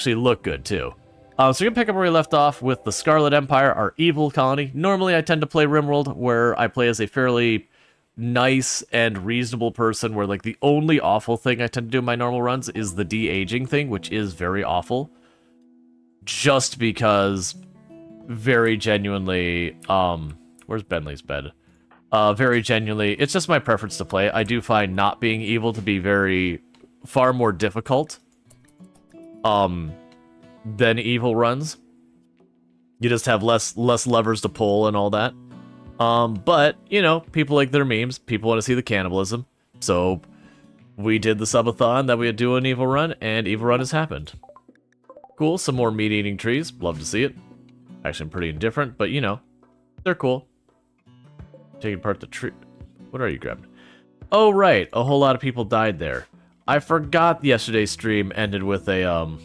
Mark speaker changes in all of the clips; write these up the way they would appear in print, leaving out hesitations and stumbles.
Speaker 1: actually look good, too. So we're going to pick up where we left off with the Scarlet Empire, our evil colony. Normally, I tend to play RimWorld, where I play as a fairly nice and reasonable person, where, like, the only awful thing I tend to do in my normal runs is the de-aging thing, which is very awful. Just because, very genuinely, where's Bentley's bed? Very genuinely, it's just my preference to play. I do find not being evil to be far more difficult, than evil runs. You just have less levers to pull and all that. But, you know, people like their memes. People want to see the cannibalism. So, we did the subathon that we would do an evil run, and evil run has happened. Cool, some more meat-eating trees. Love to see it. Actually, I'm pretty indifferent, but, you know, they're cool. Taking apart the tree. What are you grabbing? Oh, right. A whole lot of people died there. I forgot yesterday's stream ended with a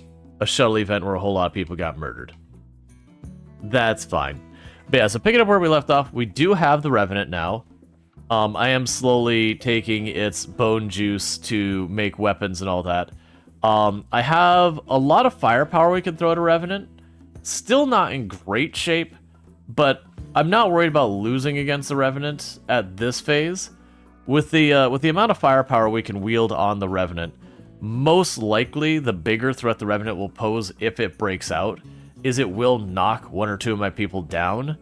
Speaker 1: shuttle event where a whole lot of people got murdered. That's fine. But yeah, so picking up where we left off, we do have the Revenant now. I am slowly taking its bone juice to make weapons and all that. I have a lot of firepower we can throw at a Revenant. Still not in great shape, but I'm not worried about losing against the Revenant at this phase. With the amount of firepower we can wield on the Revenant, most likely the bigger threat the Revenant will pose if it breaks out is it will knock one or two of my people down,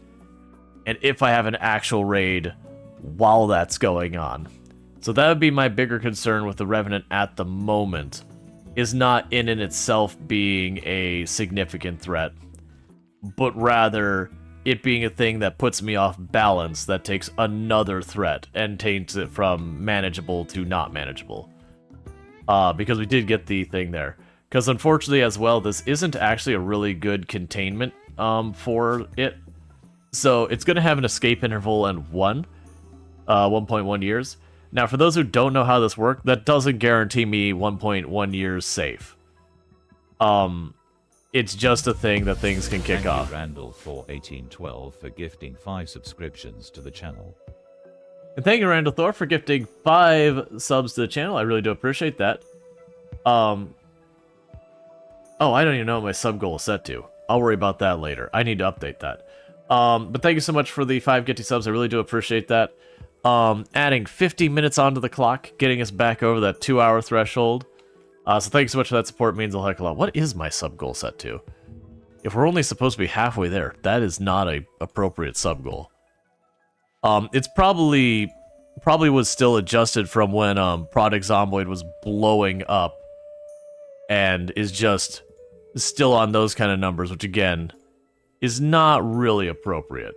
Speaker 1: and if I have an actual raid while that's going on. So that would be my bigger concern with the Revenant at the moment, is not in itself being a significant threat, but rather it being a thing that puts me off balance, that takes another threat and taints it from manageable to not manageable. Because we did get the thing there. Because unfortunately as well, this isn't actually a really good containment for it. So it's going to have an escape interval and 1.1 years. Now for those who don't know how this works, that doesn't guarantee me 1.1 years safe. It's just a thing that things can kick off.
Speaker 2: Thank you, Randall for 1812 for gifting 5 subscriptions to the channel.
Speaker 1: And thank you, Randall Thor, for gifting 5 subs to the channel. I really do appreciate that. Oh, I don't even know what my sub goal is set to. I'll worry about that later. I need to update that. But thank you so much for the 5 Gifty subs. I really do appreciate that. Adding 50 minutes onto the clock, getting us back over that 2-hour threshold. So thank you so much for that support. It means a heck of a lot. What is my sub goal set to? If we're only supposed to be halfway there, that is not a appropriate sub goal. It's probably was still adjusted from when Product Zomboid was blowing up, and is just still on those kind of numbers, which again is not really appropriate.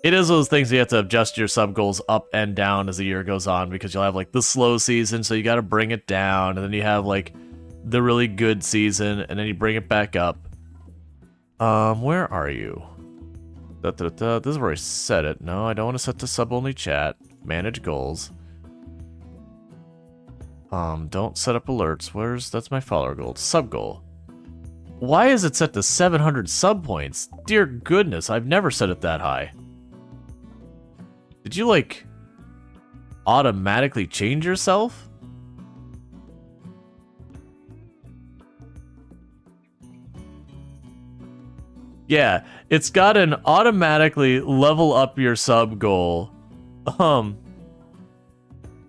Speaker 1: It is those things you have to adjust your sub goals up and down as the year goes on, because you'll have like the slow season, so you got to bring it down, and then you have like the really good season, and then you bring it back up. Where are you? This is where I set it. No, I don't want to set to sub-only chat. Manage goals. Don't set up alerts. That's my follower goal. Sub goal. Why is it set to 700 sub points? Dear goodness, I've never set it that high. Did you, like, automatically change yourself? Yeah, it's got an automatically level up your sub goal.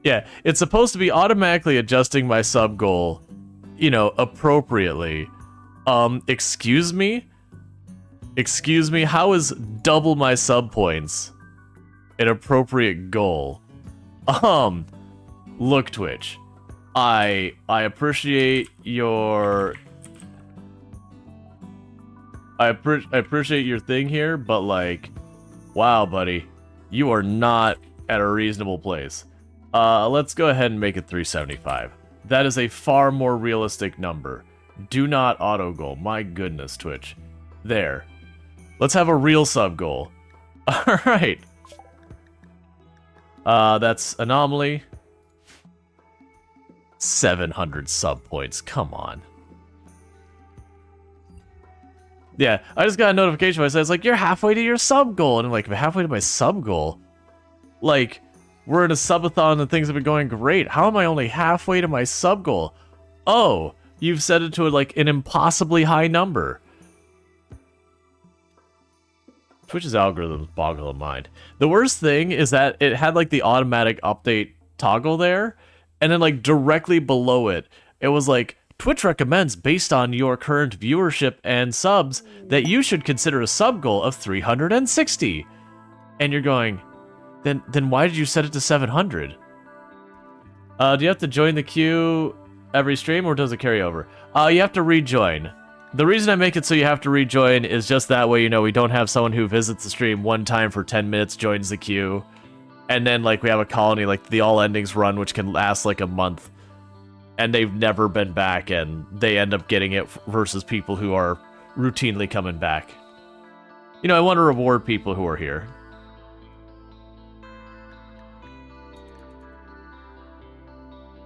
Speaker 1: Yeah, it's supposed to be automatically adjusting my sub goal, you know, appropriately. Excuse me? Excuse me, how is double my sub points an appropriate goal? Look, Twitch. I appreciate your... I appreciate your thing here, but like, wow, buddy. You are not at a reasonable place. Let's go ahead and make it 375. That is a far more realistic number. Do not auto-goal. My goodness, Twitch. There. Let's have a real sub goal. Alright. That's Anomaly. 700 sub points. Come on. Yeah, I just got a notification where it says, like, you're halfway to your sub goal. And I'm like, I'm halfway to my sub goal? Like, we're in a subathon and things have been going great. How am I only halfway to my sub goal? Oh, You've set it to like an impossibly high number. Twitch's algorithms boggle the mind. The worst thing is that it had like the automatic update toggle there, and then like directly below it, it was like, Twitch recommends, based on your current viewership and subs, that you should consider a sub goal of 360. And you're going, then why did you set it to 700? Do you have to join the queue every stream, or does it carry over? You have to rejoin. The reason I make it so you have to rejoin is just that way, you know, we don't have someone who visits the stream one time for 10 minutes, joins the queue, and then, like, we have a colony, like, the All Endings run, which can last, like, a month, and they've never been back, and they end up getting it versus people who are routinely coming back. You know, I want to reward people who are here.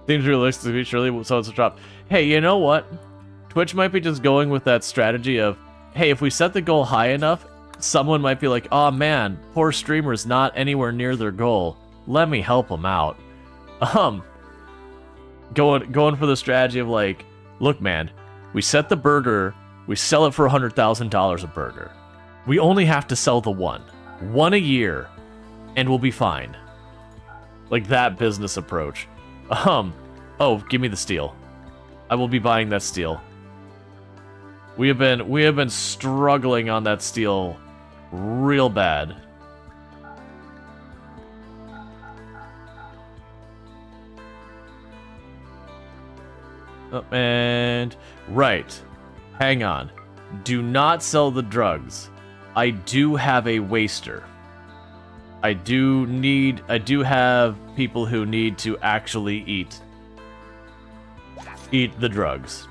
Speaker 1: Seems realistic to be surely someone's drop. Hey, you know what? Twitch might be just going with that strategy of, hey, if we set the goal high enough, someone might be like, oh man, poor streamer's not anywhere near their goal. Let me help them out. Going for the strategy of like, look man, we set the burger, we sell it for $100,000 a burger. We only have to sell the one a year, and we'll be fine. Like that business approach. Oh, give me the steel. I will be buying that steel. We have been struggling on that steel real bad. Oh, and right. Hang on. Do not sell the drugs. I do have a waster. I do have people who need to actually eat the drugs.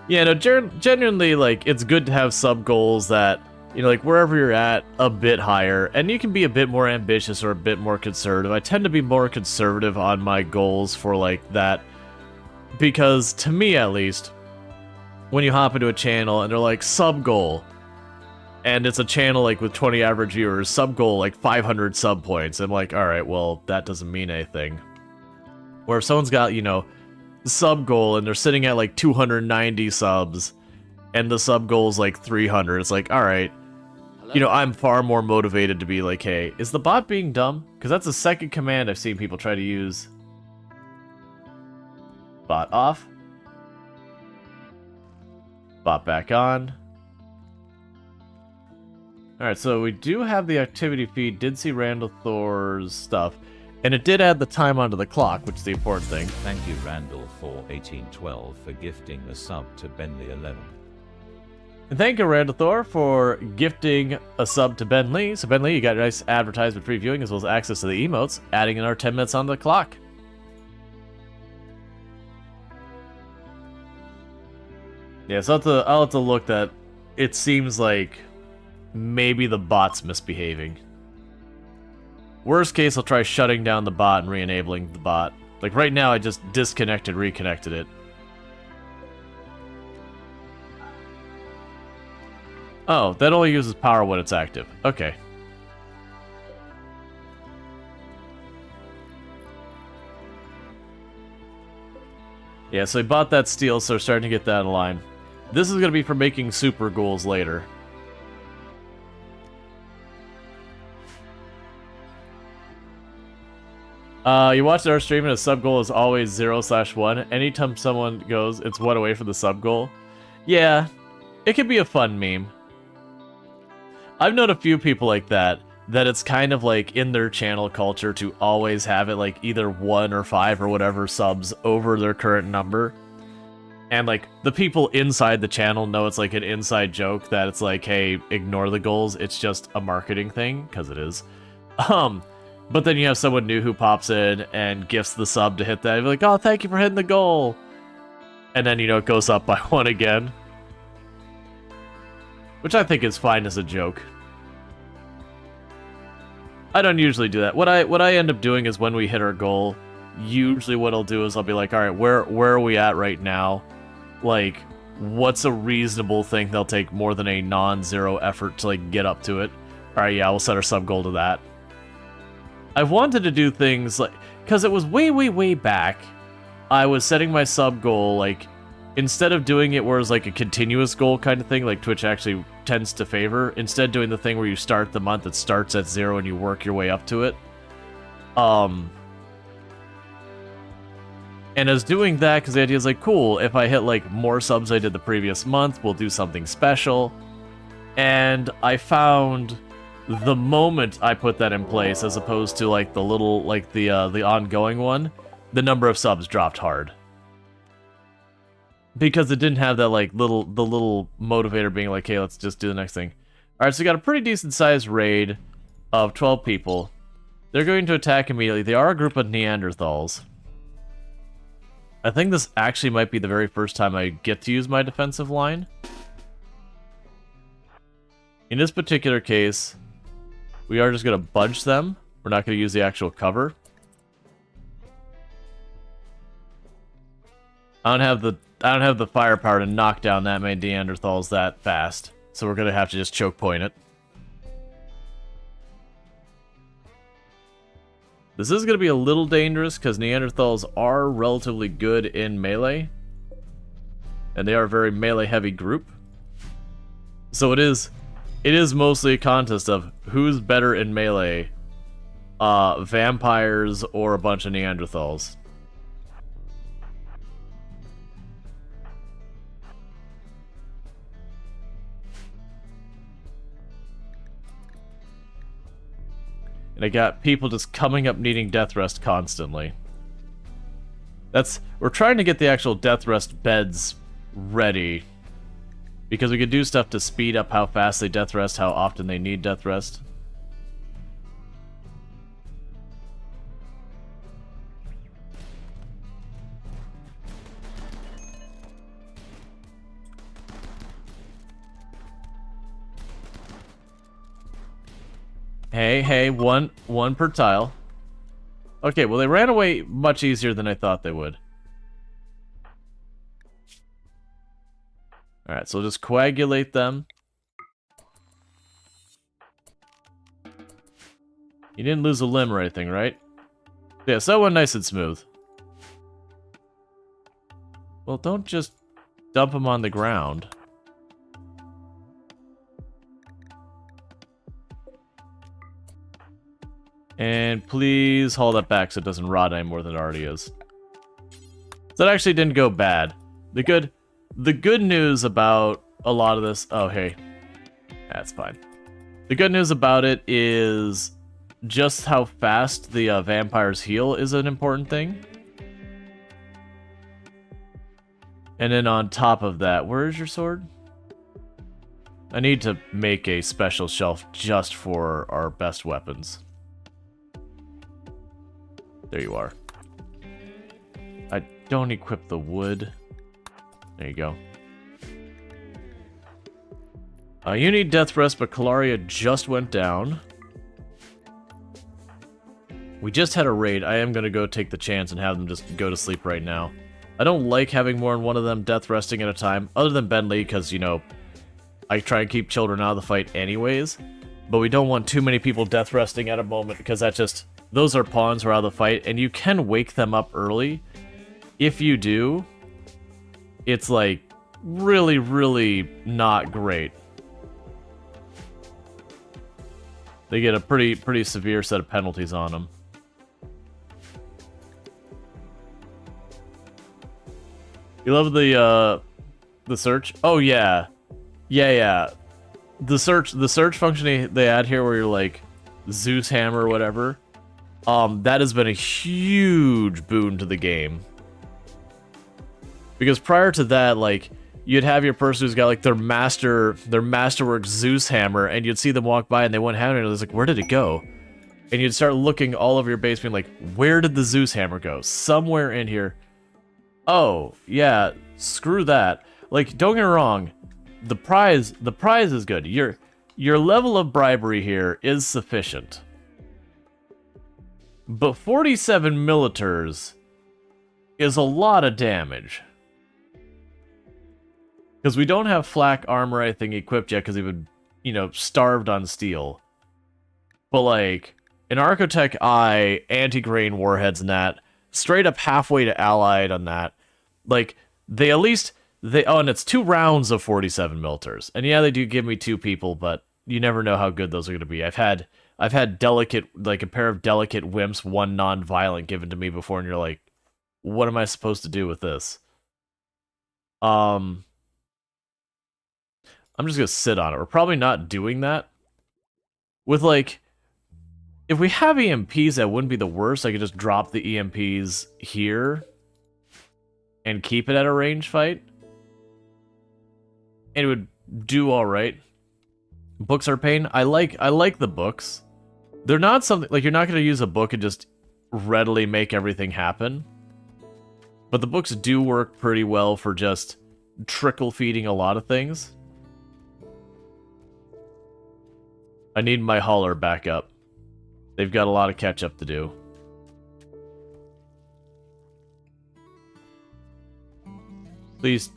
Speaker 1: Yeah, no, genuinely, like, it's good to have sub goals that, you know, like, wherever you're at, a bit higher, and you can be a bit more ambitious or a bit more conservative. I tend to be more conservative on my goals for, like, that, because, to me at least, when you hop into a channel and they're like, sub goal, and it's a channel, like, with 20 average viewers, sub goal, like, 500 sub points, I'm like, alright, well, that doesn't mean anything. Where if someone's got, you know, sub goal and they're sitting at like 290 subs and the sub goal is like 300, it's like, all right, you know, I'm far more motivated to be like, hey, is the bot being dumb? Because that's the second command I've seen people try to use. Bot off, bot back on. All right, so we do have the activity feed, did see Randall Thor's stuff. And it did add the time onto the clock, which is the important thing.
Speaker 2: Thank you, Randall, for 1812 for gifting a sub to Benley 11.
Speaker 1: And thank you, Randall Thor, for gifting a sub to Ben Lee. So Ben Lee, you got a nice advertisement previewing as well as access to the emotes, adding in our 10 minutes on the clock. Yeah, so I'll have to look that. It seems like maybe the bot's misbehaving. Worst case, I'll try shutting down the bot and re-enabling the bot. Like right now, I just disconnected, reconnected it. Oh, that only uses power when it's active. Okay. Yeah, so I bought that steel, so we're starting to get that in line. This is going to be for making super goals later. You watched our stream and a sub goal is always 0/1. Anytime someone goes, it's 1 away from the sub goal. Yeah, it could be a fun meme. I've known a few people like that it's kind of like in their channel culture to always have it like either 1 or 5 or whatever subs over their current number. And like the people inside the channel know it's like an inside joke that it's like, hey, ignore the goals. It's just a marketing thing, because it is. But then you have someone new who pops in and gifts the sub to hit that. You're like, oh, thank you for hitting the goal. And then, you know, it goes up by 1 again. Which I think is fine as a joke. I don't usually do that. What I end up doing is when we hit our goal, usually what I'll do is I'll be like, all right, where are we at right now? Like, what's a reasonable thing that'll take more than a non-zero effort to like get up to it? All right, yeah, we'll set our sub goal to that. I've wanted to do things like, because it was way back, I was setting my sub goal, like, instead of doing it where it's like a continuous goal kind of thing, like Twitch actually tends to favor, instead doing the thing where you start the month, it starts at 0 and you work your way up to it. And I was doing that because the idea is like, cool, if I hit like more subs I did the previous month, we'll do something special. And I found the moment I put that in place, as opposed to like the little, like the ongoing one, the number of subs dropped hard. Because it didn't have that like the little motivator being like, hey, let's just do the next thing. Alright, so we got a pretty decent sized raid of 12 people. They're going to attack immediately. They are a group of Neanderthals. I think this actually might be the very first time I get to use my defensive line. In this particular case, we are just going to bunch them. We're not going to use the actual cover. I don't have the firepower to knock down that many Neanderthals that fast, so we're going to have to just choke point it. This is going to be a little dangerous because Neanderthals are relatively good in melee. And they are a very melee-heavy group. So it is mostly a contest of who's better in melee. Vampires or a bunch of Neanderthals. And I got people just coming up needing death rest constantly. We're trying to get the actual death rest beds ready. Because we could do stuff to speed up how fast they death rest, how often they need death rest. Hey, one per tile. Okay, well they ran away much easier than I thought they would. Alright, so we'll just coagulate them. You didn't lose a limb or anything, right? Yeah, so that went nice and smooth. Well, don't just dump them on the ground. And please haul that back so it doesn't rot any more than it already is. So that actually didn't go bad. The good news about a lot of this... Oh, hey. That's fine. The good news about it is just how fast the vampires heal is an important thing. And then on top of that, where is your sword? I need to make a special shelf just for our best weapons. There you are. I don't equip the wood. There you go. You need death rest, but Calaria just went down. We just had a raid. I am going to go take the chance and have them just go to sleep right now. I don't like having more than one of them death resting at a time, other than Bentley, because, you know, I try and keep children out of the fight anyways. But we don't want too many people death resting at a moment, because that just... Those are pawns who are out of the fight, and you can wake them up early. If you do, it's like really, really not great. They get a pretty severe set of penalties on them. You love the search? Oh yeah. Yeah. The search function they add here where you're like Zeus hammer or whatever. That has been a huge boon to the game. Because prior to that, like, you'd have your person who's got, like, their masterwork Zeus hammer, and you'd see them walk by and they wouldn't have it, and it was like, where did it go? And you'd start looking all over your base being like, where did the Zeus hammer go? Somewhere in here. Oh, yeah, screw that. Like, don't get me wrong, the prize is good. Your level of bribery here is sufficient. But 47 millitors is a lot of damage. Because we don't have flak armor or anything equipped yet because we've been, you know, starved on steel. But, like, in Architect I, anti-grain warheads and that, straight up halfway to Allied on that. Like, they at least, oh, and it's 2 rounds of 47 militars. And yeah, they do give me 2 people, but you never know how good those are going to be. I've had delicate, like a pair of delicate wimps, 1 non-violent given to me before, and you're like, what am I supposed to do with this? I'm just going to sit on it. We're probably not doing that. With, like, if we have EMPs, that wouldn't be the worst. I could just drop the EMPs here and keep it at a range fight. And it would do alright. Books are pain. I like the books. They're not something, like, you're not going to use a book and just readily make everything happen. But the books do work pretty well for just trickle feeding a lot of things. I need my hauler back up. They've got a lot of catch up to do. Please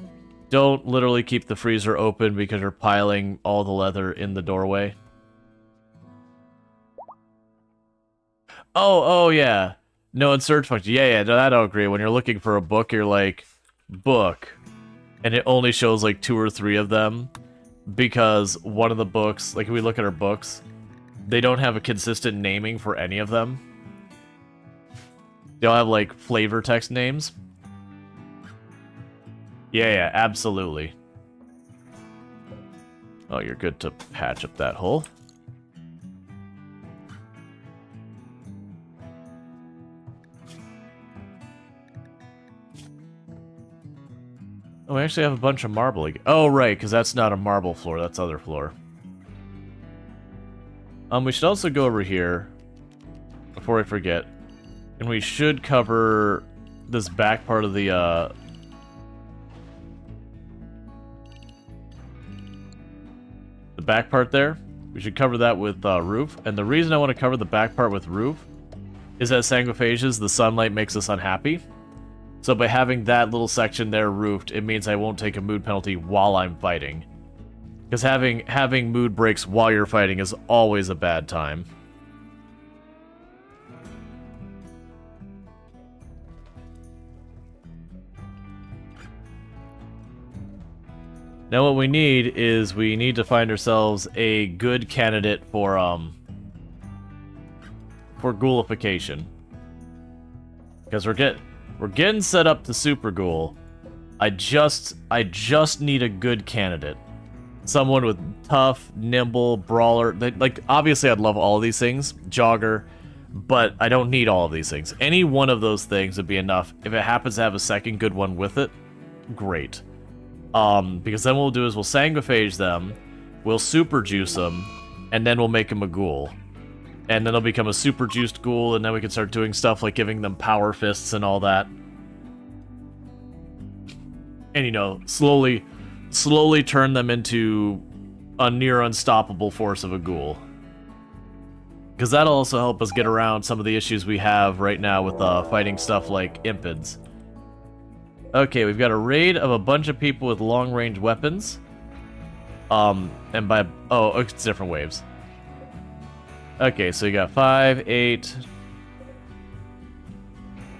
Speaker 1: don't literally keep the freezer open because you're piling all the leather in the doorway. Oh yeah. No insert function. Yeah, no, that I don't agree. When you're looking for a book, you're like, book. And it only shows like 2 or 3 of them. Because one of the books, like if we look at our books, they don't have a consistent naming for any of them. They all have like flavor text names. Yeah, absolutely. Oh, you're good to patch up that hole. Oh, we actually have a bunch of marble again. Oh, right, because that's not a marble floor, that's other floor. We should also go over here, before I forget, and we should cover this back part of the back part there. We should cover that with roof, and the reason I want to cover the back part with roof is that sanguiphages, the sunlight makes us unhappy. So by having that little section there roofed, it means I won't take a mood penalty while I'm fighting. Because having mood breaks while you're fighting is always a bad time. Now what we need is we need to find ourselves a good candidate for ghoulification. Because we're getting set up to super ghoul. I just need a good candidate. Someone with tough, nimble, brawler. Like, obviously I'd love all of these things. Jogger. But I don't need all of these things. Any one of those things would be enough. If it happens to have a second good one with it, great. Because then what we'll do is we'll sanguiphage them, we'll super juice them, and then we'll make them a ghoul. And then they'll become a super juiced ghoul, and then we can start doing stuff like giving them power fists and all that. And, you know, slowly turn them into a near unstoppable force of a ghoul. Because that'll also help us get around some of the issues we have right now with fighting stuff like impids. Okay, we've got a raid of a bunch of people with long-range weapons. And by... Oh, it's different waves. Okay, so you got 5, 8...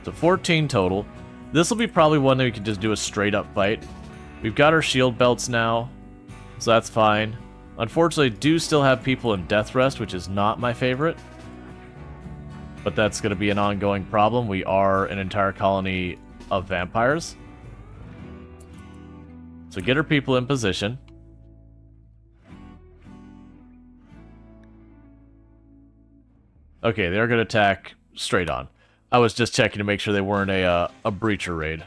Speaker 1: So 14 total. This will be probably one that we can just do a straight-up fight. We've got our shield belts now, so that's fine. Unfortunately, I do still have people in death rest, which is not my favorite. But that's going to be an ongoing problem. We are an entire colony of vampires. So get our people in position. Okay, they're going to attack straight on. I was just checking to make sure they weren't a breacher raid.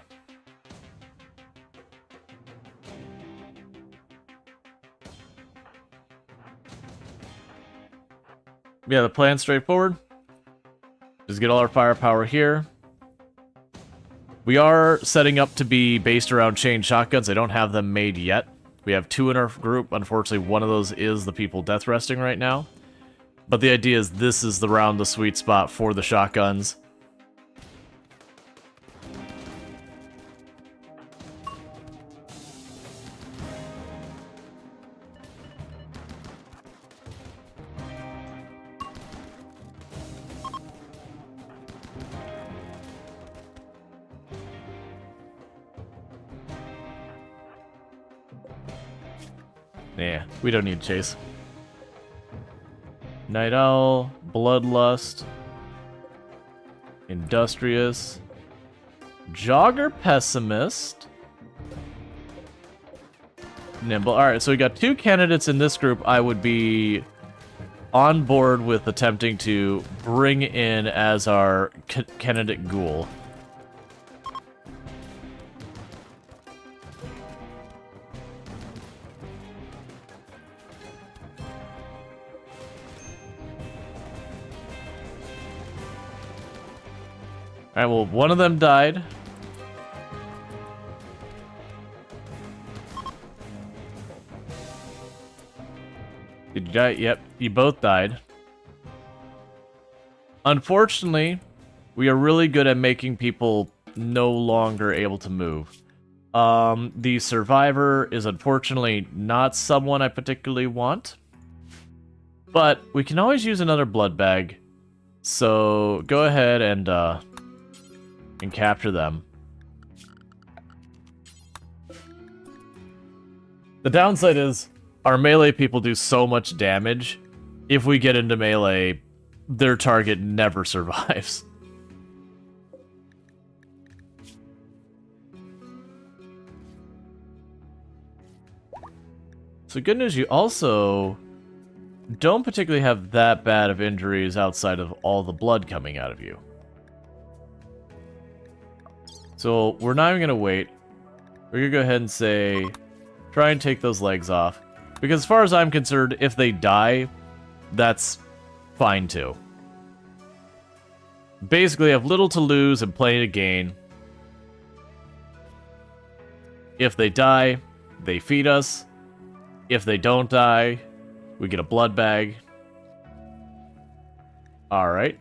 Speaker 1: Yeah, the plan's straightforward. Just get all our firepower here. We are setting up to be based around chain shotguns. I don't have them made yet. We have 2 in our group. Unfortunately, one of those is the people death resting right now. But the idea is this is the sweet spot for the shotguns. Yeah, we don't need chase. Night Owl, Bloodlust, Industrious, Jogger Pessimist, Nimble. Alright, so we got 2 candidates in this group I would be on board with attempting to bring in as our candidate ghoul. Alright, well, one of them died. Did you die? Yep, you both died. Unfortunately, we are really good at making people no longer able to move. The survivor is unfortunately not someone I particularly want. But we can always use another blood bag. So go ahead and capture them. The downside is our melee people do so much damage. If we get into melee, their target never survives. So good news, you also don't particularly have that bad of injuries outside of all the blood coming out of you. So we're not even going to wait. We're going to go ahead and say, try and take those legs off. Because as far as I'm concerned, if they die, that's fine too. Basically, have little to lose and plenty to gain. If they die, they feed us. If they don't die, we get a blood bag. Alright.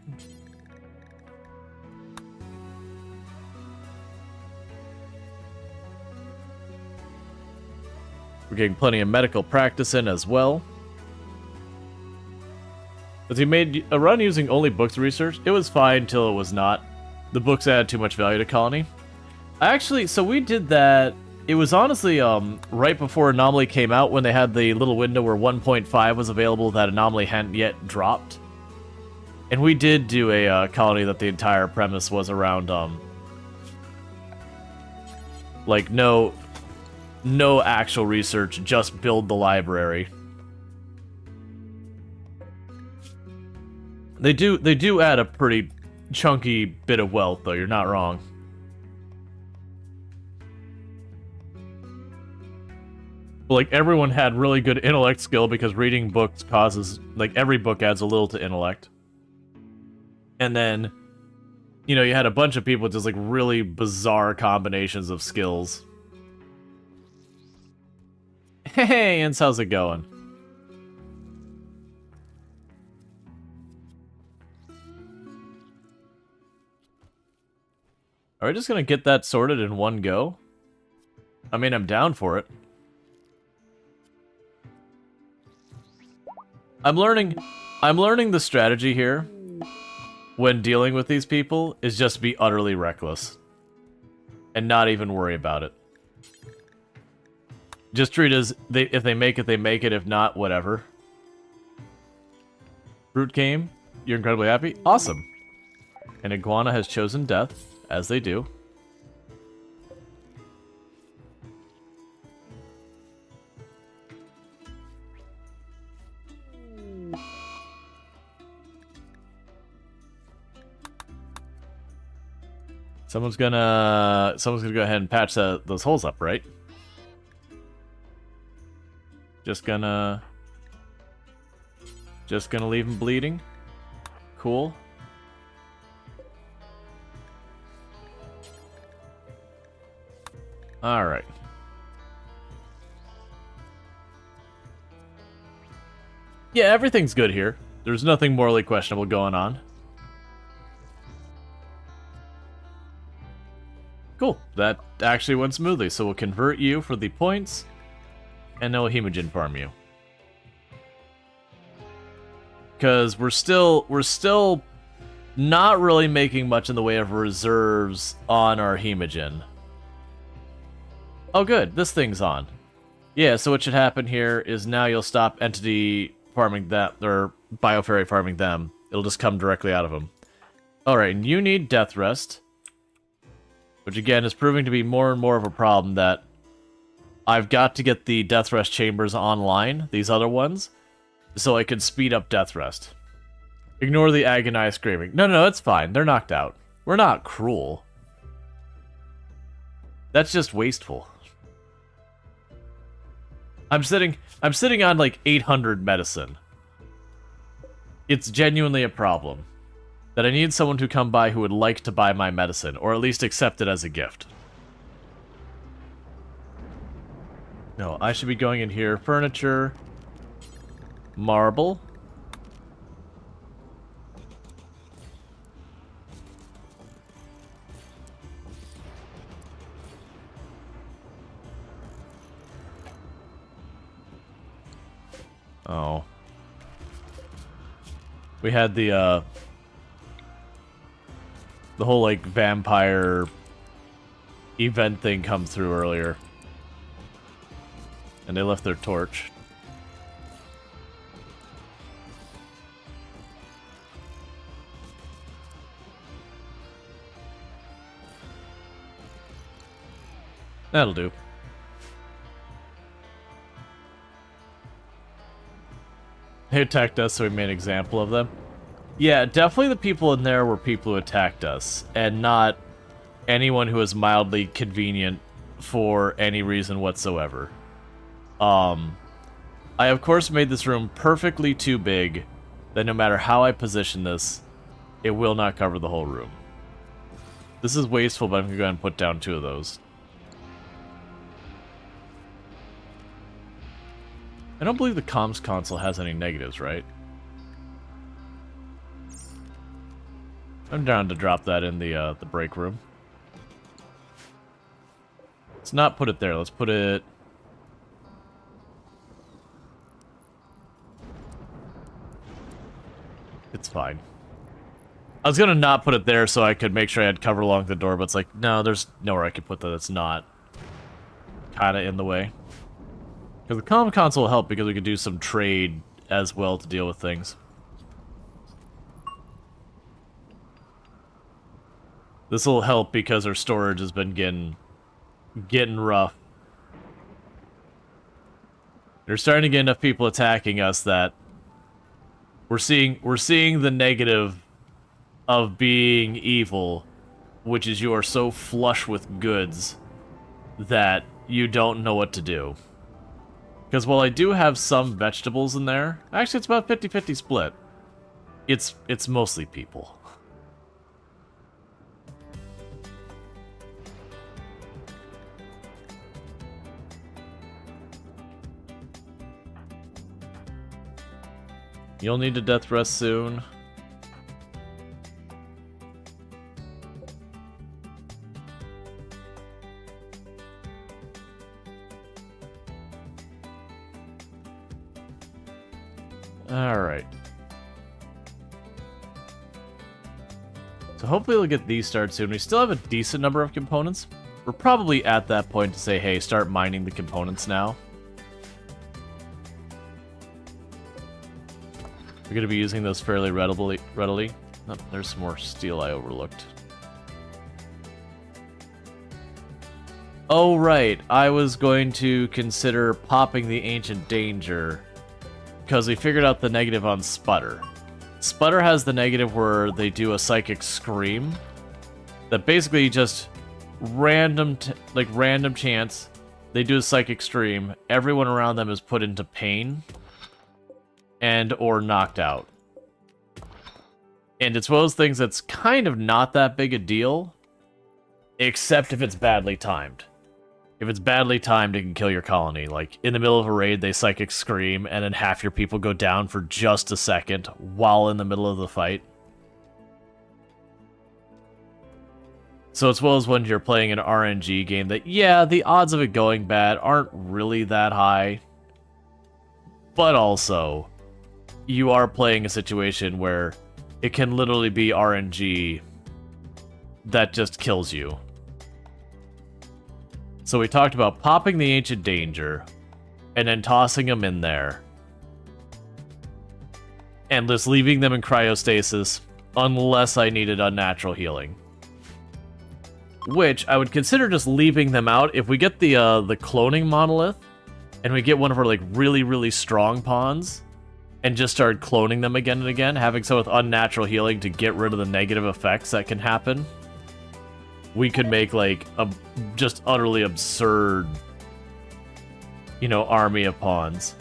Speaker 1: We're getting plenty of medical practice in as well. But he made a run using only books research. It was fine until it was not. The books added too much value to Colony. Actually, so we did that. It was honestly right before Anomaly came out when they had the little window where 1.5 was available that Anomaly hadn't yet dropped. And we did do a colony that the entire premise was around, like, no actual research, just build the library. They do add a pretty chunky bit of wealth, though, you're not wrong. Like, everyone had really good intellect skill because reading books causes, like, every book adds a little to intellect. And then, you know, you had a bunch of people with just, like, really bizarre combinations of skills. Hey, Ants, how's it going? Are we just gonna get that sorted in one go? I mean, I'm down for it. I'm learning the strategy here when dealing with these people is just be utterly reckless and not even worry about it. Just treat it as if they make it, they make it. If not, whatever. Brute came. You're incredibly happy. Awesome. An iguana has chosen death, as they do. Someone's gonna go ahead and patch those holes up, right? Just gonna leave him bleeding. Cool. All right. Yeah, everything's good here. There's nothing morally questionable going on. Cool. That actually went smoothly. So we'll convert you for the points, and then we'll hemogen farm you. Because we're still not really making much in the way of reserves on our hemogen. Oh good, this thing's on. Yeah, so what should happen here is now you'll stop entity farming that, or biofairy farming them. It'll just come directly out of them. Alright, and you need Death Rest. Which again is proving to be more and more of a problem that I've got to get the Death Rest chambers online, these other ones, so I can speed up Death Rest. Ignore the agonized screaming. No, it's fine. They're knocked out. We're not cruel. That's just wasteful. I'm sitting on like 800 medicine. It's genuinely a problem. That I need someone to come by who would like to buy my medicine, or at least accept it as a gift. No, I should be going in here. Furniture. Marble. Oh. We had the whole, like, vampire event thing come through earlier. And they left their torch. That'll do. They attacked us, so we made an example of them. Yeah, definitely the people in there were people who attacked us, and not anyone who was mildly convenient for any reason whatsoever. I of course made this room perfectly too big that no matter how I position this, it will not cover the whole room. This is wasteful, but I'm gonna go ahead and put down 2 of those. I don't believe the comms console has any negatives, right? I'm down to drop that in the break room. Let's not put it there. Let's put it... It's fine. I was gonna not put it there so I could make sure I had cover along the door, but it's like, no, there's nowhere I could put that that's not kinda in the way. Because the comm console will help because we could do some trade as well to deal with things. This will help because our storage has been getting rough. There's starting to get enough people attacking us that we're seeing the negative of being evil, which is you are so flush with goods that you don't know what to do. Because while I do have some vegetables in there, actually it's about 50-50 split. It's mostly people. You'll need a death rest soon. Alright. So hopefully we'll get these started soon. We still have a decent number of components. We're probably at that point to say, hey, start mining the components now. We're going to be using those fairly readily. Oh, there's some more steel I overlooked. Oh, right. I was going to consider popping the Ancient Danger because we figured out the negative on Sputter. Sputter has the negative where they do a Psychic Scream that basically just random chance they do a Psychic Scream. Everyone around them is put into pain and or knocked out. And it's one of those things that's kind of not that big a deal, except if it's badly timed. If it's badly timed, it can kill your colony. Like, in the middle of a raid, they Psychic Scream, and then half your people go down for just a second while in the middle of the fight. So it's well as when you're playing an RNG game that, yeah, the odds of it going bad aren't really that high. But also, you are playing a situation where it can literally be RNG that just kills you. So we talked about popping the Ancient Danger, and then tossing them in there. And just leaving them in cryostasis unless I needed unnatural healing. Which I would consider just leaving them out. If we get the cloning monolith, and we get one of our like really, really strong pawns, and just start cloning them again and again, having some with unnatural healing to get rid of the negative effects that can happen, we could make like a just utterly absurd, you know, army of pawns.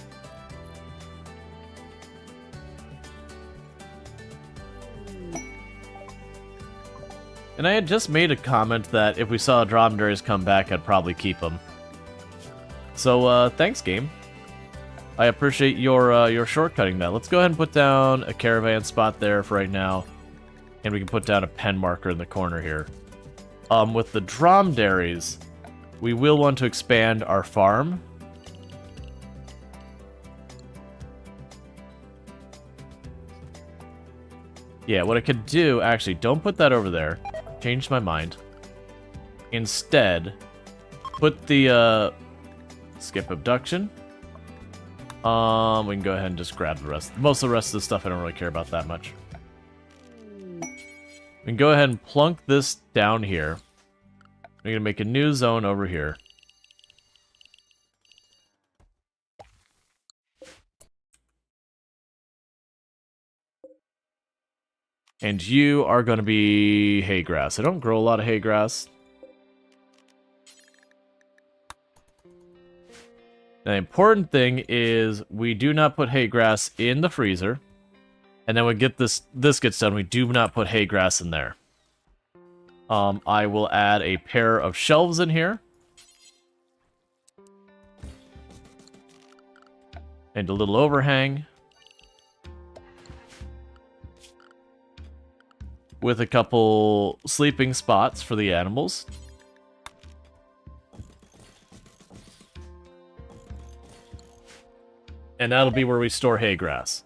Speaker 1: And I had just made a comment that if we saw dromedaries come back, I'd probably keep them. So, thanks, game. I appreciate your shortcutting that. Let's go ahead and put down a caravan spot there for right now. And we can put down a pen marker in the corner here. With the dromedaries, we will want to expand our farm. Yeah, what I could do, actually, don't put that over there. Changed my mind. Instead, put the, skip abduction. We can go ahead and just grab the rest. Most of the rest of the stuff I don't really care about that much. We can go ahead and plunk this down here. We're gonna make a new zone over here. And you are going to be hay grass. I don't grow a lot of hay grass. The important thing is we do not put hay grass in the freezer. And then when this gets done, we do not put hay grass in there. I will add a pair of shelves in here. And a little overhang. With a couple sleeping spots for the animals. And that'll be where we store hay grass.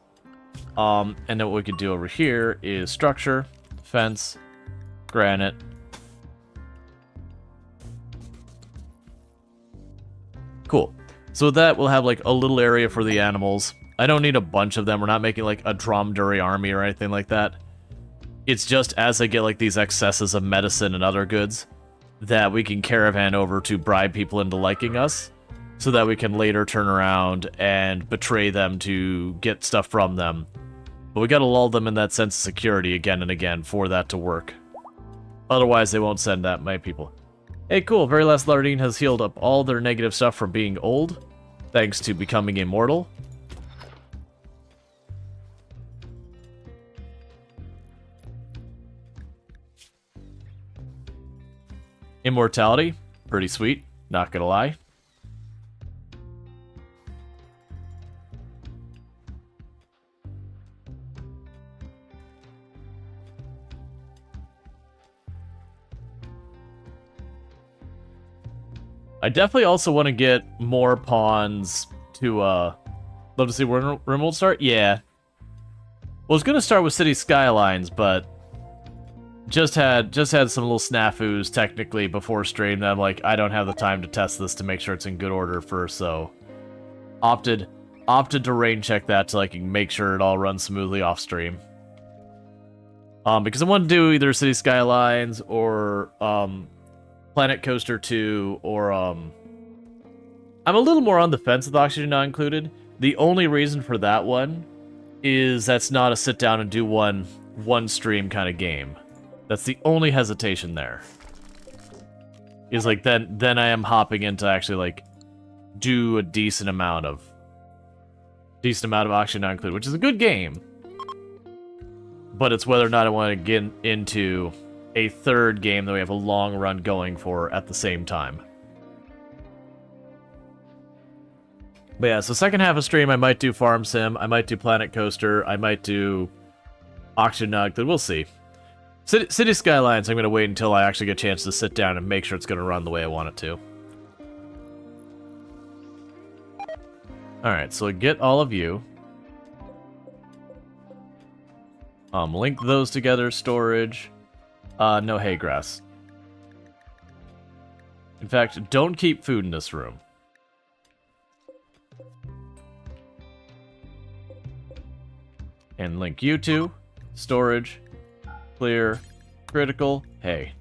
Speaker 1: And then what we could do over here is structure, fence, granite. Cool. So with that, we'll have like a little area for the animals. I don't need a bunch of them. We're not making like a dromedary army or anything like that. It's just as I get like these excesses of medicine and other goods that we can caravan over to bribe people into liking us so that we can later turn around and betray them to get stuff from them. But we gotta lull them in that sense of security again and again for that to work. Otherwise, they won't send that many people. Hey, cool. Very Last Lardine has healed up all their negative stuff from being old, thanks to becoming immortal. Immortality, pretty sweet, not gonna lie. I definitely also want to get more pawns to, love to see where RimWorld start? Yeah. Well, I was gonna start with City Skylines, but just had some little snafus technically before stream that I'm like, I don't have the time to test this to make sure it's in good order first, so opted to rain check that so I can make sure it all runs smoothly off stream. Because I want to do either City Skylines or Planet Coaster 2 or I'm a little more on the fence with Oxygen Not Included. The only reason for that one is that's not a sit down and do one stream kind of game. That's the only hesitation there. Is like then I am hopping into actually like do a decent amount of Oxygen Not Included, which is a good game. But it's whether or not I want to get into a third game that we have a long run going for at the same time. But yeah, so second half of stream I might do Farm Sim, I might do Planet Coaster, I might do Oxygen Not Included, we'll see. City Skylines, I'm going to wait until I actually get a chance to sit down and make sure it's going to run the way I want it to. Alright, so get all of you. Link those together, storage. No hay grass. In fact, don't keep food in this room. And link you two. Storage. Clear. Critical. Hay.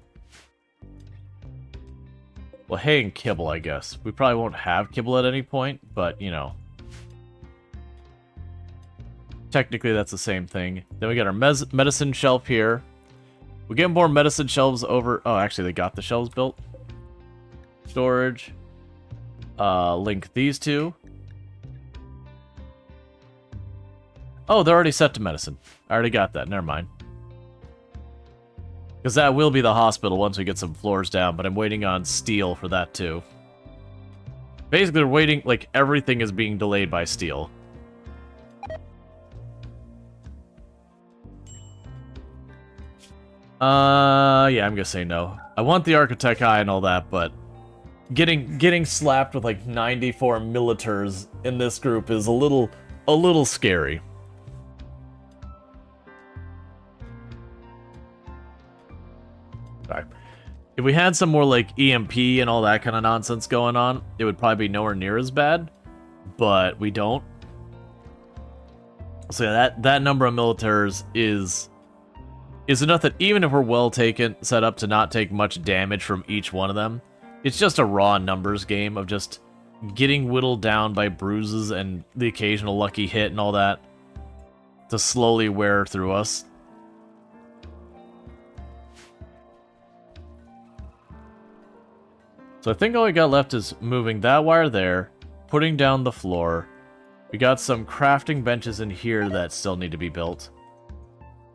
Speaker 1: Well, hay and kibble, I guess. We probably won't have kibble at any point, but, you know. Technically, that's the same thing. Then we got our medicine shelf here. We get more medicine shelves over... Oh, actually, they got the shelves built. Storage. Link these two. Oh, they're already set to medicine. I already got that. Never mind. Because that will be the hospital once we get some floors down, but I'm waiting on steel for that too. Basically, we're waiting, like, everything is being delayed by steel. Yeah, I'm gonna say no. I want the architect eye and all that, but getting slapped with like 94 militars in this group is a little scary. Sorry. If we had some more like EMP and all that kind of nonsense going on, it would probably be nowhere near as bad, but we don't. So yeah, that number of militars is enough that even if we're well set up to not take much damage from each one of them, it's just a raw numbers game of just getting whittled down by bruises and the occasional lucky hit and all that to slowly wear through us. So I think all we got left is moving that wire there, putting down the floor. We got some crafting benches in here that still need to be built.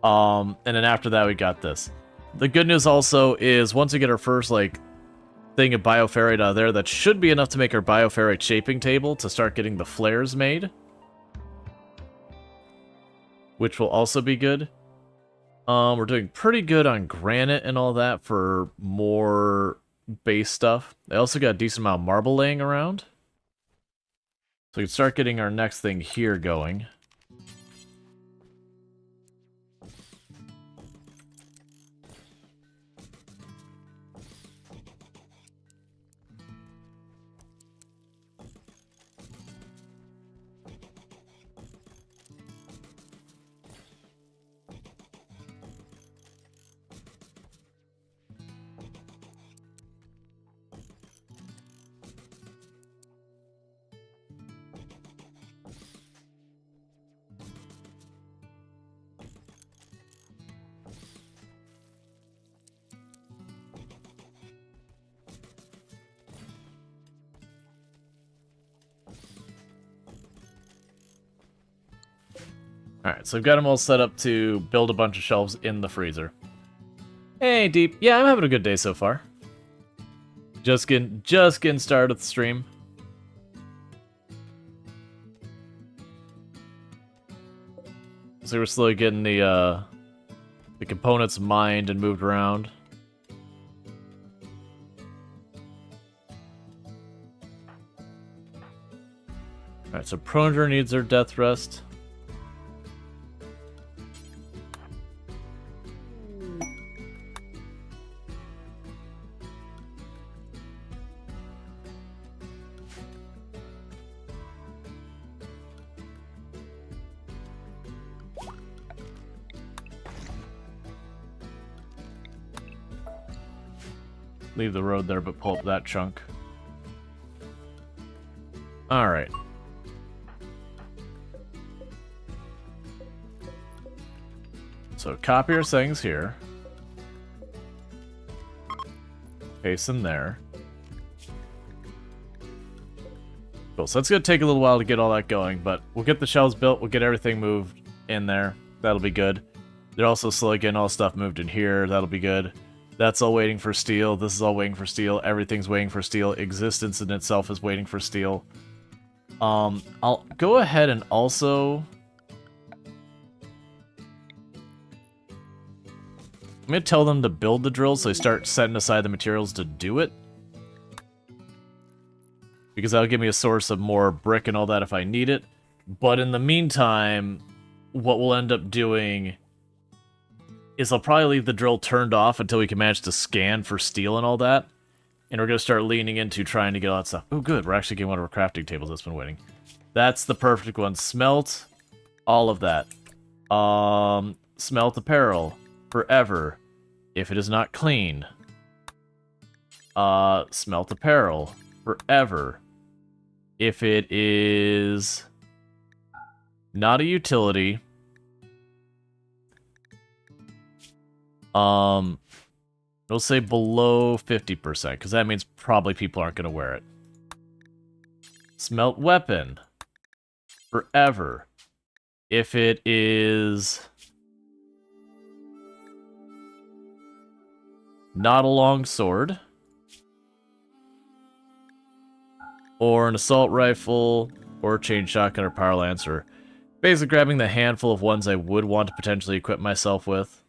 Speaker 1: And then after that, we got this. The good news also is once we get our first, like, thing of bioferrite out of there, that should be enough to make our bioferrite shaping table to start getting the flares made. Which will also be good. We're doing pretty good on granite and all that for more base stuff. I also got a decent amount of marble laying around. So we can start getting our next thing here going. Alright, so I've got them all set up to build a bunch of shelves in the freezer. Hey, Deep. Yeah, I'm having a good day so far. Just getting started with the stream. So we're slowly getting the components mined and moved around. Alright, so Pronger needs her death rest. Leave the road there, but pull up that chunk. Alright. So copy our settings here. Paste them there. Cool, so it's going to take a little while to get all that going, but we'll get the shelves built, we'll get everything moved in there. That'll be good. They're also slowly getting all stuff moved in here. That'll be good. That's all waiting for steel. This is all waiting for steel. Everything's waiting for steel. Existence in itself is waiting for steel. I'll go ahead and also... I'm going to tell them to build the drills so they start setting aside the materials to do it. Because that'll give me a source of more brick and all that if I need it. But in the meantime, what we'll end up doing is I'll probably leave the drill turned off until we can manage to scan for steel and all that. And we're going to start leaning into trying to get all that stuff. Oh, good. We're actually getting one of our crafting tables that's been waiting. That's the perfect one. Smelt. All of that. Smelt apparel forever if it is not clean. Smelt apparel forever if it is not a utility. We'll say below 50%, because that means probably people aren't going to wear it. Smelt weapon forever if it is not a long sword, or an assault rifle, or a chain shotgun or power lancer. Basically grabbing the handful of ones I would want to potentially equip myself with.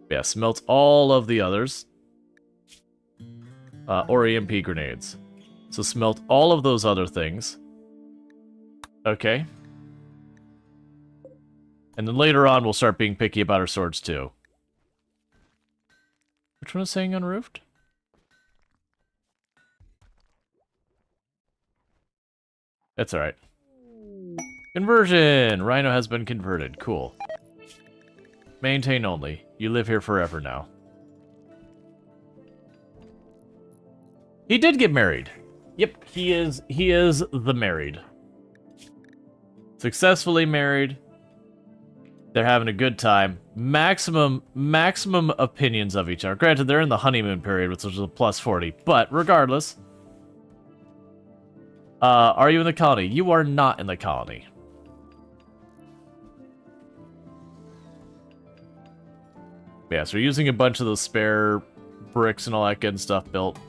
Speaker 1: Yeah, smelt all of the others. Or EMP grenades. So smelt all of those other things. Okay. And then later on, we'll start being picky about our swords, too. Which one is saying unroofed? That's alright. Conversion! Rhino has been converted. Cool. Maintain only. You live here forever now. He did get married. Yep, he is the married. Successfully married. They're having a good time. Maximum opinions of each other. Granted, they're in the honeymoon period, which is a plus 40. But regardless, are you in the colony? You are not in the colony. Yeah, so we're using a bunch of those spare bricks and all that good stuff built.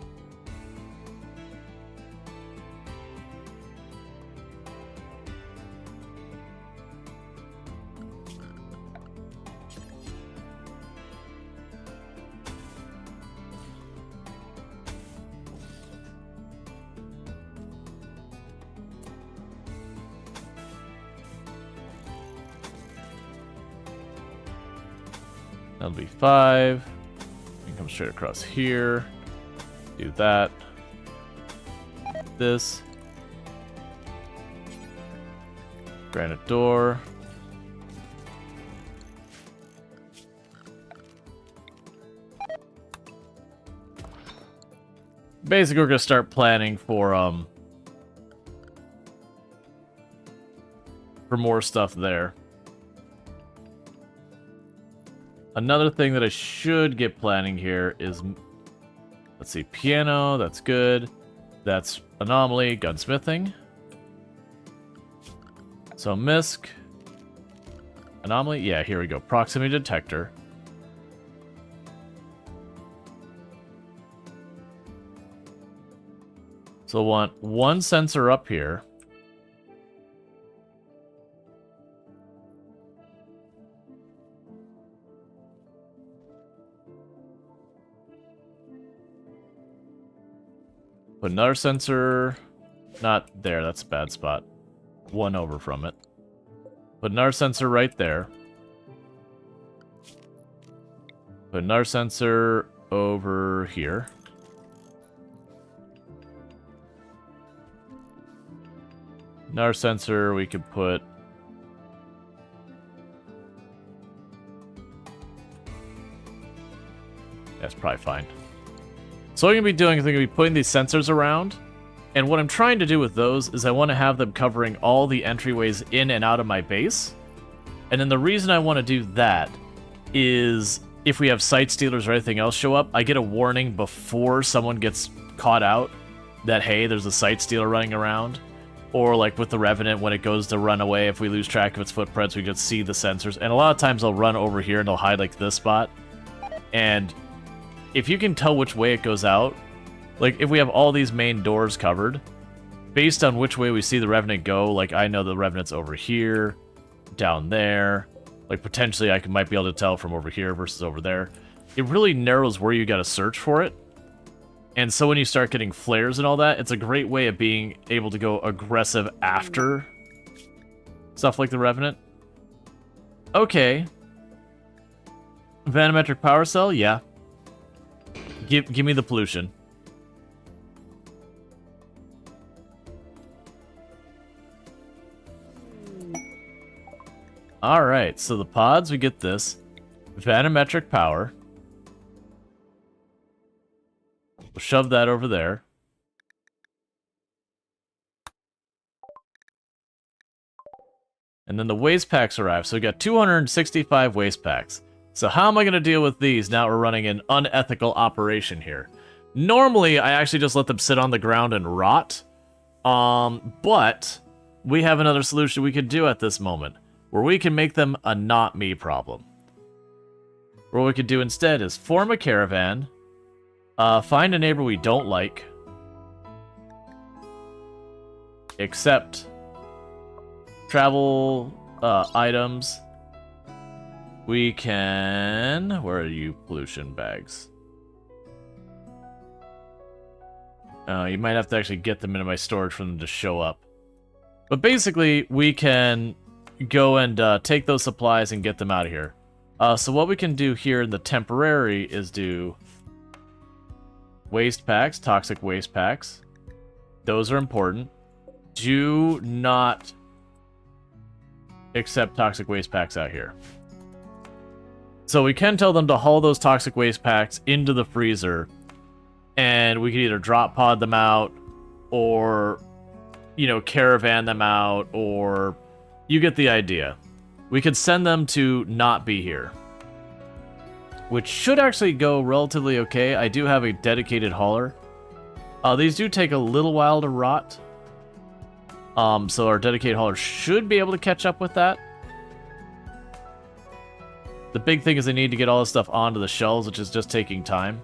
Speaker 1: That'll be 5. You can come straight across here. Do that. This. Granite door. Basically, we're gonna start planning for more stuff there. Another thing that I should get planning here is, let's see, piano, that's good. That's anomaly, gunsmithing. So misc. Anomaly, yeah, here we go. Proximity detector. So I want one sensor up here. Put another sensor, not there, that's a bad spot. One over from it. Put another sensor right there. Put another sensor over here. Another sensor we could put... That's probably fine. So what I'm going to be doing is I'm going to be putting these sensors around, and what I'm trying to do with those is I want to have them covering all the entryways in and out of my base. And then the reason I want to do that is if we have site stealers or anything else show up, I get a warning before someone gets caught out that, hey, there's a site stealer running around. Or like with the Revenant, when it goes to run away, if we lose track of its footprints, we can see the sensors. And a lot of times they'll run over here and they'll hide like this spot. And if you can tell which way it goes out, like if we have all these main doors covered, based on which way we see the Revenant go, like I know the Revenant's over here, down there, like potentially I might be able to tell from over here versus over there. It really narrows where you gotta search for it. And so when you start getting flares and all that, it's a great way of being able to go aggressive after stuff like the Revenant. Okay. Vanometric power cell? Yeah. Give me the pollution. Alright, so the pods, we get this. Vanometric power. We'll shove that over there. And then the waste packs arrive. So we got 265 waste packs. So how am I going to deal with these now we're running an unethical operation here? Normally, I actually just let them sit on the ground and rot. But we have another solution we could do at this moment, where we can make them a not me problem. What we could do instead is form a caravan, find a neighbor we don't like, accept travel items. We can... Where are you, pollution bags? You might have to actually get them into my storage for them to show up. But basically, we can go and take those supplies and get them out of here. So what we can do here in the temporary is do waste packs, toxic waste packs. Those are important. Do not accept toxic waste packs out here. So we can tell them to haul those toxic waste packs into the freezer, and we can either drop pod them out, or, you know, caravan them out, or you get the idea. We could send them to not be here, which should actually go relatively okay. I do have a dedicated hauler. These do take a little while to rot. So our dedicated hauler should be able to catch up with that. The big thing is they need to get all this stuff onto the shelves, which is just taking time.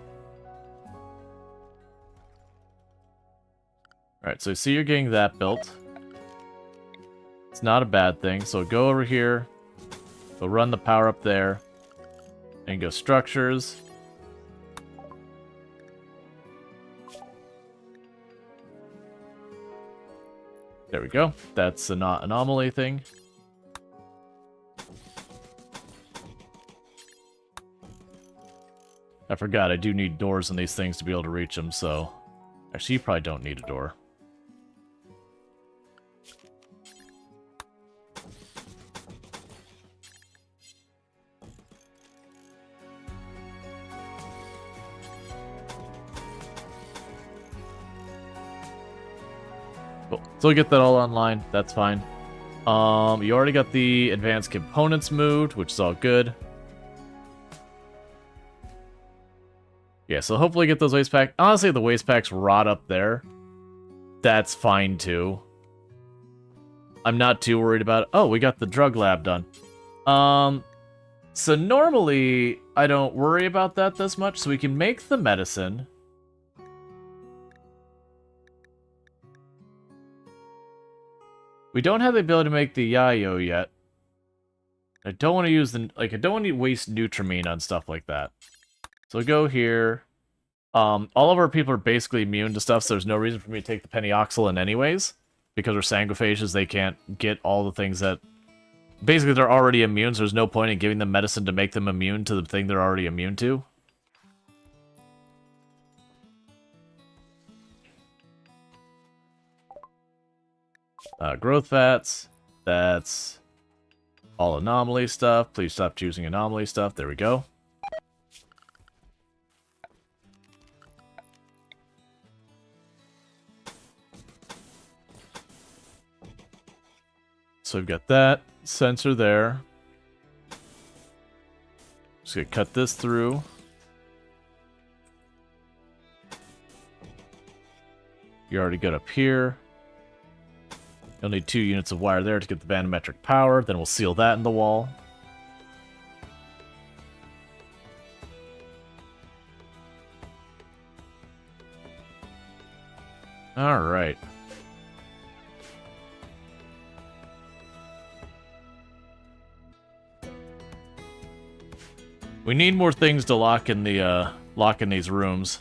Speaker 1: Alright, so see you're getting that built. It's not a bad thing. So go over here. Go run the power up there. And go structures. There we go. That's an anomaly thing. I forgot I do need doors in these things to be able to reach them, so... Actually, you probably don't need a door. Cool. So we'll get that all online. That's fine. You already got the advanced components moved, which is all good. Yeah, so hopefully get those waste packs. Honestly, the waste packs rot up there. That's fine, too. I'm not too worried about it. Oh, we got the drug lab done. So normally, I don't worry about that this much, so we can make the medicine. We don't have the ability to make the yayo yet. I don't want to use the... Like, I don't want to waste Nutramine on stuff like that. So go here. All of our people are basically immune to stuff, so there's no reason for me to take the penioxylin anyways. Because we're sanguiphages, they can't get all the things that... Basically, they're already immune, so there's no point in giving them medicine to make them immune to the thing they're already immune to. Growth fats. That's all anomaly stuff. Please stop choosing anomaly stuff. There we go. So we've got that sensor there. Just gonna cut this through. You're already good up here. You'll need 2 units of wire there to get the vanometric power. Then we'll seal that in the wall. All right. We need more things to lock in these rooms.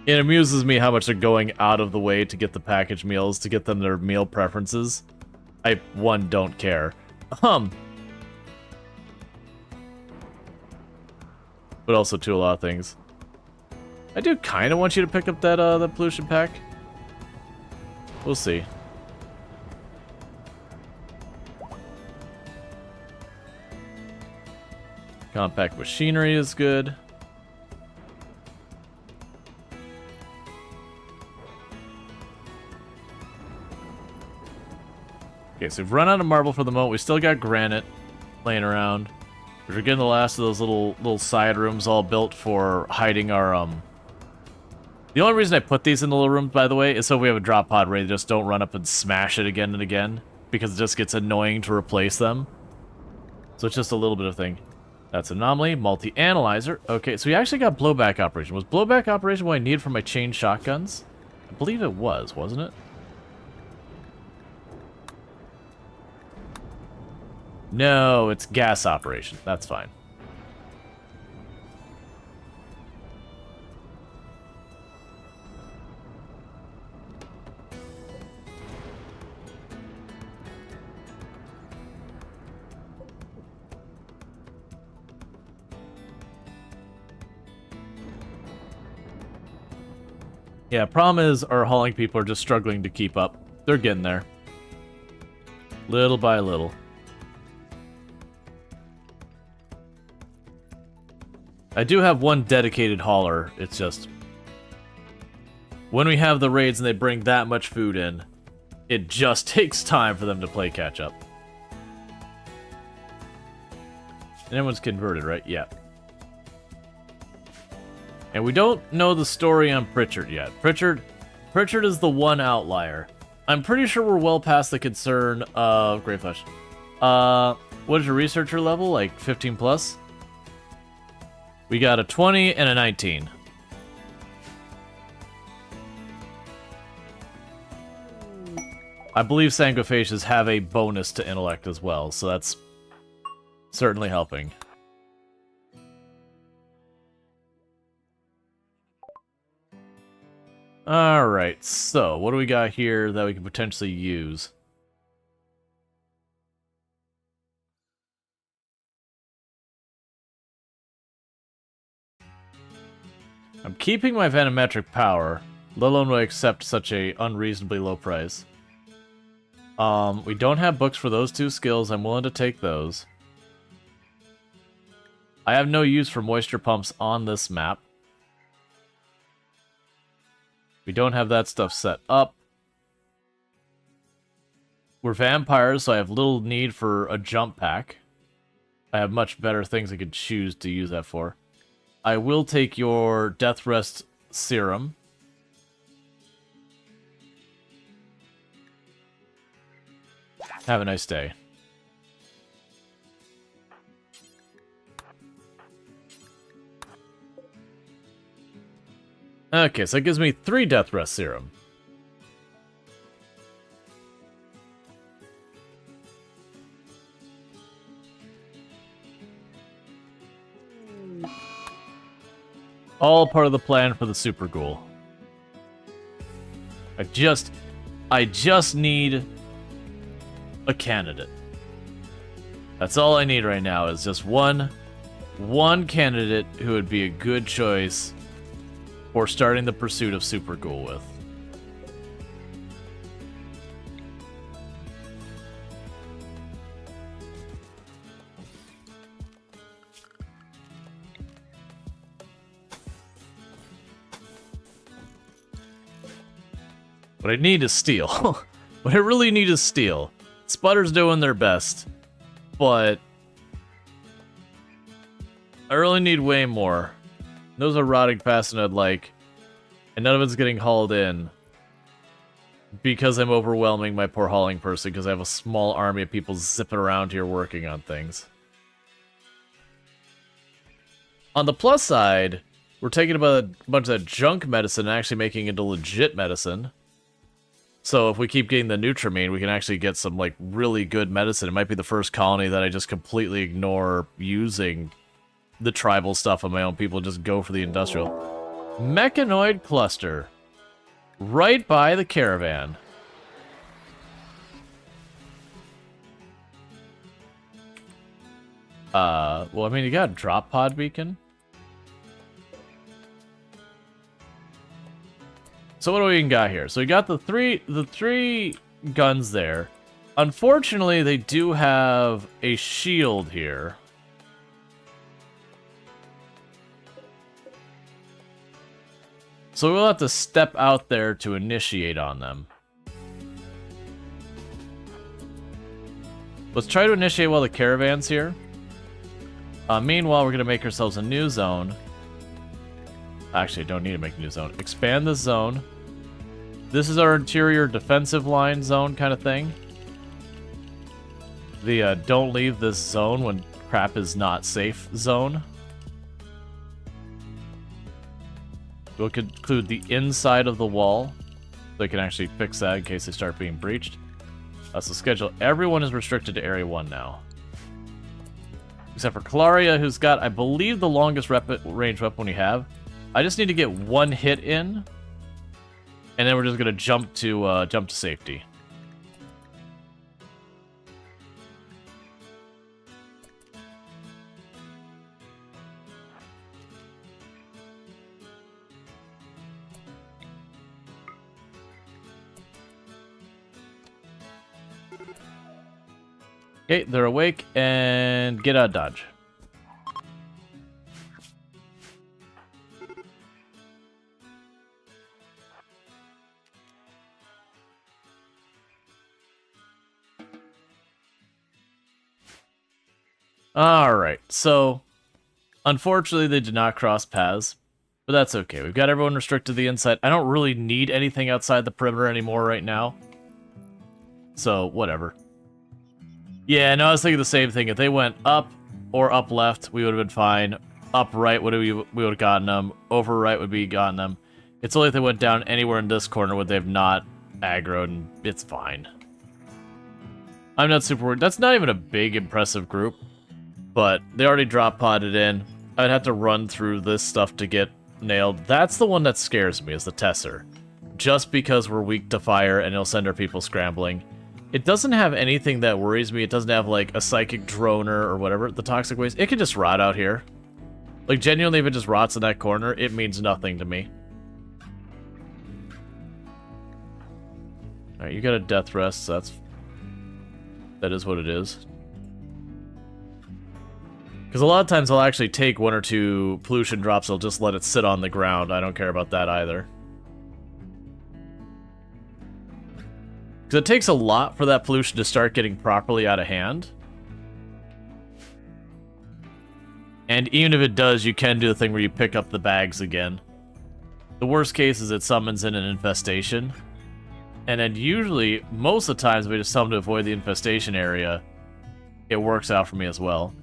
Speaker 1: It amuses me how much they're going out of the way to get the packaged meals, to get them their meal preferences. I, one, don't care. but also to a lot of things. I do kind of want you to pick up that pollution pack. We'll see. Compact machinery is good. Okay, so we've run out of marble for the moment. We still got granite laying around. We're getting the last of those little side rooms all built for hiding our The only reason I put these in the little rooms, by the way, is so if we have a drop pod ready, just don't run up and smash it again and again, because it just gets annoying to replace them. So it's just a little bit of thing. That's anomaly, multi-analyzer. Okay, so we actually got blowback operation. Was blowback operation what I needed for my chain shotguns? I believe it was, wasn't it? No, it's gas operation. That's fine. Yeah, problem is our hauling people are just struggling to keep up. They're getting there. Little by little. I do have one dedicated hauler. It's just when we have the raids and they bring that much food in, it just takes time for them to play catch up. And everyone's converted, right? Yeah. And we don't know the story on Pritchard yet. Pritchard is the one outlier. I'm pretty sure we're well past the concern of Grey Flesh. What is your researcher level? Like 15 plus? We got a 20 and a 19. I believe Sanguifacious have a bonus to intellect as well, so that's certainly helping. Alright, so what do we got here that we can potentially use? I'm keeping my venometric power, let alone will I accept such a unreasonably low price. We don't have books for those two skills. I'm willing to take those. I have no use for moisture pumps on this map. We don't have that stuff set up. We're vampires, so I have little need for a jump pack. I have much better things I could choose to use that for. I will take your Death Rest Serum. Have a nice day. Okay, so it gives me 3 Death Rest Serum. All part of the plan for the Super Ghoul. I just need a candidate. That's all I need right now is just one candidate who would be a good choice for starting the pursuit of Super Ghoul with. What I need is steel. What I really need is steel. Sputter's doing their best, but I really need way more. Those are rotting faster than I'd like, and none of it's getting hauled in because I'm overwhelming my poor hauling person because I have a small army of people zipping around here working on things. On the plus side, we're taking about a bunch of that junk medicine and actually making it into legit medicine. So if we keep getting the Nutramine, we can actually get some, like, really good medicine. It might be the first colony that I just completely ignore using the tribal stuff of my own people and just go for the industrial. Mechanoid cluster. Right by the caravan. Well, I mean, you got a drop pod beacon. So what do we even got here? So we got the three guns there. Unfortunately, they do have a shield here. So we'll have to step out there to initiate on them. Let's try to initiate while the caravan's here. Meanwhile, we're going to make ourselves a new zone. Actually, don't need to make a new zone. Expand the zone. This is our interior defensive line zone kind of thing. The don't leave this zone when crap is not safe zone. We'll include the inside of the wall. So they can actually fix that in case they start being breached. So schedule. Everyone is restricted to Area 1 now. Except for Claria, who's got, I believe, the longest range weapon we have. I just need to get one hit in. And then we're just going to jump to safety. Okay, they're awake, and get out of dodge. Alright, so unfortunately they did not cross paths, but that's okay. We've got everyone restricted to the inside. I don't really need anything outside the perimeter anymore right now. So, whatever. Yeah, no, I was thinking the same thing. If they went up or up left, we would have been fine. Up right, we would have gotten them. Over right would be gotten them. It's only if they went down anywhere in this corner would they have not aggroed, and it's fine. I'm not super worried. That's not even a big, impressive group, but they already drop podded in. I'd have to run through this stuff to get nailed. That's the one that scares me, is the Tesser. Just because we're weak to fire and it'll send our people scrambling. It doesn't have anything that worries me. It doesn't have, like, a psychic droner or whatever. The toxic waste. It can just rot out here. Like, genuinely, if it just rots in that corner, it means nothing to me. Alright, you got a death rest, so that is what it is. Because a lot of times I'll actually take one or two pollution drops. I'll just let it sit on the ground. I don't care about that either. Because it takes a lot for that pollution to start getting properly out of hand. And even if it does, you can do the thing where you pick up the bags again. The worst case is it summons in an infestation. And then usually, most of the times, if we just tell them to avoid the infestation area, it works out for me as well.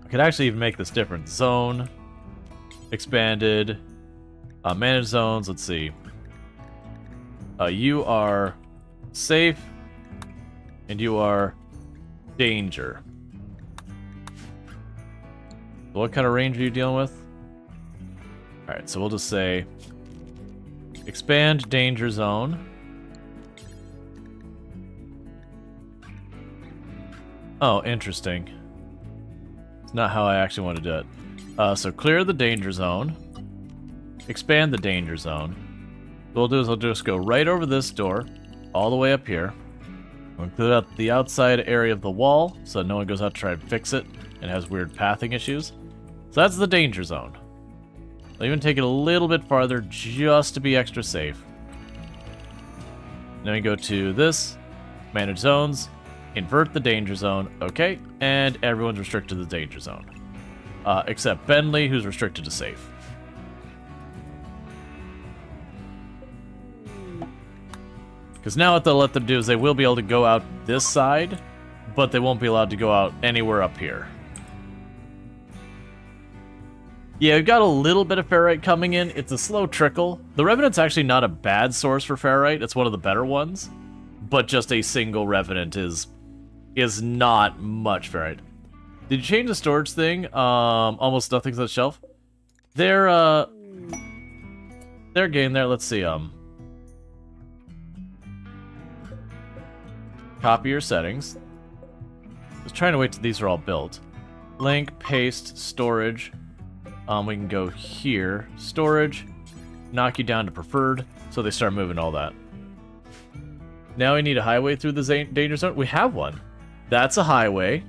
Speaker 1: I could actually even make this different. Zone. Expanded. Manage zones, let's see. You are safe, and you are danger. What kind of range are you dealing with? Alright, so we'll just say expand danger zone. Oh, interesting. It's not how I actually want to do it. So clear the danger zone. Expand the danger zone. What we'll do is I'll just go right over this door, all the way up here. We'll clear out the outside area of the wall, so that no one goes out to try and fix it and has weird pathing issues. So that's the danger zone. I'll even take it a little bit farther just to be extra safe. Then we go to this, manage zones, invert the danger zone, okay, and everyone's restricted to the danger zone. Except Bentley, who's restricted to safe. Because now what they'll let them do is they will be able to go out this side, but they won't be allowed to go out anywhere up here. Yeah, we've got a little bit of ferrite coming in. It's a slow trickle. The Revenant's actually not a bad source for ferrite. It's one of the better ones. But just a single Revenant is not much ferrite. Did you change the storage thing? Almost nothing's on the shelf. They're getting there. Let's see, copy your settings. I was trying to wait till these are all built. Link, paste, storage. We can go here, storage, knock you down to preferred, so they start moving all that. Now we need a highway through the danger zone. We have one. That's a highway,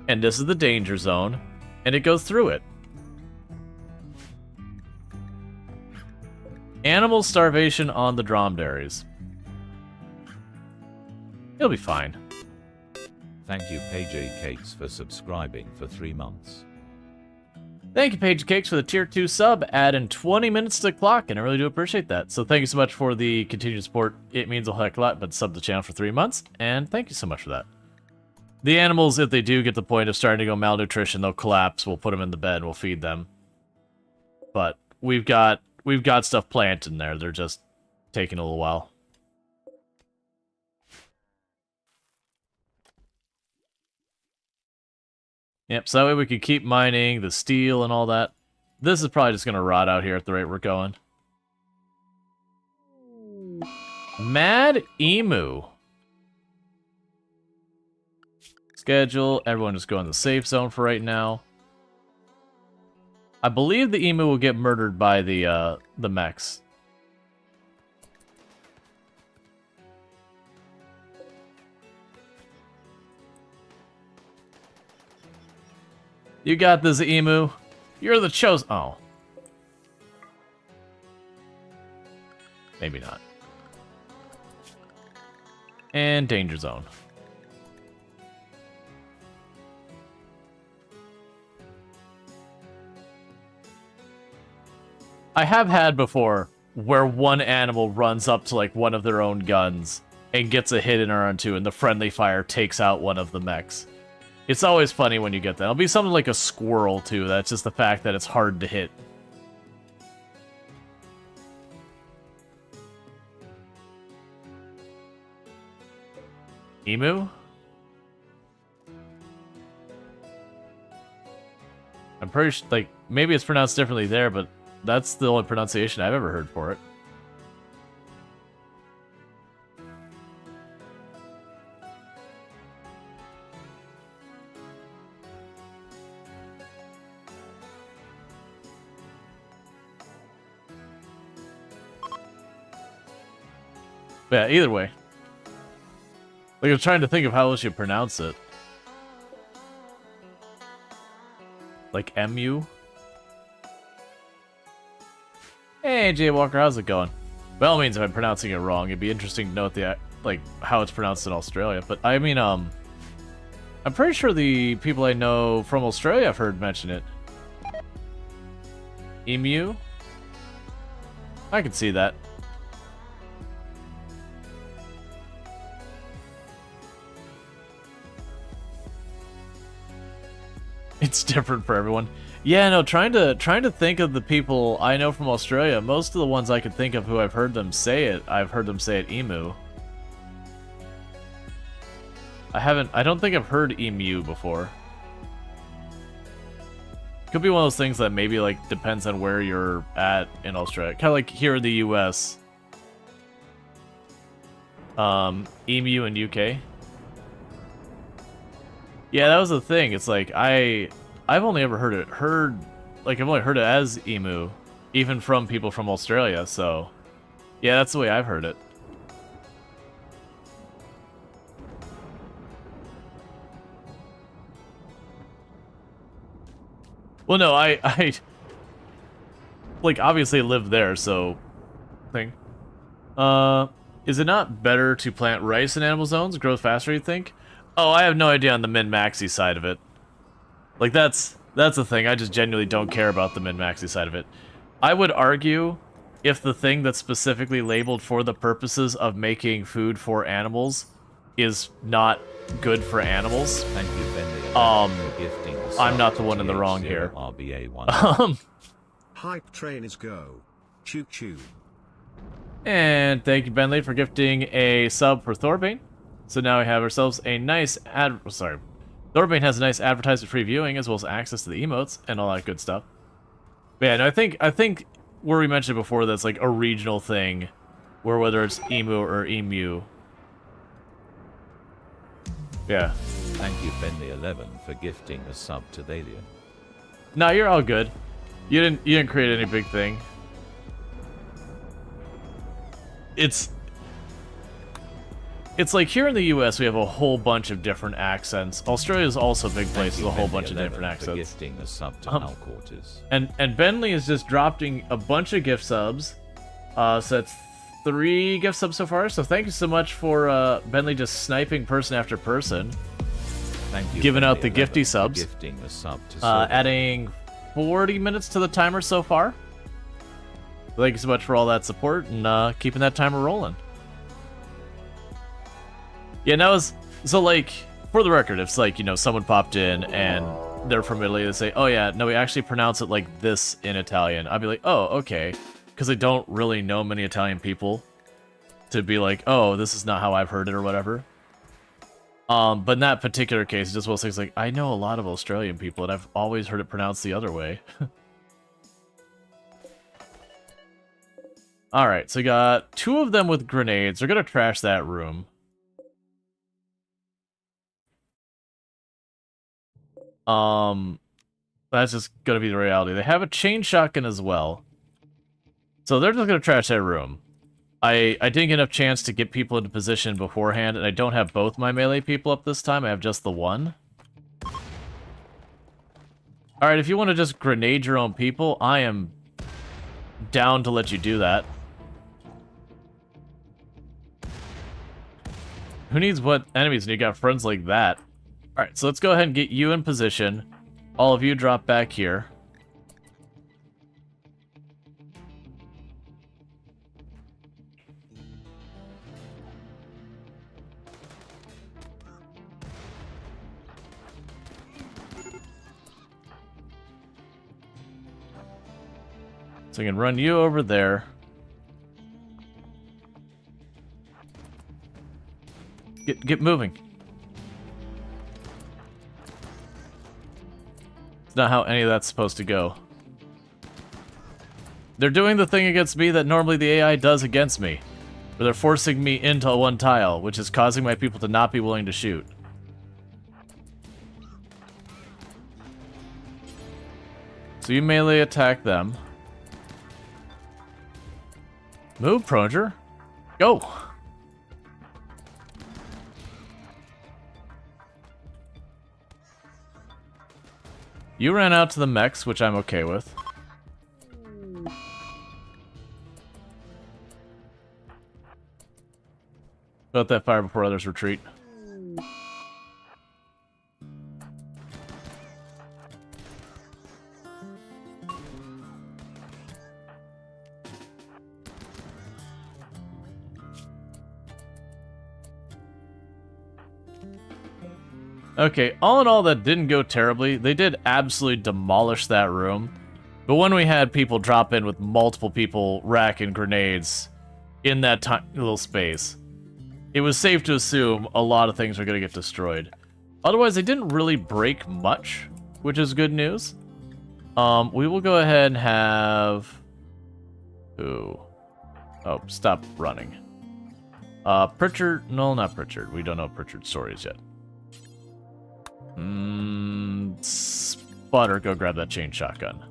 Speaker 1: and this is the danger zone, and it goes through it. Animal starvation on the dromedaries. It'll be fine.
Speaker 2: Thank you, PJ Cakes, for subscribing for 3 months.
Speaker 1: Thank you, Paige Cakes, for the tier 2 sub, adding 20 minutes to the clock, and I really do appreciate that. So thank you so much for the continued support. It means a heck of a lot, but sub the channel for 3 months, and thank you so much for that. The animals, if they do get to the point of starting to go malnutrition, they'll collapse. We'll put them in the bed, we'll feed them. But we've got stuff planted in there. They're just taking a little while. Yep, so that way we could keep mining the steel and all that. This is probably just going to rot out here at the rate we're going. Mad Emu. Schedule. Everyone just go in the safe zone for right now. I believe the emu will get murdered by the mechs. You got this, emu. You're the chosen. Oh. Maybe not. And danger zone. I have had before where one animal runs up to like one of their own guns and gets a hit in or two, and the friendly fire takes out one of the mechs. It's always funny when you get that. It'll be something like a squirrel, too. That's just the fact that it's hard to hit. Emu? I'm pretty sure, like, maybe it's pronounced differently there, but that's the only pronunciation I've ever heard for it. Yeah, either way. Like, I'm trying to think of how else you pronounce it. Like, MU? Hey, Jay Walker, how's it going? By all means, if I'm pronouncing it wrong, it'd be interesting to know what the, like, how it's pronounced in Australia. But, I mean, I'm pretty sure the people I know from Australia have heard mention it. Emu? I can see that. It's different for everyone. Yeah, no, trying to think of the people I know from Australia, most of the ones I could think of who I've heard them say it, I've heard them say it emu. I don't think I've heard emu before. Could be one of those things that maybe, like, depends on where you're at in Australia. Kind of like here in the US. Emu in UK. Yeah, that was the thing. It's like, I've only ever I've only heard it as emu, even from people from Australia, so yeah, that's the way I've heard it. Well, no, I like, obviously live there, so thing. Is it not better to plant rice in animal zones? It grows faster, you think? Oh, I have no idea on the min-maxi side of it. Like, that's the thing. I just genuinely don't care about the min-maxi side of it. I would argue if the thing that's specifically labeled for the purposes of making food for animals is not good for animals.
Speaker 2: Thank you, Ben, for gifting the
Speaker 1: I'm not the
Speaker 2: sub
Speaker 1: one
Speaker 2: to
Speaker 1: in the wrong here.
Speaker 2: RBA1.
Speaker 3: Hype trainers go. Choo choo.
Speaker 1: And thank you, Bentley, for gifting a sub for Thorbane. So now we have ourselves a nice Thorbane has a nice advertisement-free viewing, as well as access to the emotes and all that good stuff. But yeah, no, I think where we mentioned before, that's like a regional thing, where whether it's emu or emu. Yeah.
Speaker 2: Thank you, Bentley11, for gifting a sub to Thalian.
Speaker 1: No, you're all good. You didn't create any big thing. It's like here in the U.S. we have a whole bunch of different accents. Australia is also a big place with a whole bunch of different accents.
Speaker 2: Gifting a sub to Hull Quarters.
Speaker 1: And Bentley is just dropping a bunch of gift subs. So that's 3 gift subs so far. So thank you so much for Bentley just sniping person after person.
Speaker 2: Thank you.
Speaker 1: Giving out the
Speaker 2: Bentley11
Speaker 1: gifty
Speaker 2: for
Speaker 1: subs.
Speaker 2: Gifting a sub to Silver.
Speaker 1: Adding 40 minutes to the timer so far. Thank you so much for all that support and keeping that timer rolling. Yeah, that was... So, like, for the record, if, like, you know, someone popped in and they're from Italy, they say, oh, yeah, no, we actually pronounce it like this in Italian. I'd be like, oh, okay. Because I don't really know many Italian people to be like, oh, this is not how I've heard it or whatever. But in that particular case, it's just one of those things like, I know a lot of Australian people, and I've always heard it pronounced the other way. Alright, so we got 2 of them with grenades. They're gonna trash that room. That's just gonna be the reality. They have a chain shotgun as well. So they're just gonna trash that room. I didn't get enough chance to get people into position beforehand, and I don't have both my melee people up this time. I have just the one. Alright, if you want to just grenade your own people, I am down to let you do that. Who needs what enemies when you got friends like that? Alright, so let's go ahead and get you in position. All of you drop back here. So I can run you over there. Get moving. It's not how any of that's supposed to go. They're doing the thing against me that normally the AI does against me. Where they're forcing me into one tile, which is causing my people to not be willing to shoot. So you melee attack them. Move, Pronger. Go! You ran out to the mechs, which I'm okay with. Put out that fire before others retreat. Okay, all in all, that didn't go terribly. They did absolutely demolish that room. But when we had people drop in with multiple people racking grenades in that tiny little space, it was safe to assume a lot of things were going to get destroyed. Otherwise, they didn't really break much, which is good news. We will go ahead and have... Ooh. Oh, stop running. Pritchard... No, not Pritchard. We don't know Pritchard's stories yet. Sputter, go grab that chain shotgun.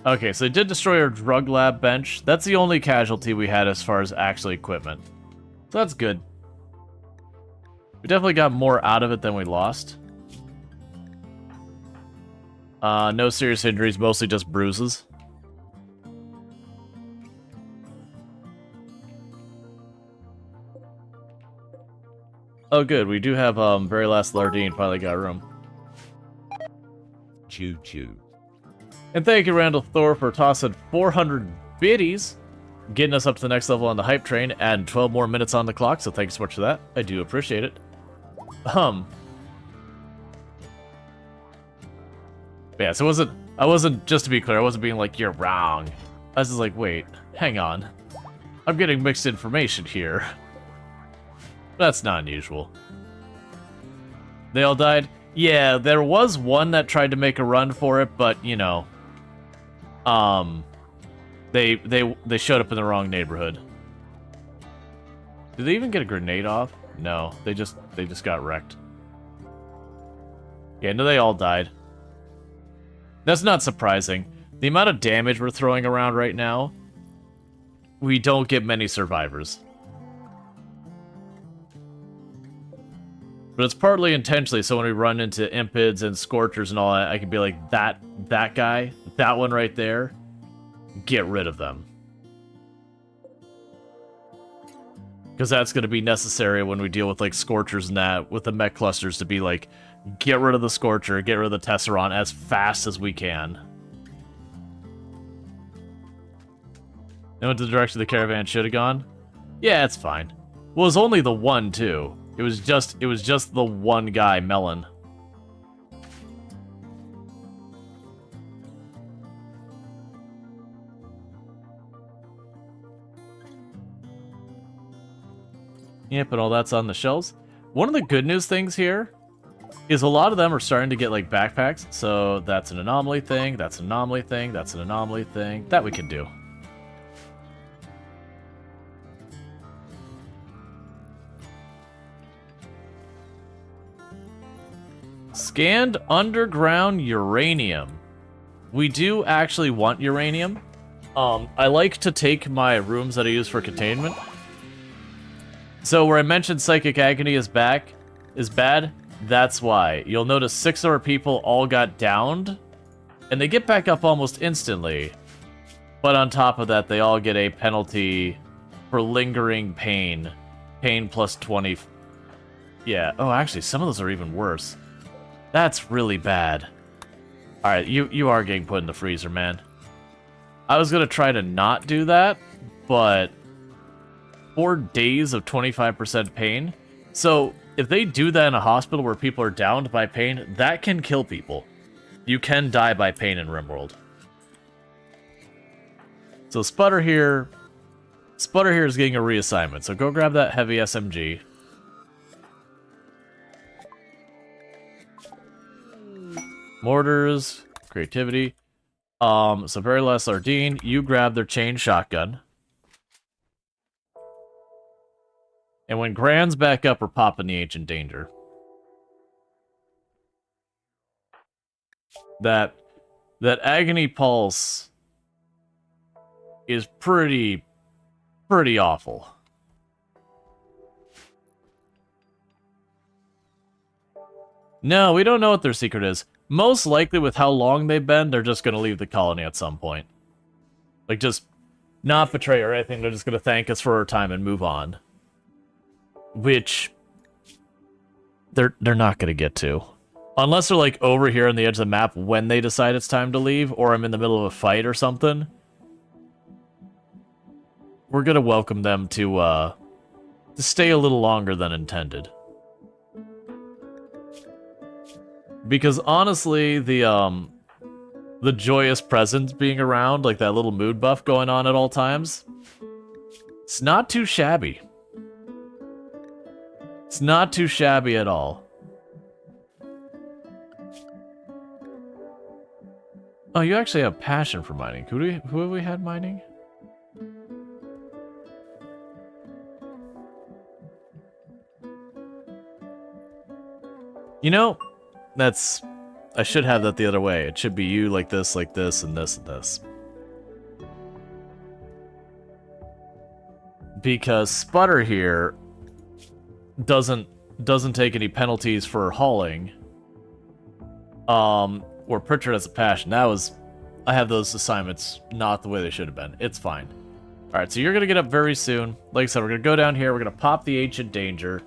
Speaker 1: Okay, so they did destroy our drug lab bench. That's the only casualty we had as far as actual equipment. So that's good. We definitely got more out of it than we lost. No serious injuries, mostly just bruises. Oh good, we do have very last Lardine finally got room.
Speaker 2: Choo choo.
Speaker 1: And thank you, Randall Thor, for tossing 400 biddies, getting us up to the next level on the hype train, adding 12 more minutes on the clock, so thank you so much for that. I do appreciate it. Yeah, so I wasn't, just to be clear, I wasn't being like, you're wrong. I was just like, wait, hang on. I'm getting mixed information here. That's not unusual. They all died? Yeah, there was one that tried to make a run for it, but, you know, they showed up in the wrong neighborhood. Did they even get a grenade off? No, they just got wrecked. Yeah, no, they all died. That's not surprising. The amount of damage we're throwing around right now, we don't get many survivors. But it's partly intentionally, so when we run into impids and scorchers and all that, I can be like, that guy, that one right there, get rid of them. Because that's going to be necessary when we deal with, like, scorchers and that, with the mech clusters, to be like, get rid of the scorcher, get rid of the Tesseron as fast as we can. Know what the direction the caravan should have gone? Yeah, it's fine. Well, it was only the one, too. It was just the one guy, Melon. Yep, and all that's on the shelves. One of the good news things here is a lot of them are starting to get, like, backpacks. So that's an anomaly thing, that's an anomaly thing, that's an anomaly thing. That we can do. Scanned underground uranium. We do actually want uranium. I like to take my rooms that I use for containment. So where I mentioned Psychic Agony is bad, that's why. You'll notice 6 of our people all got downed, and they get back up almost instantly. But on top of that, they all get a penalty for lingering pain. Pain plus 20. Yeah, oh, actually, some of those are even worse. That's really bad. Alright, you are getting put in the freezer, man. I was gonna try to not do that, but 4 days of 25% pain. So, if they do that in a hospital where people are downed by pain, that can kill people. You can die by pain in RimWorld. So Sputter here is getting a reassignment. So go grab that heavy SMG. Mortars, creativity. So very last Sardine, you grab their chain shotgun. And when Grand's back up, we're popping the Ancient Danger. That Agony Pulse is pretty awful. No, we don't know what their secret is. Most likely, with how long they've been, they're just going to leave the colony at some point. Like, just not betray or anything. They're just going to thank us for our time and move on. Which they're not going to get to. Unless they're, like, over here on the edge of the map when they decide it's time to leave, or I'm in the middle of a fight or something. We're going to welcome them to stay a little longer than intended. Because honestly, the joyous presence being around, like that little mood buff going on at all times, it's not too shabby. It's not too shabby at all. Oh, you actually have passion for mining. Who have we had mining? You know, I should have that the other way. It should be you like this, and this, and this. Because Sputter here doesn't take any penalties for hauling. Or Pritchard has a passion. I have those assignments not the way they should have been. It's fine. Alright, so you're gonna get up very soon. Like I said, we're gonna go down here, we're gonna pop the Ancient Danger.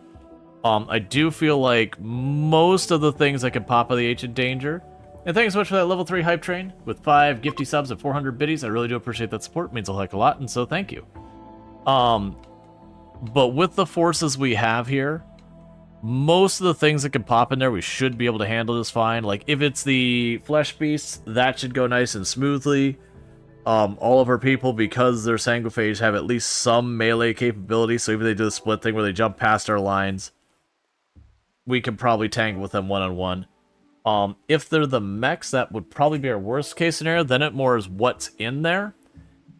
Speaker 1: I do feel like most of the things I can pop of the Ancient Danger. And thanks so much for that level 3 hype train with 5 gifty subs and 400 biddies. I really do appreciate that support. It means a heck of a lot, and so thank you. But with the forces we have here, most of the things that can pop in there, we should be able to handle this fine. Like, if it's the Flesh Beasts, that should go nice and smoothly. All of our people, because they're Sanguiphage, have at least some melee capability, so even if they do the split thing where they jump past our lines, we can probably tangle with them one-on-one. If they're the mechs, that would probably be our worst case scenario. Then it more is what's in there.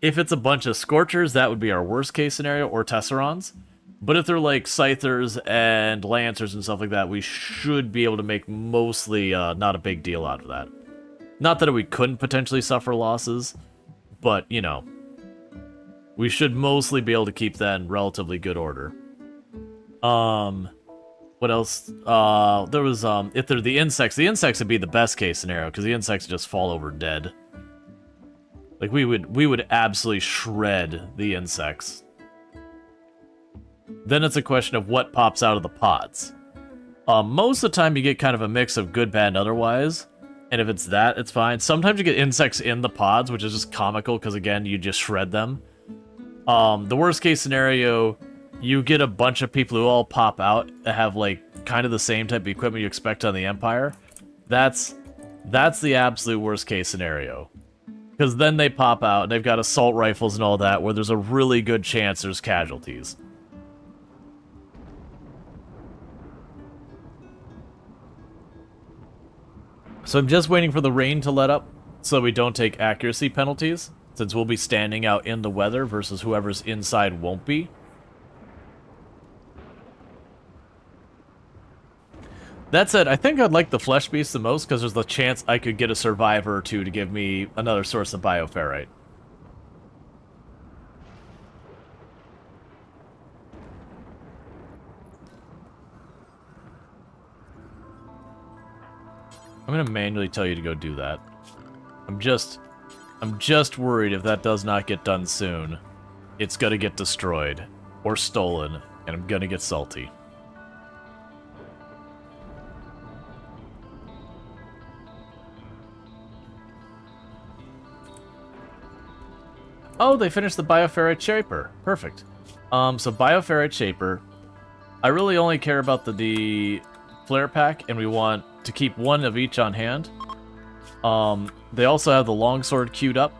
Speaker 1: If it's a bunch of Scorchers, that would be our worst case scenario, or Tesserons. But if they're like Scythers and Lancers and stuff like that, we should be able to make mostly not a big deal out of that. Not that we couldn't potentially suffer losses, but, you know, we should mostly be able to keep that in relatively good order. What else? There was, if they're the insects would be the best case scenario, because the insects just fall over dead. Like, we would absolutely shred the insects. Then it's a question of what pops out of the pods. Most of the time you get kind of a mix of good, bad, and otherwise. And if it's that, it's fine. Sometimes you get insects in the pods, which is just comical, because again, you just shred them. The worst case scenario, you get a bunch of people who all pop out that have, like, kind of the same type of equipment you expect on the Empire. That's the absolute worst case scenario. Because then they pop out, and they've got assault rifles and all that, where there's a really good chance there's casualties. So I'm just waiting for the rain to let up, so we don't take accuracy penalties, since we'll be standing out in the weather versus whoever's inside won't be. That said, I think I'd like the Flesh Beast the most, because there's the chance I could get a survivor or two to give me another source of bioferrite. I'm gonna manually tell you to go do that. I'm just worried if that does not get done soon, it's gonna get destroyed or stolen, and I'm gonna get salty. Oh, they finished the Bioferrite Shaper. Perfect. So Bioferrite Shaper. I really only care about the Flare Pack, and we want to keep one of each on hand. They also have the Longsword queued up.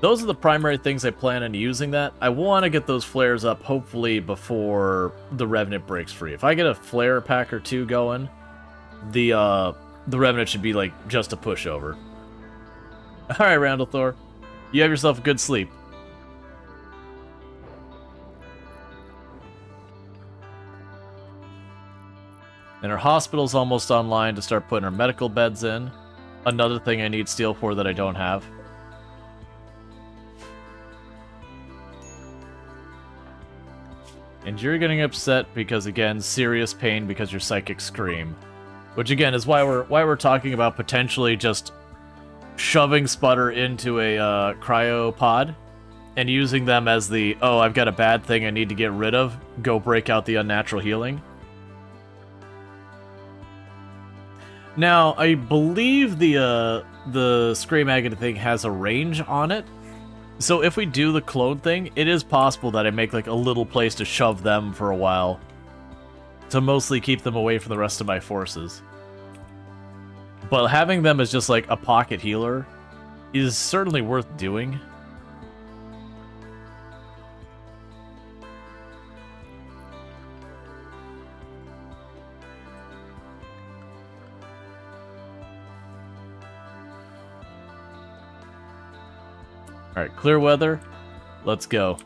Speaker 1: Those are the primary things I plan on using that. I want to get those flares up, hopefully, before the Revenant breaks free. If I get a Flare Pack or two going, the Revenant should be, like, just a pushover. Alright, Randall Thor. You have yourself a good sleep. And our hospital's almost online to start putting our medical beds in. Another thing I need steel for that I don't have. And you're getting upset because, again, serious pain because your psychic scream. Which, again, is why we're talking about potentially just shoving Sputter into a cryopod and using them as the, oh, I've got a bad thing I need to get rid of, go break out the unnatural healing. Now, I believe the Scream Agate thing has a range on it, so if we do the clone thing, it is possible that I make, like, a little place to shove them for a while, to mostly keep them away from the rest of my forces. But having them as just, like, a pocket healer is certainly worth doing. Alright, clear weather. Let's go.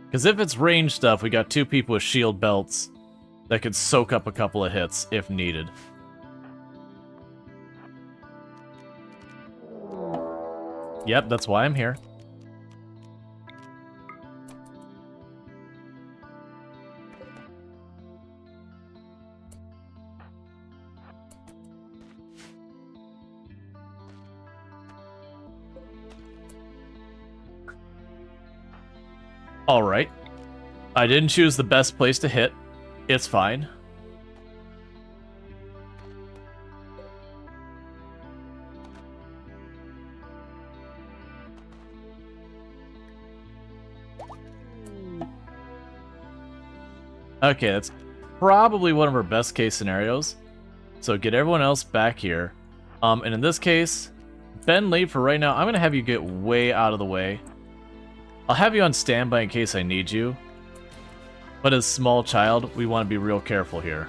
Speaker 1: Because if it's range stuff, we got two people with shield belts that could soak up a couple of hits if needed. Yep, that's why I'm here. Alright. I didn't choose the best place to hit. It's fine. Okay, that's probably one of our best case scenarios. So get everyone else back here. And in this case, Ben, leave for right now. I'm going to have you get way out of the way. I'll have you on standby in case I need you. But as small child, we want to be real careful here.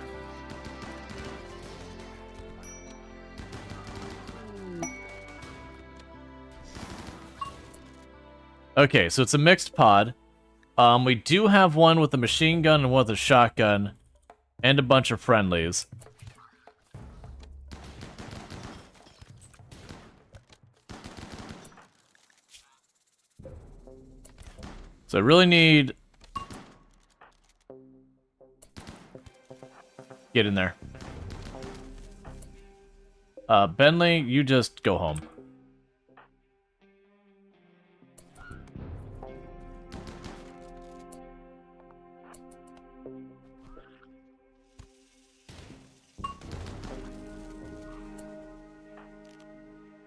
Speaker 1: Okay, so it's a mixed pod. We do have one with a machine gun and one with a shotgun. And a bunch of friendlies. So I really need... Get in there. Bentley, you just go home.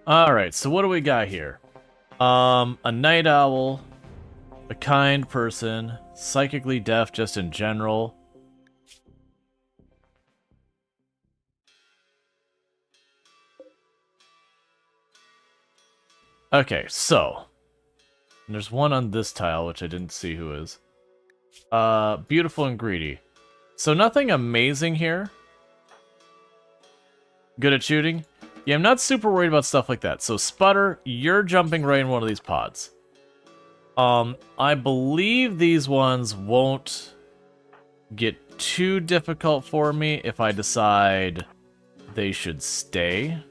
Speaker 1: Alright, so what do we got here? A night owl, a kind person, psychically deaf just in general. Okay, so there's one on this tile, which I didn't see who is. Beautiful and greedy. So nothing amazing here. Good at shooting. Yeah, I'm not super worried about stuff like that. So Sputter, you're jumping right in one of these pods. I believe these ones won't get too difficult for me if I decide they should stay.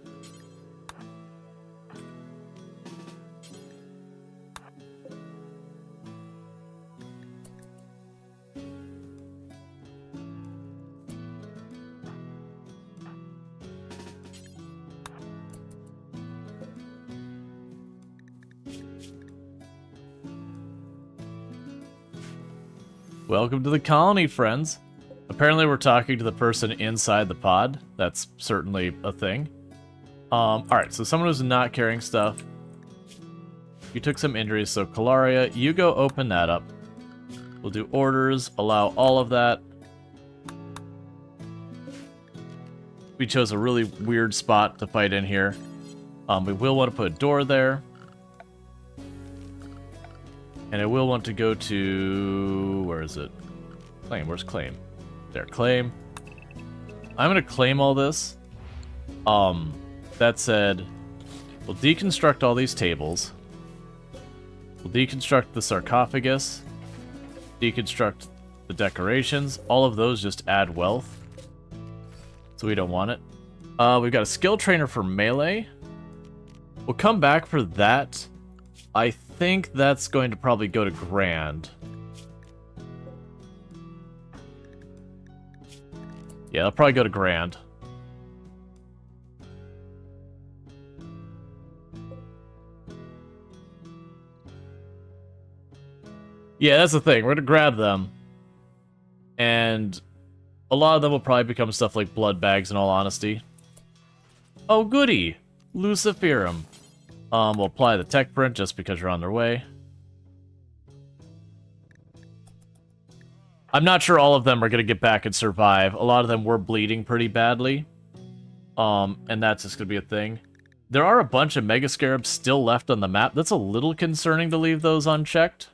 Speaker 1: Welcome to the colony, friends. Apparently we're talking to the person inside the pod. That's certainly a thing. Alright, so someone who's not carrying stuff. You took some injuries, so Kalaria, you go open that up. We'll do orders, allow all of that. We chose a really weird spot to fight in here. We will want to put a door there. And I will want to go to... Where is it? Claim. Where's claim? There, claim. I'm going to claim all this. That said, we'll deconstruct all these tables. We'll deconstruct the sarcophagus. Deconstruct the decorations. All of those just add wealth. So we don't want it. We've got a skill trainer for melee. We'll come back for that. I think that's going to probably go to Grand. Yeah, that'll probably go to Grand. Yeah, that's the thing. We're going to grab them. And a lot of them will probably become stuff like blood bags, in all honesty. Oh, goody! Luciferum. We'll apply the tech print just because you're on their way. I'm not sure all of them are going to get back and survive. A lot of them were bleeding pretty badly. And that's just going to be a thing. There are a bunch of Mega Scarabs still left on the map. That's a little concerning to leave those unchecked.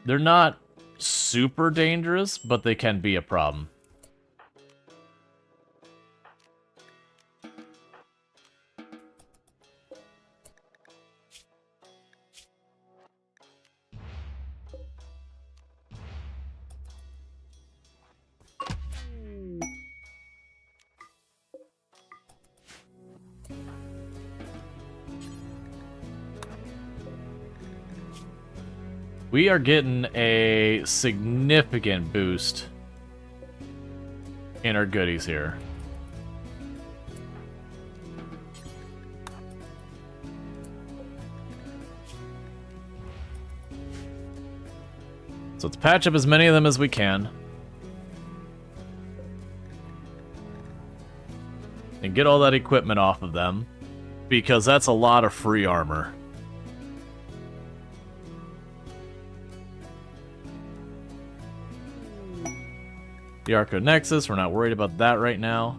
Speaker 1: They're not super dangerous, but they can be a problem. We are getting a significant boost in our goodies here. So let's patch up as many of them as we can. And get all that equipment off of them, because that's a lot of free armor. The Arco Nexus, we're not worried about that right now.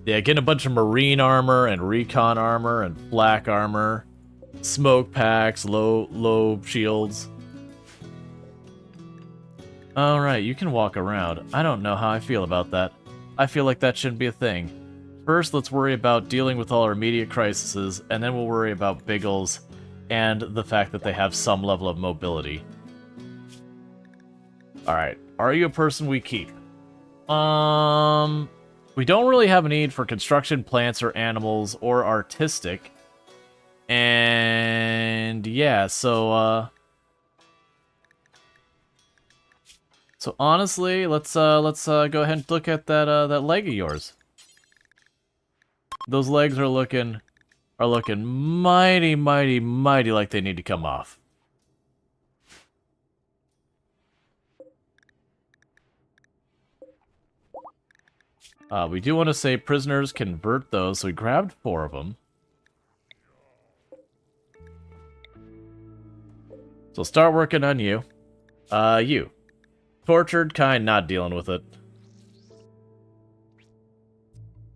Speaker 1: Yeah, getting a bunch of marine armor and recon armor and flak armor, smoke packs, low shields. Alright, you can walk around. I don't know how I feel about that. I feel like that shouldn't be a thing. First, let's worry about dealing with all our immediate crises, and then we'll worry about Biggles and the fact that they have some level of mobility. Alright, are you a person we keep? We don't really have a need for construction, plants, or animals, or artistic. And yeah, so honestly, let's go ahead and look at that leg of yours. Those legs are looking mighty, mighty, mighty like they need to come off. We do want to say prisoners convert those, so we grabbed 4 of them. So start working on you. You. Tortured kind, not dealing with it.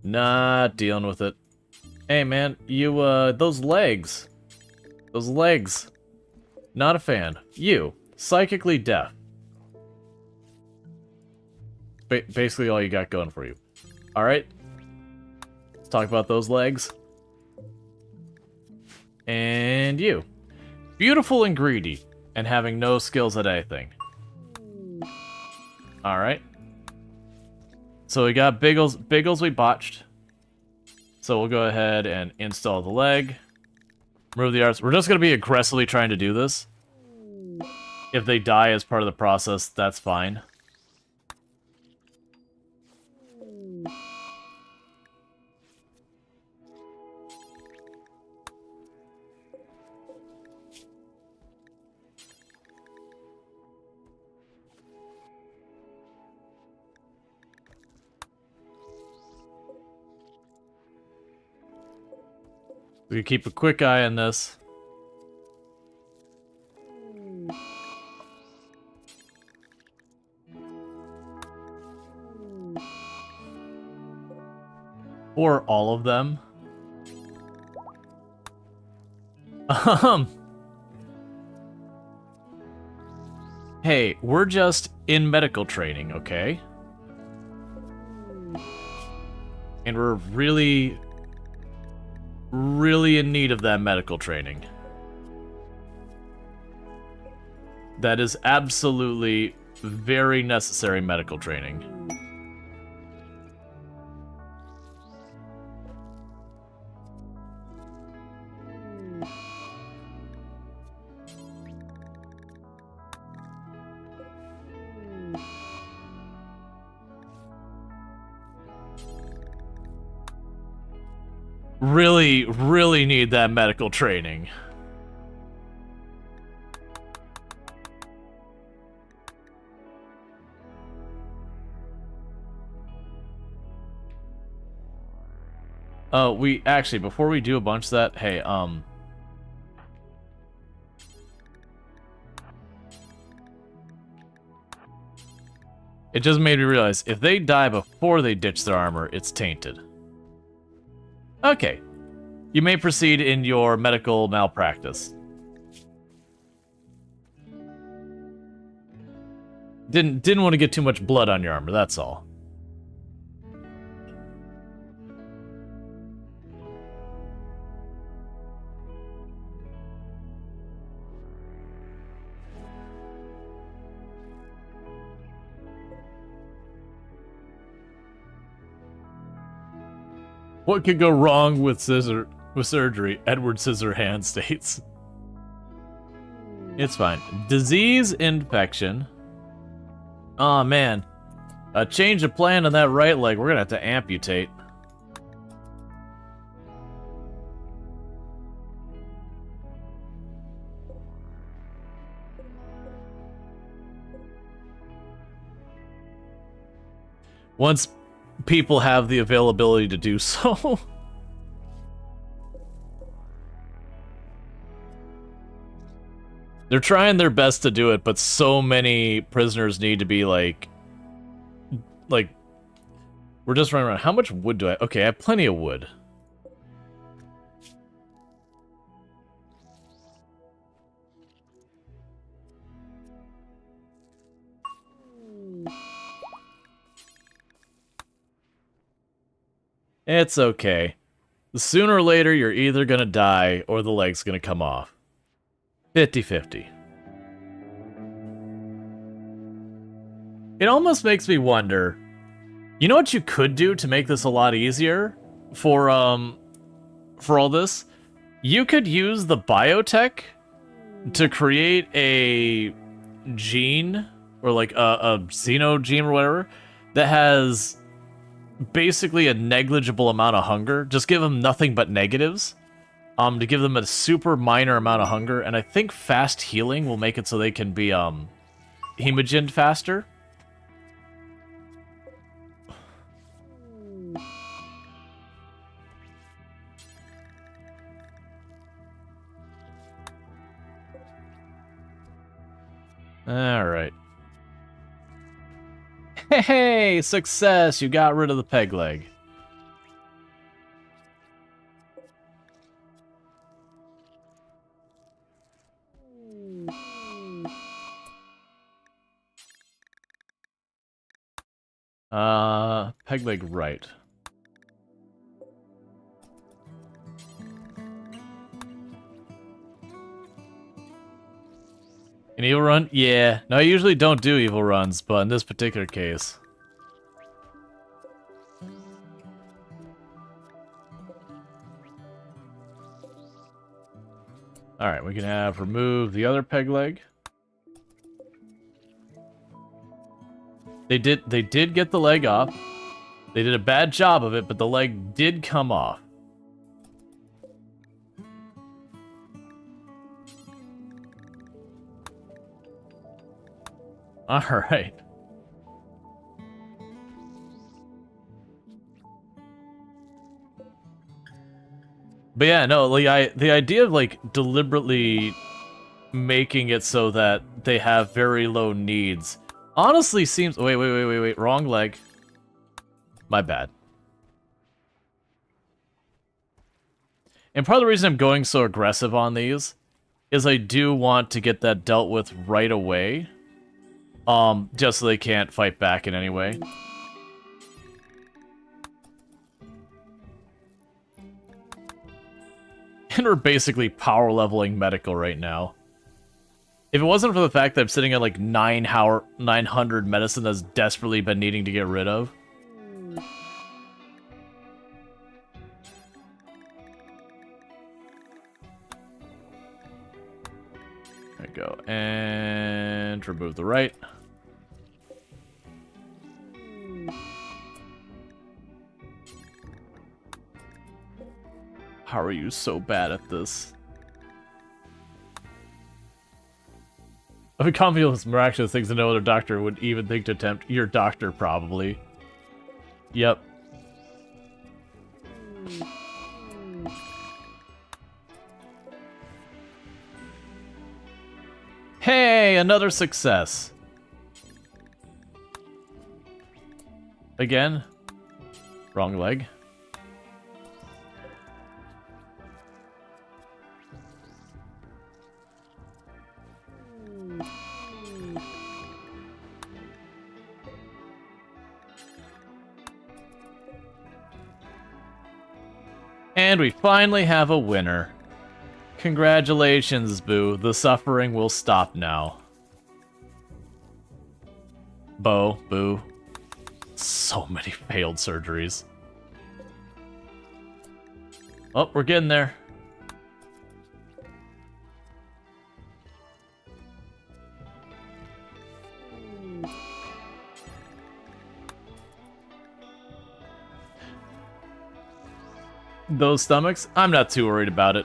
Speaker 1: Not dealing with it. Hey man, you, those legs. Those legs. Not a fan. You. Psychically deaf. Basically all you got going for you. Alright. Let's talk about those legs. And you. Beautiful and greedy, and having no skills at anything. Alright. So we got Biggles. Biggles we botched. So we'll go ahead and install the leg. Remove the arts. We're just going to be aggressively trying to do this. If they die as part of the process, that's fine. We can keep a quick eye on this. Or all of them. Hey, we're just in medical training, okay? And we're really in need of that medical training. That is absolutely very necessary medical training. Really need that medical training. We actually, before we do a bunch of that, hey, it just made me realize, if they die before they ditch their armor, it's tainted. Okay. You may proceed in your medical malpractice. Didn't want to get too much blood on your armor, that's all. What could go wrong with surgery? Edward Scissorhand states. It's fine. Disease infection. Aw, man. A change of plan on that right leg. We're gonna have to amputate. Once people have the availability to do so. They're trying their best to do it, but so many prisoners need to be like, we're just running around. How much wood do I... Okay, I have plenty of wood. It's okay. Sooner or later, you're either gonna die or the leg's gonna come off. 50-50. It almost makes me wonder, you know what you could do to make this a lot easier for all this? You could use the biotech to create a gene, or like a xeno gene or whatever, that has basically a negligible amount of hunger. Just give them nothing but negatives. To give them a super minor amount of hunger, and I think fast healing will make it so they can be hemogened faster. Alright. Hey, success! You got rid of the peg leg. Peg leg right. An evil run? Yeah. No, I usually don't do evil runs, but in this particular case. Alright, we can have remove the other peg leg. They did get the leg off. They did a bad job of it, but the leg did come off. Alright. But yeah, no, like the idea of like deliberately making it so that they have very low needs honestly seems... Wait, wrong leg. My bad. And part of the reason I'm going so aggressive on these is I do want to get that dealt with right away. Just so they can't fight back in any way. And we're basically power leveling medical right now. If it wasn't for the fact that I'm sitting at like 900 medicine that's desperately been needing to get rid of. There we go. And remove the right. How are you so bad at this? I mean, confidence miraculous things that no other doctor would even think to attempt. Your doctor, probably. Yep. Hey, another success. Again. Wrong leg. And we finally have a winner. Congratulations, Boo. The suffering will stop now. Boo. So many failed surgeries. Oh, we're getting there. Those stomachs, I'm not too worried about it.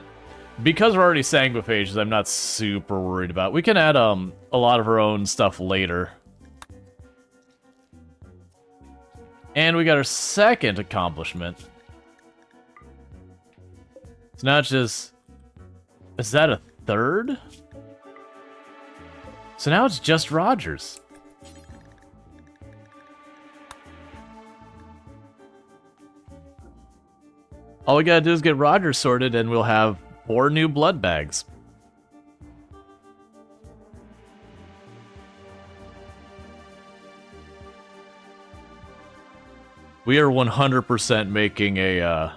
Speaker 1: Because we're already sanguiphages, I'm not super worried about it. We can add a lot of our own stuff later. And we got our second accomplishment. So now it's just... Is that a third? So now it's just Rogers. All we gotta do is get Rogers sorted and we'll have 4 new blood bags. We are 100% making a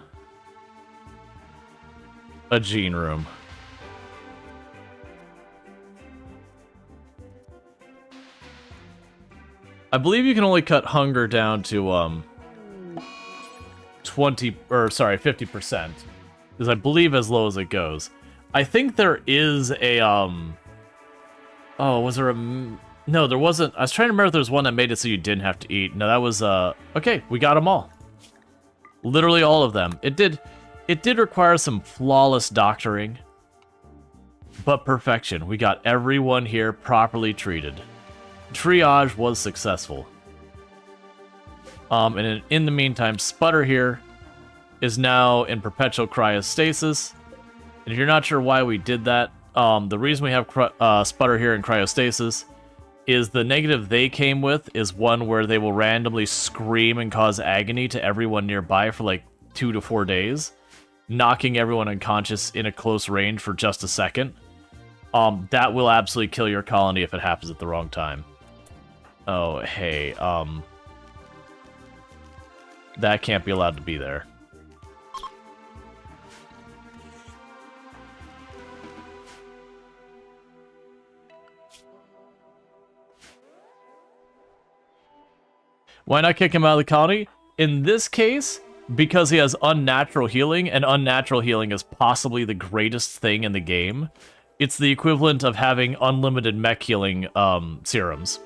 Speaker 1: gene room. I believe you can only cut hunger down to 50%. Is I believe as low as it goes. I think there is a oh, was there a no, there wasn't. I was trying to remember if there was one that made it so you didn't have to eat. No, that was okay, we got them all. Literally all of them. It did require some flawless doctoring, but perfection. We got everyone here properly treated. Triage was successful. And in the meantime, Sputter here is now in perpetual cryostasis. And if you're not sure why we did that, the reason we have Sputter here in cryostasis is the negative they came with is one where they will randomly scream and cause agony to everyone nearby for like 2 to 4 days, knocking everyone unconscious in a close range for just a second. That will absolutely kill your colony if it happens at the wrong time. Oh, hey, that can't be allowed to be there. Why not kick him out of the colony? In this case, because he has unnatural healing, and unnatural healing is possibly the greatest thing in the game. It's the equivalent of having unlimited mech healing serums.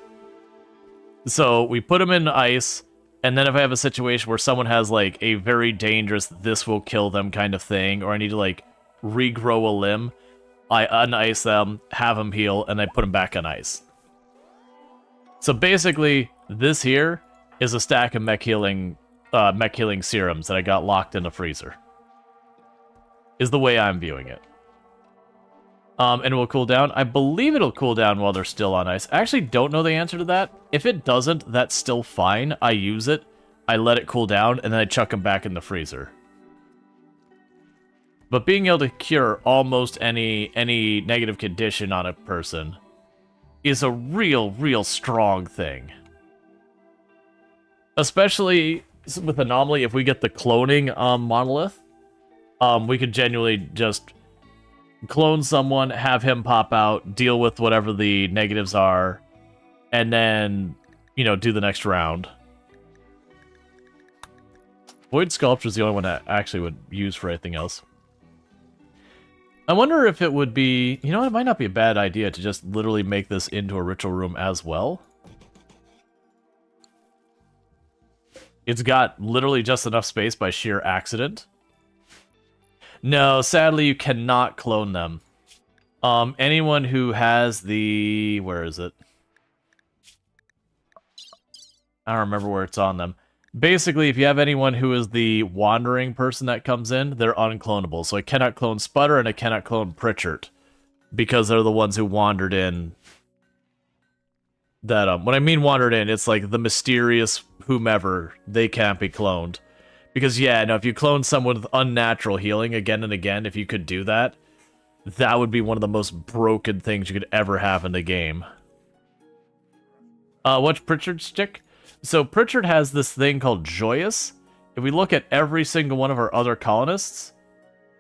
Speaker 1: So we put him in ice, and then if I have a situation where someone has like a very dangerous this will kill them kind of thing, or I need to like regrow a limb, I unice them, have them heal, and I put them back on ice. So basically, this here is a stack of mech healing serums that I got locked in a freezer. Is the way I'm viewing it. And it will cool down. I believe it'll cool down while they're still on ice. I actually don't know the answer to that. If it doesn't, that's still fine. I use it, I let it cool down, and then I chuck them back in the freezer. But being able to cure almost any negative condition on a person is a real strong thing. Especially with Anomaly, if we get the cloning monolith, we could genuinely just clone someone, have him pop out, deal with whatever the negatives are, and then, you know, do the next round. Void Sculpture is the only one that actually would use for anything else. I wonder if it would be... You know, it might not be a bad idea to just literally make this into a ritual room as well. It's got literally just enough space by sheer accident. No, sadly, you cannot clone them. Anyone who has the... Where is it? I don't remember where it's on them. Basically, if you have anyone who is the wandering person that comes in, they're unclonable. So I cannot clone Sputter and I cannot clone Pritchard, because they're the ones who wandered in. That when I mean wandered in, it's like the mysterious whomever, they can't be cloned. Because yeah, no, if you clone someone with unnatural healing again and again, if you could do that, that would be one of the most broken things you could ever have in the game. What's Pritchard's stick? So Pritchard has this thing called Joyous. If we look at every single one of our other colonists,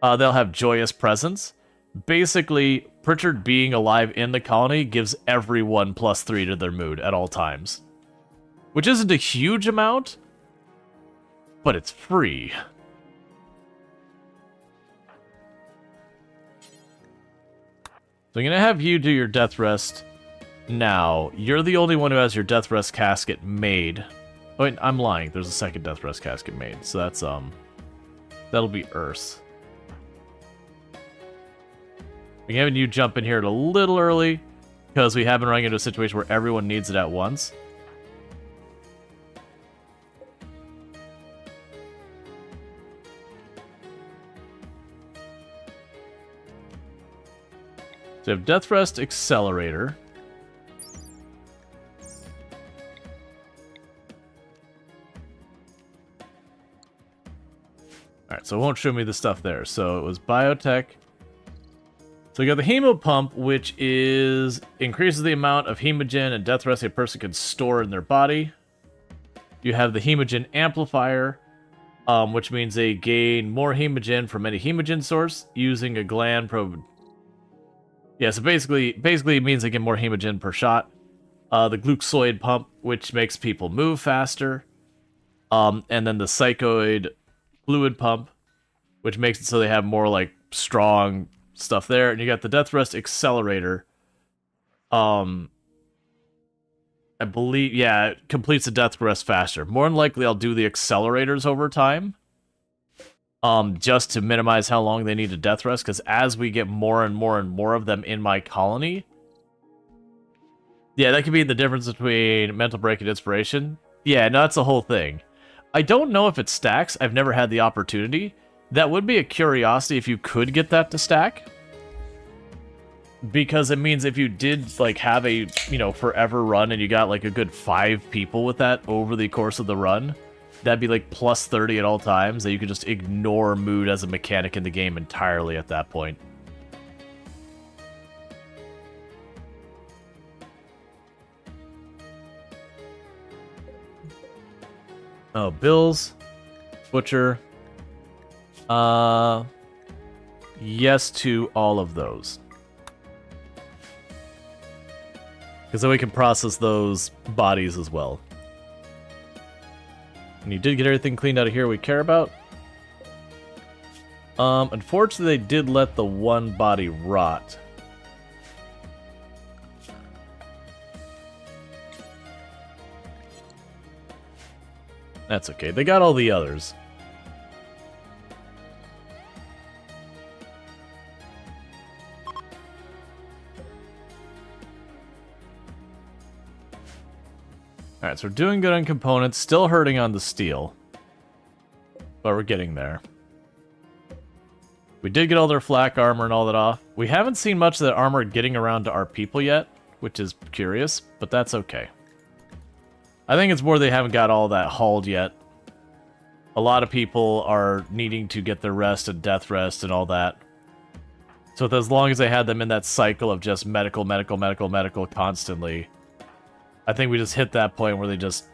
Speaker 1: they'll have Joyous Presence. Basically, Pritchard being alive in the colony gives everyone +3 to their mood at all times. Which isn't a huge amount, but it's free. So I'm going to have you do your death rest now. You're the only one who has your death rest casket made. Oh, wait, I'm lying. There's a second death rest casket made. So that's, that'll be Earth. We're having you jump in here a little early, because we have been running into a situation where everyone needs it at once. So we have Death Rest Accelerator. Alright, so it won't show me the stuff there. So it was Biotech. So we got the Hemo Pump, which increases the amount of hemogen and death rest a person can store in their body. You have the Hemogen Amplifier, which means they gain more hemogen from any hemogen source using a gland probe. Yeah, so basically it means they get more hemogen per shot. The glucosid pump, which makes people move faster. And then the psychoid fluid pump, which makes it so they have more, like, strong stuff there. And you got the death rest accelerator. I believe, yeah, it completes the death rest faster. More than likely, I'll do the accelerators over time. Just to minimize how long they need a death rest, because as we get more and more and more of them in my colony... Yeah, that could be the difference between mental break and inspiration. Yeah, no, that's the whole thing. I don't know if it stacks. I've never had the opportunity. That would be a curiosity if you could get that to stack. Because it means if you did, like, have a, you know, forever run and you got, like, a good 5 people with that over the course of the run, that'd be, like, plus 30 at all times, that you could just ignore mood as a mechanic in the game entirely at that point. Oh, Bills. Butcher. Yes to all of those. Because then we can process those bodies as well. And you did get everything cleaned out of here we care about. Unfortunately, they did let the one body rot. That's okay. They got all the others. Alright, so we're doing good on components, still hurting on the steel. But we're getting there. We did get all their flak armor and all that off. We haven't seen much of that armor getting around to our people yet, which is curious, but that's okay. I think it's more they haven't got all that hauled yet. A lot of people are needing to get their rest and death rest and all that. So as long as they had them in that cycle of just medical, medical, medical, medical constantly, I think we just hit that point where they just...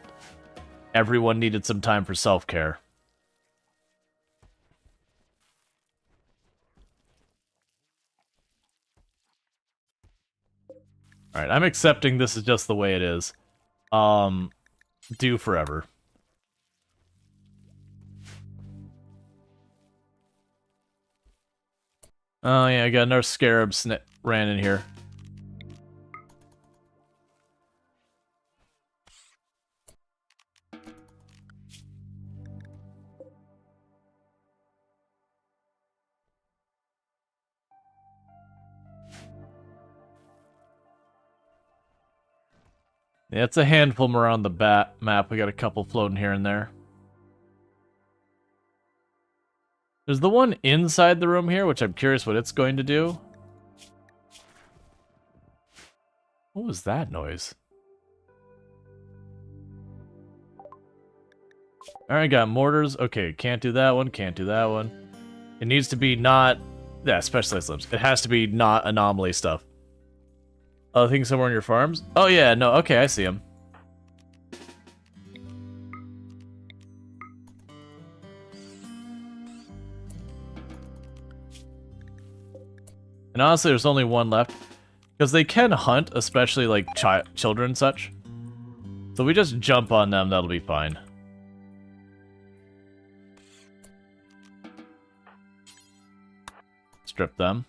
Speaker 1: everyone needed some time for self-care. Alright, I'm accepting this is just the way it is. Do forever. Oh yeah, I got another scarab ran in here. Yeah, it's a handful around the map. We got a couple floating here and there. There's the one inside the room here, which I'm curious what it's going to do. What was that noise? Alright, got mortars. Okay, can't do that one, can't do that one. It needs to be not... yeah, specialized limbs. It has to be not anomaly stuff. Oh, things somewhere in your farms? Oh yeah, no, okay, I see them. And honestly, there's only one left. Because they can hunt, especially like children and such. So we just jump on them, that'll be fine. Strip them.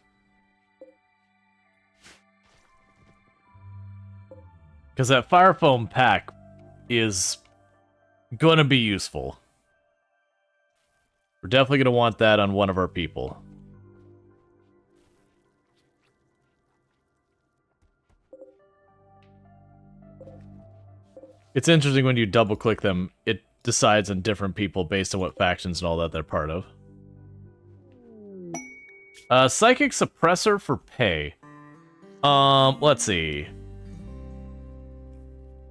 Speaker 1: Because that fire foam pack is gonna be useful. We're definitely gonna want that on one of our people. It's interesting when you double click them, it decides on different people based on what factions and all that they're part of. Psychic suppressor for pay. Let's see.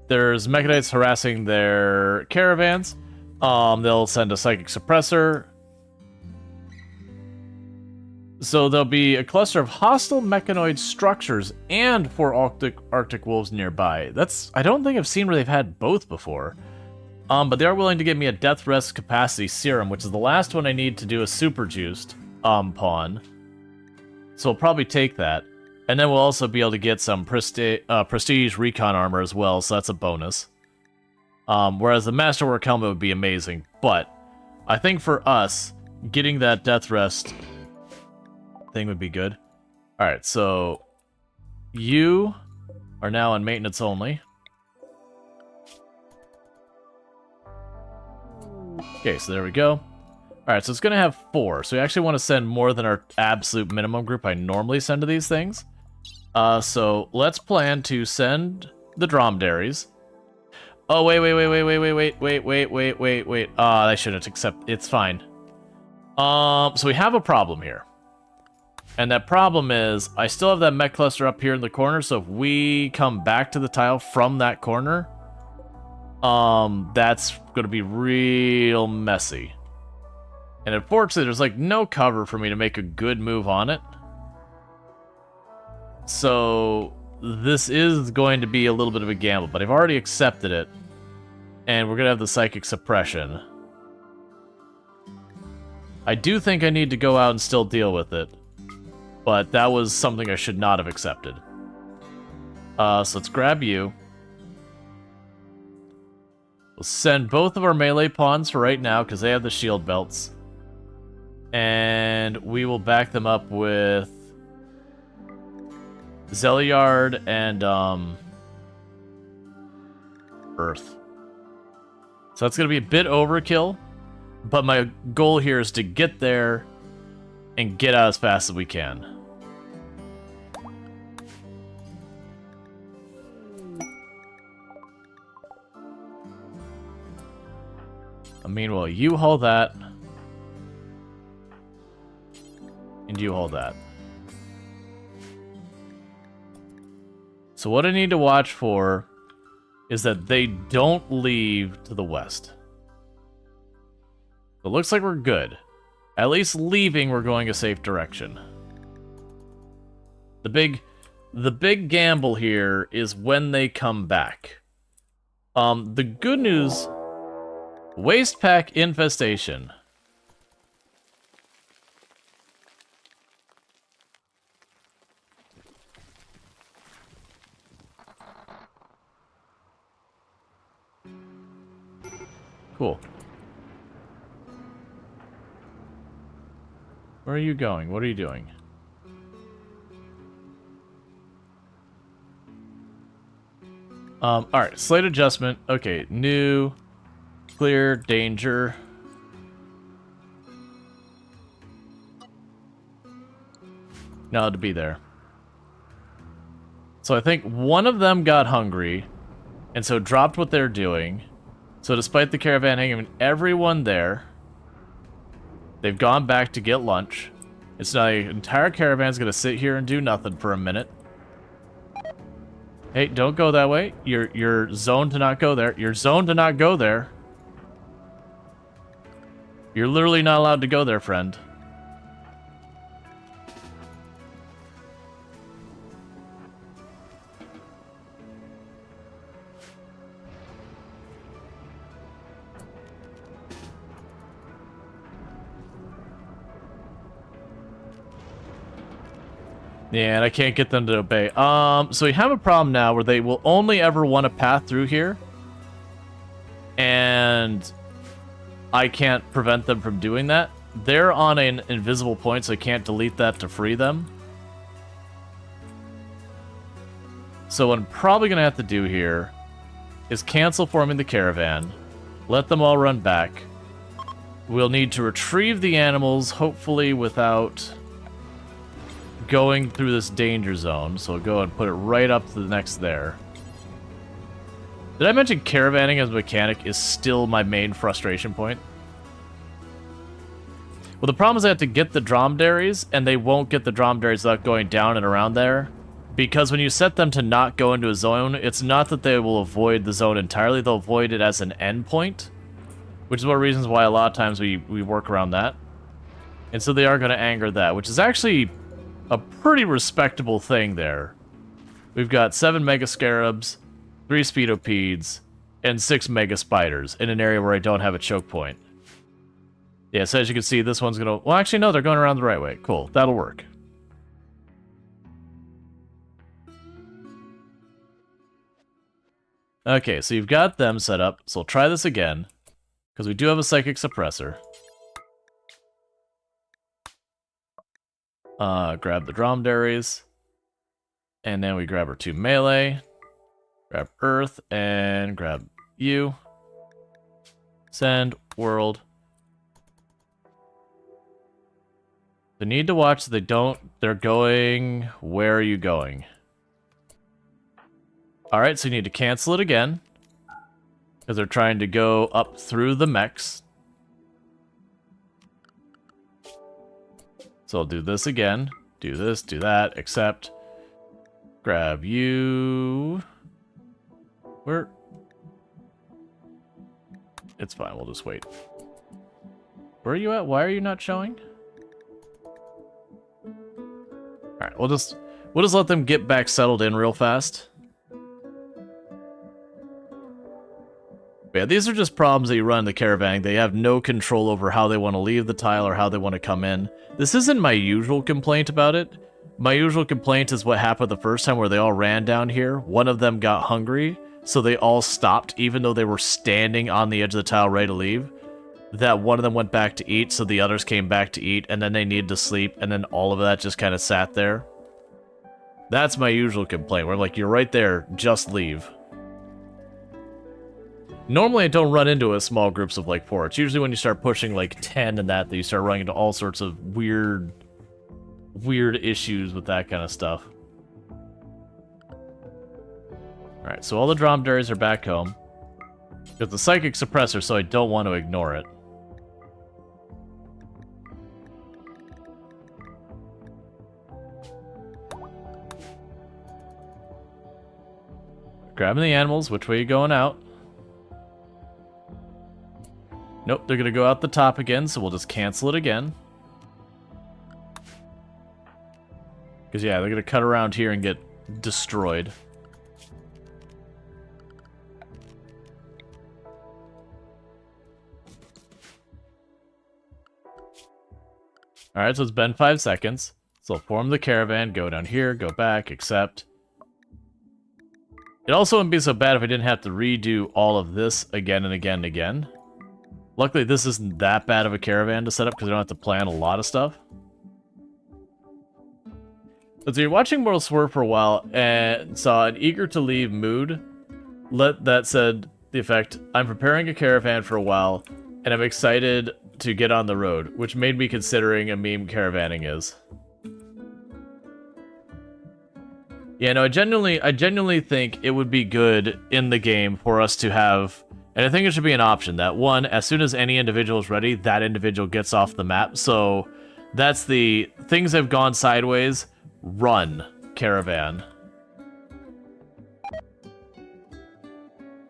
Speaker 1: There's Mechanites harassing their caravans. They'll send a psychic suppressor. So there'll be a cluster of hostile mechanoid structures and 4 Arctic wolves nearby. I don't think I've seen where they've had both before. But they are willing to give me a death rest capacity serum, which is the last one I need to do a super juiced pawn. So I'll probably take that. And then we'll also be able to get some prestige recon armor as well, so that's a bonus. Whereas the Masterwork helmet would be amazing, but I think for us, getting that Death Rest thing would be good. Alright, so you are now on maintenance only. Okay, so there we go. Alright, so it's going to have 4. So we actually want to send more than our absolute minimum group I normally send to these things. So let's plan to send the Dromedaries. Oh, wait. I shouldn't accept. It's fine. So we have a problem here. And that problem is, I still have that mech cluster up here in the corner, so if we come back to the tile from that corner, that's going to be real messy. And unfortunately, there's like no cover for me to make a good move on it. So this is going to be a little bit of a gamble, but I've already accepted it. And we're going to have the Psychic Suppression. I do think I need to go out and still deal with it. But that was something I should not have accepted. So let's grab you. We'll send both of our melee pawns for right now, because they have the shield belts. And we will back them up with Zeliard and Earth. So that's going to be a bit overkill, but my goal here is to get there and get out as fast as we can. Meanwhile, you hold that. And you hold that. So what I need to watch for is that they don't leave to the west. It looks like we're good. At least leaving, we're going a safe direction. The big gamble here is when they come back. The good news, waste pack infestation. Cool. Where are you going? What are you doing? Alright, slate adjustment. Okay, new, clear, danger. Not to be there. So I think one of them got hungry, and so dropped what they're doing. So despite the caravan hanging everyone there, they've gone back to get lunch. It's now the entire caravan's gonna sit here and do nothing for a minute. Hey, don't go that way. You're zoned to not go there. You're zoned to not go there. You're literally not allowed to go there, friend. Yeah, and I can't get them to obey. So we have a problem now where they will only ever want to path through here. And I can't prevent them from doing that. They're on an invisible point, so I can't delete that to free them. So what I'm probably going to have to do here is cancel forming the caravan. Let them all run back. We'll need to retrieve the animals, hopefully without going through this danger zone, so we'll go and put it right up to the next there. Did I mention caravanning as a mechanic is still my main frustration point? Well, the problem is I have to get the dromedaries, and they won't get the dromedaries without going down and around there. Because when you set them to not go into a zone, it's not that they will avoid the zone entirely, they'll avoid it as an endpoint. Which is one of the reasons why a lot of times we work around that. And so they are going to anger that, which is actually a pretty respectable thing there. We've got 7 Mega Scarabs, 3 Speedopedes, and 6 Mega Spiders in an area where I don't have a choke point. Yeah, so as you can see, this one's gonna... Well, actually, no, they're going around the right way. Cool, that'll work. Okay, so you've got them set up. So we'll try this again. Because we do have a psychic suppressor. Grab the dromedaries. And then we grab our 2 melee. Grab Earth and grab you. Send world. They need to watch so they're going. Where are you going? Alright, so you need to cancel it again. Because they're trying to go up through the mechs. So I'll do this again. Do this, do that, accept. Grab you. Where? It's fine, we'll just wait. Where are you at? Why are you not showing? Alright, we'll just let them get back settled in real fast. Yeah, these are just problems that you run in the caravan. They have no control over how they want to leave the tile or how they want to come in. This isn't my usual complaint about it. My usual complaint is what happened the first time where they all ran down here. One of them got hungry, so they all stopped even though they were standing on the edge of the tile ready to leave. That one of them went back to eat, so the others came back to eat, and then they needed to sleep, and then all of that just kind of sat there. That's my usual complaint, where I'm like, you're right there, just leave. Normally I don't run into a small groups of like 4. It's usually when you start pushing like 10 and that you start running into all sorts of weird issues with that kind of stuff. Alright, so all the dromedaries are back home. Got the psychic suppressor, so I don't want to ignore it. Grabbing the animals, which way are you going out? Nope, they're gonna go out the top again, so we'll just cancel it again. Because, yeah, they're gonna cut around here and get destroyed. Alright, so it's been 5 seconds. So I'll form the caravan, go down here, go back, accept. It also wouldn't be so bad if I didn't have to redo all of this again and again and again. Luckily, this isn't that bad of a caravan to set up because I don't have to plan a lot of stuff. But so you're watching Mortal Swerve for a while and saw an eager to leave mood. That said the effect, I'm preparing a caravan for a while and I'm excited to get on the road, which made me considering a meme caravanning is. Yeah, no, I genuinely think it would be good in the game for us to have, and I think it should be an option, that one, as soon as any individual is ready, that individual gets off the map. So that's the things have gone sideways, run caravan.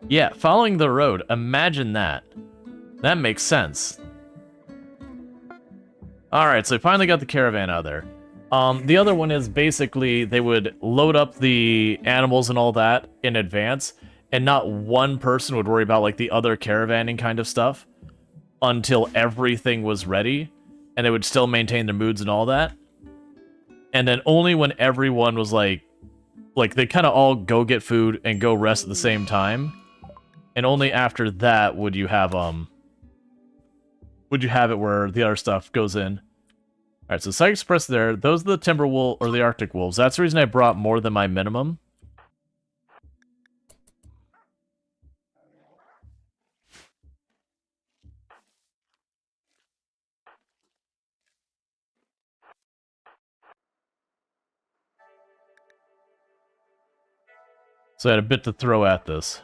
Speaker 1: Yeah, following the road, imagine that. That makes sense. Alright, so I finally got the caravan out of there. The other one is basically they would load up the animals and all that in advance, and not one person would worry about like the other caravanning kind of stuff until everything was ready, and they would still maintain their moods and all that. And then only when everyone was like they kind of all go get food and go rest at the same time, and only after that would you have it where the other stuff goes in. Alright, so Psychic Express there. Those are the Timber Wolf or the Arctic Wolves. That's the reason I brought more than my minimum. So I had a bit to throw at this.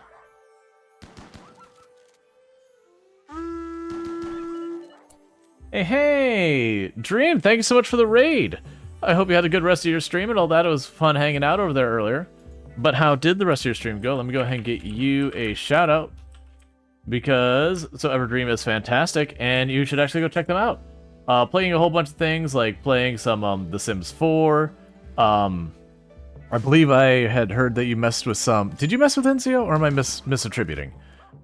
Speaker 1: Hey, Dream, thank you so much for the raid. I hope you had a good rest of your stream and all that. It was fun hanging out over there earlier. But how did the rest of your stream go? Let me go ahead and get you a shout out. Because Everdream is fantastic and you should actually go check them out. Playing a whole bunch of things like playing some The Sims 4. I believe I had heard that you messed with some... Did you mess with NCO or am I misattributing?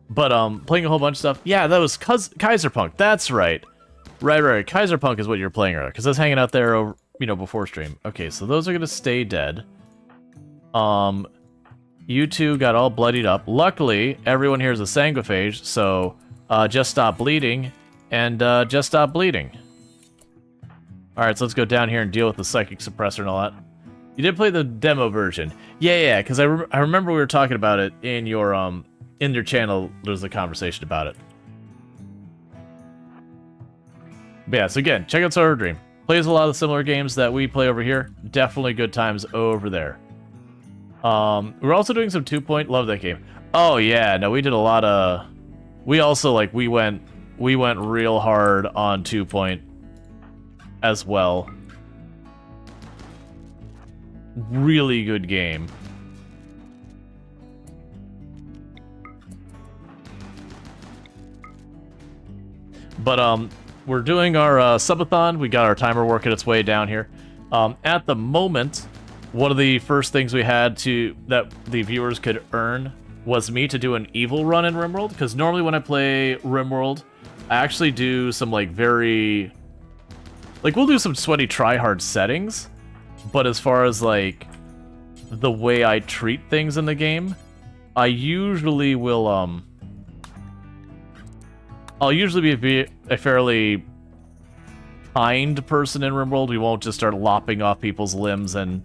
Speaker 1: But playing a whole bunch of stuff. Yeah, that was Kaiserpunk. That's right. Right. Kaiserpunk is what you're playing earlier, because I was hanging out there over, before stream. Okay, so those are gonna stay dead. Yeah, You two got all bloodied up. Luckily, everyone here is a sanguiphage, so just stop bleeding, and just stop bleeding. Alright, so let's go down here and deal with the psychic suppressor and all that. You did play the demo version. Yeah, because I remember we were talking about it in your channel. There's a conversation about it. But yeah, so again, check out Solar Dream. Plays a lot of similar games that we play over here. Definitely good times over there. We're also doing some 2 Point. Love that game. Oh yeah, no, we did a lot of. We also we went real hard on 2 Point as well. Really good game. But we're doing our subathon. We got our timer working its way down here. At the moment, one of the first things we had that the viewers could earn was me to do an evil run in RimWorld. Because normally when I play RimWorld, I actually do some very... we'll do some sweaty tryhard settings. But as far as the way I treat things in the game, I usually will I'll usually be a fairly kind person in RimWorld. We won't just start lopping off people's limbs and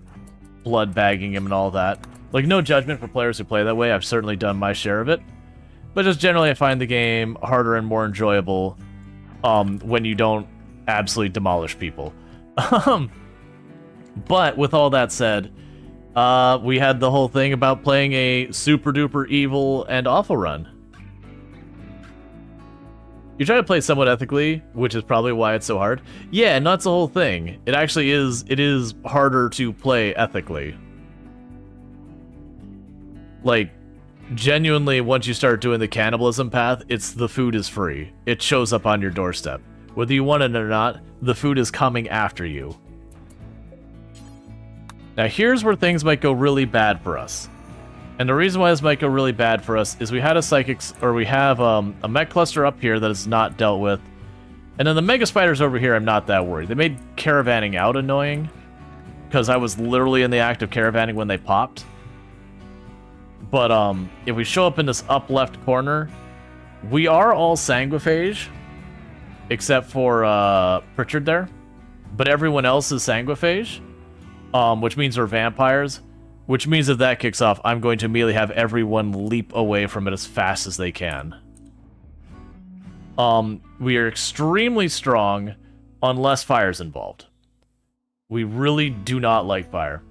Speaker 1: blood bagging them and all that. No judgment for players who play that way. I've certainly done my share of it. But just generally, I find the game harder and more enjoyable when you don't absolutely demolish people. But with all that said, we had the whole thing about playing a super duper evil and awful run. You try to play somewhat ethically, which is probably why it's so hard. Yeah, and that's the whole thing. It actually is, it is harder to play ethically. Genuinely, once you start doing the cannibalism path, the food is free. It shows up on your doorstep. Whether you want it or not, the food is coming after you. Now here's where things might go really bad for us. And the reason why this might go really bad for us is we had we have a mech cluster up here that is not dealt with. And then the mega spiders over here, I'm not that worried. They made caravanning out annoying, because I was literally in the act of caravanning when they popped. But if we show up in this up left corner, we are all sanguiphage, except for Pritchard there. But everyone else is sanguiphage, which means we're vampires. Which means if that kicks off, I'm going to immediately have everyone leap away from it as fast as they can. We are extremely strong unless fire's involved. We really do not like fire.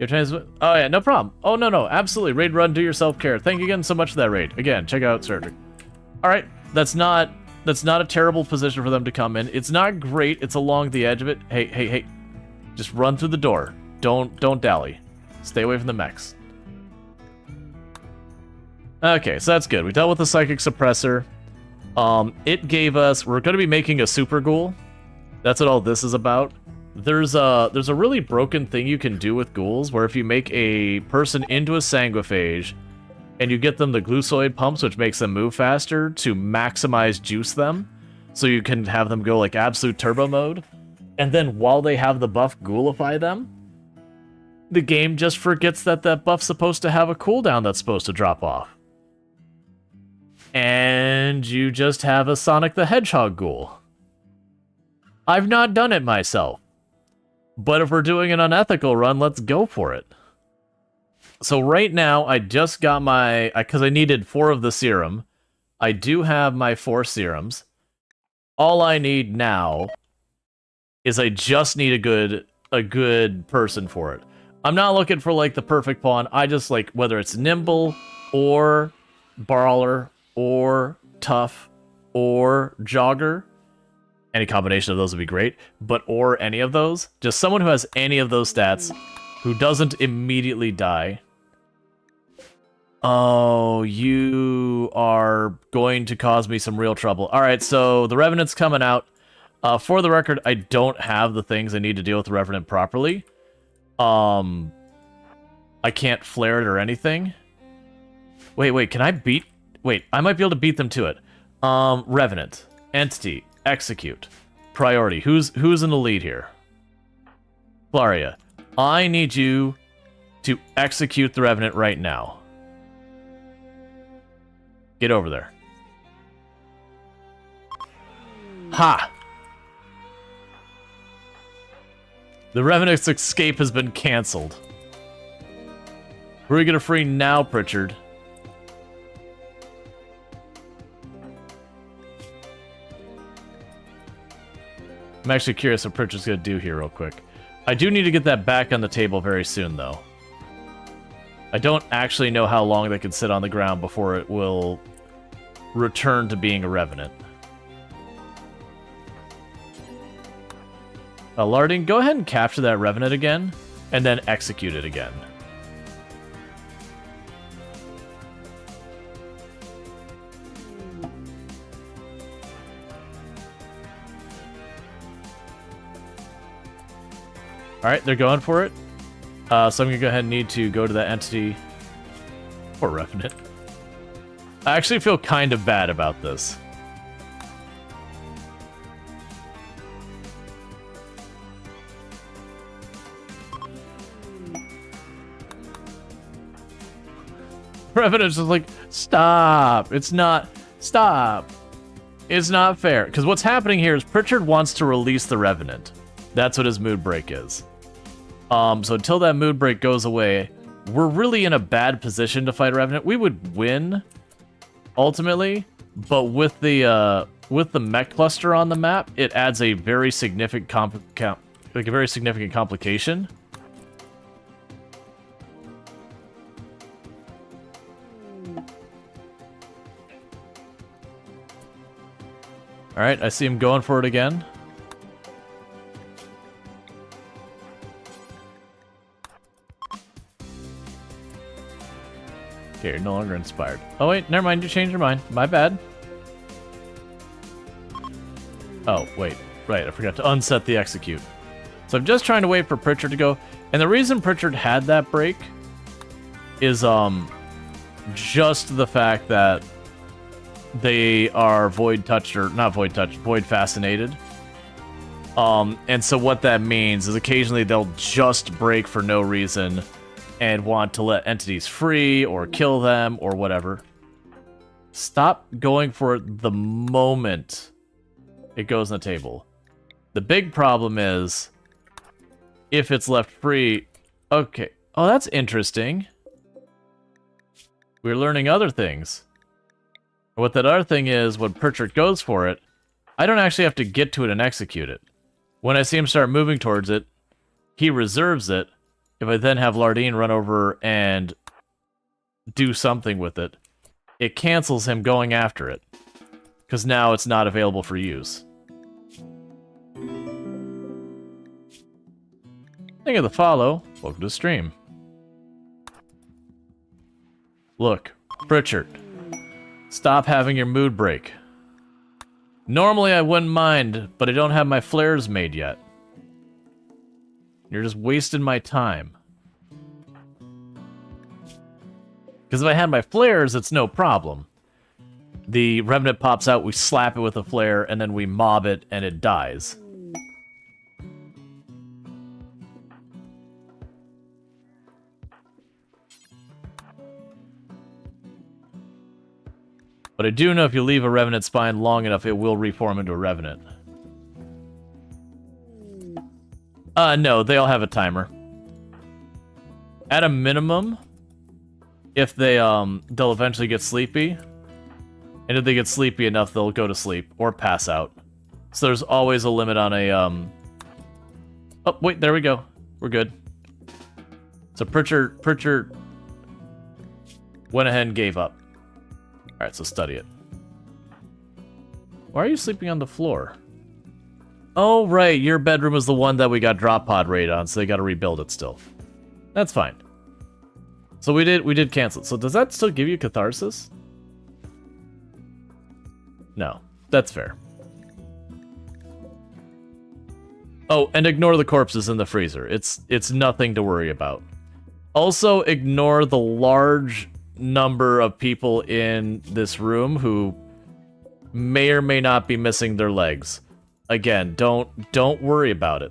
Speaker 1: Oh yeah, no problem. Oh no, absolutely. Raid run, do your self-care. Thank you again so much for that raid. Again, check out Storge. Alright, that's not a terrible position for them to come in. It's not great, it's along the edge of it. Hey. Just run through the door. Don't dally. Stay away from the mechs. Okay, so that's good. We dealt with the psychic suppressor. It gave us... We're going to be making a super ghoul. That's what all this is about. There's a really broken thing you can do with ghouls, where if you make a person into a sanguiphage, and you get them the glucoid pumps, which makes them move faster, to maximize juice them, so you can have them go absolute turbo mode, and then while they have the buff ghoulify them, the game just forgets that buff's supposed to have a cooldown that's supposed to drop off. And you just have a Sonic the Hedgehog ghoul. I've not done it myself. But if we're doing an unethical run, let's go for it. So right now, I just got my... Because I needed 4 of the serum. I do have my 4 serums. All I need now is I just need a good person for it. I'm not looking for the perfect pawn. I just whether it's nimble or brawler or tough or jogger. Any combination of those would be great. Or any of those. Just someone who has any of those stats who doesn't immediately die. Oh, you are going to cause me some real trouble. Alright, so the Revenant's coming out. For the record, I don't have the things I need to deal with the Revenant properly. I can't flare it or anything. Wait, can I beat... Wait, I might be able to beat them to it. Revenant. Entity. Execute. Priority. Who's in the lead here? Flaria. I need you to execute the Revenant right now. Get over there. Ha! The Revenant's escape has been cancelled. Who are we gonna free now, Pritchard? I'm actually curious what Pritchard's gonna do here real quick. I do need to get that back on the table very soon, though. I don't actually know how long they can sit on the ground before it will return to being a Revenant. Larding, go ahead and capture that Revenant again, and then execute it again. Alright, they're going for it. So I'm going to go ahead and need to go to that entity. Poor Revenant. I actually feel kind of bad about this. Revenant's just like, stop. It's not. Stop. It's not fair. Because what's happening here is Pritchard wants to release the Revenant. That's what his mood break is. So until that mood break goes away, we're really in a bad position to fight Revenant. We would win, ultimately, but with the mech cluster on the map, it adds a very significant complication. All right, I see him going for it again. Okay, you're no longer inspired. Oh wait, never mind, you changed your mind. My bad. Oh, wait. Right, I forgot to unset the execute. So I'm just trying to wait for Pritchard to go. And the reason Pritchard had that break is just the fact that they are void touched, or not void touched, void fascinated. And so what that means is occasionally they'll just break for no reason and want to let entities free or kill them or whatever. Stop going for it the moment it goes on the table. The big problem is if it's left free. Okay. Oh, that's interesting. We're learning other things. What that other thing is, when Pritchard goes for it, I don't actually have to get to it and execute it. When I see him start moving towards it, he reserves it. If I then have Lardine run over and do something with it, it cancels him going after it. Because now it's not available for use. Thank you for the follow. Welcome to the stream. Look, Pritchard. Stop having your mood break. Normally I wouldn't mind, but I don't have my flares made yet. You're just wasting my time. Because if I had my flares, it's no problem. The Revenant pops out, we slap it with a flare, and then we mob it, and it dies. But I do know if you leave a Revenant spine long enough, it will reform into a Revenant. No, they all have a timer. At a minimum, if they, they'll eventually get sleepy. And if they get sleepy enough, they'll go to sleep or pass out. So there's always a limit on a, Oh, wait, there we go. We're good. So Pritchard went ahead and gave up. Alright, so study it. Why are you sleeping on the floor? Oh, right, your bedroom was the one that we got drop pod raid on, so they gotta rebuild it still. That's fine. So we did cancel it. So does that still give you catharsis? No, that's fair. Oh, and ignore the corpses in the freezer. It's nothing to worry about. Also, ignore the large number of people in this room who may or may not be missing their legs. Again, don't worry about it.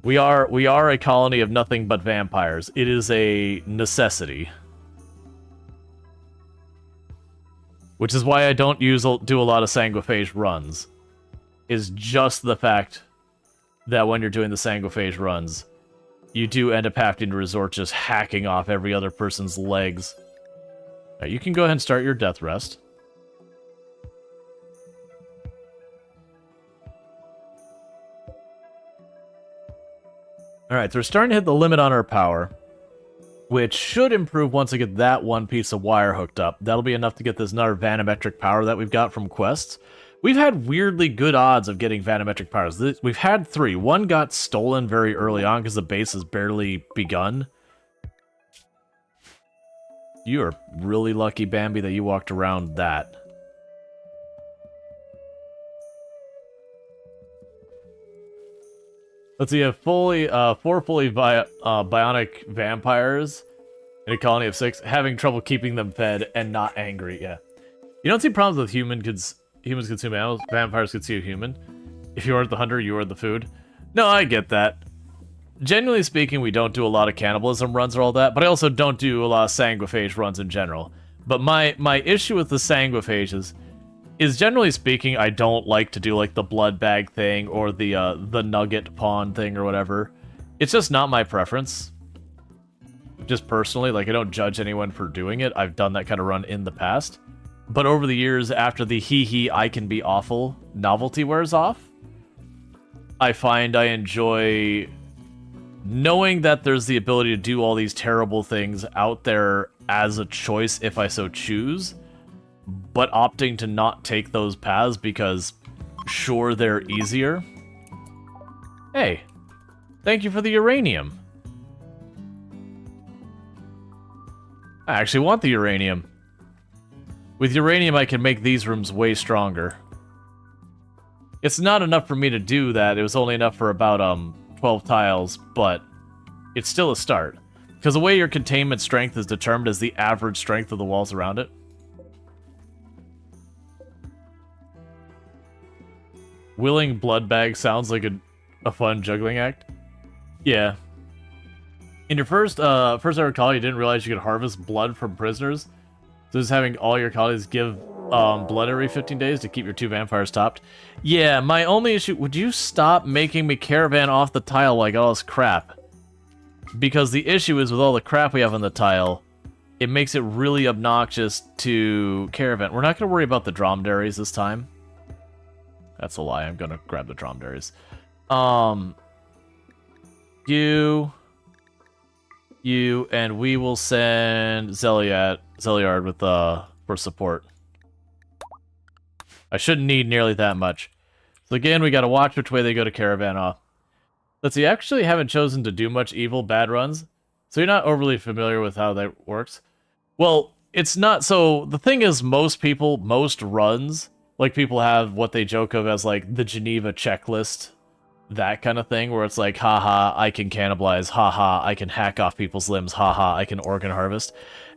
Speaker 1: We are a colony of nothing but vampires. It is a necessity. which is why I don't do a lot of sanguiphage runs, is just the fact that when you're doing the sanguiphage runs, you do end up having to resort just hacking off every other person's legs. You can go ahead and start your death rest. Alright, so we're starting to hit the limit on our power, which should improve once I get that one piece of wire hooked up. That'll be enough to get this another vanometric power that we've got from quests. We've had weirdly good odds of getting vanometric powers. We've had 3. One got stolen very early on because the base has barely begun. You are really lucky, Bambi, that you walked around that. Let's see, you have 4 fully bionic vampires in a colony of 6, having trouble keeping them fed and not angry, yeah. You don't see problems with humans consume animals, vampires consume human. If you aren't the hunter, you are the food. No, I get that. Generally speaking, we don't do a lot of cannibalism runs or all that, but I also don't do a lot of sanguiphage runs in general. But my issue with the sanguiphages is, generally speaking, I don't like to do like the blood bag thing or the nugget pawn thing or whatever. It's just not my preference. Just personally, like, I don't judge anyone for doing it. I've done that kind of run in the past. But over the years, after the hee I can be awful novelty wears off, I find I enjoy knowing that there's the ability to do all these terrible things out there as a choice if I so choose, but opting to not take those paths because, sure, they're easier. Hey, thank you for the uranium. I actually want the uranium. With uranium, I can make these rooms way stronger. It's not enough for me to do that. It was only enough for about 12 tiles, but it's still a start. Because the way your containment strength is determined is the average strength of the walls around it. Willing blood bag sounds like a fun juggling act. Yeah. In your first ever colony, you didn't realize you could harvest blood from prisoners. So just having all your colonies give blood every 15 days to keep your 2 vampires topped. Yeah, my only issue... Would you stop making me caravan off the tile while I got all this crap? Because the issue is, with all the crap we have on the tile, it makes it really obnoxious to caravan. We're not going to worry about the dromedaries this time. That's a lie. I'm going to grab the dromedaries. You, and we will send Zeliard with, for support. I shouldn't need nearly that much. So again, we gotta watch which way they go to caravan off. Let's see, I actually haven't chosen to do much evil bad runs, so you're not overly familiar with how that works. Well, it's not, so the thing is, most runs, like, people have what they joke of as, like, the Geneva checklist, that kind of thing, where it's like, haha, I can cannibalize, haha, I can hack off people's limbs, haha, I can organ harvest.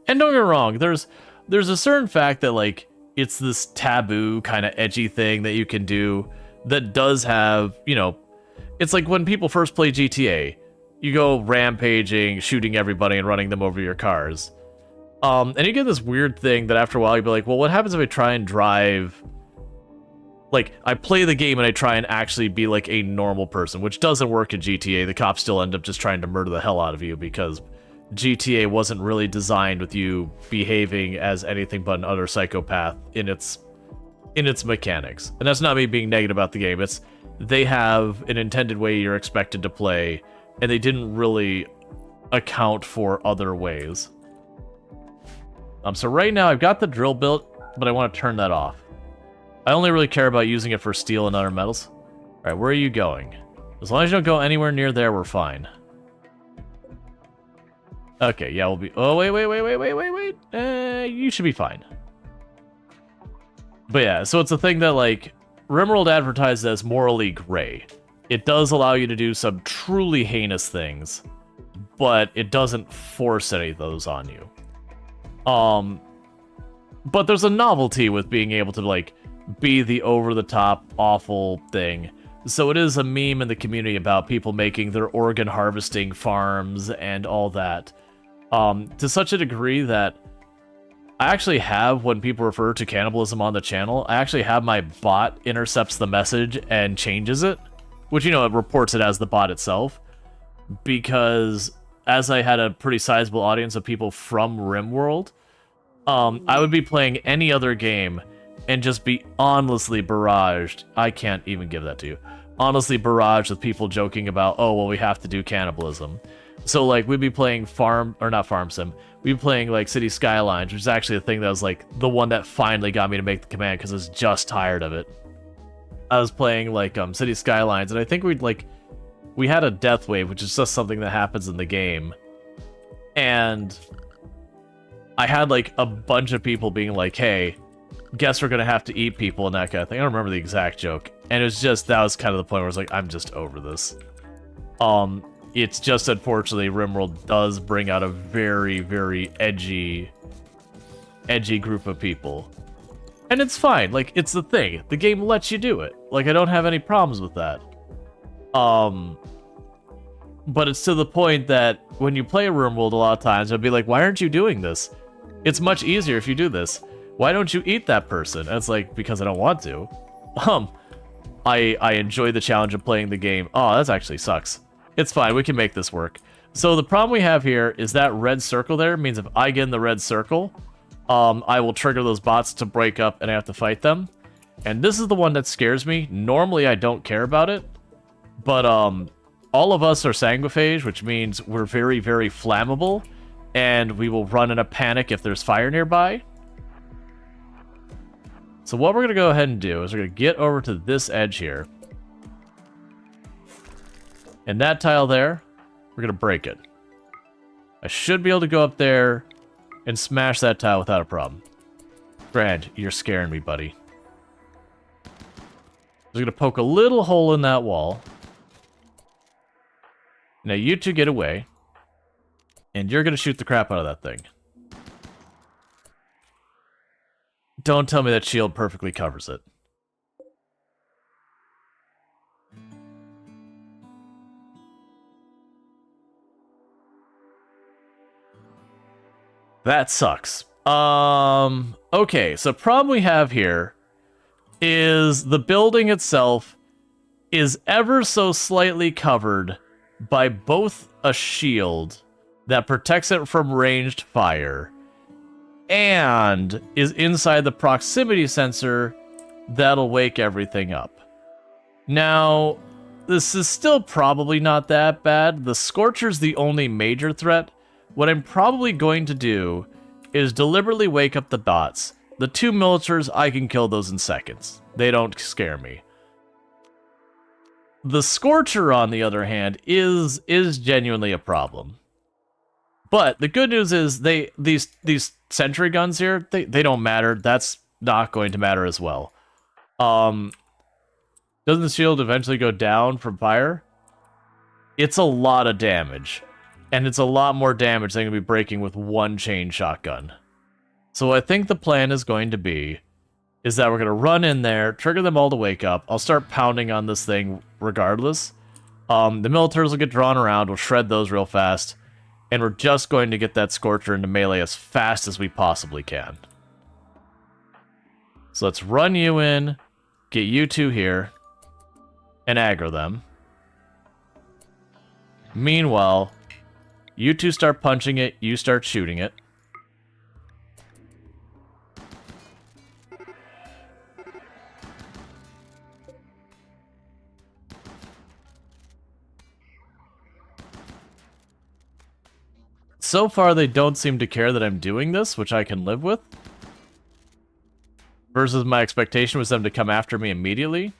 Speaker 1: And don't get me wrong, there's a certain fact that, like, it's this taboo kind of edgy thing that you can do that does have, you know, it's like when people first play GTA, you go rampaging, shooting everybody and running them over your cars. And you get this weird thing that after a while you'll be like, well, what happens if I try and drive... Like, I play the game and I try and actually be like a normal person, which doesn't work in GTA. The cops still end up just trying to murder the hell out of you because GTA wasn't really designed with you behaving as anything but an utter psychopath in its mechanics. And that's not me being negative about the game. It's they have an intended way you're expected to play, and they didn't really account for other ways. So right now I've got the drill built, but I want to turn that off. I only really care about using it for steel and other metals. Alright, where are you going? As long as you don't go anywhere near there, we're fine. Okay, yeah, we'll be... Oh, wait. You should be fine. But yeah, so it's a thing that, like, RimWorld advertised as morally gray. It does allow you to do some truly heinous things, but it doesn't force any of those on you. But there's a novelty with being able to, like, be the over-the-top awful thing. So it is a meme in the community about people making their organ harvesting farms and all that. To such a degree that I actually have, when people refer to cannibalism on the channel, I actually have my bot intercepts the message and changes it, which, you know, it reports it as the bot itself, because as I had a pretty sizable audience of people from RimWorld, I would be playing any other game and just be endlessly barraged. I can't even give that to you. Honestly barraged with people joking about, oh, well, we have to do cannibalism. So, like, we'd be playing not Farm Sim, we'd be playing, like, City Skylines, which is actually the thing that was, like, the one that finally got me to make the command, because I was just tired of it. I was playing, like, City Skylines, and I think we had a death wave, which is just something that happens in the game. And I had, like, a bunch of people being like, hey, guess we're gonna have to eat people and that kind of thing. I don't remember the exact joke. And it was just, that was kind of the point where I was like, I'm just over this. It's just, unfortunately, RimWorld does bring out a very, very edgy group of people. And it's fine. Like, it's the thing. The game lets you do it. Like, I don't have any problems with that. But it's to the point that when you play RimWorld a lot of times, I'd be like, why aren't you doing this? It's much easier if you do this. Why don't you eat that person? And it's like, because I don't want to. I enjoy the challenge of playing the game. Oh, that actually sucks. It's fine, we can make this work. So the problem we have here is that red circle there means if I get in the red circle, I will trigger those bots to break up and I have to fight them. And this is the one that scares me. Normally I don't care about it, but all of us are sanguiphage, which means we're very, very flammable, and we will run in a panic if there's fire nearby. So what we're going to go ahead and do is we're going to get over to this edge here. And that tile there, we're going to break it. I should be able to go up there and smash that tile without a problem. Brad, you're scaring me, buddy. I'm going to poke a little hole in that wall. Now you two get away. And you're going to shoot the crap out of that thing. Don't tell me that shield perfectly covers it. That sucks. Okay, so problem we have here is the building itself is ever so slightly covered by both a shield that protects it from ranged fire and is inside the proximity sensor that'll wake everything up. Now, this is still probably not that bad. The Scorcher's the only major threat. What I'm probably going to do is deliberately wake up the bots. The two militars, I can kill those in seconds. They don't scare me. The Scorcher, on the other hand, is genuinely a problem. But the good news is these sentry guns here, they don't matter. That's not going to matter as well. Doesn't the shield eventually go down from fire? It's a lot of damage. And it's a lot more damage than going to be breaking with one chain shotgun. So what I think the plan is going to be is that we're going to run in there, trigger them all to wake up. I'll start pounding on this thing regardless. The militars will get drawn around. We'll shred those real fast. And we're just going to get that Scorcher into melee as fast as we possibly can. So let's run you in, get you two here, and aggro them. Meanwhile, you two start punching it, you start shooting it. So far, they don't seem to care that I'm doing this, which I can live with. Versus my expectation was them to come after me immediately.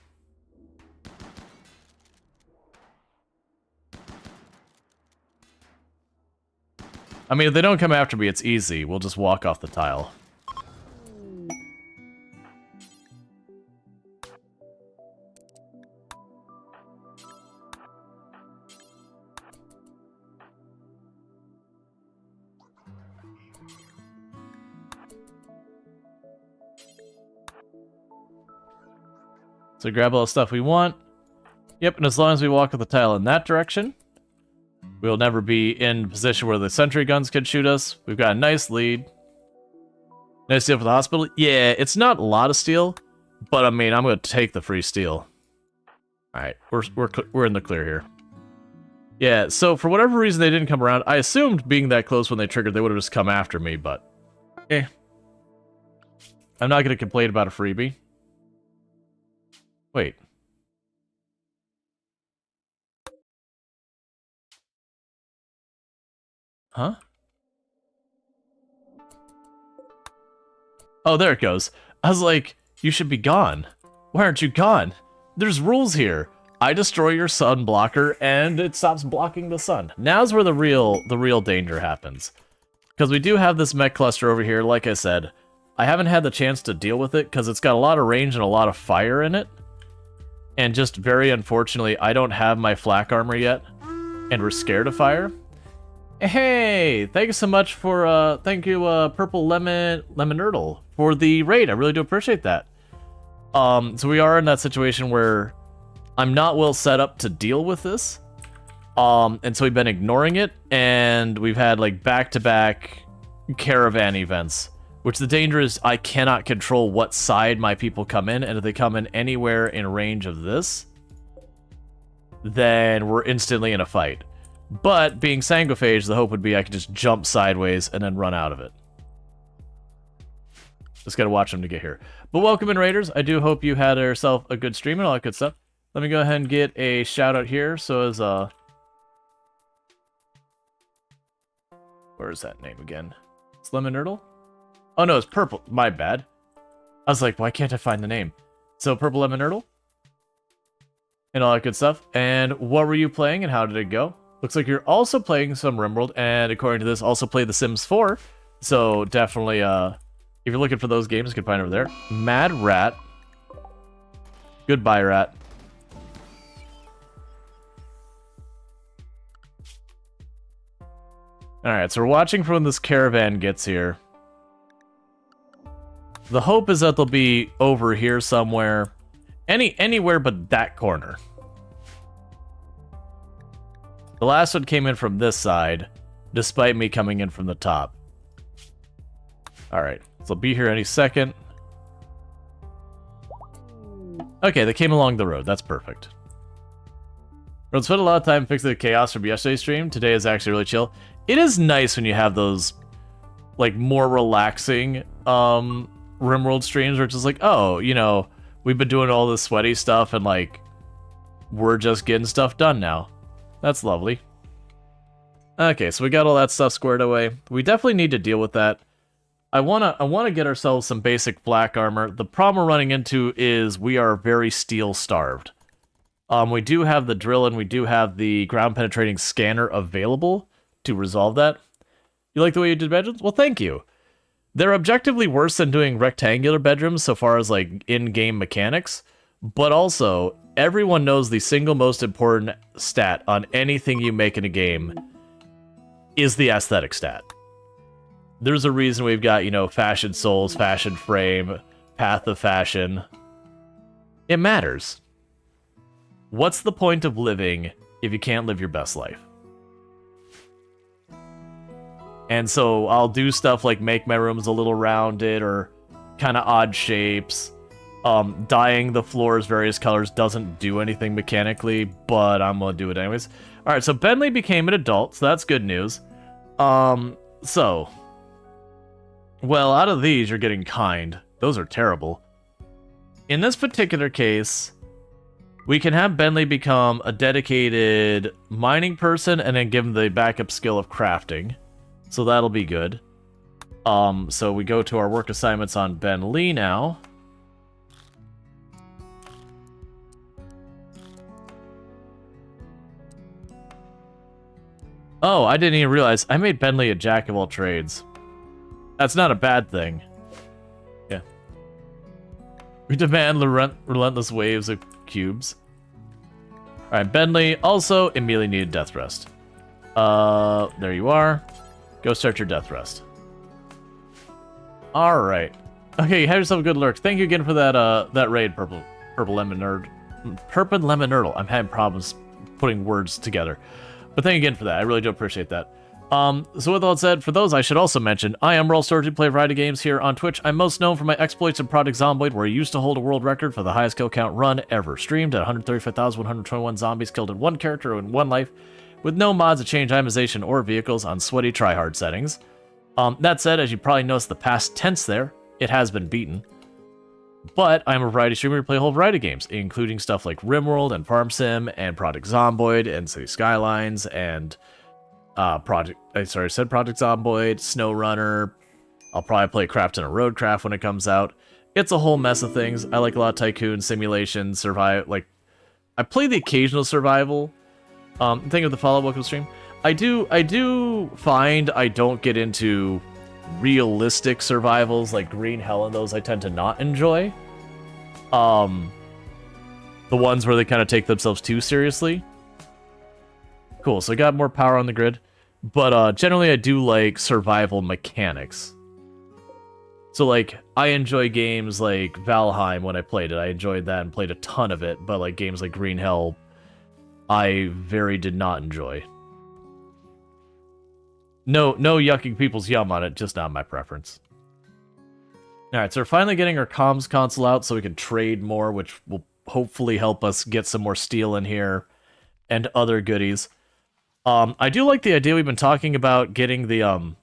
Speaker 1: I mean, if they don't come after me, it's easy. We'll just walk off the tile. So grab all the stuff we want. Yep, and as long as we walk with the tile in that direction, we'll never be in a position where the sentry guns can shoot us. We've got a nice lead. Nice steel for the hospital? Yeah, it's not a lot of steel, but I mean, I'm going to take the free steel. Alright, we're in the clear here. Yeah, so for whatever reason they didn't come around, I assumed being that close when they triggered, they would have just come after me, but... I'm not going to complain about a freebie. Wait. Huh? Oh, there it goes. I was like, you should be gone. Why aren't you gone? There's rules here. I destroy your sun blocker, and it stops blocking the sun. Now's where the real danger happens. Because we do have this mech cluster over here, like I said. I haven't had the chance to deal with it, because it's got a lot of range and a lot of fire in it. And just very unfortunately, I don't have my flak armor yet, and we're scared of fire. Hey, thank you so much for, thank you, Purple Lemonurtle, for the raid. I really do appreciate that. So we are in that situation where I'm not well set up to deal with this. And so we've been ignoring it, and we've had, like, back-to-back caravan events, which the danger is I cannot control what side my people come in, and if they come in anywhere in range of this, then we're instantly in a fight. But, being Sanguiphage, the hope would be I could just jump sideways and then run out of it. Just gotta watch them to get here. But welcome in, Raiders. I do hope you had yourself a good stream and all that good stuff. Let me go ahead and get a shout out here. So as, where is that name again? It's Lemonurtle? Oh no, it's Purple. My bad. I was like, why can't I find the name? So, Purple Lemonurtle. And all that good stuff. And what were you playing and how did it go? Looks like you're also playing some RimWorld, and according to this, also play The Sims 4. So definitely, if you're looking for those games, you can find over there. Mad Rat. Goodbye, Rat. Alright, so we're watching for when this caravan gets here. The hope is that they'll be over here somewhere. Anywhere but that corner. The last one came in from this side, despite me coming in from the top. Alright, so they'll be here any second. Okay, they came along the road. That's perfect. We'll spent a lot of time fixing the chaos from yesterday's stream. Today is actually really chill. It is nice when you have those, like, more relaxing RimWorld streams where it's just like, oh, you know, we've been doing all this sweaty stuff and, like, we're just getting stuff done now. That's lovely. Okay, so we got all that stuff squared away. We definitely need to deal with that. I wanna get ourselves some basic black armor. The problem we're running into is we are very steel starved. We do have the drill and we do have the ground penetrating scanner available to resolve that. You like the way you did bedrooms? Well, thank you. They're objectively worse than doing rectangular bedrooms so far as, like, in-game mechanics, but also everyone knows the single most important stat on anything you make in a game is the aesthetic stat. There's a reason we've got, you know, fashion souls, fashion frame, path of fashion. It matters. What's the point of living if you can't live your best life? And so I'll do stuff like make my rooms a little rounded or kind of odd shapes. Dyeing the floors various colors doesn't do anything mechanically, but I'm gonna do it anyways. Alright, so Bentley became an adult, so that's good news. So, well, out of these, you're getting kind. Those are terrible. In this particular case, we can have Bentley become a dedicated mining person and then give him the backup skill of crafting. So that'll be good. So we go to our work assignments on Ben Lee now. Oh, I didn't even realize. I made Bentley a jack of all trades. That's not a bad thing. Yeah. We demand relentless waves of cubes. Alright, Bentley also immediately needed death rest. There you are. Go start your death rest. Alright. Okay, you have yourself a good lurk. Thank you again for that raid, Purple Lemon Nerd. Purple Lemon Nerdle. I'm having problems putting words together. But thank you again for that. I really do appreciate that. So with all that said, for those I should also mention, I am Rual Storge, play a variety of games here on Twitch. I'm most known for my exploits in Project Zomboid, where I used to hold a world record for the highest kill count run ever, streamed at 135,121 zombies killed in one character in one life, with no mods to change itemization or vehicles on sweaty tryhard settings. That said, as you probably noticed the past tense there, it has been beaten. But I'm a variety streamer who play a whole variety of games, including stuff like RimWorld and Farm Sim and Project Zomboid and City Skylines and Project Zomboid, SnowRunner. I'll probably play Craft and a Roadcraft when it comes out. It's a whole mess of things. I like a lot of tycoon, simulation, survive. Like, I play the occasional survival. Thank you for the follow. Welcome to stream. I do find I don't get into realistic survivals like Green Hell and those I tend to not enjoy. The ones where they kind of take themselves too seriously. Cool, so I got more power on the grid. But generally I do like survival mechanics. So like, I enjoy games like Valheim when I played it. I enjoyed that and played a ton of it. But like games like Green Hell, I very did not enjoy. No yucking people's yum on it, just not my preference. Alright, so we're finally getting our comms console out so we can trade more, which will hopefully help us get some more steel in here and other goodies. I do like the idea we've been talking about getting the,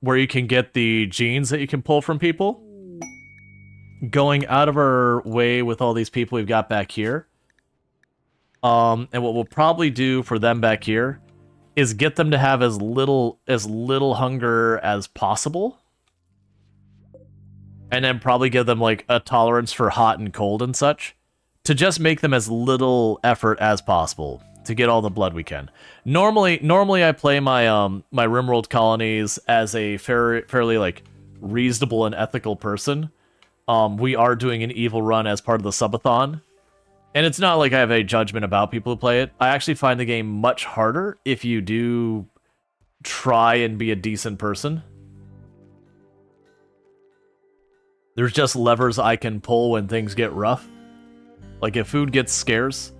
Speaker 1: where you can get the genes that you can pull from people. Going out of our way with all these people we've got back here. And what we'll probably do for them back here is get them to have as little hunger as possible. And then probably give them like a tolerance for hot and cold and such. To just make them as little effort as possible. To get all the blood we can. Normally I play my my RimWorld colonies as a fairly like reasonable and ethical person. We are doing an evil run as part of the subathon. And it's not like I have a judgment about people who play it. I actually find the game much harder if you do try and be a decent person. There's just levers I can pull when things get rough. Like if food gets scarce,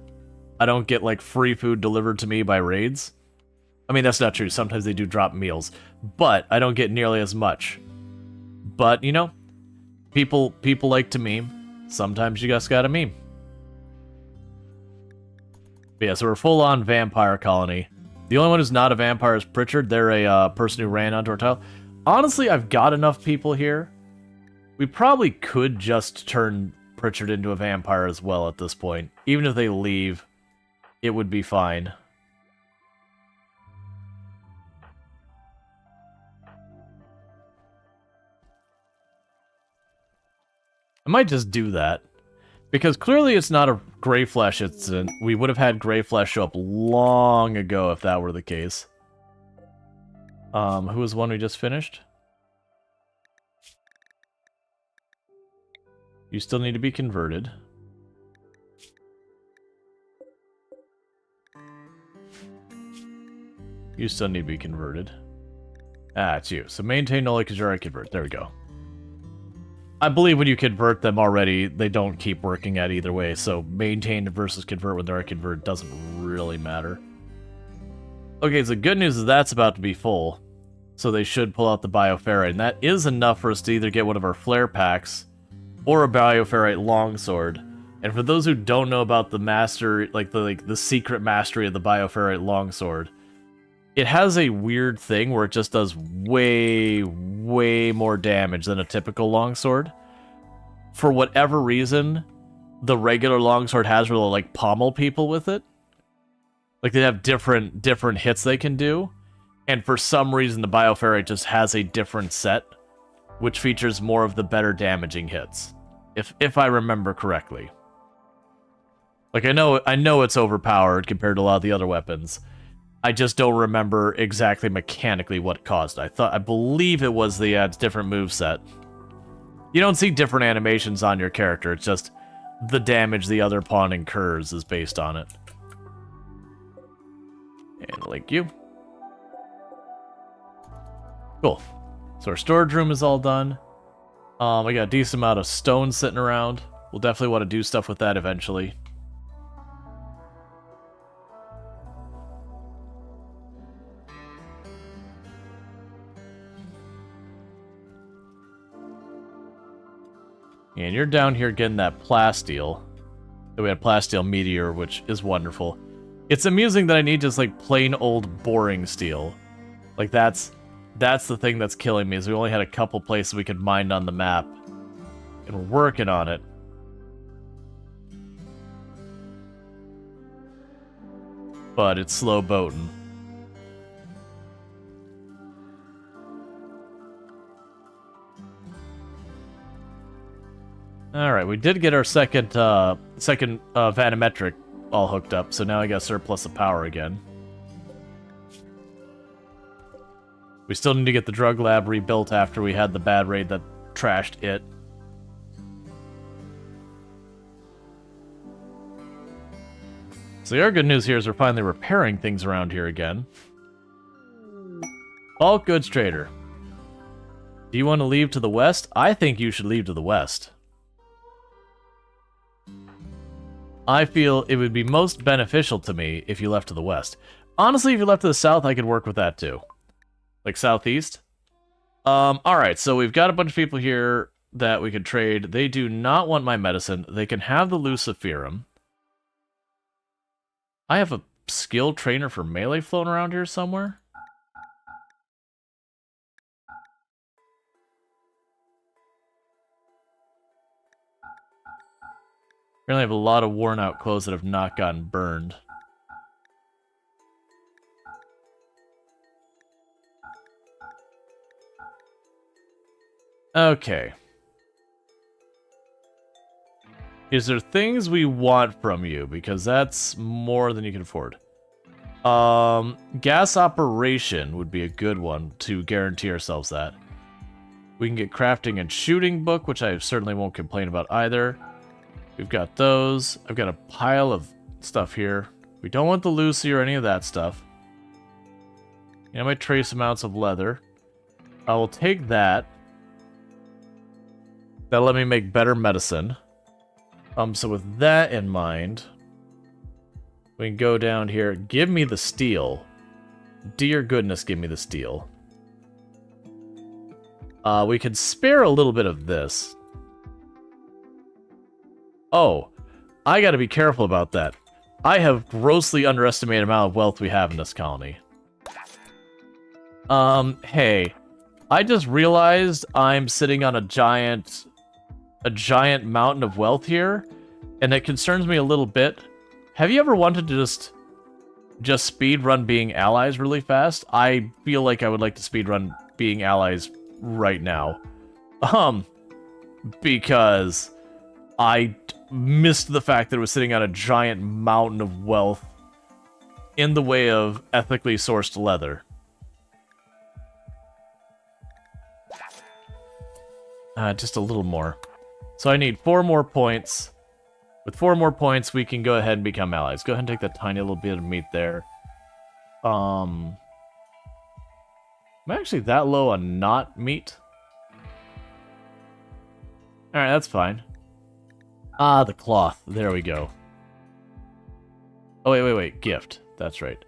Speaker 1: I don't get like free food delivered to me by raids. I mean, that's not true. Sometimes they do drop meals, but I don't get nearly as much. But, you know, people like to meme. Sometimes you just gotta meme. But yeah, so we're full on vampire colony. The only one who's not a vampire is Pritchard. They're a person who ran onto our tile. Honestly, I've got enough people here. We probably could just turn Pritchard into a vampire as well at this point. Even if they leave, it would be fine. I might just do that. Because clearly it's not a Grey Flesh incident. We would have had Grey Flesh show up long ago if that were the case. Who was the one we just finished? You still need to be converted. You still need to be converted. Ah, it's you. So maintain only because you're already convert. There we go. I believe when you convert them already, they don't keep working at either way. So maintain versus convert when they're already converted doesn't really matter. Okay, so good news is that's about to be full. So they should pull out the Bioferrite. And that is enough for us to either get one of our flare packs or a Bioferrite longsword. And for those who don't know about the master, like the secret mastery of the Bioferrite longsword, it has a weird thing where it just does way more damage than a typical longsword. For whatever reason, the regular longsword has where they'll like pommel people with it. Like they have different hits they can do. And for some reason the Bioferrite just has a different set, which features more of the better damaging hits. If I remember correctly. Like I know it's overpowered compared to a lot of the other weapons. I just don't remember exactly mechanically what caused it. I believe it was the different moveset. You don't see different animations on your character, it's just the damage the other pawn incurs is based on it. And link you. Cool. So our storage room is all done. I got a decent amount of stone sitting around. We'll definitely want to do stuff with that eventually. And you're down here getting that plasteel. So we had plasteel meteor, which is wonderful. It's amusing that I need just like plain old boring steel. Like that's the thing that's killing me, is we only had a couple places we could mine on the map. And we're working on it. But it's slow boating. Alright, we did get our second vanometric all hooked up, so now I got surplus of power again. We still need to get the drug lab rebuilt after we had the bad raid that trashed it. So the other good news here is we're finally repairing things around here again. Bulk goods trader. Do you want to leave to the west? I think you should leave to the west. I feel it would be most beneficial to me if you left to the west. Honestly, if you left to the south, I could work with that too. Like southeast. Alright, so we've got a bunch of people here that we could trade. They do not want my medicine. They can have the Luciferum. I have a skilled trainer for melee floating around here somewhere. Apparently I have a lot of worn out clothes that have not gotten burned. Okay. Is there things we want from you? Because that's more than you can afford. Gas operation would be a good one to guarantee ourselves that. We can get crafting and shooting book, which I certainly won't complain about either. We've got those. I've got a pile of stuff here. We don't want the Lucy or any of that stuff. Yeah, my trace amounts of leather. I will take that. That'll let me make better medicine. So with that in mind, we can go down here. Give me the steel. Dear goodness, give me the steel. We could spare a little bit of this. Oh, I gotta be careful about that. I have grossly underestimated the amount of wealth we have in this colony. Hey, I just realized I'm sitting on a giant mountain of wealth here, and it concerns me a little bit. Have you ever wanted to just speed run being allies really fast? I feel like I would like to speed run being allies right now. Because I missed the fact that it was sitting on a giant mountain of wealth in the way of ethically sourced leather. Just a little more. So I need 4 more points. With 4 more points, we can go ahead and become allies. Go ahead and take that tiny little bit of meat there. I'm actually that low on not meat. Alright, that's fine. Ah, the cloth. There we go. Oh, wait. Gift. That's right.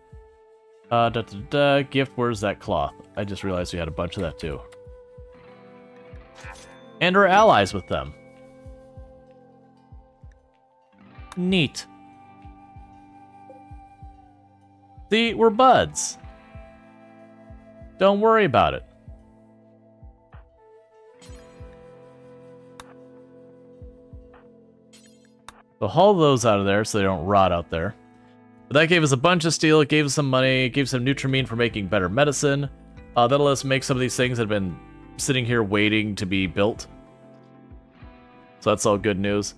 Speaker 1: Gift, where's that cloth? I just realized we had a bunch of that too. And we're allies with them. Neat. See, we're buds. Don't worry about it. So haul those out of there so they don't rot out there. But that gave us a bunch of steel, it gave us some money, it gave some Nutramine for making better medicine. That'll let us make some of these things that have been sitting here waiting to be built. So that's all good news.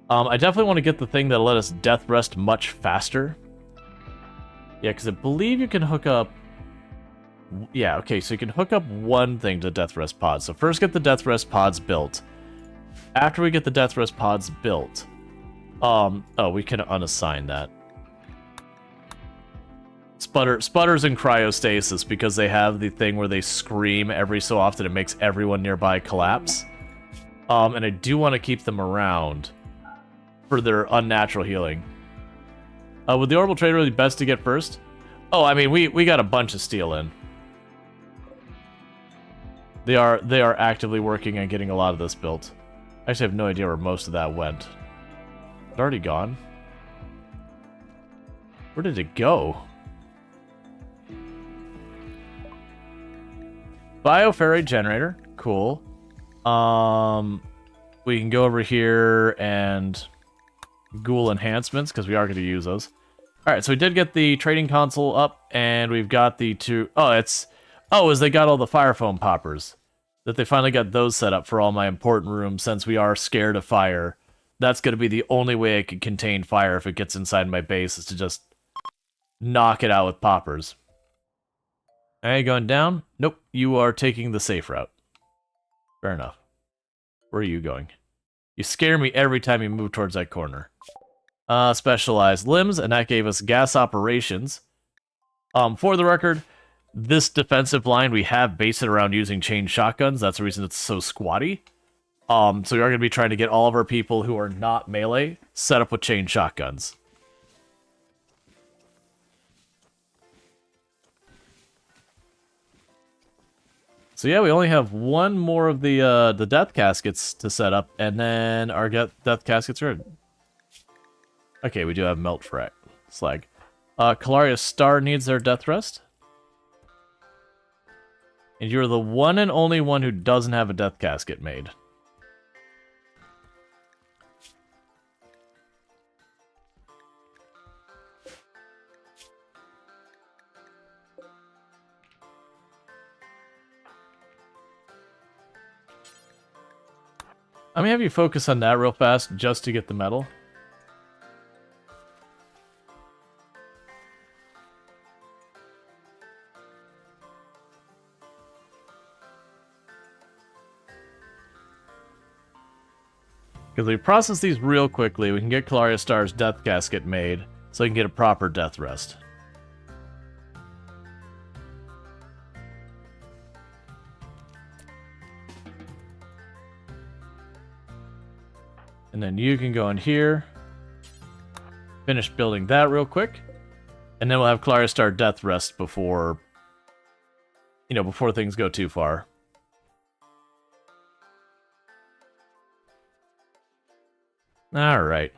Speaker 1: I definitely want to get the thing that'll let us death rest much faster. Yeah, because I believe you can hook up... Yeah, okay, so you can hook up one thing to death rest pods. So first get the death rest pods built. After we get the death rest pods built... oh, we can unassign that. Sputters and cryostasis, because they have the thing where they scream every so often, it makes everyone nearby collapse. And I do want to keep them around for their unnatural healing. Would the orbital trader be best to get first? Oh, I mean, we got a bunch of steel in. They are actively working on getting a lot of this built. I actually have no idea where most of that went. It's already gone? Where did it go? Bioferrite generator. Cool. We can go over here and ghoul enhancements, because we are going to use those. Alright, so we did get the trading console up, and we've got the two... Oh, is they got all the fire foam poppers. That they finally got those set up for all my important rooms, since we are scared of fire. That's going to be the only way I can contain fire if it gets inside my base, is to just knock it out with poppers. Are you going down? Nope, you are taking the safe route. Fair enough. Where are you going? You scare me every time you move towards that corner. Specialized limbs, and that gave us gas operations. For the record, this defensive line we have based it around using chain shotguns. That's the reason it's so squatty. So we are going to be trying to get all of our people who are not melee set up with chain shotguns. So yeah, we only have one more of the death caskets to set up, and then our death caskets are... Okay, we do have melt frack slag. Kalaria's star needs their death rest. And you're the one and only one who doesn't have a death casket made. I'm gonna have you focus on that real fast just to get the medal. Because we process these real quickly, we can get Kalaria Star's death casket made, so we can get a proper death rest. And then you can go in here, finish building that real quick, and then we'll have Kalaria Star death rest before, before things go too far. Alright.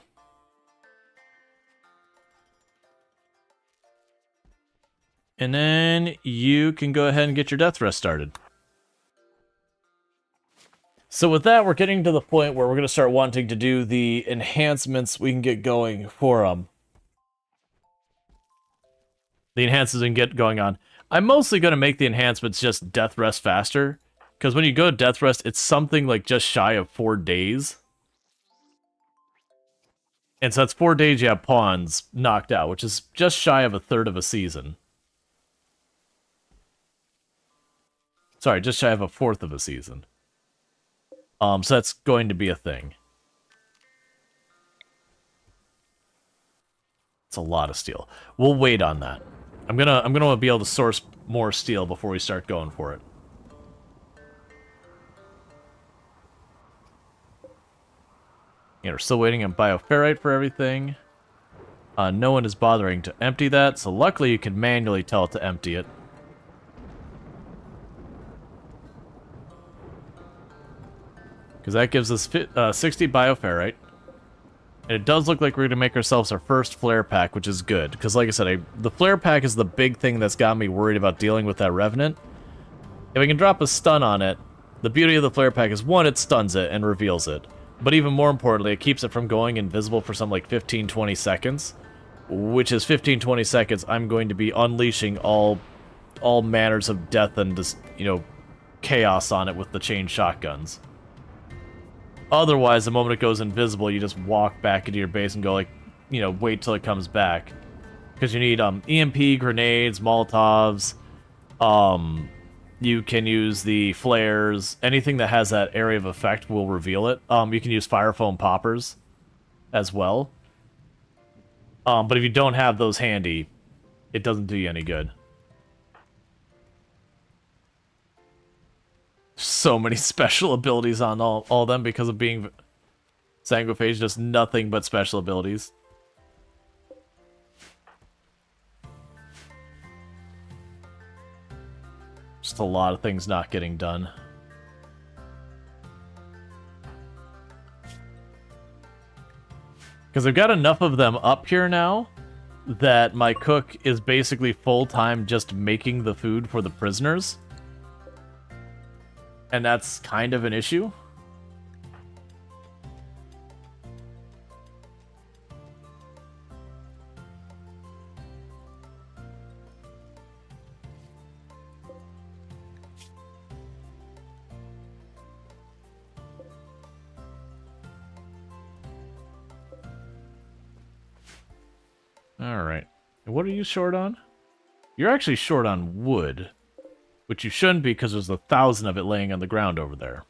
Speaker 1: And then you can go ahead and get your death rest started. So with that, we're getting to the point where we're going to start wanting to do the enhancements we can get going for the enhancements we can get going on. I'm mostly going to make the enhancements just death rest faster, because when you go to death rest, it's something like just shy of 4 days. And so that's 4 days you have pawns knocked out, which is just shy of a third of a season. Sorry, just shy of a fourth of a season. So that's going to be a thing. It's a lot of steel. We'll wait on that. I'm gonna be able to source more steel before we start going for it. Yeah, we're still waiting on bioferrite for everything. No one is bothering to empty that, so luckily you can manually tell it to empty it. Because that gives us 60 bioferrite. And it does look like we're going to make ourselves our first flare pack, which is good. Because like I said, the flare pack is the big thing that's got me worried about dealing with that Revenant. If we can drop a stun on it, the beauty of the flare pack is, one, it stuns it and reveals it. But even more importantly, it keeps it from going invisible for some like 15-20 seconds. Which is 15-20 seconds, I'm going to be unleashing all manners of death and just, chaos on it with the chain shotguns. Otherwise, the moment it goes invisible, you just walk back into your base and go wait till it comes back. Because you need EMP, grenades, Molotovs, you can use the flares, anything that has that area of effect will reveal it. You can use fire foam poppers as well. But if you don't have those handy, it doesn't do you any good. So many special abilities on all of them because of being Sanguiphage, just nothing but special abilities. Just a lot of things not getting done. Because I've got enough of them up here now that my cook is basically full-time just making the food for the prisoners. And that's kind of an issue. Alright. What are you short on? You're actually short on wood. Which you shouldn't be, because there's 1,000 of it laying on the ground over there.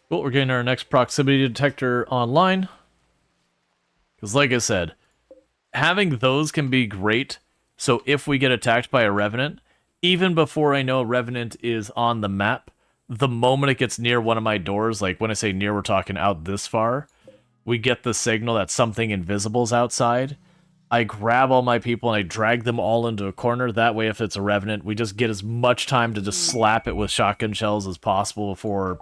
Speaker 1: Well, we're getting our next proximity detector online. Because like I said, having those can be great. So if we get attacked by a revenant, even before I know a revenant is on the map, the moment it gets near one of my doors, like when I say near, we're talking out this far, we get the signal that something invisible's outside. I grab all my people and I drag them all into a corner. That way, if it's a revenant, we just get as much time to just slap it with shotgun shells as possible before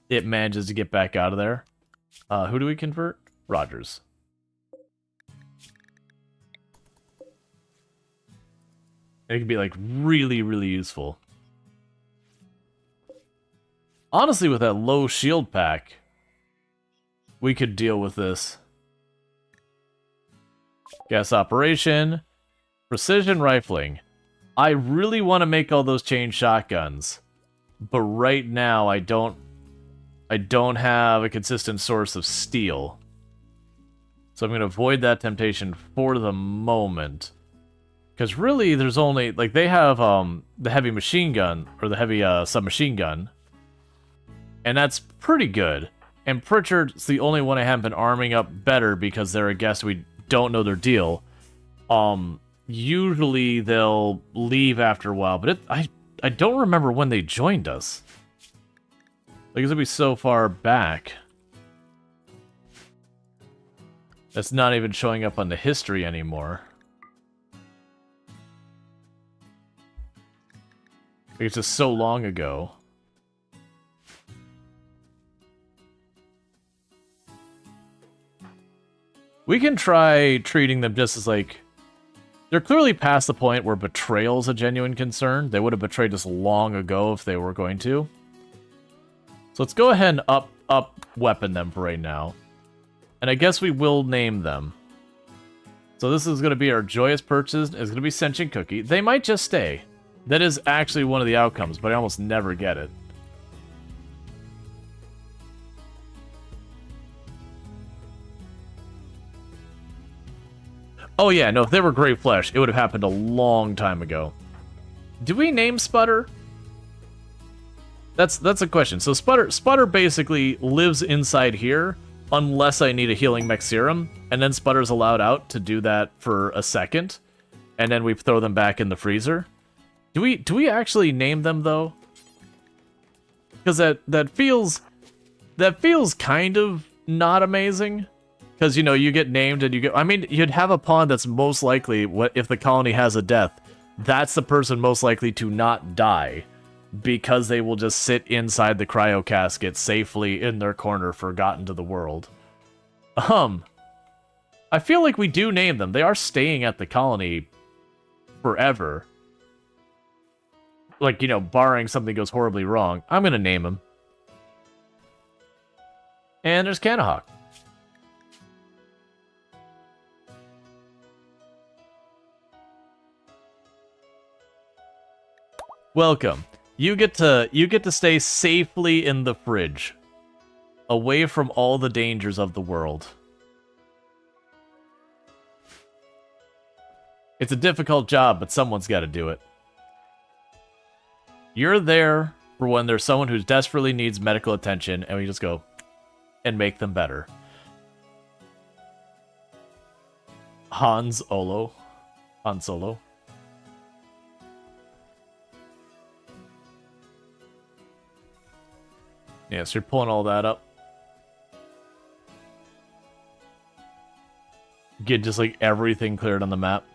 Speaker 1: it manages to get back out of there. Who do we convert? Rogers. It can be, like, really, really useful. Honestly, with that low shield pack, we could deal with this. Gas operation. Precision rifling. I really want to make all those chain shotguns. But right now, I don't have a consistent source of steel. So I'm going to avoid that temptation for the moment. Because really, there's only... Like, they have the heavy machine gun, or the heavy submachine gun. And that's pretty good. And Pritchard's the only one I haven't been arming up better because they're a guest. We don't know their deal. Usually they'll leave after a while, but I don't remember when they joined us. Like, it's gonna be so far back. That's not even showing up on the history anymore. Like, it's just so long ago. We can try treating them just as, like... They're clearly past the point where betrayal is a genuine concern. They would have betrayed us long ago if they were going to. So let's go ahead and up-weapon them for right now. And I guess we will name them. So this is going to be our Joyous Purchase. It's going to be Sentient Cookie. They might just stay. That is actually one of the outcomes, but I almost never get it. Oh yeah, no, if they were Great Flesh, it would have happened a long time ago. Do we name Sputter? That's a question. So Sputter basically lives inside here, unless I need a healing mech serum, and then Sputter's allowed out to do that for a second, and then we throw them back in the freezer. Do we actually name them though? Because that feels kind of not amazing. Because, you know, you get named and you get... I mean, you'd have a pawn that's most likely, if the colony has a death, that's the person most likely to not die. Because they will just sit inside the cryo casket safely in their corner, forgotten to the world. I feel like we do name them. They are staying at the colony forever. Like, you know, barring something goes horribly wrong. I'm going to name them. And there's Canahawk. Welcome. You get to stay safely in the fridge, away from all the dangers of the world. It's a difficult job, but someone's got to do it. You're there for when there's someone who desperately needs medical attention, and we just go and make them better. Han Solo. Yeah, so you're pulling all that up. Get just like everything cleared on the map.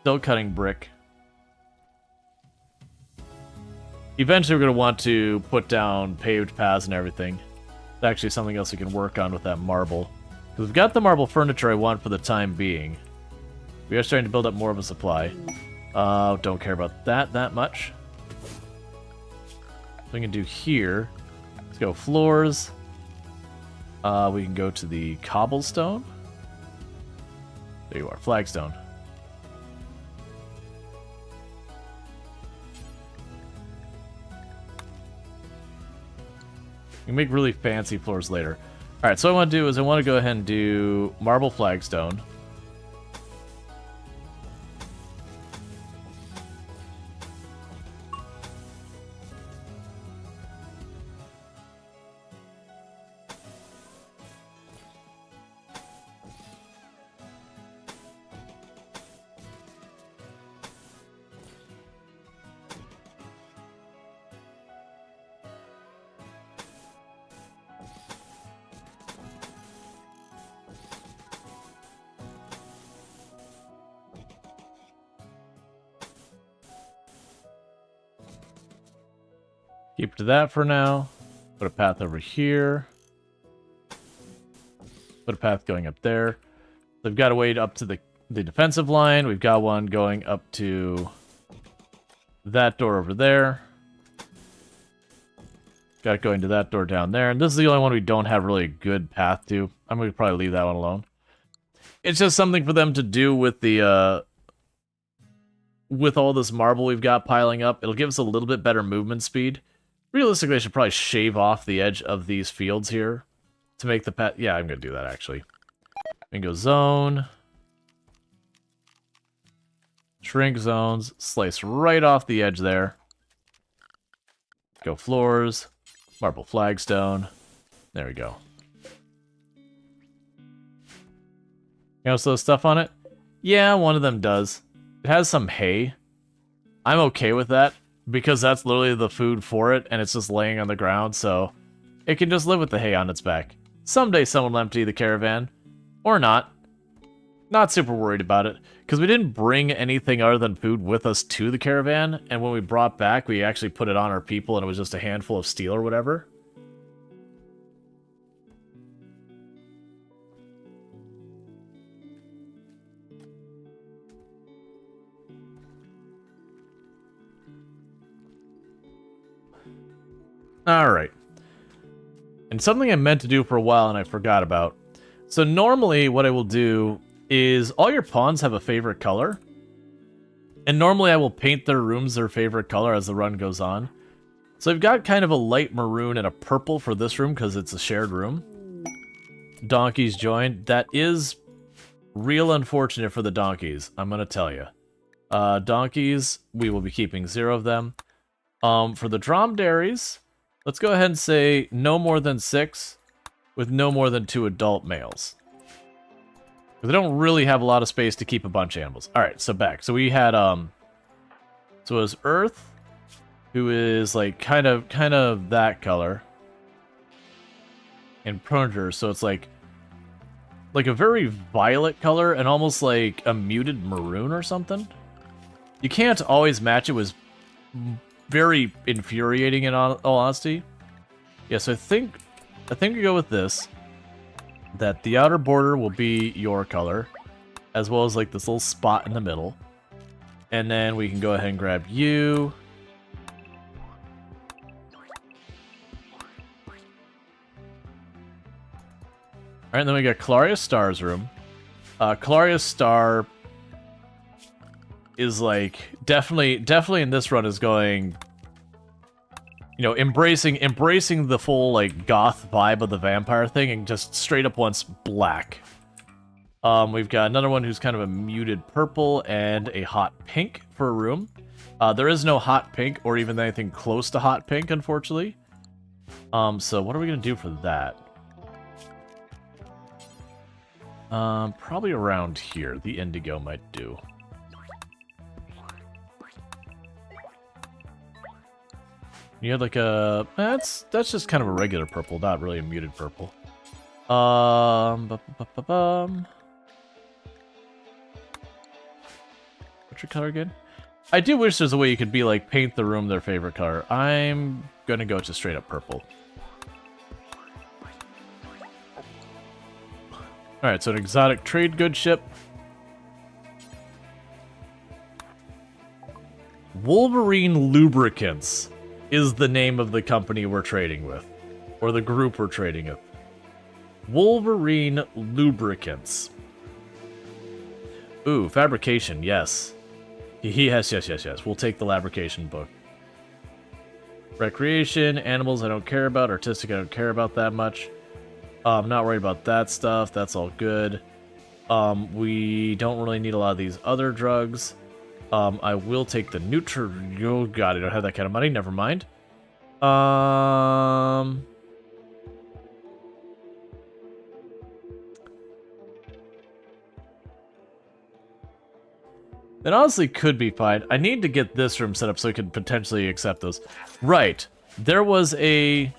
Speaker 1: Still cutting brick. Eventually, we're going to want to put down paved paths and everything. It's actually something else we can work on with that marble. Because we've got the marble furniture I want for the time being. We are starting to build up more of a supply. Don't care about that much. So we can do here. Let's go floors. We can go to the cobblestone. There you are, flagstone. You can make really fancy floors later. Alright, so what I want to do is I want to go ahead and do marble flagstone. Keep to that for now. Put a path over here. Put a path going up there. They've got a way up to the defensive line. We've got one going up to that door over there. Got it going to that door down there. And this is the only one we don't have really a good path to. I'm going to probably leave that one alone. It's just something for them to do with the with all this marble we've got piling up. It'll give us a little bit better movement speed. Realistically, I should probably shave off the edge of these fields here to make the path. Yeah, I'm going to do that, actually. We can go zone. Shrink zones. Slice right off the edge there. Go floors. Marble flagstone. There we go. You know, so stuff on it? Yeah, one of them does. It has some hay. I'm okay with that, because that's literally the food for it, and it's just laying on the ground, so it can just live with the hay on its back. Someday someone will empty the caravan. Or not. Not super worried about it, because we didn't bring anything other than food with us to the caravan, and when we brought back, we actually put it on our people, and it was just a handful of steel or whatever. Alright. And something I meant to do for a while and I forgot about. So normally what I will do is all your pawns have a favorite color. And normally I will paint their rooms their favorite color as the run goes on. So I've got kind of a light maroon and a purple for this room because it's a shared room. Donkeys joined. That is real unfortunate for the donkeys, I'm going to tell you. Donkeys, we will be keeping 0 of them. For the dromedaries, let's go ahead and say no more than 6 with no more than 2 adult males. Because they don't really have a lot of space to keep a bunch of animals. Alright, so back. So we had, so it was Earth, who is like kind of that color. And Progenitor, so it's like a very violet color and almost like a muted maroon or something. You can't always match it with very infuriating in all honesty. Yeah, so I think we go with this. That the outer border will be your color, as well as like this little spot in the middle. And then we can go ahead and grab you. Alright, then we got Clarius Star's room. Clarius Star is like definitely in this run is going, you know, embracing the full like goth vibe of the vampire thing and just straight up wants black. We've got another one who's kind of a muted purple and a hot pink for a room. There is no hot pink or even anything close to hot pink, unfortunately. So what are we gonna do for that? Probably around here. The indigo might do. You had like a... That's just kind of a regular purple, not really a muted purple. What's your color again? I do wish there's a way you could be like, paint the room their favorite color. I'm gonna go to straight up purple. Alright, so an exotic trade goods ship. Wolverine Lubricants is the name of the company we're trading with. Or the group we're trading with. Wolverine Lubricants. Ooh, fabrication, yes. Yes. We'll take the fabrication book. Recreation, animals I don't care about. Artistic I don't care about that much. I'm not worried about that stuff. That's all good. We don't really need a lot of these other drugs. I will take the Oh god, I don't have that kind of money. Never mind. That honestly could be fine. I need to get this room set up so I could potentially accept those. Right. There was a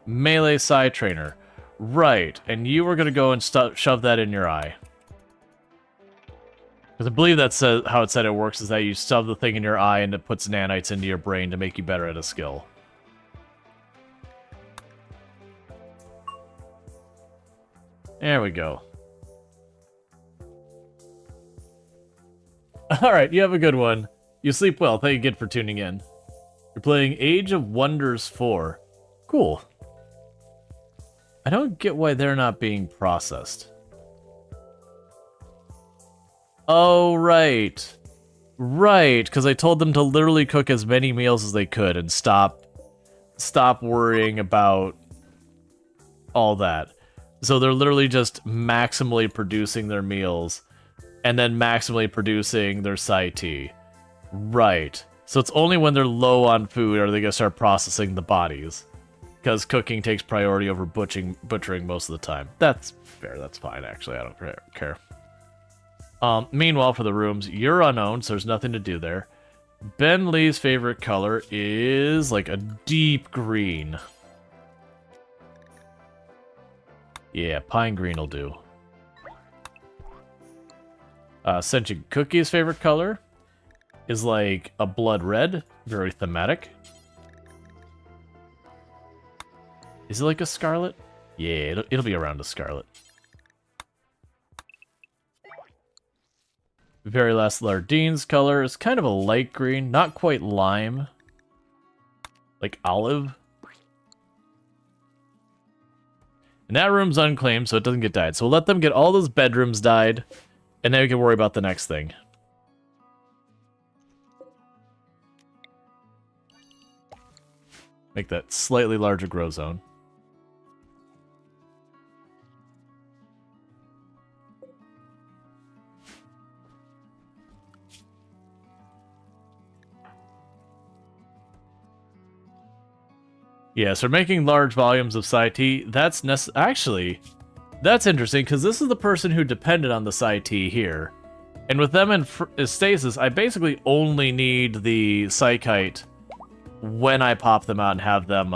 Speaker 1: melee side trainer. Right. And you were going to go and shove that in your eye. Because I believe that's how it said it works, is that you shove the thing in your eye and it puts nanites into your brain to make you better at a skill. There we go. Alright, you have a good one. You sleep well. Thank you again for tuning in. You're playing Age of Wonders 4. Cool. I don't get why they're not being processed. Oh, right. Right, because I told them to literally cook as many meals as they could and stop worrying about all that. So they're literally just maximally producing their meals and then maximally producing their Sai tea. Right. So it's only when they're low on food are they going to start processing the bodies. Because cooking takes priority over butchering most of the time. That's fair, that's fine, actually. I don't care. Meanwhile, for the rooms, you're unowned, so there's nothing to do there. Ben Lee's favorite color is like a deep green. Yeah, pine green will do. Sentient Cookie's favorite color is like a blood red, very thematic. Is it like a scarlet? Yeah, it'll be around a scarlet. Very last Lardine's color is kind of a light green, not quite lime. Like olive. And that room's unclaimed, so it doesn't get dyed. So we'll let them get all those bedrooms dyed, and then we can worry about the next thing. Make that slightly larger grow zone. Yeah, so making large volumes of Sai tea, that's actually, that's interesting, because this is the person who depended on the Sai tea here. And with them in stasis, I basically only need the Psychite when I pop them out and have them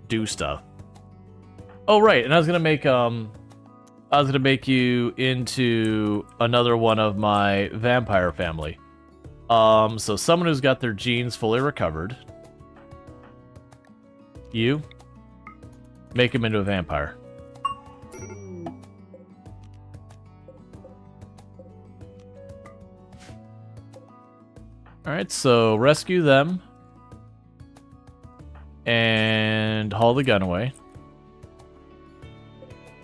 Speaker 1: do stuff. Oh, right, and I was gonna make you into another one of my vampire family. So someone who's got their genes fully recovered. You make him into a vampire. Alright, so rescue them. And haul the gun away.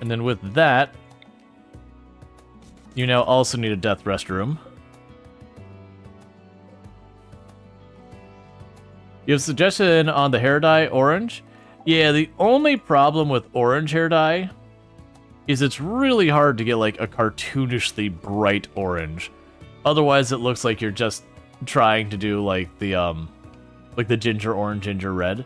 Speaker 1: And then with that, you now also need a death rest room. You have a suggestion on the hair dye, orange? Yeah, the only problem with orange hair dye is it's really hard to get like a cartoonishly bright orange. Otherwise, it looks like you're just trying to do like the ginger orange, ginger red.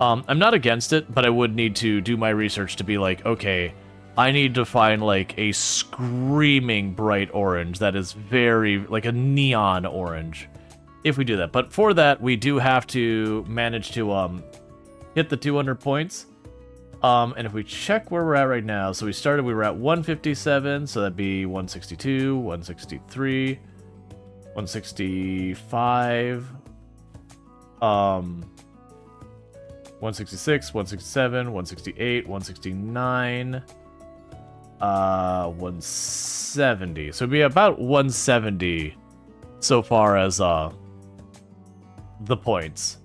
Speaker 1: I'm not against it, but I would need to do my research to be like, okay, I need to find like a screaming bright orange that is very like a neon orange. If we do that. But for that, we do have to manage to hit the 200 points. And if we check where we're at right now, so we were at 157, so that'd be 162, 163, 165, 166, 167, 168, 169, 170. So it'd be about 170 so far as the points.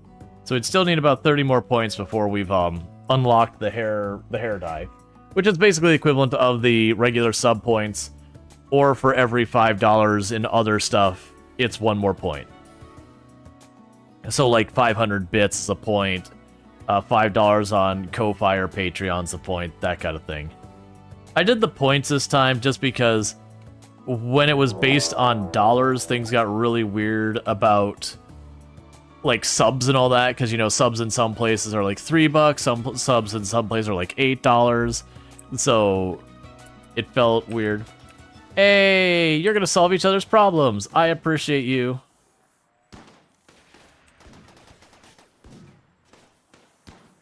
Speaker 1: So we'd still need about 30 more points before we've unlocked the hair dye, which is basically the equivalent of the regular sub points, or for every $5 in other stuff, it's one more point. So like 500 bits is a point, $5 on Ko-Fi or Patreon's a point, that kind of thing. I did the points this time just because when it was based on dollars, things got really weird about like subs and all that, because you know, subs in some places are like $3, some subs in some places are like $8, so it felt weird. Hey, you're gonna solve each other's problems. I appreciate you.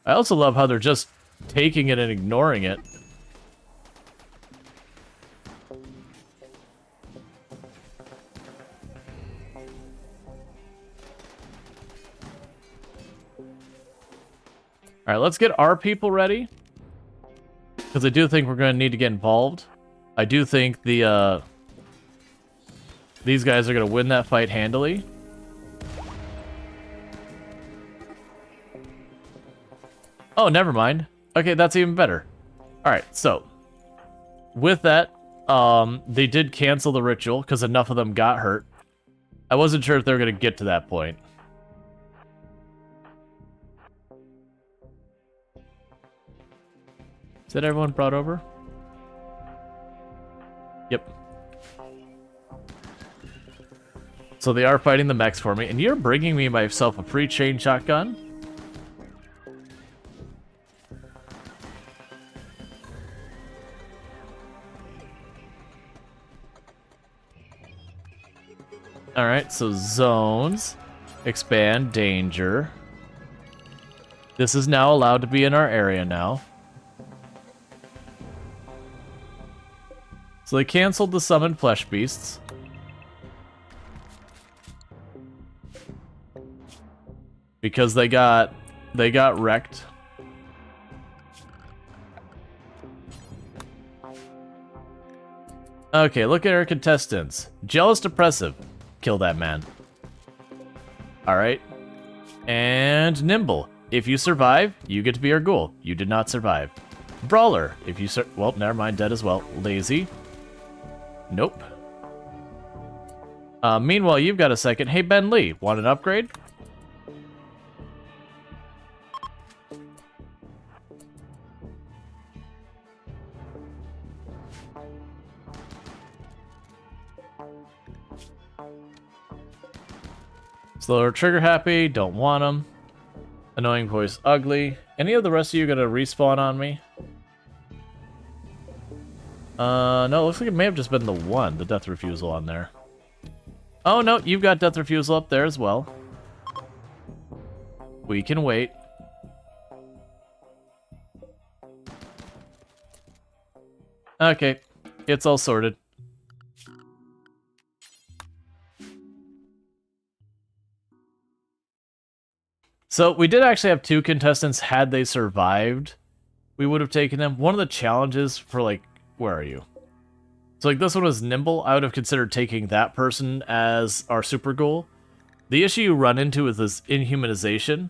Speaker 1: I also love how they're just taking it and ignoring it. Alright, let's get our people ready. Because I do think we're going to need to get involved. I do think these guys are going to win that fight handily. Oh, never mind. Okay, that's even better. Alright, so with that, they did cancel the ritual because enough of them got hurt. I wasn't sure if they were going to get to that point. Is that everyone brought over? Yep. So they are fighting the mechs for me, and you're bringing me myself a free chain shotgun? Alright, so zones, expand, danger. This is now allowed to be in our area now. So they canceled the summoned flesh beasts. Because they got wrecked. Okay, look at our contestants. Jealous Depressive. Kill that man. Alright. And Nimble. If you survive, you get to be our ghoul. You did not survive. Brawler. If you well, never mind, dead as well. Lazy. Nope. Meanwhile, you've got a second. Hey, Ben Lee, want an upgrade? Slower trigger happy, don't want them. Annoying voice ugly. Any of the rest of you gonna respawn on me? No, it looks like it may have just been the one, the death refusal on there. Oh no, you've got death refusal up there as well. We can wait. Okay, it's all sorted. So we did actually have two contestants. Had they survived, we would have taken them. One of the challenges for like, where are you? So like this one was Nimble. I would have considered taking that person as our super ghoul. The issue you run into is this inhumanization.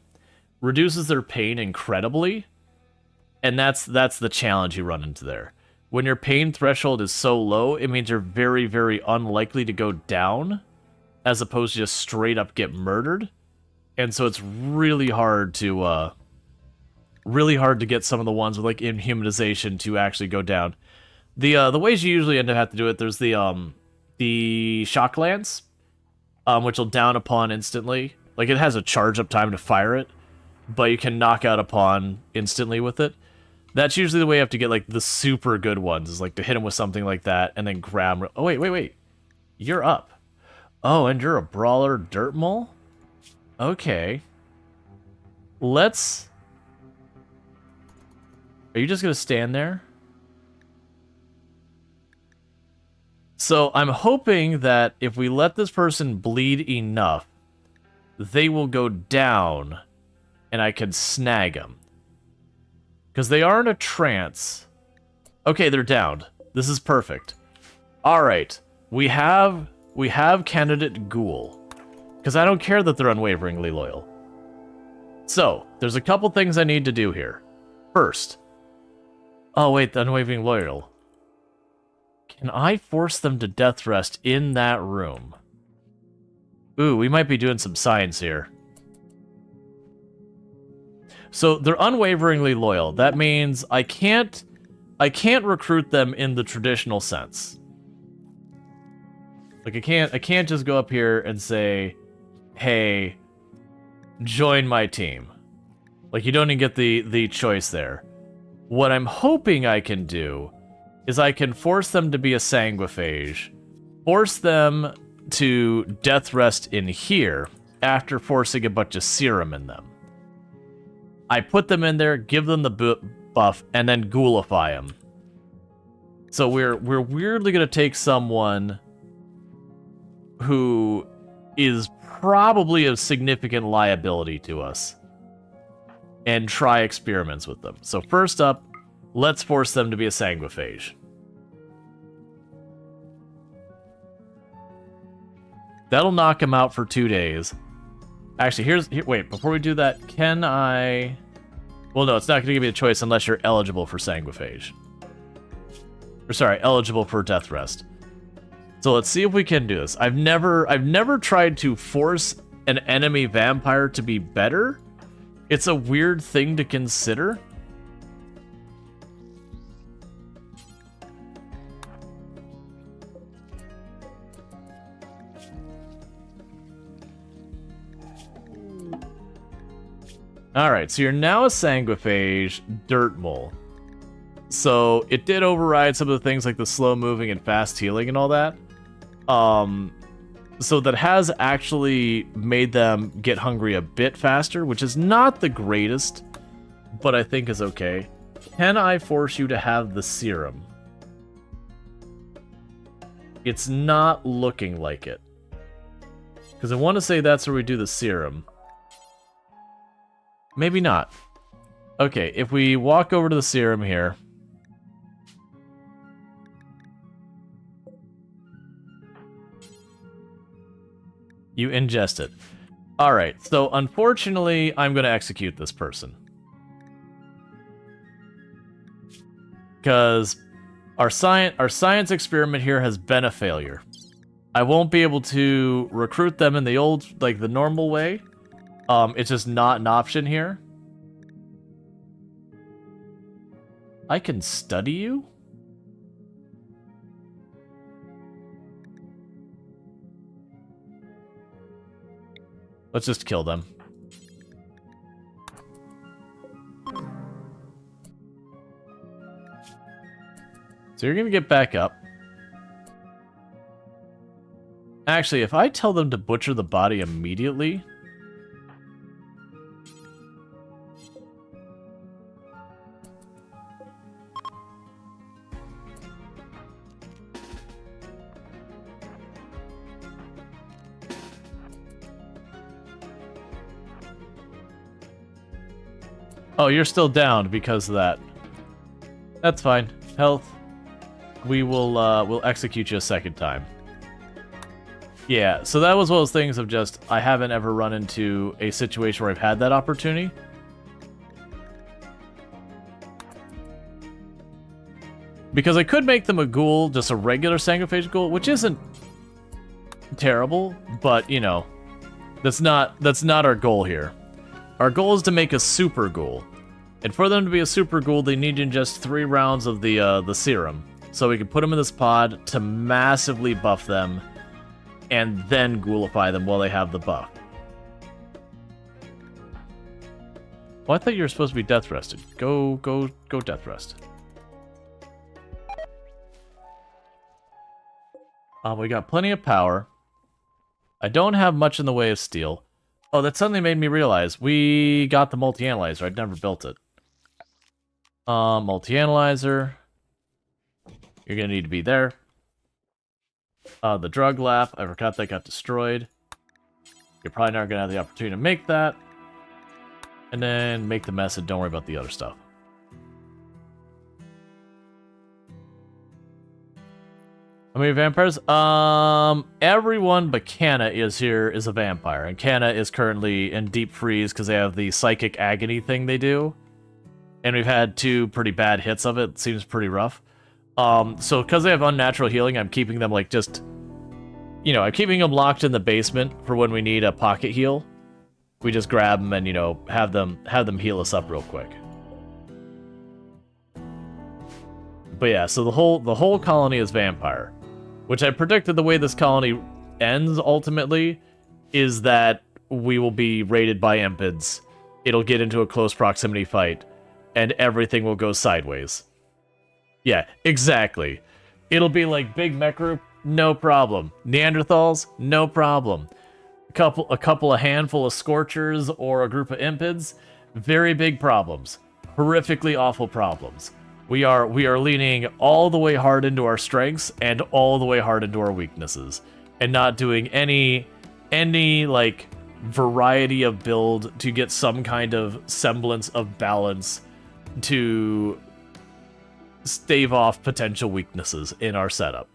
Speaker 1: Reduces their pain incredibly. And that's the challenge you run into there. When your pain threshold is so low, it means you're very, very unlikely to go down, as opposed to just straight up get murdered. And so it's really hard to get some of the ones with like inhumanization to actually go down. The ways you usually end up having to do it, there's the shock lance, which will down upon instantly. Like it has a charge up time to fire it, but you can knock out upon instantly with it. That's usually the way you have to get like the super good ones, is like to hit them with something like that and then grab. Oh wait, you're up. Oh, and you're a brawler dirt mole. Okay. Let's Are you just gonna stand there? So I'm hoping that if we let this person bleed enough, they will go down and I can snag them. Because they are in a trance. Okay, they're downed. This is perfect. Alright, we have candidate Ghoul. Because I don't care that they're unwaveringly loyal. So, there's a couple things I need to do here. First. Oh wait, the unwavering loyal. Can I force them to death rest in that room? Ooh, we might be doing some science here. So they're unwaveringly loyal. That means I can't recruit them in the traditional sense. Like I can't just go up here and say, "Hey, join my team." Like you don't even get the choice there. What I'm hoping I can do is I can force them to be a sanguiphage, force them to death rest in here after forcing a bunch of serum in them. I put them in there, give them the buff, and then ghoulify them. So we're weirdly gonna take someone who is probably a significant liability to us and try experiments with them. So first up, let's force them to be a sanguiphage. That'll knock him out for 2 days. Actually, wait, before we do that, can I... Well, no, it's not going to give you a choice unless you're eligible for sanguiphage. Or sorry, eligible for death rest. So let's see if we can do this. I've never tried to force an enemy vampire to be better. It's a weird thing to consider. Alright, so you're now a sanguiphage dirt mole. So it did override some of the things like the slow moving and fast healing and all that. So that has actually made them get hungry a bit faster, which is not the greatest, but I think is okay. Can I force you to have the serum? It's not looking like it. Because I want to say that's where we do the serum. Maybe not. Okay, if we walk over to the serum here. You ingest it. Alright, so unfortunately, I'm going to execute this person. Because our science experiment here has been a failure. I won't be able to recruit them in the old, like the normal way. It's just not an option here. I can study you? Let's just kill them. So you're gonna get back up. Actually, if I tell them to butcher the body immediately... Oh, you're still down because of that. That's fine. Health. We'll execute you a second time. Yeah, so that was one of those things of just, I haven't ever run into a situation where I've had that opportunity. Because I could make them a ghoul, just a regular sanguiphage ghoul, which isn't terrible, but, you know, that's not our goal here. Our goal is to make a super ghoul. And for them to be a super ghoul, they need to ingest 3 rounds of the serum. So we can put them in this pod to massively buff them, and then ghoulify them while they have the buff. Well, I thought you were supposed to be death rested. Go death rest. We got plenty of power. I don't have much in the way of steel. Oh, that suddenly made me realize we got the multi-analyzer. I'd never built it. Multi-analyzer. You're gonna need to be there. The drug lab, I forgot that got destroyed. You're probably not gonna have the opportunity to make that. And then make the mess and don't worry about the other stuff. How many vampires? Everyone but Canna is a vampire. And Canna is currently in deep freeze because they have the psychic agony thing they do. And we've had 2 pretty bad hits of it. It seems pretty rough. So because they have unnatural healing, I'm keeping them like just... You know, I'm keeping them locked in the basement for when we need a pocket heal. We just grab them and, you know, have them heal us up real quick. But yeah, so the whole colony is vampire. Which I predicted the way this colony ends, ultimately, is that we will be raided by Impids. It'll get into a close proximity fight, and everything will go sideways. Yeah, exactly. It'll be like Big Mech Group, no problem. Neanderthals, no problem. A handful of Scorchers or a group of Impids, very big problems. Horrifically awful problems. We are leaning all the way hard into our strengths and all the way hard into our weaknesses, and not doing any like variety of build to get some kind of semblance of balance to stave off potential weaknesses in our setup.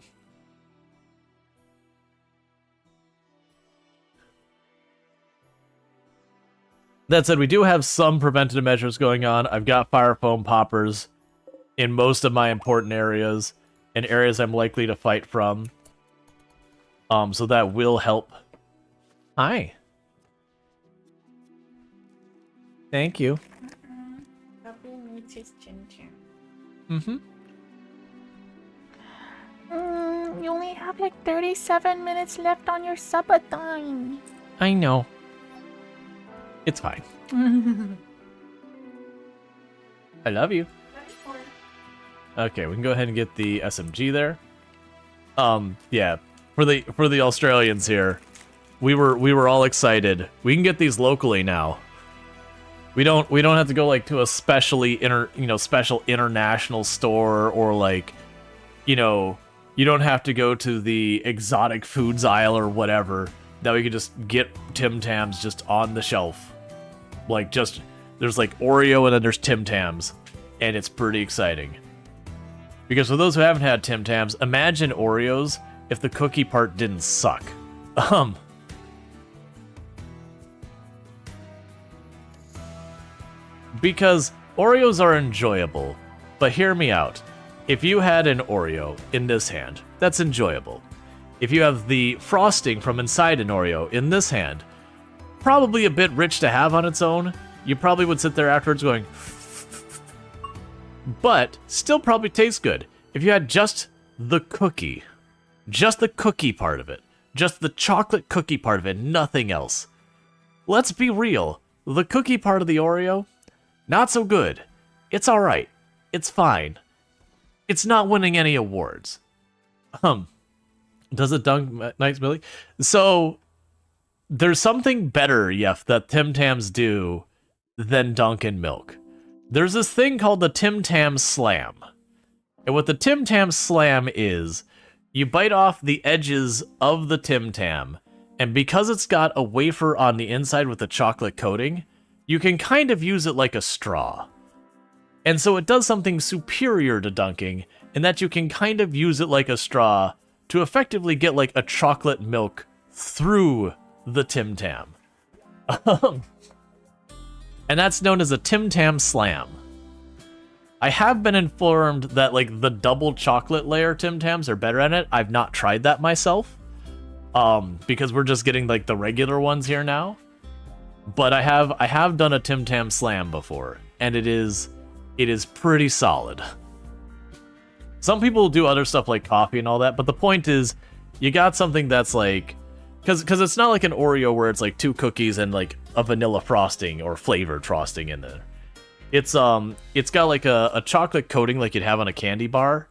Speaker 1: That said, we do have some preventative measures going on. I've got fire foam poppers in most of my important areas, and areas I'm likely to fight from. So that will help. Hi. Thank you. Mm-hmm.
Speaker 4: You only have like 37 minutes left on your subathon.
Speaker 1: I know. It's fine. I love you. Okay, we can go ahead and get the SMG there. Yeah, for the Australians here, we were all excited. We can get these locally now. We don't have to go like to a special international store, or like, you know, you don't have to go to the exotic foods aisle or whatever. That we could just get Tim Tams just on the shelf. Like, just there's like Oreo and then there's Tim Tams, and it's pretty exciting. Because for those who haven't had Tim Tams, imagine Oreos if the cookie part didn't suck. Because Oreos are enjoyable, but hear me out. If you had an Oreo in this hand, that's enjoyable. If you have the frosting from inside an Oreo in this hand, probably a bit rich to have on its own. You probably would sit there afterwards going, but still probably tastes good. If you had just the cookie part of it, just the chocolate cookie part of it, nothing else. Let's be real, the cookie part of the Oreo, not so good. It's alright. It's fine. It's not winning any awards. Does it dunk nice, Billy? So, there's something better, Yef, that Tim Tams do than Dunkin' Milk. There's this thing called the Tim Tam Slam. And what the Tim Tam Slam is, you bite off the edges of the Tim Tam, and because it's got a wafer on the inside with a chocolate coating, you can kind of use it like a straw. And so it does something superior to dunking, in that you can kind of use it like a straw to effectively get like a chocolate milk through the Tim Tam. And that's known as a Tim Tam Slam. I have been informed that like the double chocolate layer Tim Tams are better at it. I've not tried that myself. Because we're just getting like the regular ones here now. But I have done a Tim Tam Slam before, and it is pretty solid. Some people do other stuff like coffee and all that, but the point is, you got something that's like, because it's not like an Oreo where it's like 2 cookies and like a vanilla frosting or flavored frosting in there. It's got like a chocolate coating like you'd have on a candy bar,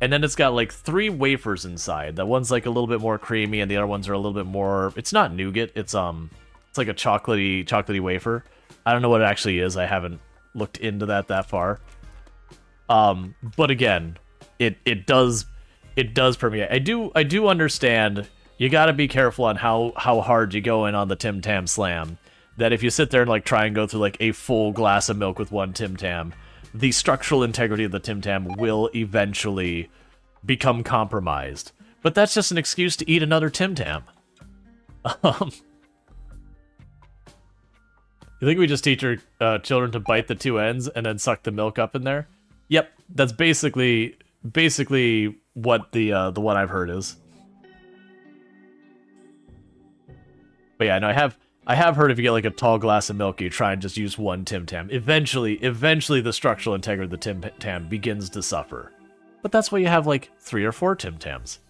Speaker 1: and then it's got like 3 wafers inside. That one's like a little bit more creamy, and the other ones are a little bit more. It's not nougat. It's like a chocolatey wafer. I don't know what it actually is. I haven't looked into that far. But again, it does permeate. I do understand you gotta be careful on how hard you go in on the Tim Tam Slam. That if you sit there and like try and go through like a full glass of milk with one Tim Tam, the structural integrity of the Tim Tam will eventually become compromised. But that's just an excuse to eat another Tim Tam. You think we just teach our children to bite the two ends and then suck the milk up in there? Yep, that's basically what the one I've heard is. But yeah, no, I have heard if you get like a tall glass of milk, you try and just use one Tim Tam. Eventually the structural integrity of the Tim Tam begins to suffer. But that's why you have like 3 or 4 Tim Tams.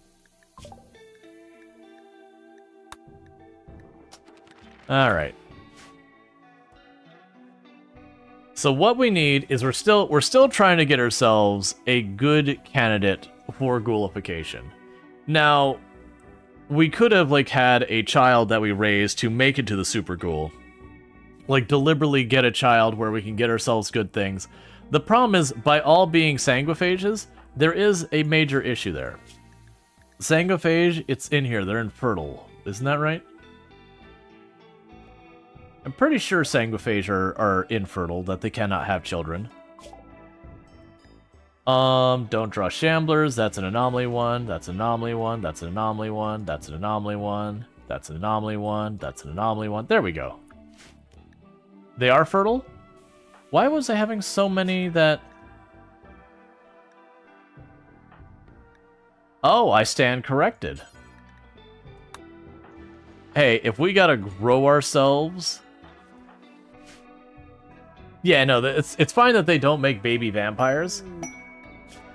Speaker 1: All right. So what we need is we're still trying to get ourselves a good candidate for ghoulification. Now, we could have like had a child that we raised to make it to the super ghoul. Like deliberately get a child where we can get ourselves good things. The problem is, by all being sanguiphages, there is a major issue there. Sanguiphage, it's in here, they're infertile. Isn't that right? I'm pretty sure sanguiphage are infertile, that they cannot have children. Don't draw shamblers, that's an anomaly one, that's an anomaly one, that's an anomaly one, that's an anomaly one, that's an anomaly one, that's an anomaly one. There we go. They are fertile? Why was I having so many that... Oh, I stand corrected. Hey, if we gotta grow ourselves... Yeah, no, it's fine that they don't make baby vampires.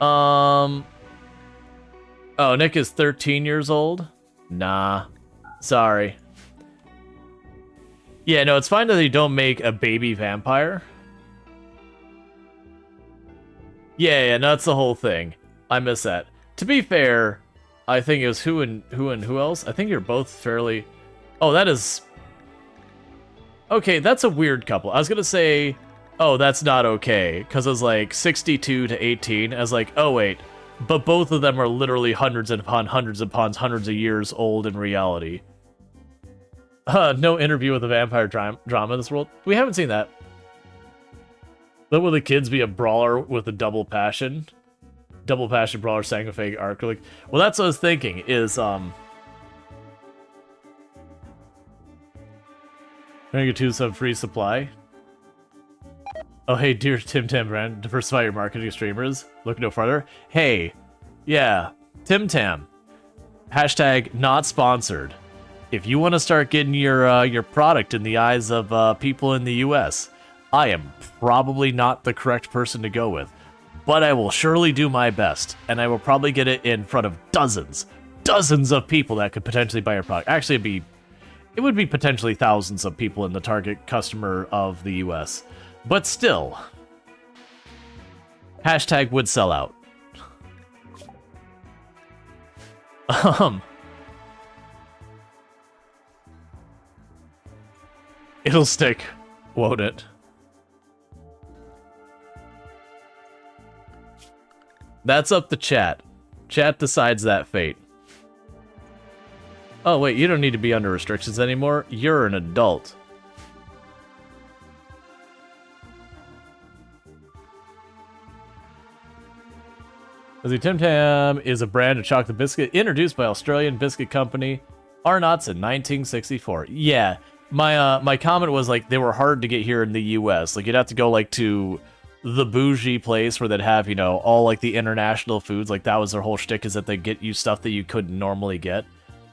Speaker 1: Oh, Nick is 13 years old? Nah. Sorry. Yeah, no, it's fine that they don't make a baby vampire. Yeah, no, that's the whole thing. I miss that. To be fair, I think it was who and who else? I think you're both fairly... Oh, that is... Okay, that's a weird couple. I was gonna say... Oh, that's not okay, because it was like 62 to 18. I was like, oh wait, but both of them are literally hundreds upon hundreds of years old in reality. No interview with a vampire drama in this world. We haven't seen that. Then will the kids be a brawler with a double passion? Double passion brawler sanguiphage arc. Like, well, that's what I was thinking, is, Trying to get to some free supply. Oh, hey, dear Tim Tam brand, diversify your marketing streamers. Look no further. Hey, yeah, Tim Tam. Hashtag not sponsored. If you want to start getting your product in the eyes of people in the US, I am probably not the correct person to go with, but I will surely do my best, and I will probably get it in front of dozens of people that could potentially buy your product. Actually, it would be potentially thousands of people in the target customer of the US. But still, hashtag would sell out. It'll stick, won't it? That's up to chat. Chat decides that fate. Oh wait, you don't need to be under restrictions anymore. You're an adult. The Tim Tam is a brand of chocolate biscuit introduced by Australian biscuit company Arnott's in 1964. Yeah, my comment was like they were hard to get here in the U.S. Like you'd have to go like to the bougie place where they'd have, you know, all like the international foods. Like that was their whole shtick, is that they get you stuff that you couldn't normally get.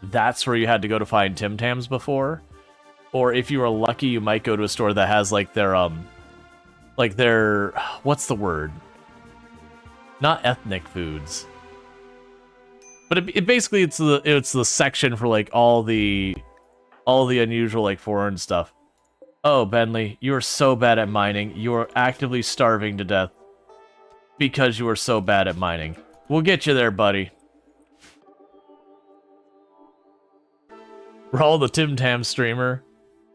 Speaker 1: That's where you had to go to find Tim Tams before. Or if you were lucky, you might go to a store that has like their what's the word? Not ethnic foods, but it basically it's the section for like all the unusual like foreign stuff. Oh, Bentley, you are so bad at mining. You are actively starving to death because you are so bad at mining. We'll get you there, buddy. Rual, the Tim Tam streamer.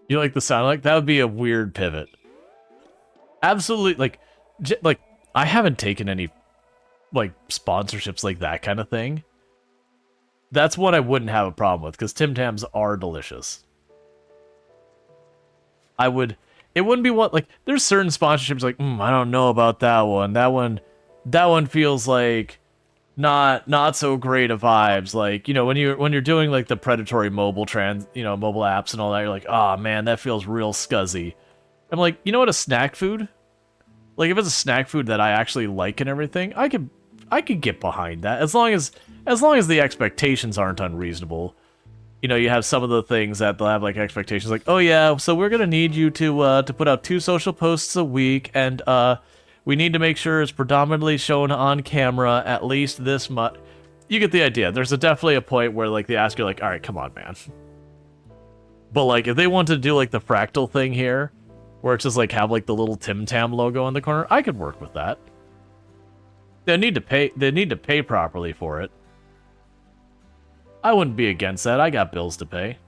Speaker 1: You like the sound like that? Would be a weird pivot. Absolutely, like I haven't taken any, like, sponsorships like that kind of thing. That's what I wouldn't have a problem with, because Tim Tams are delicious. It wouldn't be what, like, there's certain sponsorships like, I don't know about that one. That one feels like not so great of vibes. Like, you know, when you're doing like the predatory mobile mobile apps and all that, you're like, oh man, that feels real scuzzy. I'm like, you know what, a snack food? Like, if it's a snack food that I actually like and everything, I could get behind that as long as the expectations aren't unreasonable. You know, you have some of the things that they'll have like expectations like, oh yeah, so we're gonna need you to put out 2 social posts a week, and we need to make sure it's predominantly shown on camera at least this much. You get the idea. There's definitely a point where like they ask you like, all right, come on, man. But like if they want to do like the fractal thing here, where it's just like have like the little Tim Tam logo in the corner, I could work with that. They need to pay properly for it. I wouldn't be against that. I got bills to pay.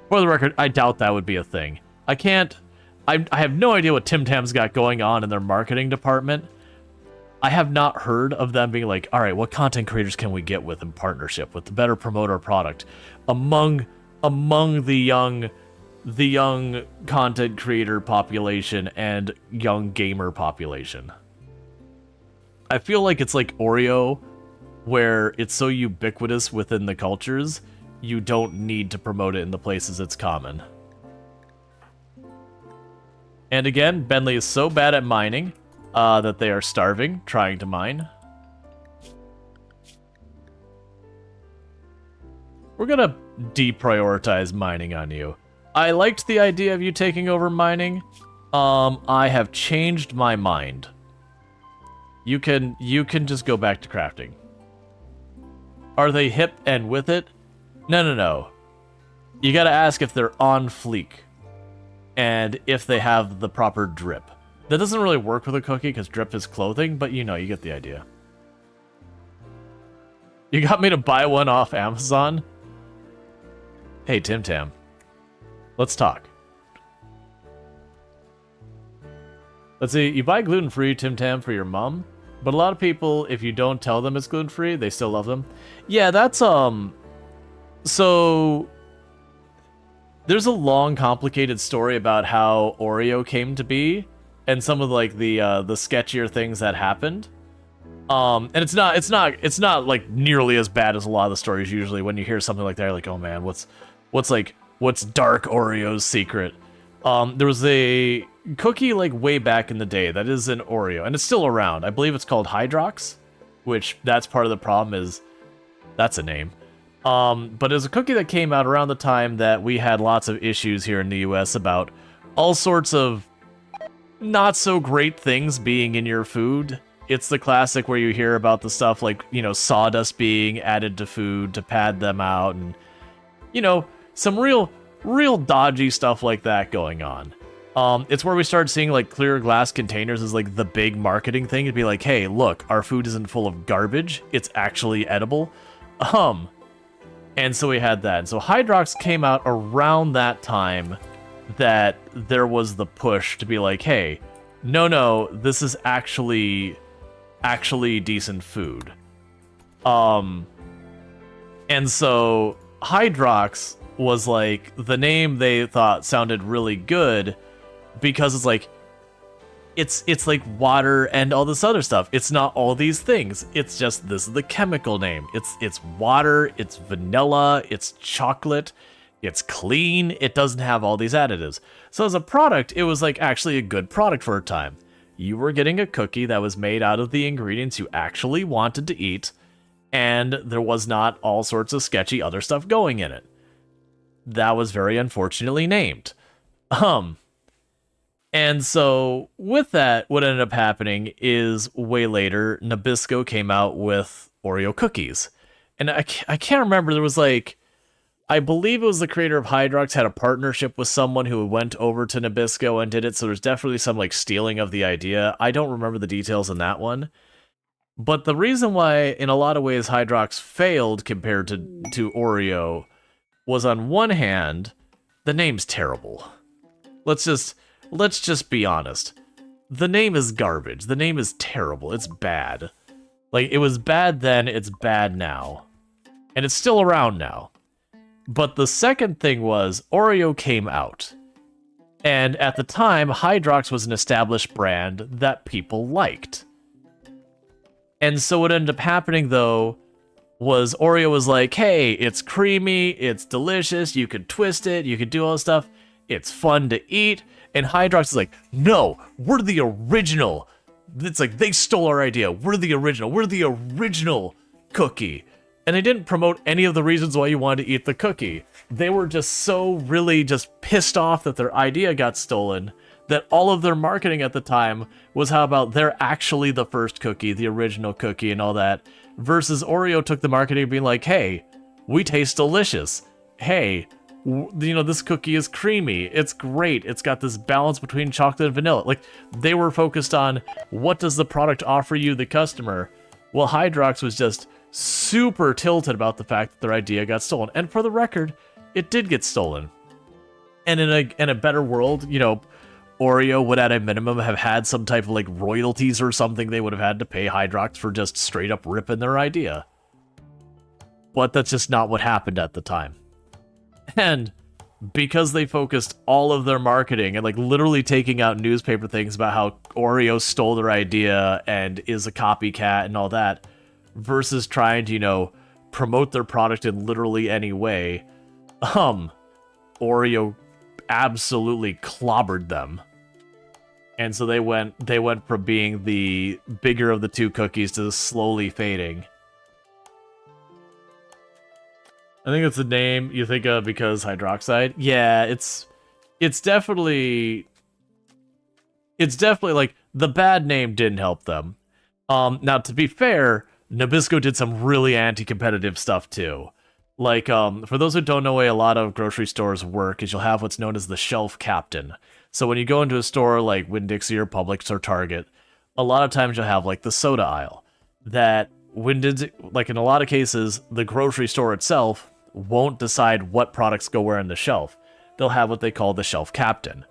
Speaker 1: For the record, I doubt that would be a thing. I have no idea what Tim Tam's got going on in their marketing department. I have not heard of them being like, all right, what content creators can we get with in partnership with to better promote our product among the young content creator population and young gamer population. I feel like it's like Oreo, where it's so ubiquitous within the cultures, you don't need to promote it in the places it's common. And again, Bentley is so bad at mining that they are starving, trying to mine. We're gonna deprioritize mining on you. I liked the idea of you taking over mining. I have changed my mind. You can just go back to crafting. Are they hip and with it? No. You gotta ask if they're on fleek. And if they have the proper drip. That doesn't really work with a cookie because drip is clothing, but you know, you get the idea. You got me to buy one off Amazon? Hey, Tim Tam. Let's talk. Let's see, you buy gluten-free Tim Tam for your mom? But a lot of people, if you don't tell them it's gluten-free, they still love them. Yeah, that's, so there's a long, complicated story about how Oreo came to be, and some of, like, the sketchier things that happened. And it's not, like, nearly as bad as a lot of the stories usually. When you hear something like that, you're like, oh man, what's Dark Oreo's secret? There was a cookie like way back in the day that is an Oreo, and it's still around. I believe it's called Hydrox, which that's part of the problem is that's a name. But it was a cookie that came out around the time that we had lots of issues here in the US about all sorts of not so great things being in your food. It's the classic where you hear about the stuff like, you know, sawdust being added to food to pad them out, and, you know, some real dodgy stuff like that going on. It's where we started seeing like clear glass containers as like the big marketing thing. It'd be like, hey, look, our food isn't full of garbage. It's actually edible. And so we had that. And so Hydrox came out around that time that there was the push to be like, hey, no, this is actually decent food. And so Hydrox was like the name they thought sounded really good because it's like water and all this other stuff. It's not all these things. It's just this is the chemical name. It's water, it's vanilla, it's chocolate, it's clean. It doesn't have all these additives. So as a product, it was like actually a good product for a time. You were getting a cookie that was made out of the ingredients you actually wanted to eat, and there was not all sorts of sketchy other stuff going in it. That was very unfortunately named. And so with that, what ended up happening is way later, Nabisco came out with Oreo cookies. And I can't remember, there was like, I believe it was the creator of Hydrox had a partnership with someone who went over to Nabisco and did it, so there's definitely some like stealing of the idea. I don't remember the details in that one. But the reason why, in a lot of ways, Hydrox failed compared to Oreo was, on one hand, the name's terrible. Let's just be honest. the name is garbage. The name is terrible. It's bad. Like, it was bad then, it's bad now. And it's still around now. But the second thing was, Oreo came out. And at the time, Hydrox was an established brand that people liked. And so what ended up happening, though, was Oreo was like, hey, it's creamy, it's delicious, you could twist it, you could do all this stuff, it's fun to eat. And Hydrox is like, no, we're the original. It's like, they stole our idea. We're the original cookie. And they didn't promote any of the reasons why you wanted to eat the cookie. They were just so really just pissed off that their idea got stolen that all of their marketing at the time was how about they're actually the first cookie, the original cookie and all that. Versus Oreo took the marketing being like, hey, we taste delicious. Hey, this cookie is creamy. It's great. It's got this balance between chocolate and vanilla. Like, they were focused on what does the product offer you, the customer. Well, Hydrox was just super tilted about the fact that their idea got stolen. And for the record, it did get stolen. And in a better world, Oreo would at a minimum have had some type of like royalties or something they would have had to pay Hydrox for just straight up ripping their idea. But that's just not what happened at the time. And because they focused all of their marketing and like literally taking out newspaper things about how Oreo stole their idea and is a copycat and all that, versus trying to, promote their product in literally any way, Oreo absolutely clobbered them. And so they went from being the bigger of the two cookies to slowly fading. I think it's the name you think of because hydroxide. Yeah, it's definitely like the bad name didn't help them. Now to be fair, Nabisco did some really anti-competitive stuff too. Like, for those who don't know the way a lot of grocery stores work, is you'll have what's known as the shelf captain. So when you go into a store like Winn-Dixie or Publix or Target, a lot of times you'll have like the soda aisle. That like in a lot of cases, the grocery store itself won't decide what products go where on the shelf. They'll have what they call the shelf captain.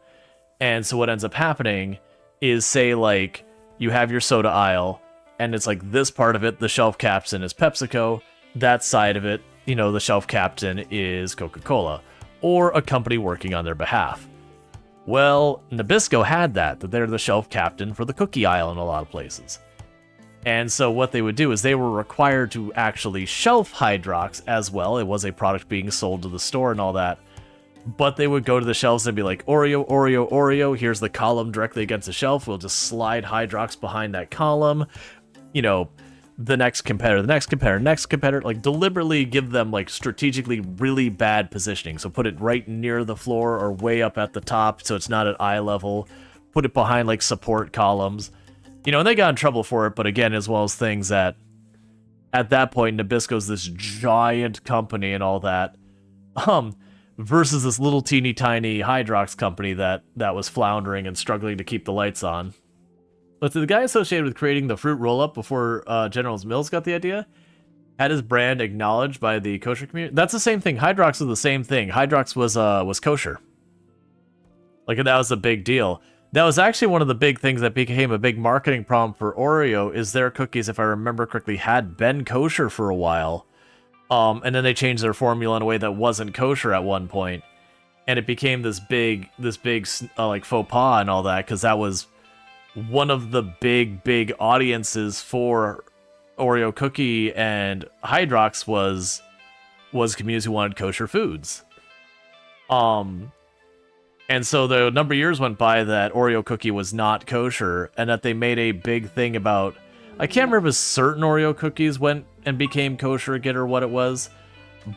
Speaker 1: And so what ends up happening is, say like you have your soda aisle, and it's like this part of it, the shelf captain is PepsiCo, that side of it, the shelf captain is Coca-Cola, or a company working on their behalf. Well, Nabisco had that they're the shelf captain for the cookie aisle in a lot of places. And so what they would do is they were required to actually shelf Hydrox as well. It was a product being sold to the store and all that. But they would go to the shelves and be like, Oreo, Oreo, Oreo, here's the column directly against the shelf. We'll just slide Hydrox behind that column. The next competitor, like deliberately give them like strategically really bad positioning. So put it right near the floor or way up at the top so it's not at eye level. Put it behind like support columns. And they got in trouble for it, but again, as well as things that at that point, Nabisco's this giant company and all that, versus this little teeny tiny Hydrox company that was floundering and struggling to keep the lights on. But the guy associated with creating the fruit roll-up before General Mills got the idea had his brand acknowledged by the kosher community. That's the same thing. Hydrox was the same thing. Hydrox was kosher. Like, that was a big deal. That was actually one of the big things that became a big marketing problem for Oreo, is their cookies, if I remember correctly, had been kosher for a while. And then they changed their formula in a way that wasn't kosher at one point. And it became this big like faux pas and all that, because that was one of the big audiences for Oreo cookie, and Hydrox was communities who wanted kosher foods. And so the number of years went by that Oreo cookie was not kosher, and that they made a big thing about, I can't remember if certain Oreo cookies went and became kosher again or what it was,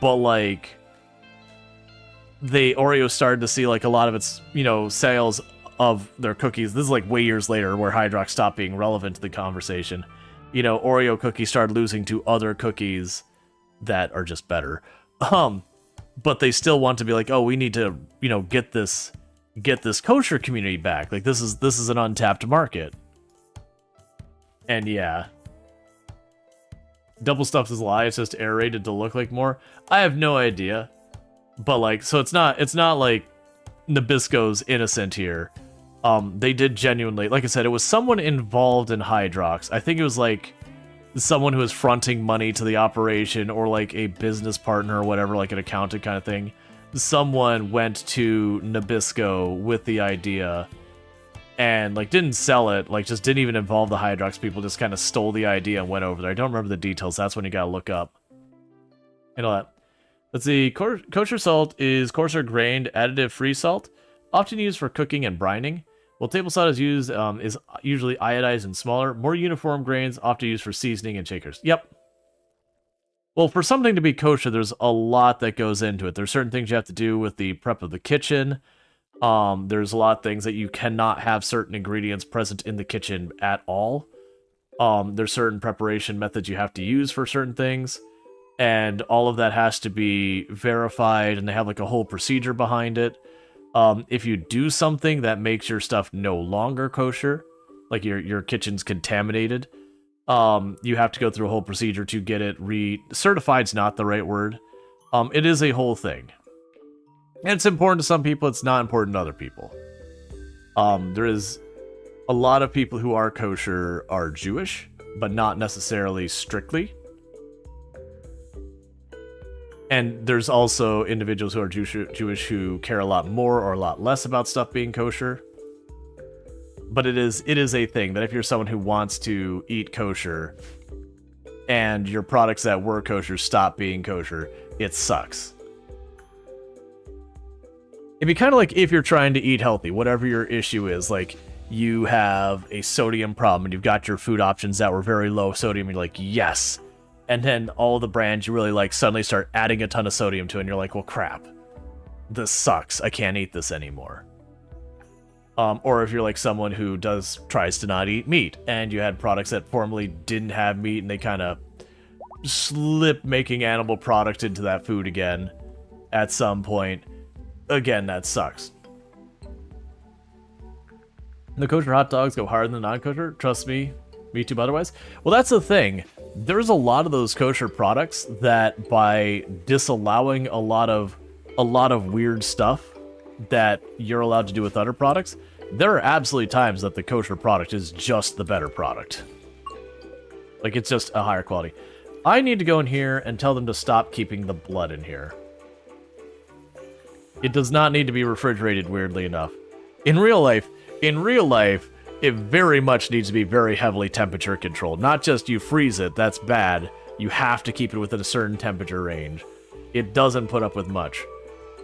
Speaker 1: but like Oreo started to see like a lot of its, sales of their cookies. This is like way years later where Hydrox stopped being relevant to the conversation. Oreo cookies started losing to other cookies that are just better. But they still want to be like, oh, we need to, get this kosher community back. Like, this is an untapped market. And yeah. Double stuffed is a lie, it's just aerated to look like more. I have no idea. But like, so it's not like Nabisco's innocent here. They did genuinely, like I said, it was someone involved in Hydrox. I think it was like someone who was fronting money to the operation, or like a business partner or whatever, like an accountant kind of thing. Someone went to Nabisco with the idea and like didn't sell it, like just didn't even involve the Hydrox people, just kind of stole the idea and went over there. I don't remember the details. That's when you gotta look up and all that. Let's see. Kosher salt is coarser grained, additive-free salt, often used for cooking and brining. While table salt is used, is usually iodized and smaller, more uniform grains, often used for seasoning and shakers. Yep. Well, for something to be kosher, there's a lot that goes into it. There's certain things you have to do with the prep of the kitchen. There's a lot of things that you cannot have certain ingredients present in the kitchen at all. There's certain preparation methods you have to use for certain things. And all of that has to be verified, and they have like a whole procedure behind it. If you do something that makes your stuff no longer kosher, like your kitchen's contaminated, you have to go through a whole procedure to get it certified's not the right word. It is a whole thing. And it's important to some people, it's not important to other people. There is a lot of people who are kosher are Jewish, but not necessarily strictly. And there's also individuals who are Jewish who care a lot more or a lot less about stuff being kosher. But it is a thing that if you're someone who wants to eat kosher and your products that were kosher stop being kosher, it sucks. It'd be kind of like if you're trying to eat healthy, whatever your issue is, like you have a sodium problem and you've got your food options that were very low sodium, and you're like, yes. And then all the brands you really like suddenly start adding a ton of sodium to it, and you're like, well, crap. This sucks. I can't eat this anymore. Or if you're like someone who tries to not eat meat, and you had products that formerly didn't have meat, and they kind of slip making animal product into that food again at some point. Again, that sucks. The kosher hot dogs go harder than the non-kosher? Trust me. Me too, otherwise. Well, that's the thing. There's a lot of those kosher products that by disallowing a lot of weird stuff that you're allowed to do with other products, there are absolutely times that the kosher product is just the better product. Like, it's just a higher quality. I need to go in here and tell them to stop keeping the blood in here. It does not need to be refrigerated, weirdly enough. In real life, it very much needs to be very heavily temperature controlled. Not just you freeze it, that's bad. You have to keep it within a certain temperature range. It doesn't put up with much.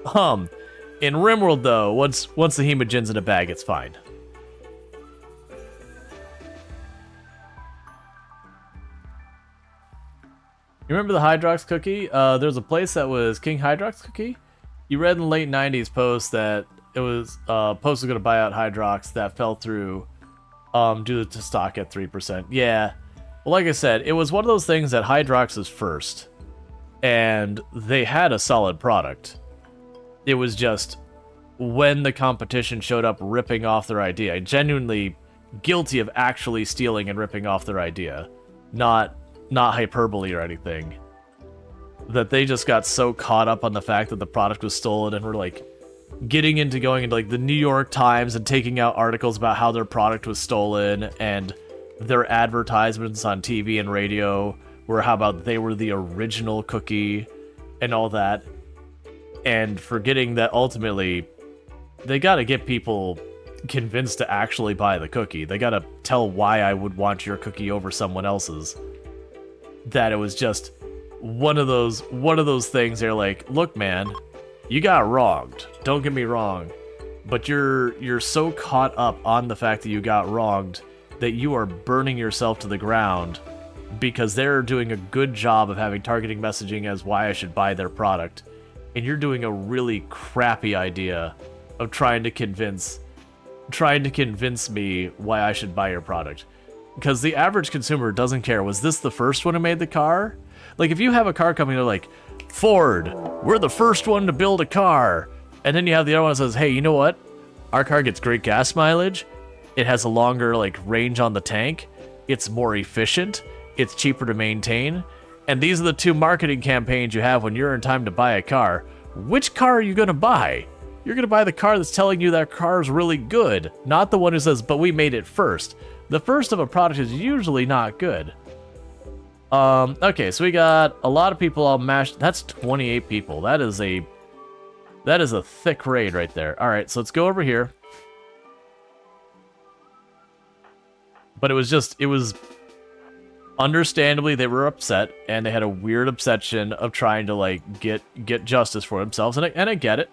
Speaker 1: In RimWorld though, once the hemogen's in a bag, it's fine. You remember the Hydrox cookie? There's a place that was King Hydrox cookie. You read in the late 90s post that it was Post was going to buy out Hydrox, that fell through due to stock at 3%. Yeah. Well, like I said, it was one of those things that Hydrox is first, and they had a solid product. It was just when the competition showed up ripping off their idea, genuinely guilty of actually stealing and ripping off their idea, not hyperbole or anything, that they just got so caught up on the fact that the product was stolen and were like going into like the New York Times and taking out articles about how their product was stolen, and their advertisements on TV and radio were how about they were the original cookie and all that, and forgetting that ultimately they got to get people convinced to actually buy the cookie. They got to tell why I would want your cookie over someone else's. That it was just one of those things. They're like, look, man, you got wronged. Don't get me wrong, but you're so caught up on the fact that you got wronged that you are burning yourself to the ground because they're doing a good job of having targeting messaging as why I should buy their product, and you're doing a really crappy idea of trying to convince me why I should buy your product. Because the average consumer doesn't care. Was this the first one who made the car? Like, if you have a car company, they're like, Ford, we're the first one to build a car. And then you have the other one that says, hey, you know what? Our car gets great gas mileage. It has a longer, like, range on the tank. It's more efficient. It's cheaper to maintain. And these are the two marketing campaigns you have when you're in time to buy a car. Which car are you going to buy? You're gonna buy the car that's telling you that car is really good, not the one who says, but we made it first. The first of a product is usually not good. Okay, so we got a lot of people all mashed. That's 28 people. That is a thick raid right there. All right, so let's go over here. But it was understandably they were upset, and they had a weird obsession of trying to like get justice for themselves, and I get it.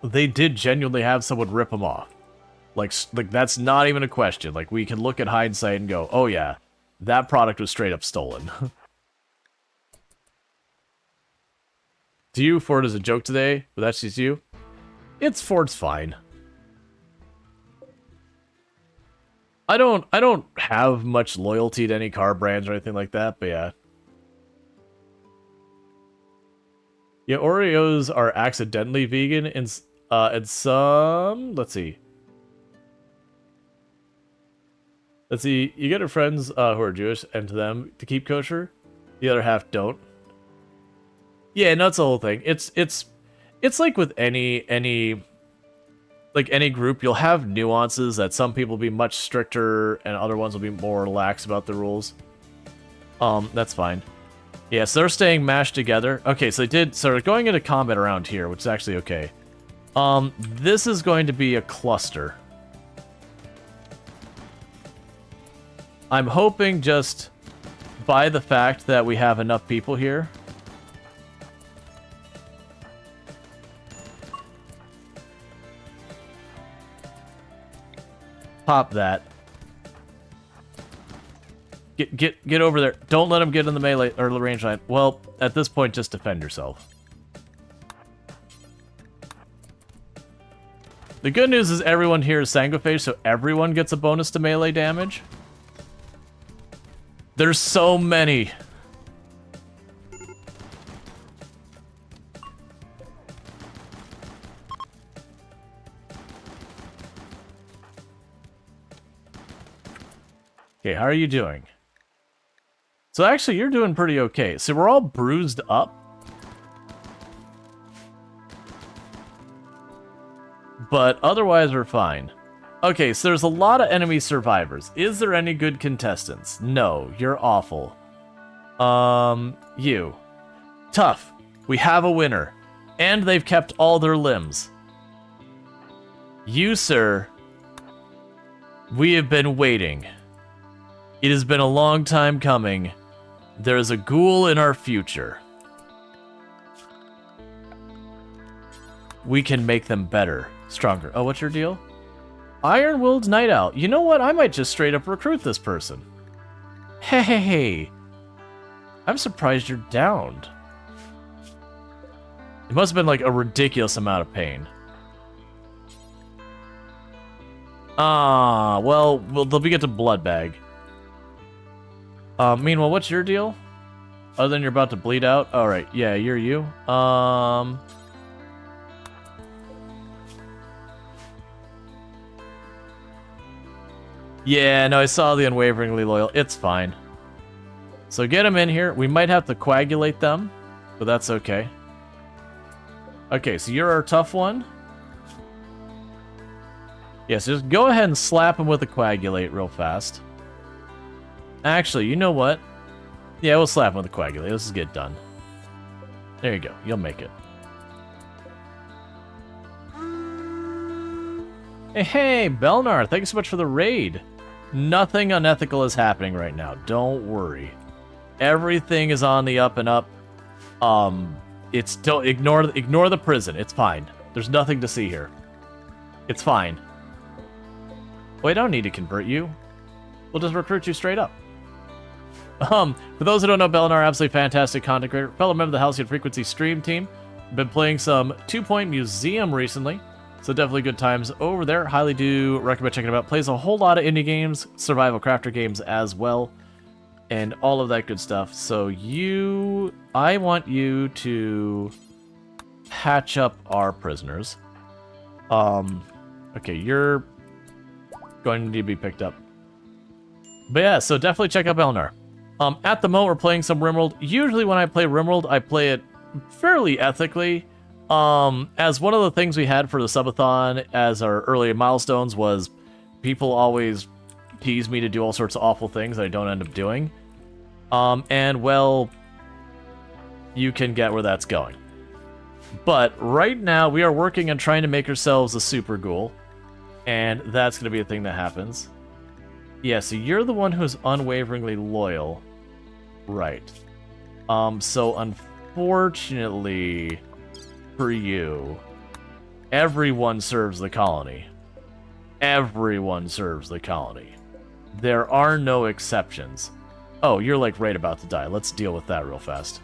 Speaker 1: They did genuinely have someone rip them off. Like that's not even a question. Like, we can look at hindsight and go, oh yeah, that product was straight up stolen. To you, Ford is a joke today, but that's just you. Ford's fine. I don't have much loyalty to any car brands or anything like that, but yeah. Yeah, Oreos are accidentally vegan and some, let's see. You get your friends who are Jewish, and to them to keep kosher. The other half don't. Yeah, no, that's the whole thing. It's like with any group, you'll have nuances that some people will be much stricter and other ones will be more lax about the rules. That's fine. Yeah, so they're staying mashed together. Okay, so they're going into combat around here, which is actually okay. This is going to be a cluster. I'm hoping just by the fact that we have enough people here. Pop that. Get over there. Don't let him get in the melee or the range line. Well, at this point, just defend yourself. The good news is everyone here is Sanguiphage, so everyone gets a bonus to melee damage. There's so many. Okay, how are you doing? So actually, you're doing pretty okay. So we're all bruised up. But otherwise, we're fine. Okay, so there's a lot of enemy survivors. Is there any good contestants? No, you're awful. You. Tough. We have a winner. And they've kept all their limbs. You, sir. We have been waiting. It has been a long time coming. There is a ghoul in our future. We can make them better, stronger. Oh, what's your deal? Ironwild's Night Owl. You know what? I might just straight up recruit this person. Hey. I'm surprised you're downed. It must have been like a ridiculous amount of pain. Well, they'll get to blood bag. Meanwhile, what's your deal? Other than you're about to bleed out? Alright, yeah, you're you. Yeah, no, I saw the unwaveringly loyal. It's fine. So get them in here. We might have to coagulate them, but that's okay. Okay, so you're our tough one. Yes, just go ahead and slap him with a coagulate real fast. Actually, you know what? Yeah, we'll slap him with a coagulate. Let's just get it done. There you go. You'll make it. Hey, Belnar, thanks so much for the raid. Nothing unethical is happening right now. Don't worry. Everything is on the up and up. Don't ignore the prison. It's fine. There's nothing to see here. It's fine. We don't need to convert you. We'll just recruit you straight up. For those who don't know, Belnar, absolutely fantastic content creator, fellow member of the Halcyon Frequency stream team. Been playing some 2 Point Museum recently, so definitely good times over there. Highly do recommend checking it out. Plays a whole lot of indie games, survival crafter games as well, and all of that good stuff. So I want you to patch up our prisoners. Okay, you're going to need to be picked up. But yeah, so definitely check out Belnar. At the moment, we're playing some RimWorld. Usually when I play RimWorld, I play it fairly ethically. As one of the things we had for the subathon as our early milestones was people always tease me to do all sorts of awful things that I don't end up doing. And well, you can get where that's going. But right now we are working on trying to make ourselves a super ghoul, and that's going to be a thing that happens. Yeah, so you're the one who's unwaveringly loyal. Right. So unfortunately for you, everyone serves the colony. Everyone serves the colony. There are no exceptions. Oh, you're like right about to die. Let's deal with that real fast.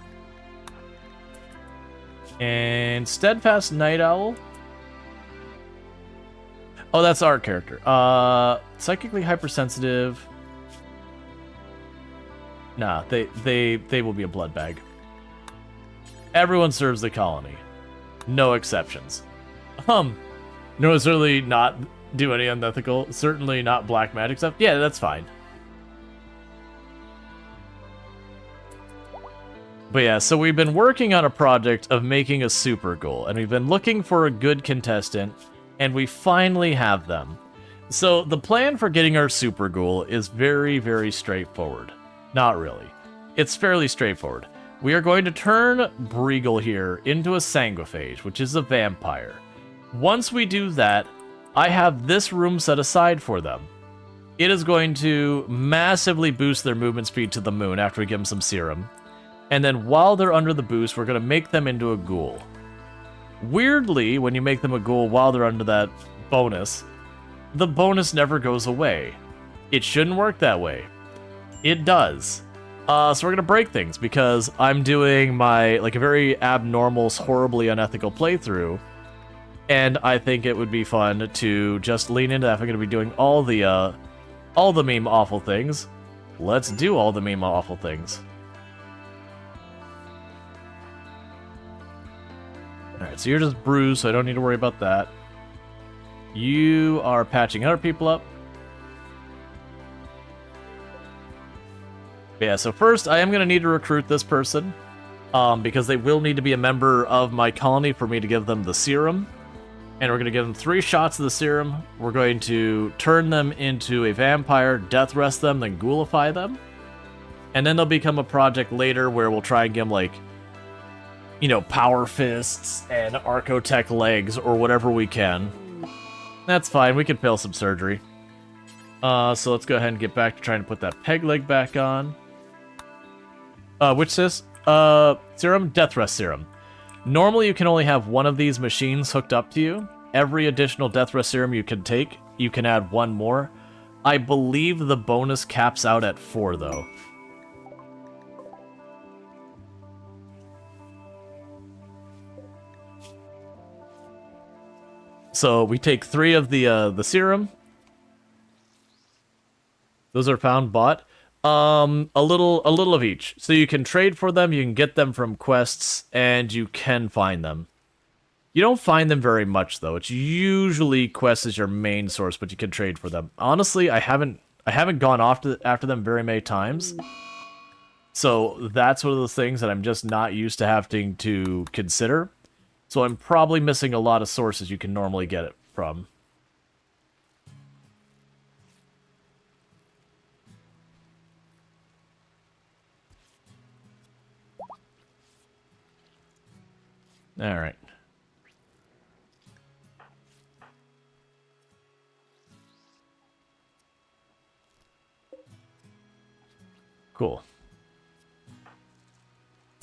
Speaker 1: And Steadfast Night Owl. Oh, that's our character. Psychically hypersensitive. Nah, they will be a blood bag. Everyone serves the colony. No exceptions. No, certainly not do any unethical. Certainly not black magic stuff. Yeah, that's fine. But yeah, so we've been working on a project of making a super ghoul, and we've been looking for a good contestant, and we finally have them. So the plan for getting our super ghoul is very, very straightforward. Not really. It's fairly straightforward. We are going to turn Breagle here into a sanguiphage, which is a vampire. Once we do that, I have this room set aside for them. It is going to massively boost their movement speed to the moon after we give them some serum. And then while they're under the boost, we're going to make them into a ghoul. Weirdly, when you make them a ghoul while they're under that bonus, the bonus never goes away. It shouldn't work that way. It does. So we're going to break things because I'm doing my, like, a very abnormal, horribly unethical playthrough. And I think it would be fun to just lean into that. If I'm going to be doing all the meme awful things, let's do all the meme awful things. Alright, so you're just bruised, so I don't need to worry about that. You are patching other people up. Yeah, so first, I am going to need to recruit this person, because they will need to be a member of my colony for me to give them the serum. And we're going to give them 3 shots of the serum. We're going to turn them into a vampire, death rest them, then ghoulify them. And then they'll become a project later where we'll try and give them, like, you know, power fists and Archotech legs or whatever we can. That's fine, we can fail some surgery. So let's go ahead and get back to trying to put that peg leg back on. Which sis? Serum? Death Rest Serum. Normally you can only have one of these machines hooked up to you. Every additional Death Rest Serum you can take, you can add one more. I believe the bonus caps out at 4, though. So we take 3 of the serum. Those are found bought. A little of each. So you can trade for them, you can get them from quests, and you can find them. You don't find them very much though. It's usually quests as your main source, but you can trade for them. Honestly, I haven't gone after them very many times. So that's one of the things that I'm just not used to having to consider. So I'm probably missing a lot of sources you can normally get it from. Alright. Cool.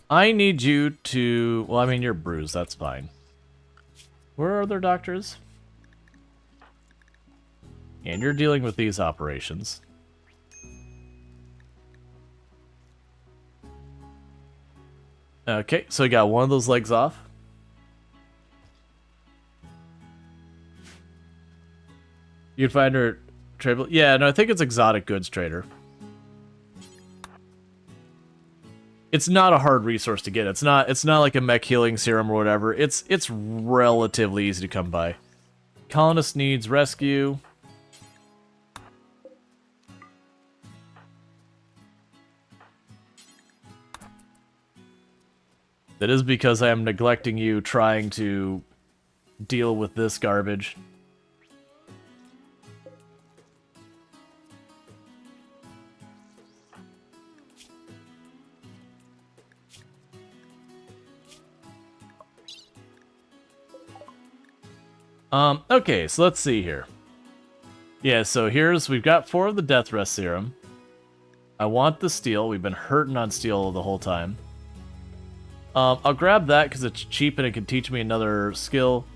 Speaker 1: I need you to... Well, I mean, you're bruised. That's fine. Where are their doctors? And you're dealing with these operations. Okay, so we got one of those legs off. You'd find her... Yeah, no, I think it's exotic goods trader. It's not a hard resource to get. It's not like a mech healing serum or whatever. It's relatively easy to come by. Colonist needs rescue. That is because I am neglecting you trying to deal with this garbage. Okay, so let's see here. Yeah, so we've got 4 of the Death Rest Serum. I want the steel. We've been hurting on steel the whole time. I'll grab that because it's cheap and it can teach me another skill.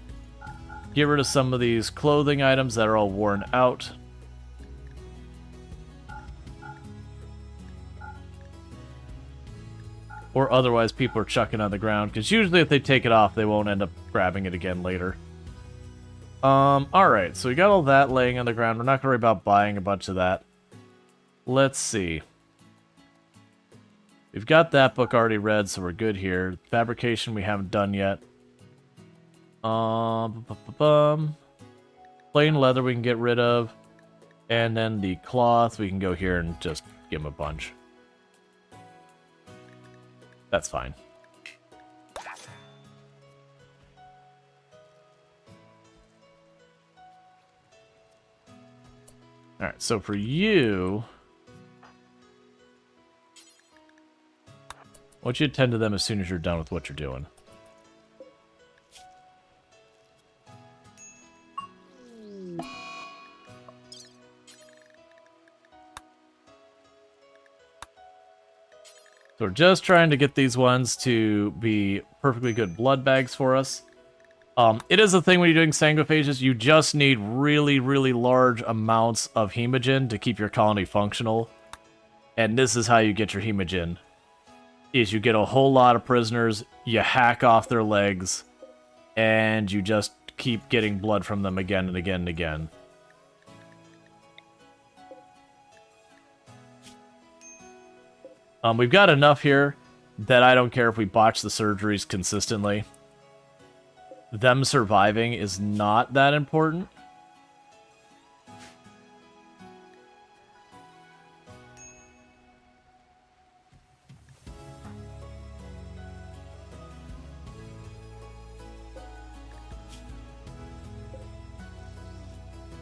Speaker 1: Get rid of some of these clothing items that are all worn out. Or otherwise people are chucking on the ground, because usually if they take it off, they won't end up grabbing it again later. Alright, so we got all that laying on the ground. We're not going to worry about buying a bunch of that. Let's see. We've got that book already read, so we're good here. Fabrication we haven't done yet. Plain leather we can get rid of. And then the cloth, we can go here and just give them a bunch. That's fine. Alright, so for you... I want you to tend to them as soon as you're done with what you're doing. So we're just trying to get these ones to be perfectly good blood bags for us. It is a thing when you're doing sanguiphages, you just need really, really large amounts of hemogen to keep your colony functional. And this is how you get your hemogen. Is you get a whole lot of prisoners, you hack off their legs, and you just keep getting blood from them again and again and again. We've got enough here that I don't care if we botch the surgeries consistently. Them surviving is not that important.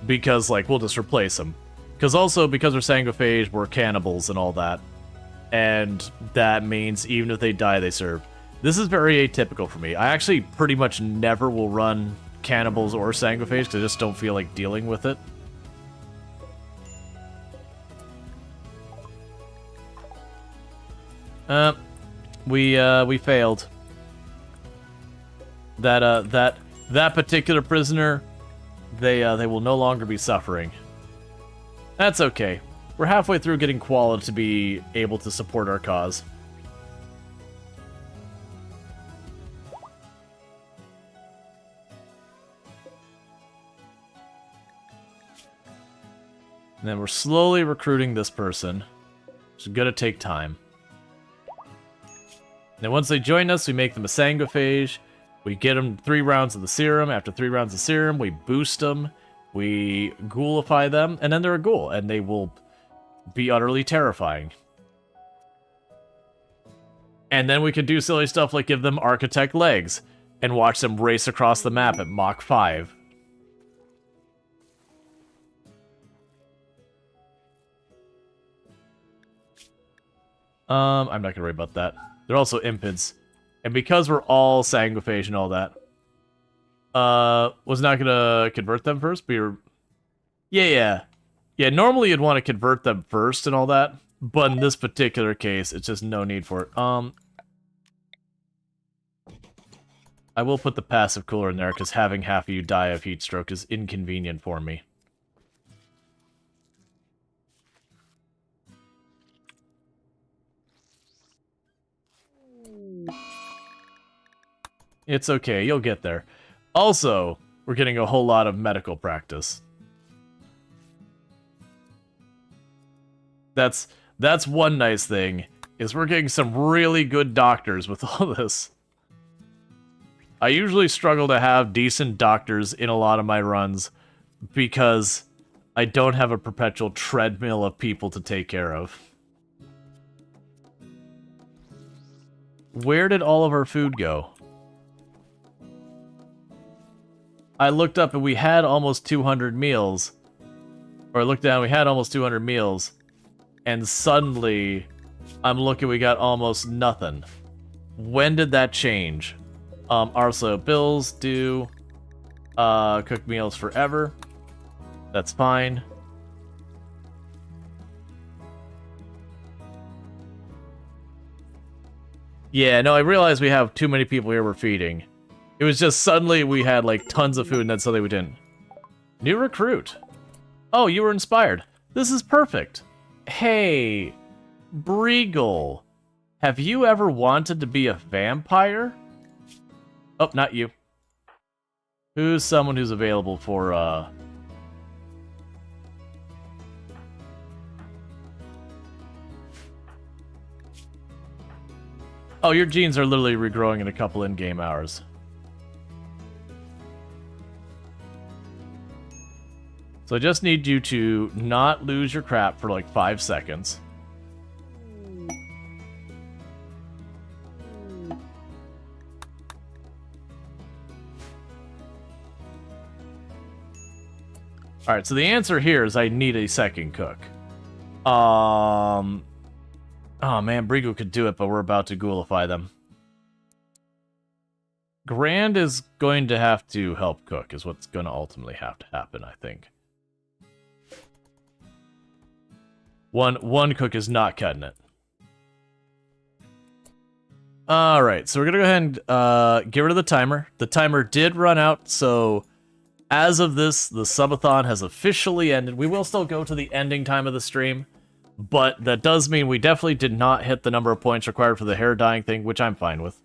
Speaker 1: Because, like, we'll just replace them. Because also, because we're sanguiphage, we're cannibals and all that. And that means even if they die, they serve. This is very atypical for me. I actually pretty much never will run cannibals or sanguiphage because I just don't feel like dealing with it. We failed. That particular prisoner, they will no longer be suffering. That's okay. We're halfway through getting Quala to be able to support our cause. And then we're slowly recruiting this person, which is gonna take time. And then once they join us, we make them a sanguiphage. We get them 3 rounds of the serum. After 3 rounds of serum, we boost them. We ghoulify them, and then they're a ghoul, and they will be utterly terrifying. And then we could do silly stuff like give them architect legs, and watch them race across the map at Mach 5. I'm not gonna worry about that. They're also impids. And because we're all sanguiphage and all that, was not gonna convert them first, but yeah, normally you'd want to convert them first and all that, but in this particular case, it's just no need for it. I will put the passive cooler in there, because having half of you die of heat stroke is inconvenient for me. It's okay, you'll get there. Also, we're getting a whole lot of medical practice. That's one nice thing, is we're getting some really good doctors with all this. I usually struggle to have decent doctors in a lot of my runs, because I don't have a perpetual treadmill of people to take care of. Where did all of our food go? I looked up and we had almost 200 meals. Or I looked down, we had almost 200 meals. And suddenly, I'm looking, we got almost nothing. When did that change? Also, bills due. Cook meals forever. That's fine. Yeah, no, I realized we have too many people here we're feeding. It was just suddenly we had like tons of food and then suddenly we didn't. New recruit. Oh, you were inspired. This is perfect. Hey, Breagle. Have you ever wanted to be a vampire? Oh, not you. Who's someone who's available for, Oh, your genes are literally regrowing in a couple in-game hours. So I just need you to not lose your crap for like 5 seconds. Alright, so the answer here is I need a second cook. Oh man, Brigo could do it, but we're about to ghoulify them. Grand is going to have to help cook, is what's going to ultimately have to happen, I think. One cook is not cutting it. Alright, so we're going to go ahead and get rid of the timer. The timer did run out, so as of this, the subathon has officially ended. We will still go to the ending time of the stream, but that does mean we definitely did not hit the number of points required for the hair dyeing thing, which I'm fine with.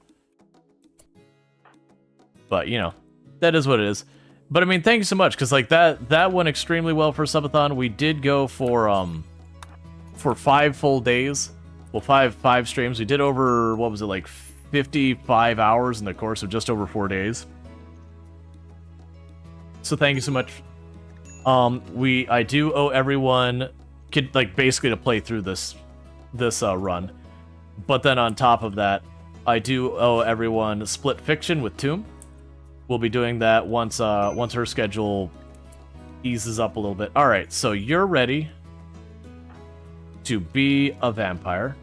Speaker 1: But, you know, that is what it is. But, I mean, thank you so much, because, like, that went extremely well for subathon. We did go for 5 full days. Well, five streams. We did over, what was it, like 55 hours in the course of just over 4 days. So thank you so much. I do owe everyone, like, basically to play through this run. But then on top of that, I do owe everyone Split Fiction with Tomb. We'll be doing that once her schedule eases up a little bit. All right, so you're ready to be a vampire.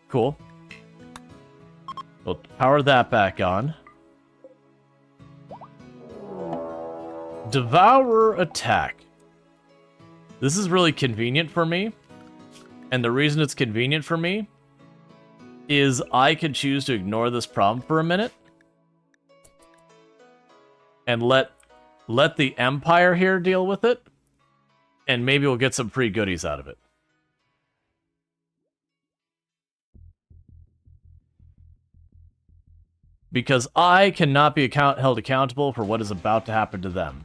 Speaker 1: Cool. We'll power that back on. Devourer attack. This is really convenient for me. And the reason it's convenient for me is I can choose to ignore this problem for a minute. And let the Empire here deal with it. And maybe we'll get some free goodies out of it. Because I cannot be held accountable for what is about to happen to them.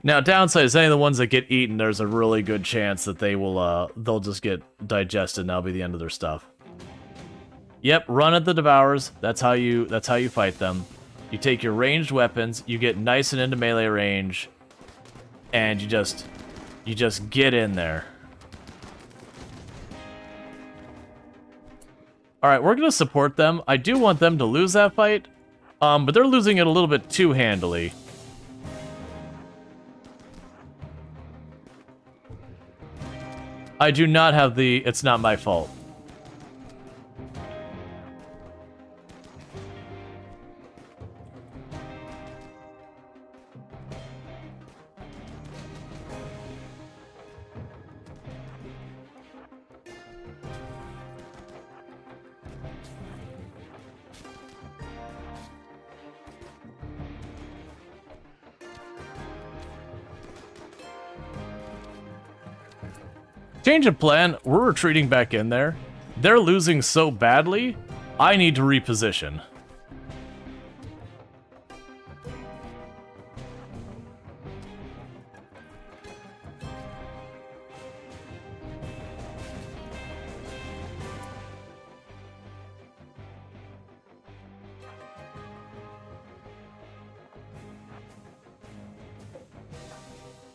Speaker 1: Now, downside is any of the ones that get eaten, there's a really good chance that they'll just get digested and that'll be the end of their stuff. Yep, run at the Devourers. That's how you fight them. You take your ranged weapons, you get nice and into melee range, and you just get in there. Alright, we're going to support them. I do want them to lose that fight, but they're losing it a little bit too handily. I do not have the "it's not my fault." Change of plan, we're retreating back in there. They're losing so badly, I need to reposition.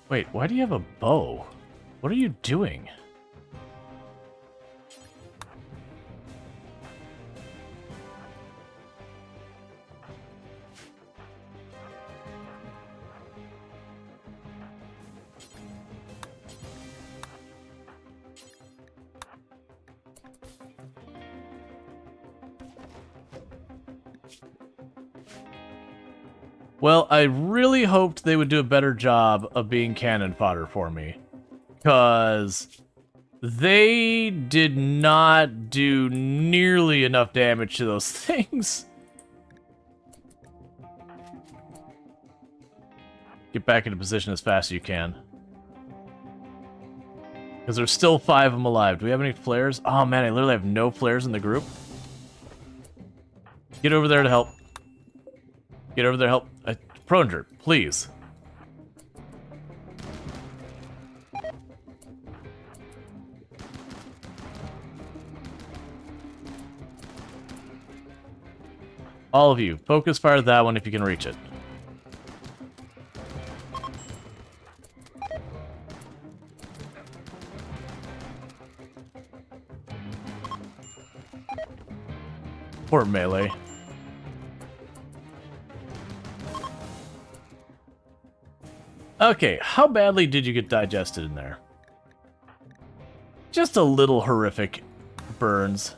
Speaker 1: Wait, why do you have a bow? What are you doing? Well, I really hoped they would do a better job of being cannon fodder for me. Because they did not do nearly enough damage to those things. Get back into position as fast as you can. Because there's still 5 of them alive. Do we have any flares? Oh man, I literally have no flares in the group. Get over there to help. Get over there to help. Pronger, please. All of you, focus fire that one if you can reach it. Poor melee. Okay, how badly did you get digested in there? Just a little horrific burns.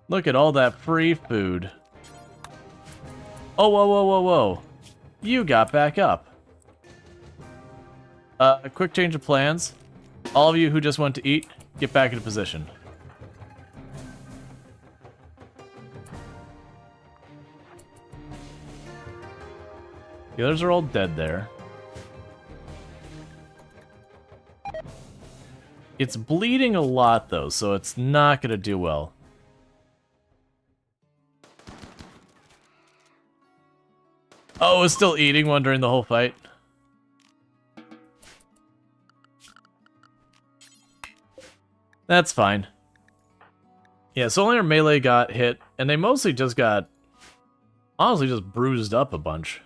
Speaker 1: Look at all that free food. Oh, whoa, whoa, whoa, whoa. You got back up. A quick change of plans. All of you who just went to eat, get back into position. The others are all dead there. It's bleeding a lot, though, so it's not going to do well. Oh, it's still eating one during the whole fight. That's fine. Yeah, so only our melee got hit, and they mostly just got, honestly, just bruised up a bunch.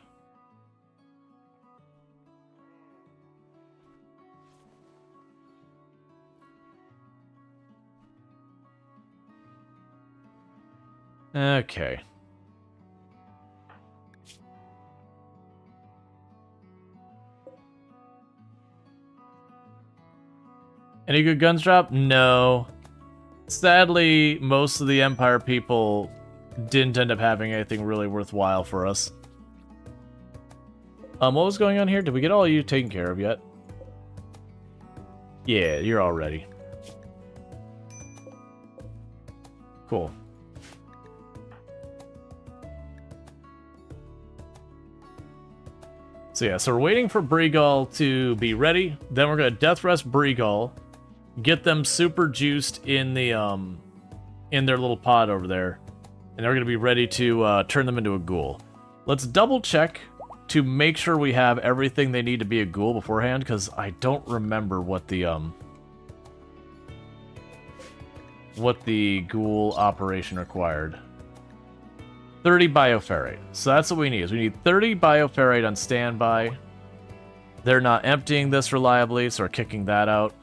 Speaker 1: Okay. Any good guns drop? No. Sadly, most of the Empire people didn't end up having anything really worthwhile for us. What was going on here? Did we get all you taken care of yet? Yeah, you're all ready. Cool. So yeah, so we're waiting for Bregal to be ready. Then we're gonna death rest Bregal. Get them super juiced in the in their little pod over there, and they're gonna be ready to turn them into a ghoul. Let's double check to make sure we have everything they need to be a ghoul beforehand, because I don't remember what the ghoul operation required. 30 bioferrite. So that's what we need. Is we need 30 bioferrite on standby. They're not emptying this reliably, so we're kicking that out.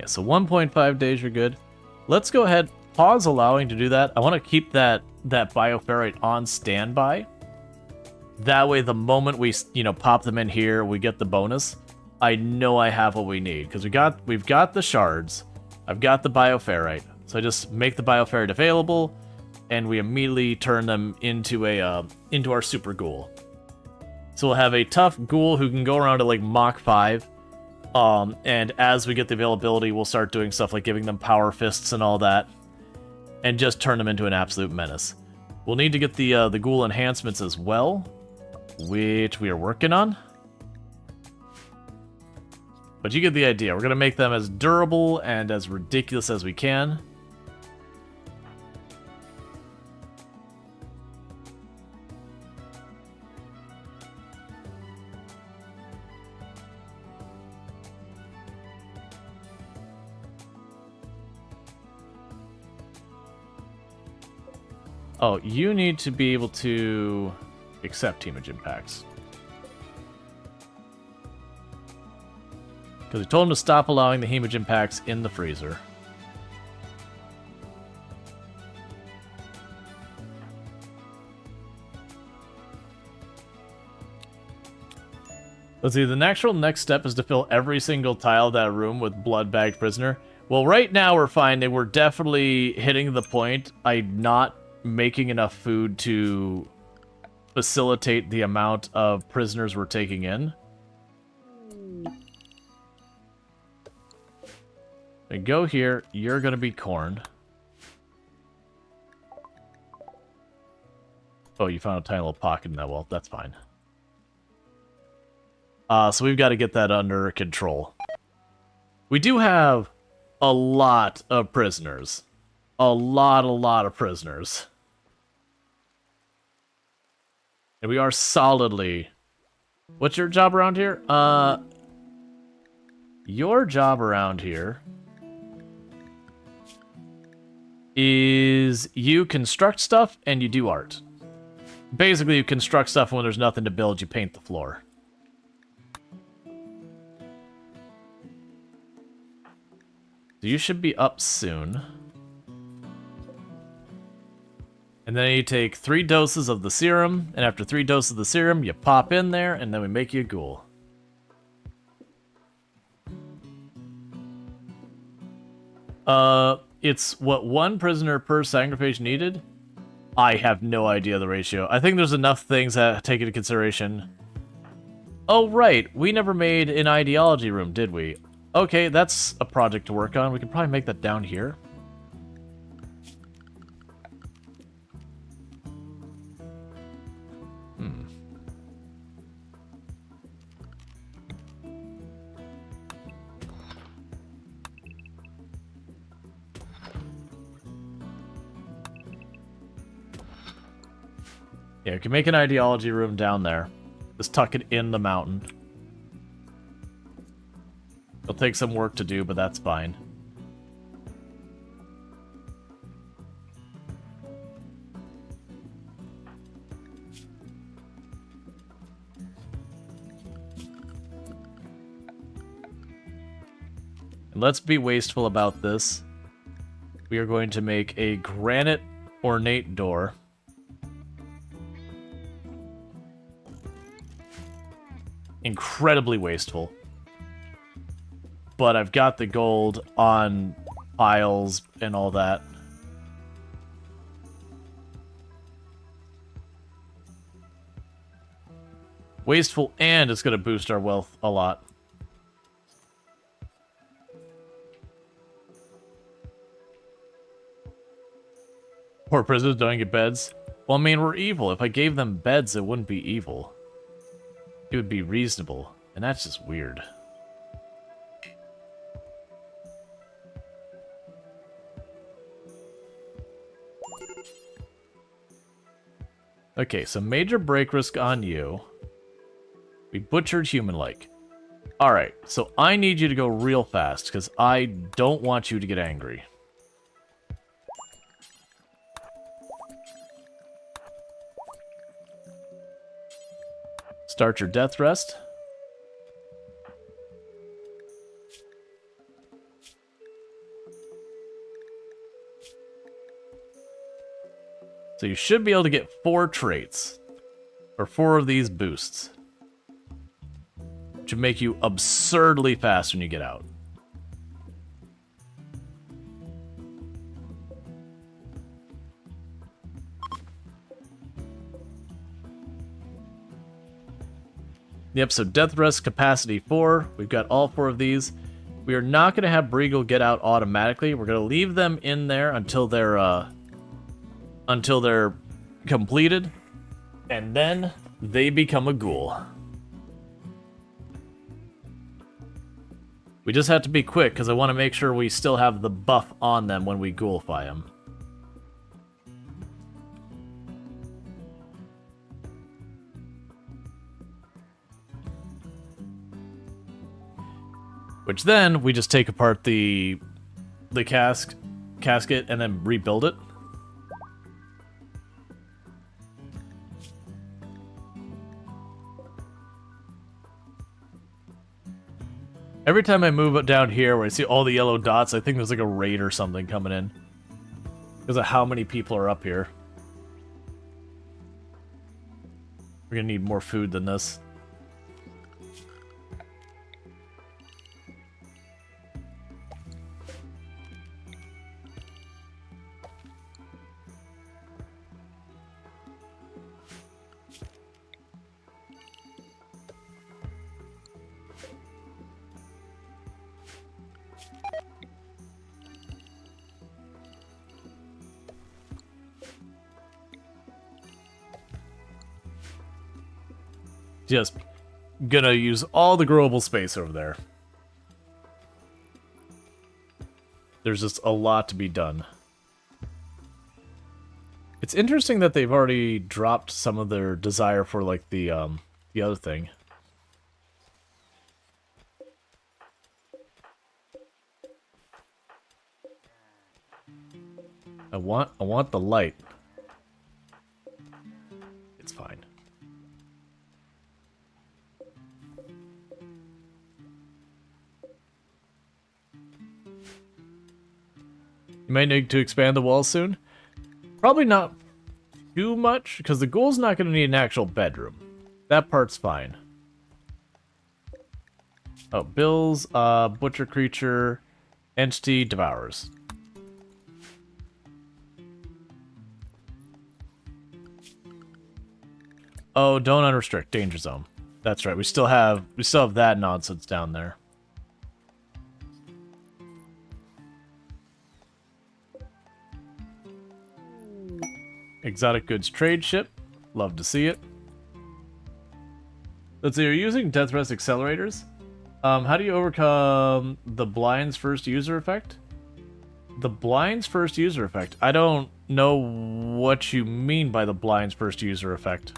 Speaker 1: Yeah, so 1.5 days, you're good. Let's go ahead, pause allowing to do that. I want to keep that bioferrite on standby. That way, the moment we, pop them in here, we get the bonus. I know I have what we need, because we've got the shards. I've got the bioferrite. So I just make the bioferrite available, and we immediately turn them into our super ghoul. So we'll have a tough ghoul who can go around at like Mach 5. And as we get the availability, we'll start doing stuff like giving them power fists and all that, and just turn them into an absolute menace. We'll need to get the ghoul enhancements as well, which we are working on. But you get the idea. We're going to make them as durable and as ridiculous as we can. Oh, you need to be able to accept teamage impacts. Because we told him to stop allowing the hemage impacts in the freezer. Let's see, the natural next step is to fill every single tile of that room with blood-bagged prisoner. Well, right now we're fine. We're definitely hitting the point. I'm not making enough food to facilitate the amount of prisoners we're taking in. And go here, you're gonna be corn. Oh, you found a tiny little pocket in that wall. That's fine. So we've got to get that under control. We do have a lot of prisoners. A lot of prisoners. And we are solidly... What's your job around here? Your job around here is you construct stuff and you do art. Basically, you construct stuff, and when there's nothing to build, you paint the floor. So you should be up soon. And then you take 3 doses of the serum, and after 3 doses of the serum, you pop in there, and then we make you a ghoul. It's what, 1 prisoner per sacrifice needed? I have no idea the ratio. I think there's enough things that take into consideration. Oh, right. We never made an ideology room, did we? Okay, that's a project to work on. We can probably make that down here. Yeah, we can make an ideology room down there. Just tuck it in the mountain. It'll take some work to do, but that's fine. And let's be wasteful about this. We are going to make a granite ornate door. Incredibly wasteful. But I've got the gold on piles and all that. Wasteful, and it's going to boost our wealth a lot. Poor prisoners don't get beds. Well, I mean, we're evil. If I gave them beds, it wouldn't be evil. It would be reasonable, and that's just weird. Okay, so major break risk on you. We butchered human-like. Alright, so I need you to go real fast, because I don't want you to get angry. Start your death rest. So you should be able to get 4 traits. Or 4 of these boosts. Which would make you absurdly fast when you get out. Yep, so death rest capacity 4. We've got all 4 of these. We are not going to have Breagle get out automatically. We're going to leave them in there until they're completed, and then they become a ghoul. We just have to be quick because I want to make sure we still have the buff on them when we ghoulify them. Which then we just take apart the casket and then rebuild it. Every time I move it down here where I see all the yellow dots, I think there's like a raid or something coming in. Because of how many people are up here. We're gonna need more food than this. Just gonna use all the growable space over there. There's just a lot to be done. It's interesting that they've already dropped some of their desire for like the other thing. I want the light. It's fine. You might need to expand the walls soon. Probably not too much, because the ghoul's not going to need an actual bedroom. That part's fine. Oh, bills, butcher creature, entity, devours. Oh, don't unrestrict, danger zone. That's right. We still have that nonsense down there. Exotic goods trade ship. Love to see it. Let's see, you're using Death Rest accelerators. How do you overcome the blind's first user effect? The blind's first user effect? I don't know what you mean by the blind's first user effect.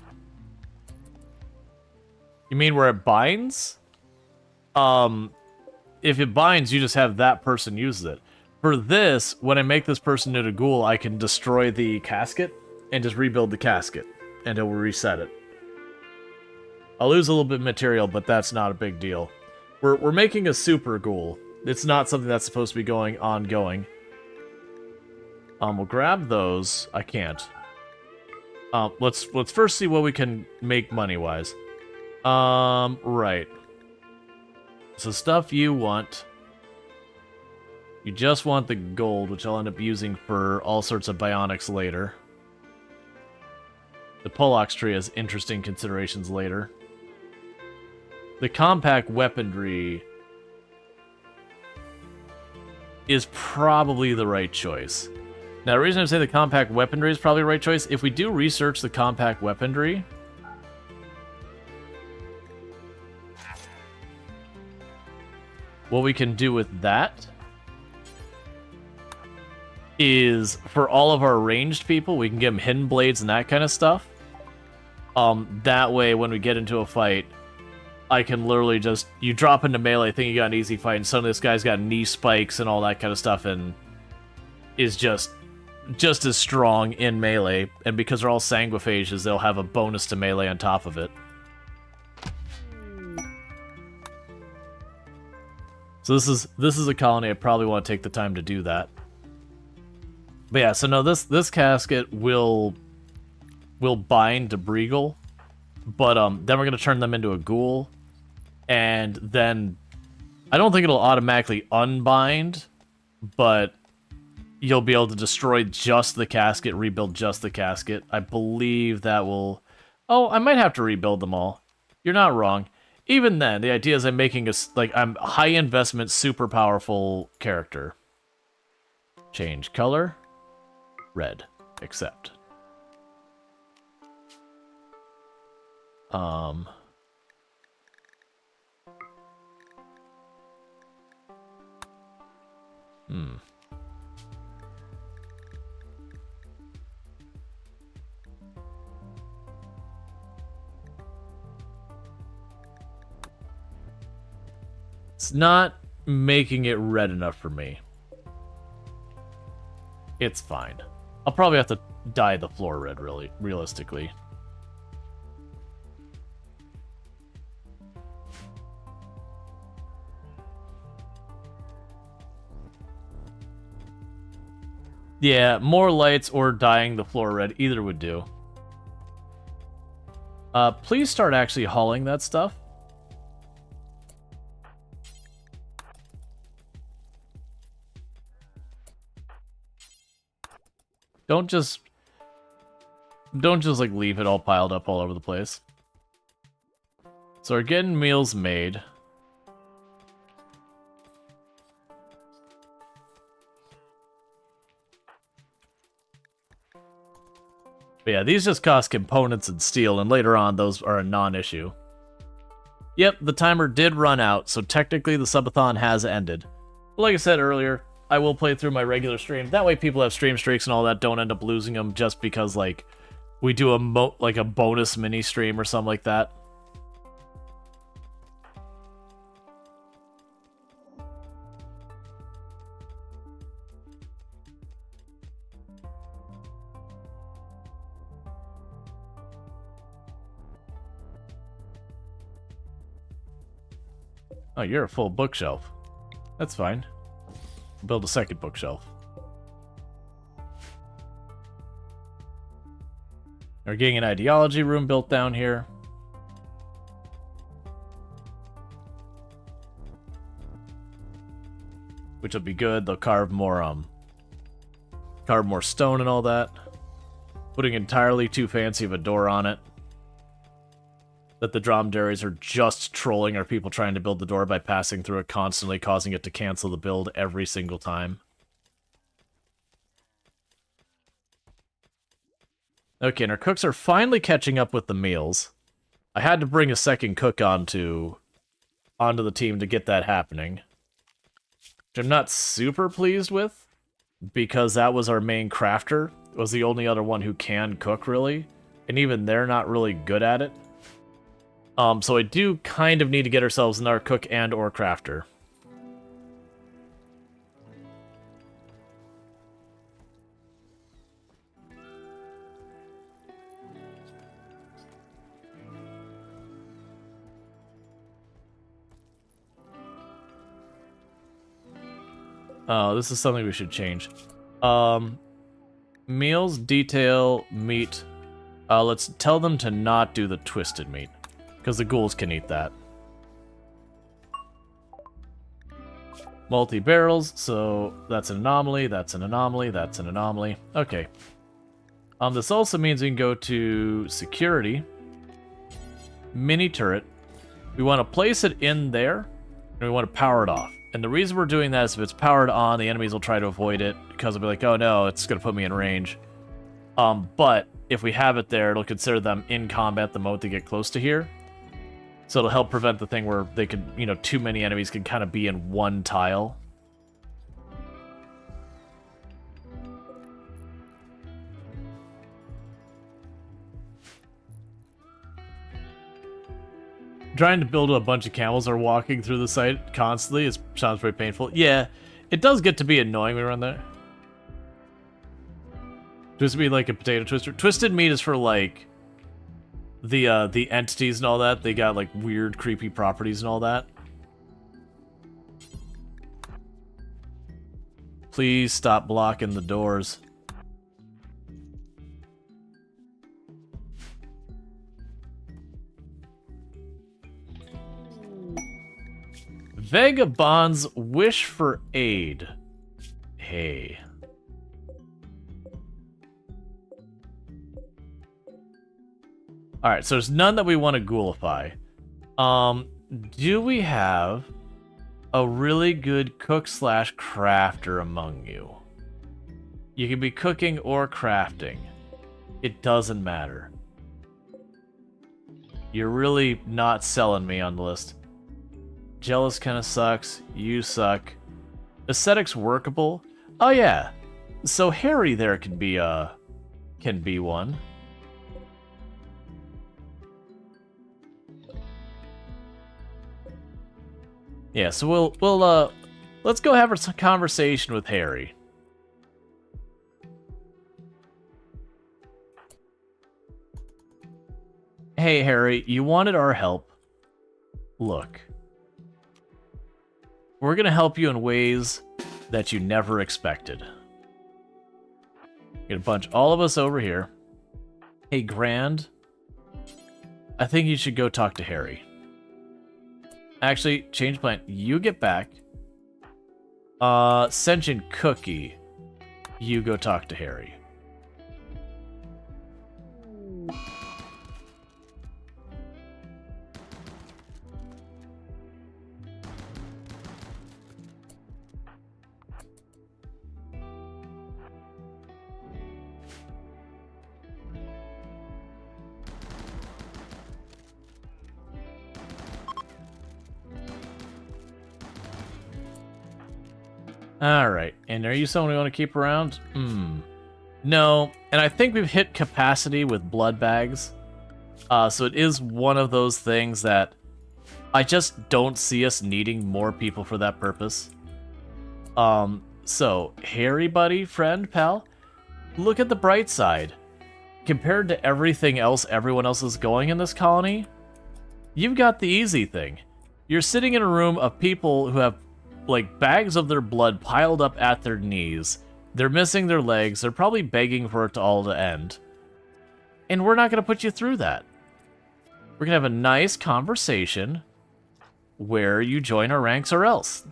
Speaker 1: You mean where it binds? If it binds, you just have that person use it. For this, when I make this person into a ghoul, I can destroy the casket and just rebuild the casket, and it will reset it. I'll lose a little bit of material, but that's not a big deal. We're making a super ghoul. It's not something that's supposed to be going ongoing. We'll grab those. I can't. Let's first see what we can make money-wise. Right. So stuff you want. You just want the gold, which I'll end up using for all sorts of bionics later. The Polox tree has interesting considerations later. The compact weaponry is probably the right choice. Now, the reason I say the compact weaponry is probably the right choice, if we do research the compact weaponry, what we can do with that is, for all of our ranged people, we can give them hidden blades and that kind of stuff. That way, when we get into a fight, I can literally just, you drop into melee, think you got an easy fight, and suddenly this guy's got knee spikes and all that kind of stuff, and is just as strong in melee. And because they're all sanguiphages, they'll have a bonus to melee on top of it. So this is a colony I probably want to take the time to do that. But yeah, so no, this casket will bind to Breagle, but then we're gonna turn them into a ghoul, and then I don't think it'll automatically unbind, but you'll be able to destroy just the casket, rebuild just the casket. I believe that will. Oh, I might have to rebuild them all. You're not wrong. even then, the idea is I'm making I'm a high investment, super powerful character. Change color. Red. Accept. It's not making it red enough for me. It's fine. I'll probably have to dye the floor red, really, realistically. Yeah, more lights or dyeing the floor red, either would do. Please start actually hauling that stuff. Don't just like leave it all piled up all over the place. So we're getting meals made. But yeah, these just cost components and steel, and later on those are a non-issue. Yep, the timer did run out, so technically the subathon has ended. But like I said earlier, I will play through my regular stream. That way people have stream streaks and all that don't end up losing them just because, like, we do a bonus mini stream or something like that. Oh, you're a full bookshelf. That's fine. Build a second bookshelf. We're getting an ideology room built down here. Which will be good. They'll carve more stone and all that. Putting entirely too fancy of a door on it. That the dromedaries are just trolling our people trying to build the door by passing through it constantly, causing it to cancel the build every single time. Okay, and our cooks are finally catching up with the meals. I had to bring a second cook onto the team to get that happening. Which I'm not super pleased with, because that was our main crafter. It was the only other one who can cook, really. And even they're not really good at it. So I do kind of need to get ourselves another cook and or crafter. Oh, this is something we should change. Meals, detail, meat. Let's tell them to not do the twisted meat. Because the ghouls can eat that. Multi-barrels, so that's an anomaly, that's an anomaly, that's an anomaly. Okay. This also means we can go to security. Mini turret. We want to place it in there, and we want to power it off. And the reason we're doing that is if it's powered on, the enemies will try to avoid it, because they'll be like, oh no, it's going to put me in range. But if we have it there, it'll consider them in combat the moment they get close to here. So it'll help prevent the thing where they could, you know, too many enemies can kind of be in one tile. Trying to build a bunch of camels are walking through the site constantly. It sounds very painful. Yeah, it does get to be annoying when we run there. Twisted meat like a potato twister. Twisted meat is for, like, the entities and all that. They got, like, weird, creepy properties and all that. Please stop blocking the doors. Vagabonds wish for aid. Hey. Alright, so there's none that we want to ghoulify. do we have a really good cook slash crafter among you? You can be cooking or crafting. It doesn't matter. You're really not selling me on the list. Jealous kind of sucks. You suck. Aesthetics workable. Oh yeah. So Harry there can be one. Yeah, so we'll let's go have a conversation with Harry. Hey Harry, you wanted our help. Look. We're gonna help you in ways that you never expected. Gonna bunch all of us over here. Hey Grand, I think you should go talk to Harry. Actually, change plan. You get back. Sentient Cookie, you go talk to Harry. Alright, and are you someone we want to keep around? No, and I think we've hit capacity with blood bags. So it is one of those things that I just don't see us needing more people for that purpose. So, Harry, buddy, friend, pal, look at the bright side. Compared to everything else everyone else is going in this colony, you've got the easy thing. You're sitting in a room of people who have like bags of their blood piled up at their knees. They're missing their legs. They're probably begging for it to all to end. And we're not going to put you through that. We're going to have a nice conversation where you join our ranks or else.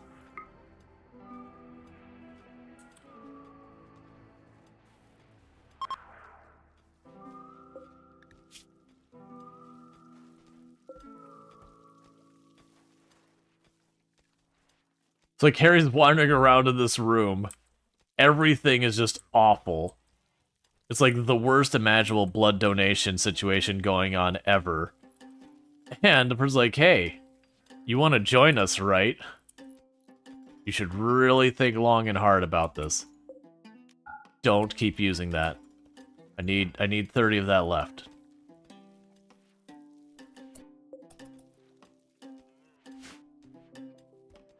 Speaker 1: It's like Harry's wandering around in this room. Everything is just awful. It's like the worst imaginable blood donation situation going on ever. And the person's like, hey, you want to join us, right? You should really think long and hard about this. Don't keep using that. I need 30 of that left.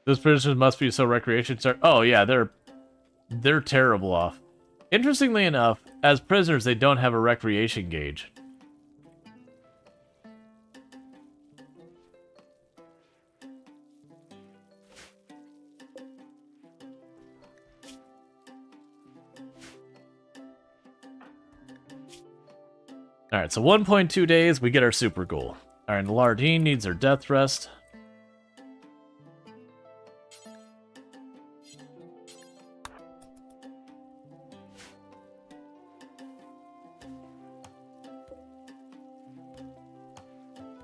Speaker 1: Those prisoners must be so recreation start. Oh yeah, they're terrible off. Interestingly enough, as prisoners, they don't have a recreation gauge. Alright, so 1.2 days, we get our super goal. Alright, Lardine needs her death rest.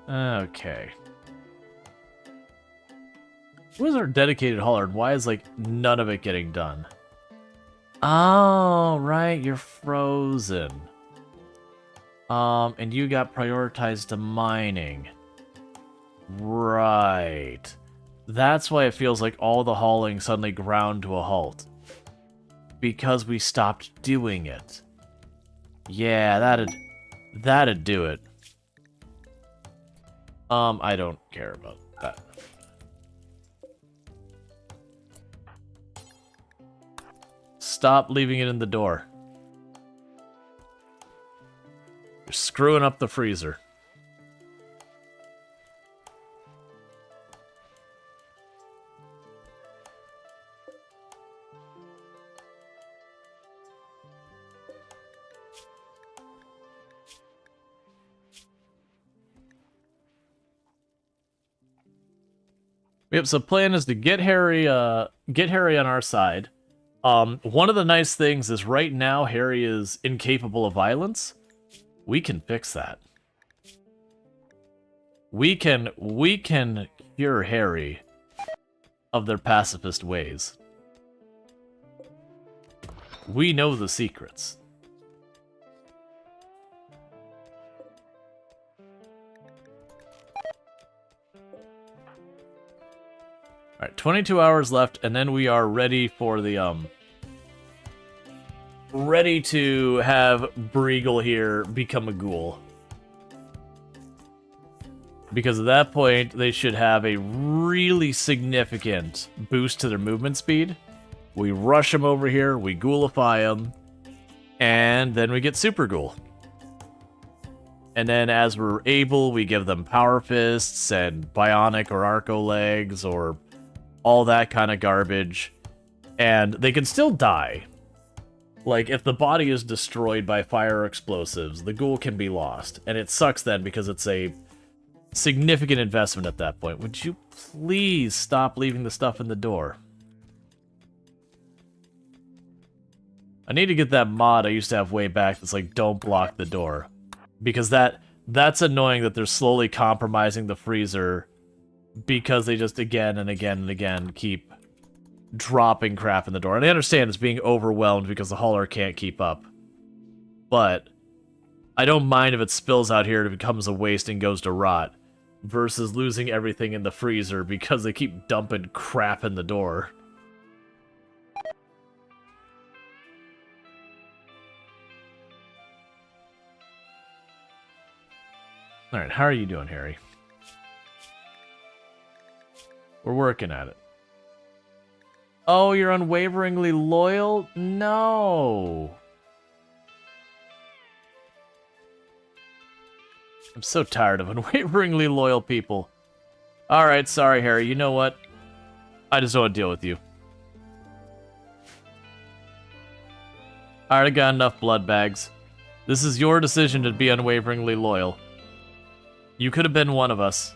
Speaker 1: Okay. Where's our dedicated hauler? Why is, like, none of it getting done? Oh, right, you're frozen. And you got prioritized to mining. Right. That's why it feels like all the hauling suddenly ground to a halt. Because we stopped doing it. Yeah, that'd do it. I don't care about that. Stop leaving it in the door. You're screwing up the freezer. Yep, so plan is to get Harry on our side. One of the nice things is right now Harry is incapable of violence. We can fix that. We can cure Harry of their pacifist ways. We know the secrets. Alright, 22 hours left, and then we are ready for the, ready to have Breagle here become a ghoul. Because at that point, they should have a really significant boost to their movement speed. We rush them over here, we ghoulify them, and then we get Super Ghoul. And then as we're able, we give them Power Fists and Bionic or Arco Legs or all that kind of garbage. And they can still die. Like, if the body is destroyed by fire or explosives, the ghoul can be lost. And it sucks then because it's a significant investment at that point. Would you please stop leaving the stuff in the door? I need to get that mod I used to have way back that's like, don't block the door. Because that's annoying that they're slowly compromising the freezer because they just again and again and again keep dropping crap in the door. And I understand it's being overwhelmed because the hauler can't keep up. But I don't mind if it spills out here and it becomes a waste and goes to rot versus losing everything in the freezer because they keep dumping crap in the door. Alright, how are you doing, Harry? We're working at it. Oh, you're unwaveringly loyal? No! I'm so tired of unwaveringly loyal people. Alright, sorry, Harry. You know what? I just don't want to deal with you. Alright, I got enough blood bags. This is your decision to be unwaveringly loyal. You could have been one of us.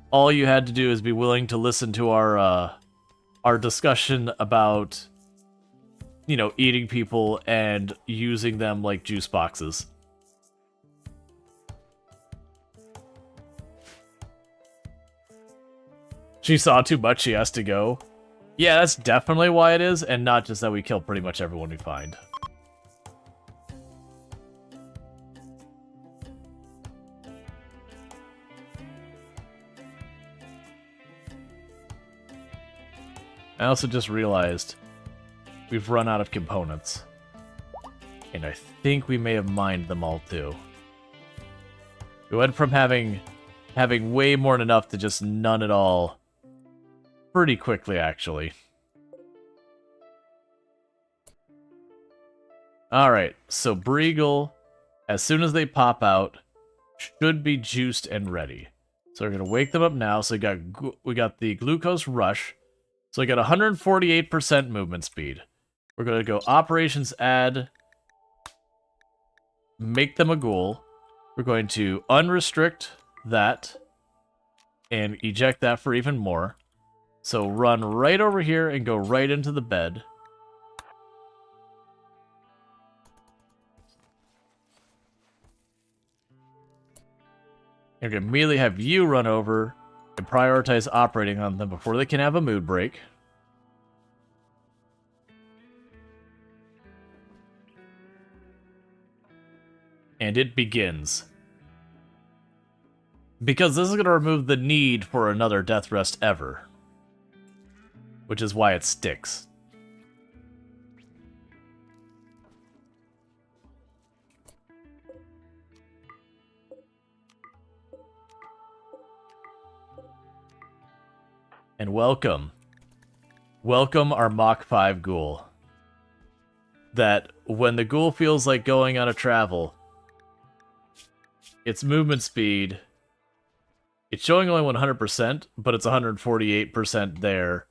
Speaker 1: All you had to do is be willing to listen to our discussion about, you know, eating people and using them like juice boxes. She saw too much, she has to go. Yeah, that's definitely why it is, and not just that we kill pretty much everyone we find. I also just realized we've run out of components. And I think we may have mined them all too. We went from having way more than enough to just none at all pretty quickly, actually. Alright, so Breagle, as soon as they pop out, should be juiced and ready. So we're going to wake them up now. So we got the glucose rush. So we got 148% movement speed. We're going to go operations add, make them a ghoul. We're going to unrestrict that and eject that for even more. So run right over here and go right into the bed. You're going to immediately have you run over and prioritize operating on them before they can have a mood break. And it begins. Because this is going to remove the need for another death rest ever. Which is why it sticks. And welcome. Welcome our Mach 5 ghoul. That when the ghoul feels like going on a travel, its movement speed, it's showing only 100%, but it's 148% there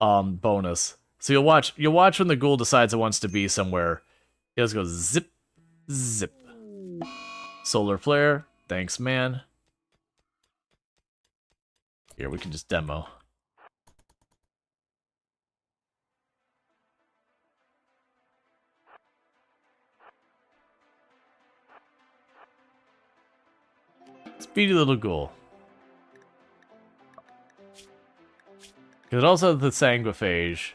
Speaker 1: bonus. So you'll watch when the ghoul decides it wants to be somewhere. It just goes zip, zip. Solar flare, thanks man. Here, we can just demo. Speedy little ghoul. It also has the Sanguiphage,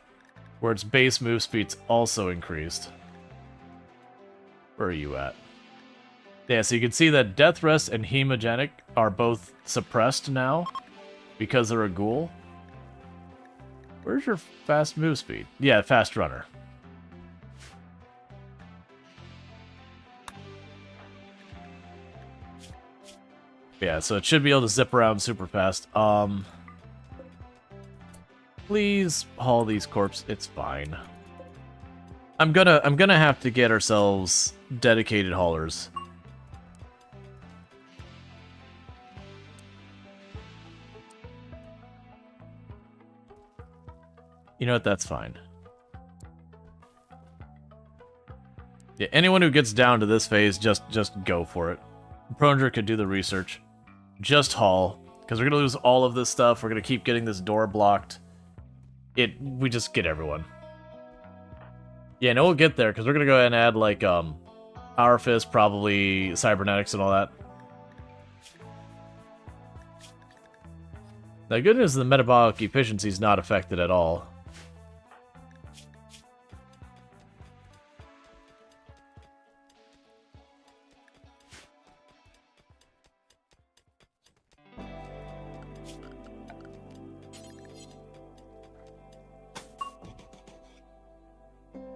Speaker 1: where its base move speed's also increased. Where are you at? Yeah, so you can see that Death Rest and Hemogenic are both suppressed now because they're a ghoul. Where's your fast move speed? Yeah, fast runner. Yeah, so it should be able to zip around super fast. Please haul these corpses. It's fine. I'm gonna have to get ourselves dedicated haulers. You know what? That's fine. Yeah, anyone who gets down to this phase, just go for it. Pronger could do the research. Just haul, because we're gonna lose all of this stuff. We're gonna keep getting this door blocked. We just get everyone. Yeah, no, we'll get there, because we're gonna go ahead and add, like, Power Fist, probably Cybernetics and all that. The good news is the metabolic efficiency is not affected at all.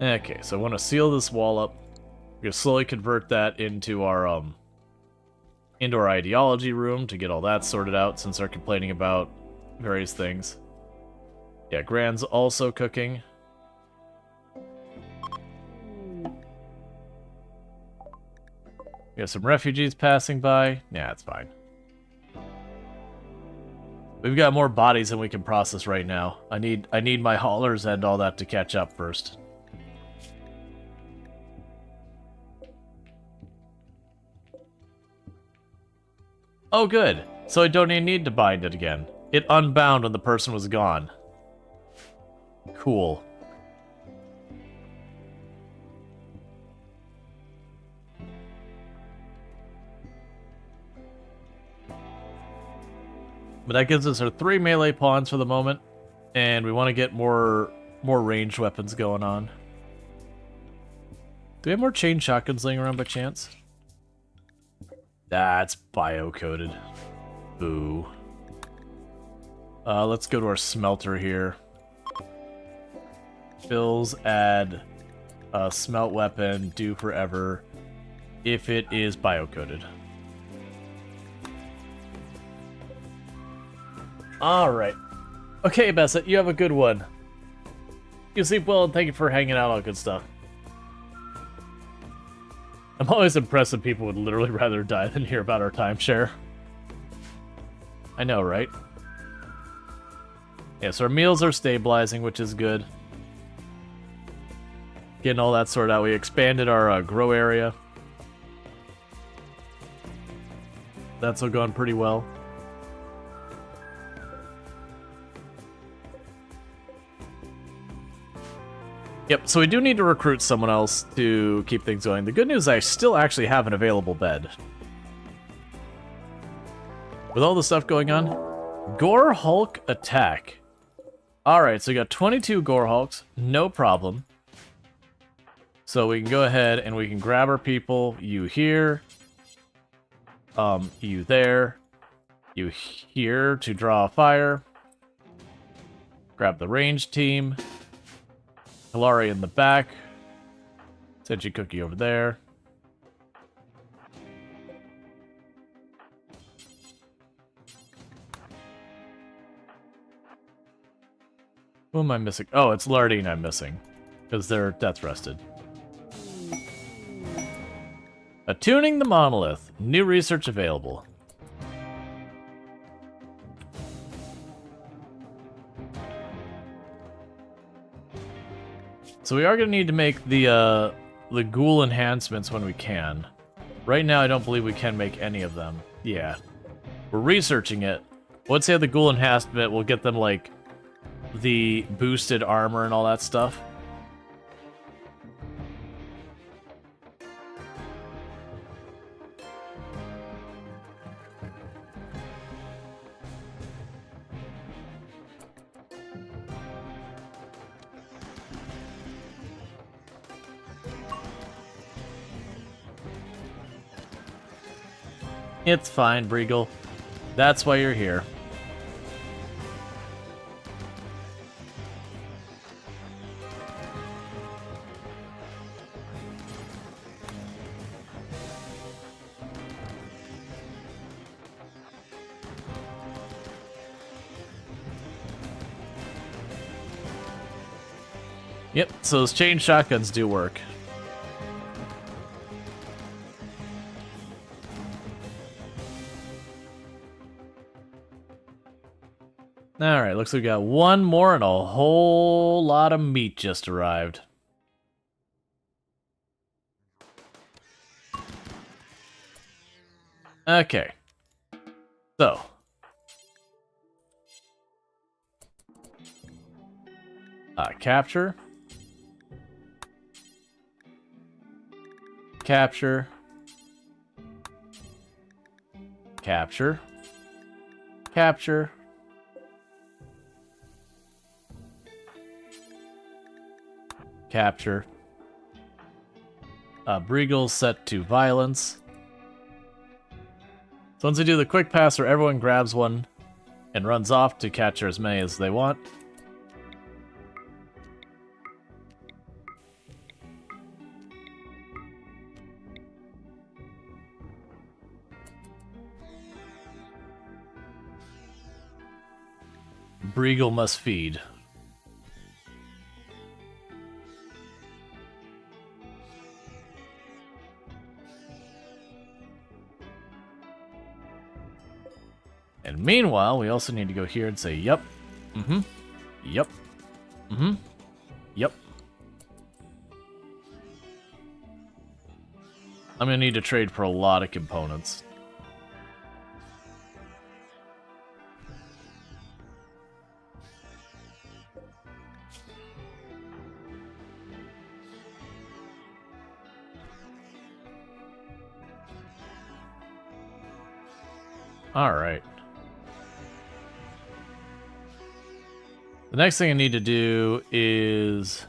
Speaker 1: Okay, so I want to seal this wall up. We're gonna slowly convert that into our ideology room to get all that sorted out since they're complaining about various things. Yeah, Grand's also cooking. We have some refugees passing by. Yeah, it's fine. We've got more bodies than we can process right now. I need my haulers and all that to catch up first. Oh, good. So I don't even need to bind it again. It unbound when the person was gone. Cool. But that gives us our 3 melee pawns for the moment, and we want to get more ranged weapons going on. Do we have more chain shotguns laying around by chance? That's bio-coded. Boo. Let's go to our smelter here. Fills add a smelt weapon, do forever, if it is bio-coded. Alright. Okay, Bessa, you have a good one. You sleep well, and thank you for hanging out, all good stuff. I'm always impressed that people would literally rather die than hear about our timeshare. I know, right? Yeah, so our meals are stabilizing, which is good. Getting all that sorted out. We expanded our grow area. That's all going pretty well. Yep, so we do need to recruit someone else to keep things going. The good news is I still actually have an available bed. With all the stuff going on, Gore Hulk attack. Alright, so we got 22 Gore Hulks, no problem. So we can go ahead and we can grab our people. You here. You there. You here to draw a fire. Grab the range team. Hilari in the back. Senshi Cookie over there. Who am I missing? Oh, it's Lardine I'm missing. Because they're death rested. Attuning the monolith. New research available. So we are going to need to make the ghoul enhancements when we can. Right now, I don't believe we can make any of them. Yeah. We're researching it. Let's say the ghoul enhancement will get them, like, the boosted armor and all that stuff. It's fine, Breagle. That's why you're here. Yep, so those chain shotguns do work. Alright, looks like we got one more and a whole lot of meat just arrived. Okay. So. Capture. Capture. Capture. Capture. Capture. Breagle's set to violence. So once we do the quick pass where everyone grabs one and runs off to capture as many as they want. Breagle must feed. And meanwhile, we also need to go here and say, yep, yep, yep. I'm gonna need to trade for a lot of components. All right. The next thing I need to do is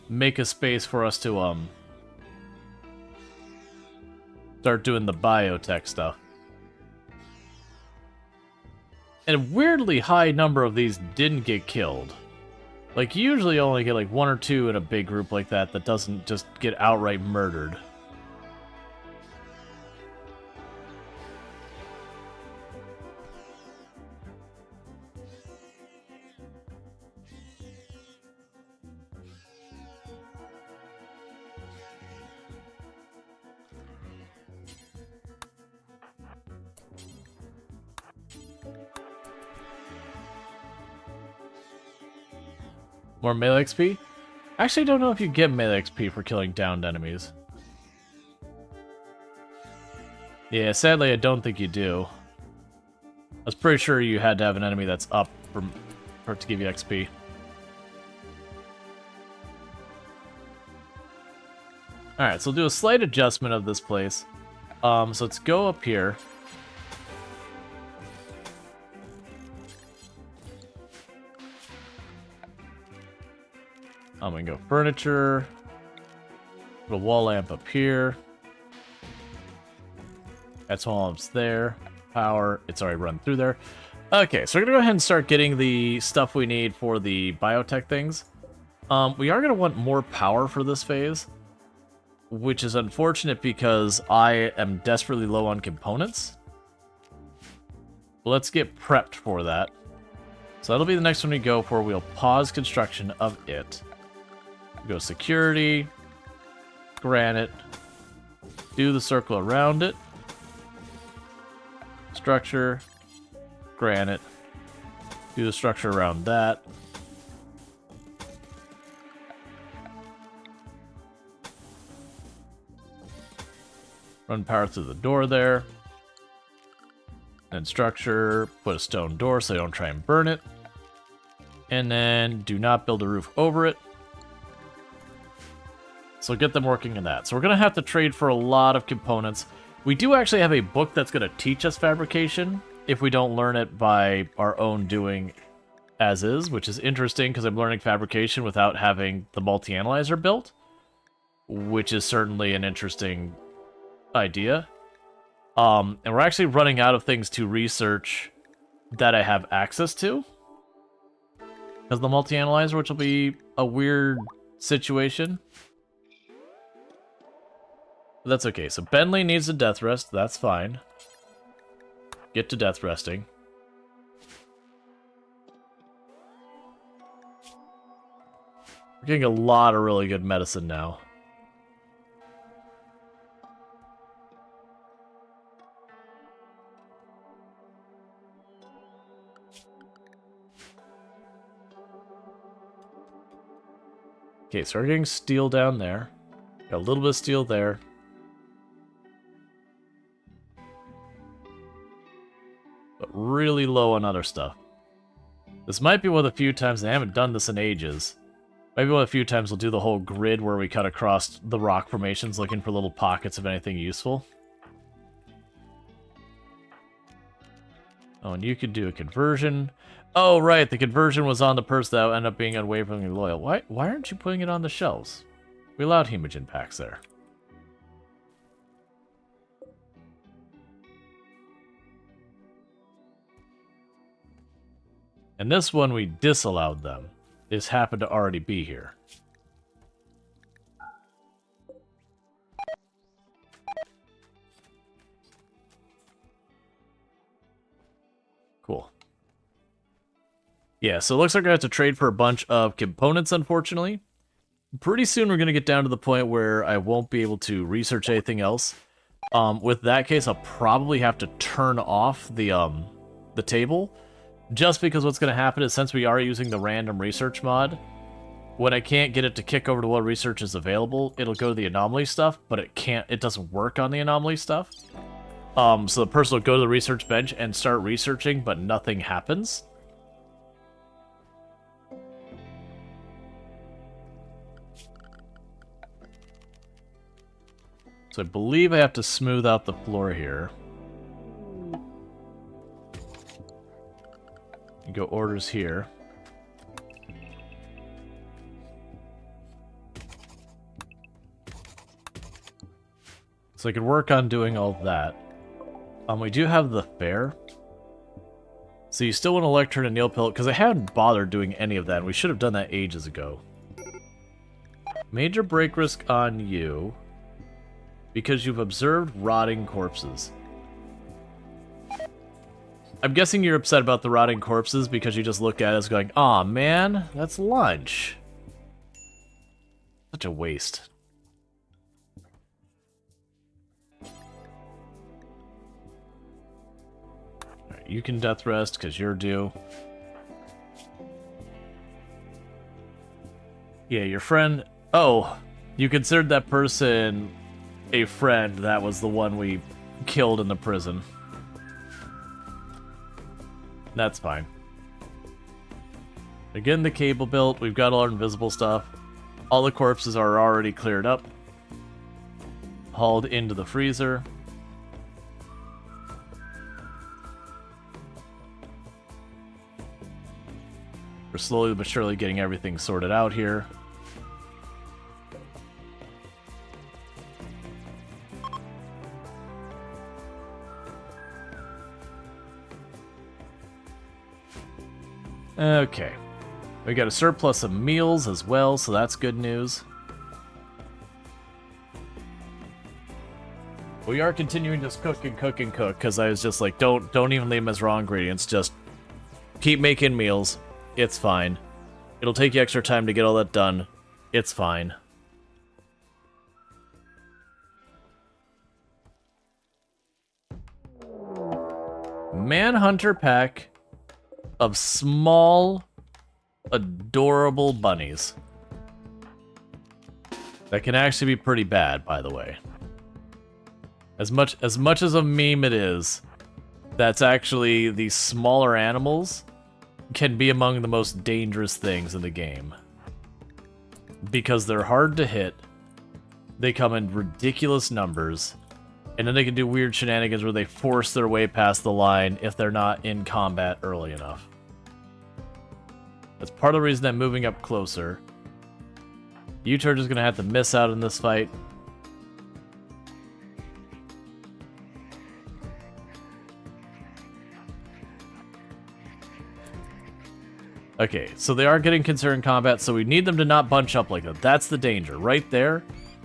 Speaker 1: make a space for us to start doing the biotech stuff. And a weirdly high number of these didn't get killed. Like, you usually only get like one or two in a big group like that that doesn't just get outright murdered. More melee XP? I actually don't know if you get melee XP for killing downed enemies. Yeah, sadly I don't think you do. I was pretty sure you had to have an enemy that's up for it to give you XP. Alright, so we'll do a slight adjustment of this place. So let's go up here. I'm gonna go furniture. Put a wall lamp up here. That's wall lamps there. Power. It's already run through there. Okay, so we're gonna go ahead and start getting the stuff we need for the biotech things. We are gonna want more power for this phase, which is unfortunate because I am desperately low on components. But let's get prepped for that. So that'll be the next one we go for. We'll pause construction of it. Go security, granite, do the circle around it, structure, granite, do the structure around that. Run power through the door there. And structure, put a stone door so they don't try and burn it. And then do not build a roof over it. So get them working in that. So we're going to have to trade for a lot of components. We do actually have a book that's going to teach us fabrication if we don't learn it by our own doing as is, which is interesting because I'm learning fabrication without having the multi-analyzer built, which is certainly an interesting idea. And we're actually running out of things to research that I have access to. Because the multi-analyzer, which will be a weird situation. But that's okay. So Bentley needs a death rest. That's fine. Get to death resting. We're getting a lot of really good medicine now. Okay, so we're getting steel down there. Got a little bit of steel there. But really low on other stuff. This might be one of the few times, I haven't done this in ages. Maybe one of the few times we'll do the whole grid where we cut across the rock formations looking for little pockets of anything useful. Oh, and you could do a conversion. Oh, right, the conversion was on the person that would end up being unwaveringly loyal. Why aren't you putting it on the shelves? We allowed hemogen packs there. And this one we disallowed them. This happened to already be here. Cool. Yeah, so it looks like I have to trade for a bunch of components, unfortunately. Pretty soon we're going to get down to the point where I won't be able to research anything else. With that case, I'll probably have to turn off the table. Just because what's going to happen is, since we are using the random research mod, when I can't get it to kick over to what research is available, it'll go to the anomaly stuff, but it doesn't work on the anomaly stuff. So the person will go to the research bench and start researching, but nothing happens. So I believe I have to smooth out the floor here. Go orders here. So I could work on doing all that. We do have the fair. So you still want to lectern and nail pellet, because I haven't bothered doing any of that, and we should have done that ages ago. Major break risk on you, because you've observed rotting corpses. I'm guessing you're upset about the rotting corpses because you just look at us going, "Aw, man, that's lunch." Such a waste. Alright, you can death rest because you're due. Yeah, your friend... Oh, you considered that person a friend. That was the one we killed in the prison. That's fine. Again, the cable built. We've got all our invisible stuff. All the corpses are already cleared up. Hauled into the freezer. We're slowly but surely getting everything sorted out here. Okay. We got a surplus of meals as well, so that's good news. We are continuing to cook and cook and cook, because I was just like, don't even leave them as raw ingredients, just keep making meals. It's fine. It'll take you extra time to get all that done. It's fine. Manhunter pack of small, adorable bunnies. That can actually be pretty bad, by the way. As much as a meme it is, that's actually, these smaller animals can be among the most dangerous things in the game. Because they're hard to hit, they come in ridiculous numbers, and then they can do weird shenanigans where they force their way past the line if they're not in combat early enough. That's part of the reason I'm moving up closer. U-Turd is going to have to miss out in this fight. Okay, so they are getting concerned in combat, so we need them to not bunch up like that. That's the danger. Right there,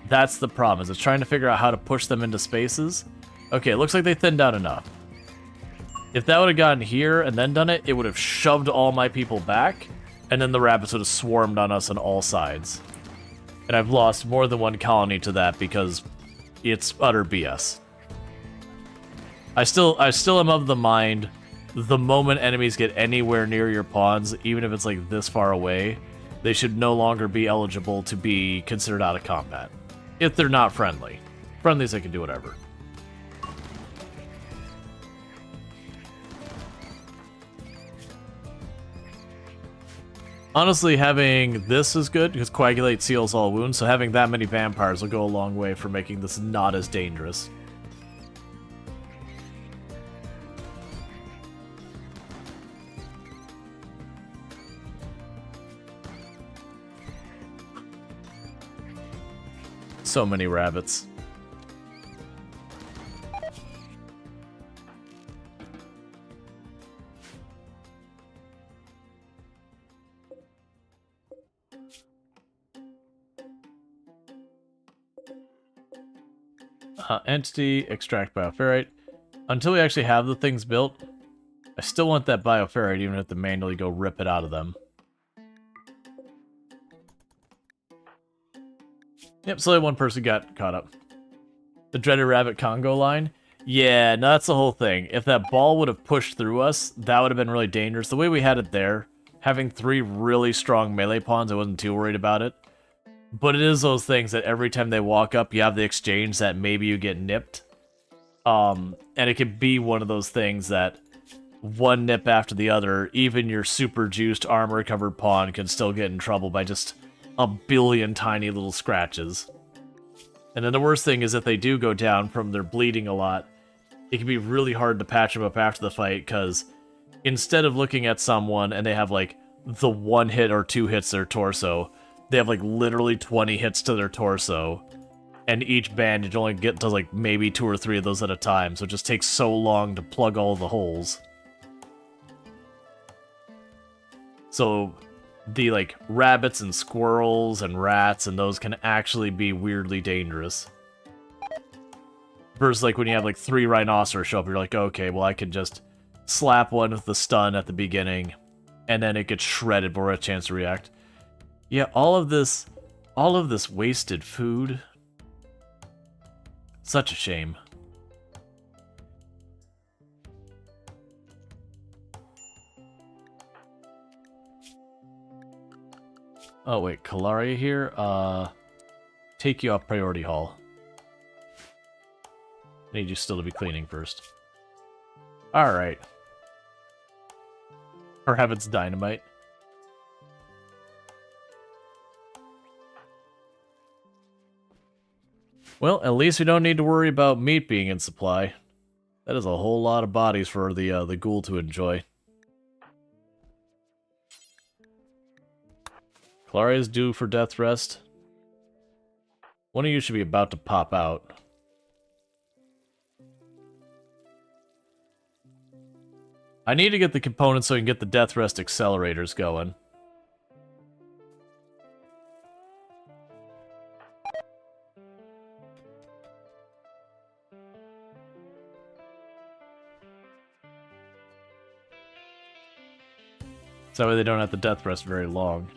Speaker 1: that's the problem, is it's trying to figure out how to push them into spaces. Okay, it looks like they thinned out enough. If that would have gotten here and then done it, it would have shoved all my people back, and then the rabbits would have swarmed on us on all sides. And I've lost more than one colony to that because it's utter BS. I still am of the mind, the moment enemies get anywhere near your pawns, even if it's like this far away, they should no longer be eligible to be considered out of combat. If they're not friendly. Friendlies, they can do whatever. Honestly, having this is good, because Coagulate seals all wounds, so having that many vampires will go a long way for making this not as dangerous. So many rabbits. Entity, extract bioferrite. Until we actually have the things built, I still want that bioferrite, even if to manually go rip it out of them. Yep, so only one person got caught up. The dreaded rabbit Congo line? Yeah, no, that's the whole thing. If that ball would have pushed through us, that would have been really dangerous. The way we had it there, having 3 really strong melee pawns, I wasn't too worried about it. But it is those things that every time they walk up, you have the exchange that maybe you get nipped. And it could be one of those things that one nip after the other, even your super juiced armor-covered pawn can still get in trouble by just a billion tiny little scratches. And then the worst thing is if they do go down from their bleeding a lot, it can be really hard to patch them up after the fight, because instead of looking at someone and they have like the 1 hit or 2 hits to their torso, they have like literally 20 hits to their torso, and each bandage only does like maybe 2 or 3 of those at a time, so it just takes so long to plug all the holes. So the like rabbits and squirrels and rats and those can actually be weirdly dangerous. Versus like when you have like 3 rhinoceros show up, you're like, okay, well I can just slap one with the stun at the beginning, and then it gets shredded before a chance to react. Yeah, all of this wasted food. Such a shame. Oh wait, Kalaria here? Take you off priority hall. I need you still to be cleaning first. Alright. Or have its dynamite. Well, at least we don't need to worry about meat being in supply. That is a whole lot of bodies for the ghoul to enjoy. Claria is due for death rest. One of you should be about to pop out. I need to get the components so I can get the death rest accelerators going. So that way they don't have to death rest very long.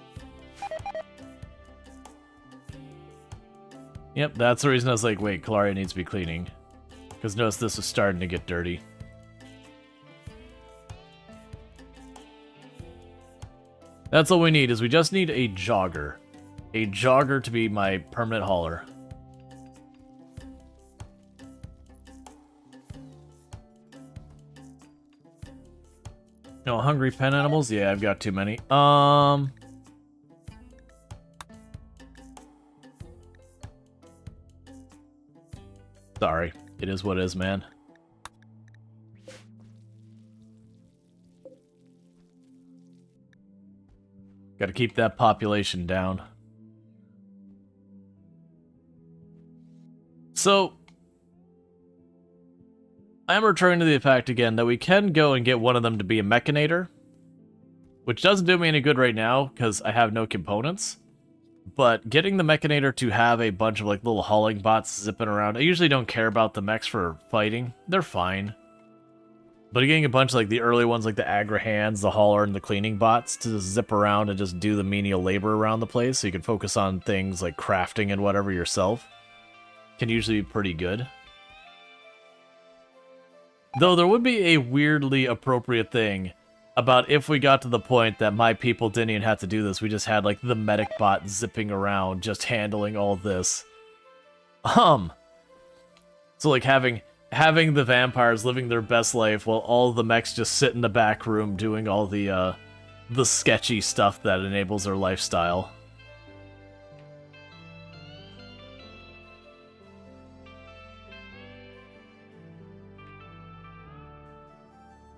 Speaker 1: Yep, that's the reason I was like, wait, Kalaria needs to be cleaning. Because notice this is starting to get dirty. That's all we need, is we just need a jogger. A jogger to be my permanent hauler. No hungry pen animals? Yeah, I've got too many. Sorry. It is what it is, man. Gotta keep that population down. So, I am returning to the fact again that we can go and get one of them to be a mechanator. which doesn't do me any good right now because I have no components. But getting the Mechanator to have a bunch of like little hauling bots zipping around, I usually don't care about the mechs for fighting. They're fine. But getting a bunch of like the early ones like the Agra-hands, the hauler, and the cleaning bots to just zip around and just do the menial labor around the place so you can focus on things like crafting and whatever yourself can usually be pretty good. Though there would be a weirdly appropriate thing about if we got to the point that my people didn't even have to do this, we just had like the medic bot zipping around, just handling all this. So like having the vampires living their best life while all the mechs just sit in the back room doing all the sketchy stuff that enables their lifestyle.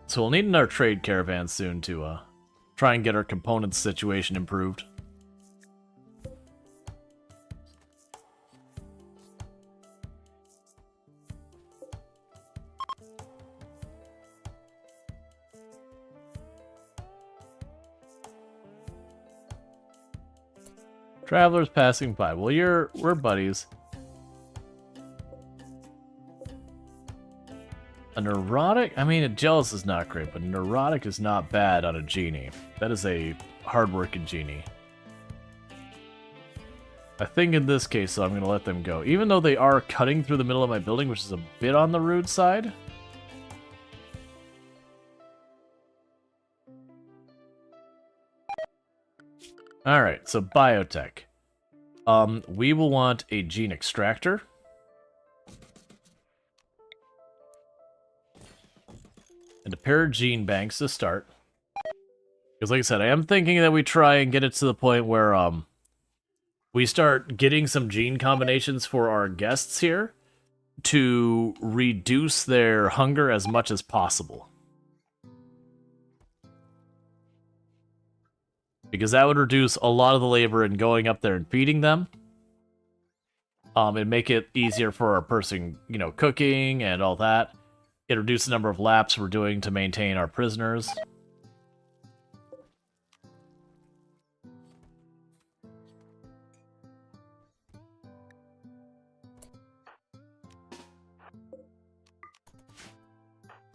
Speaker 1: So we'll need another trade caravan soon to try and get our components situation improved. Travelers passing by. Well, we're buddies. A neurotic? I mean, a jealous is not great, but a neurotic is not bad on a genie. That is a hard-working genie. I think in this case, though, I'm going to let them go. Even though they are cutting through the middle of my building, which is a bit on the rude side. Alright, so biotech. We will want a gene extractor. And a pair of gene banks to start. Because like I said, I am thinking that we try and get it to the point where we start getting some gene combinations for our guests here to reduce their hunger as much as possible. Because that would reduce a lot of the labor in going up there and feeding them. And make it easier for our person, you know, cooking and all that. It reduces the number of laps we're doing to maintain our prisoners.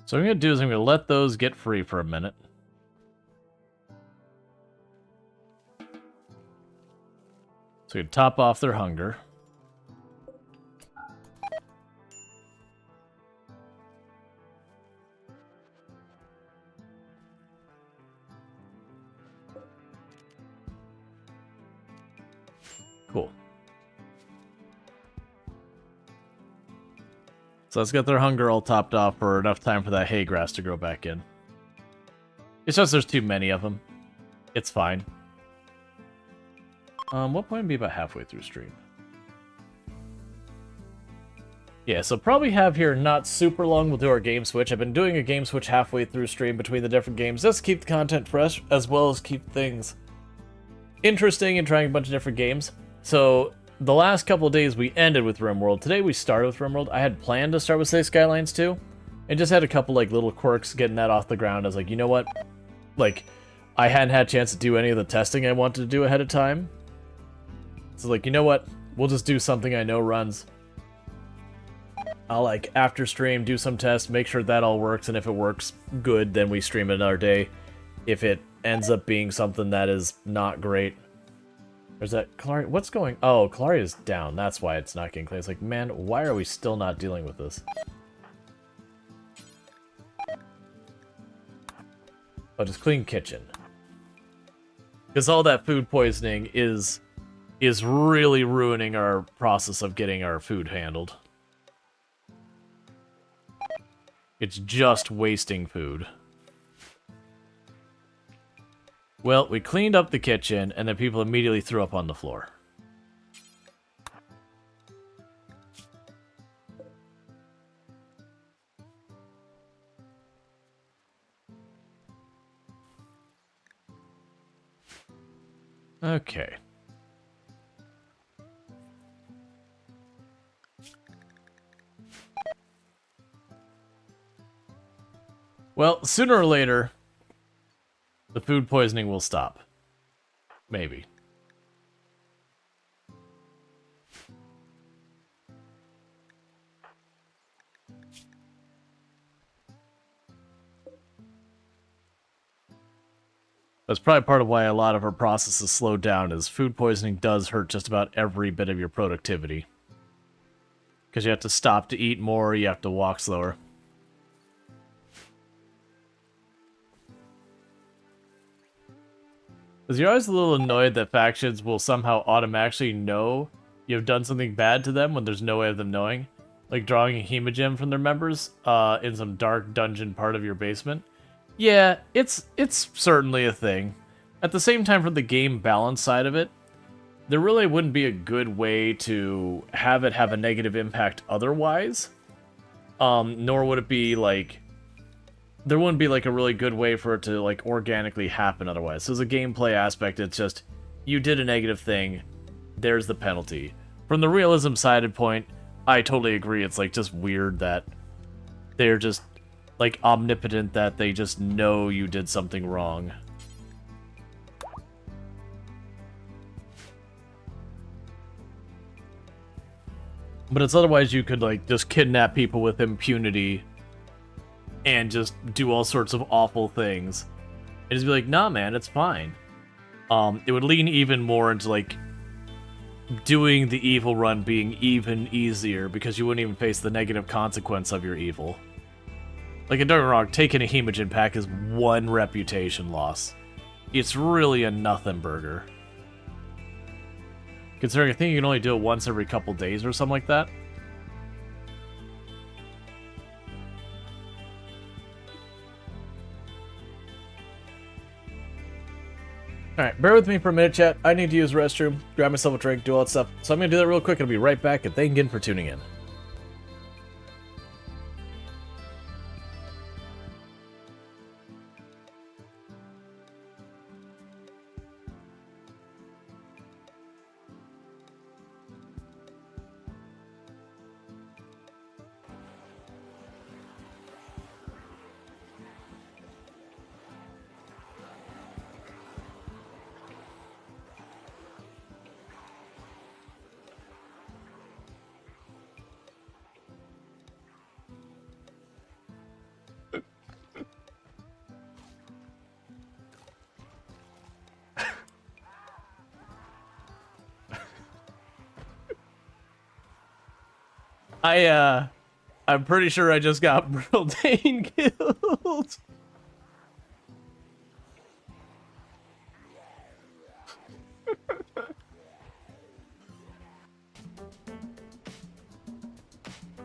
Speaker 1: So what I'm going to do is I'm going to let those get free for a minute. So we can top off their hunger. Cool. So let's get their hunger all topped off for enough time for that hay grass to grow back in. It's just there's too many of them. It's fine. What point would be about halfway through stream? Yeah, so probably have here not super long. We'll do our game switch. I've been doing a game switch halfway through stream between the different games just to keep the content fresh, as well as keep things interesting and trying a bunch of different games. So the last couple of days we ended with RimWorld. Today we started with RimWorld. I had planned to start with City Skylines 2, and just had a couple like little quirks getting that off the ground. I was like, you know what? Like, I hadn't had a chance to do any of the testing I wanted to do ahead of time. So like, you know what? We'll just do something I know runs. I'll like after stream do some tests, make sure that all works, and if it works good, then we stream it another day. If it ends up being something that is not great. There's that Kalari. What's going? Oh, Kalari is down. That's why it's not getting clean. It's like, man, why are we still not dealing with this? Oh, just clean kitchen. Because all that food poisoning is really ruining our process of getting our food handled. It's just wasting food. Well, we cleaned up the kitchen, and then people immediately threw up on the floor. Okay. Well, sooner or later, the food poisoning will stop. Maybe. That's probably part of why a lot of her processes slow down, is food poisoning does hurt just about every bit of your productivity. Because you have to stop to eat more, you have to walk slower. Because you're always a little annoyed that factions will somehow automatically know you've done something bad to them when there's no way of them knowing. Like drawing a hemogem from their members in some dark dungeon part of your basement. Yeah, it's certainly a thing. At the same time, from the game balance side of it, there really wouldn't be a good way to have it have a negative impact otherwise. Nor would it be like... There wouldn't be like a really good way for it to like organically happen otherwise. So as a gameplay aspect, it's just, you did a negative thing, there's the penalty. From the realism sided point, I totally agree. It's like just weird that they're just like omnipotent, that they just know you did something wrong. But it's otherwise you could like just kidnap people with impunity and just do all sorts of awful things. And just be like, nah man, it's fine. It would lean even more into like doing the evil run being even easier because you wouldn't even face the negative consequence of your evil. Like, don't get me wrong, taking a hemogen pack is one reputation loss. It's really a nothing burger. Considering I think you can only do it once every couple days or something like that. Alright, bear with me for a minute, chat. I need to use the restroom, grab myself a drink, do all that stuff. So I'm going to do that real quick and I'll be right back, and thank you again for tuning in. I'm pretty sure I just got Brildain killed.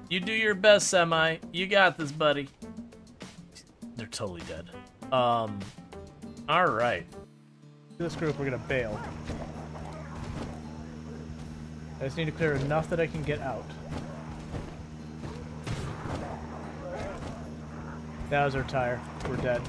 Speaker 1: You do your best, Semi. You got this, buddy. They're totally dead. Alright. This group, we're gonna bail. I just need to clear enough that I can get out. That was our tire. We're dead.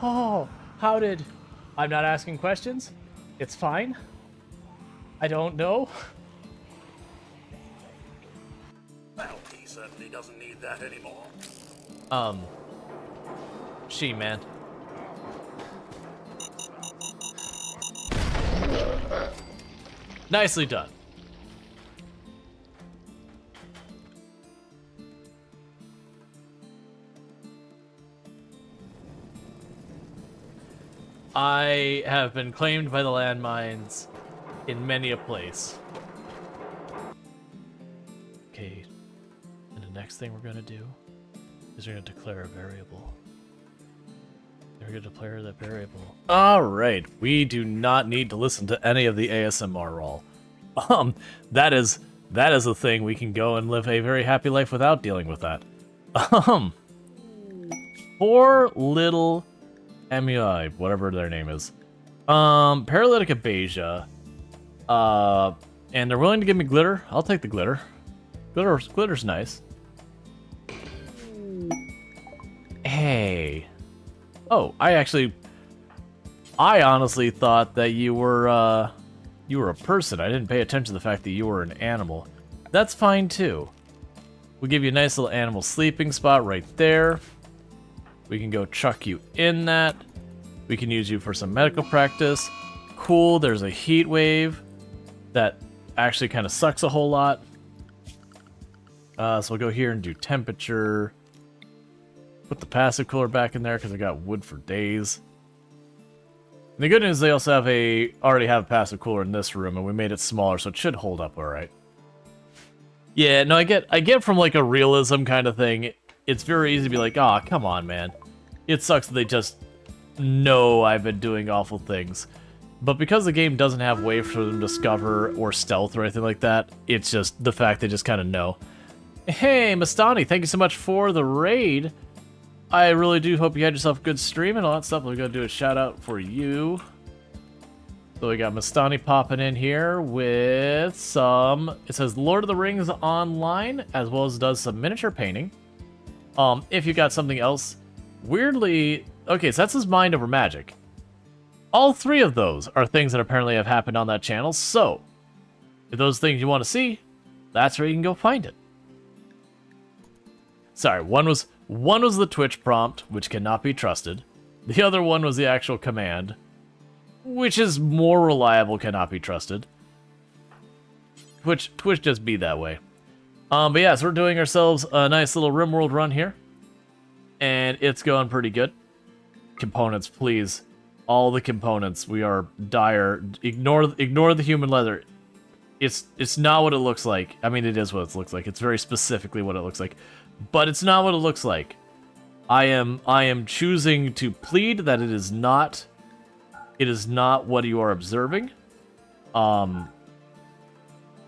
Speaker 1: Oh, how did... I'm not asking questions. It's fine. I don't know.
Speaker 5: Well, he certainly doesn't need that anymore.
Speaker 1: She-Man. Nicely done. I have been claimed by the landmines in many a place. Okay, and the next thing we're gonna do is we're gonna declare a variable. We're gonna declare that variable. Alright, we do not need to listen to any of the ASMR roll. That is a thing. We can go and live a very happy life without dealing with that. Poor little MUI, whatever their name is. Paralytic Abasia. And they're willing to give me glitter. I'll take the glitter. Glitter's nice. Hey. Oh, I honestly thought that you were a person. I didn't pay attention to the fact that you were an animal. that's fine too. We'll give you a nice little animal sleeping spot right there. We can go chuck you in that. We can use you for some medical practice. Cool, there's a heat wave that actually kind of sucks a whole lot. So we'll go here and do temperature. Put the passive cooler back in there because I got wood for days. And the good news is they also already have a passive cooler in this room, and we made it smaller, so it should hold up all right. Yeah, no, I get from like a realism kind of thing. It's very easy to be like, "Aw, come on, man." It sucks that they just know I've been doing awful things. But because the game doesn't have ways for them to discover or stealth or anything like that, it's just the fact they just kind of know. Hey, Mastani, thank you so much for the raid. I really do hope you had yourself a good stream and all that stuff. We're going to do a shout out for you. So we got Mastani popping in here with some... It says Lord of the Rings Online, as well as does some miniature painting. If you got something else, weirdly... Okay, so that's his Mind Over Magic. All three of those are things that apparently have happened on that channel, so... If those things you want to see, that's where you can go find it. Sorry, one was the Twitch prompt, which cannot be trusted. The other one was the actual command, which is more reliable, cannot be trusted. Twitch just be that way. But yeah, so we're doing ourselves a nice little RimWorld run here. And it's going pretty good. Components, please. All the components. We are dire. Ignore the human leather. It's not what it looks like. I mean, it is what it looks like. It's very specifically what it looks like. But it's not what it looks like. I am choosing to plead that it is not what you are observing. Don't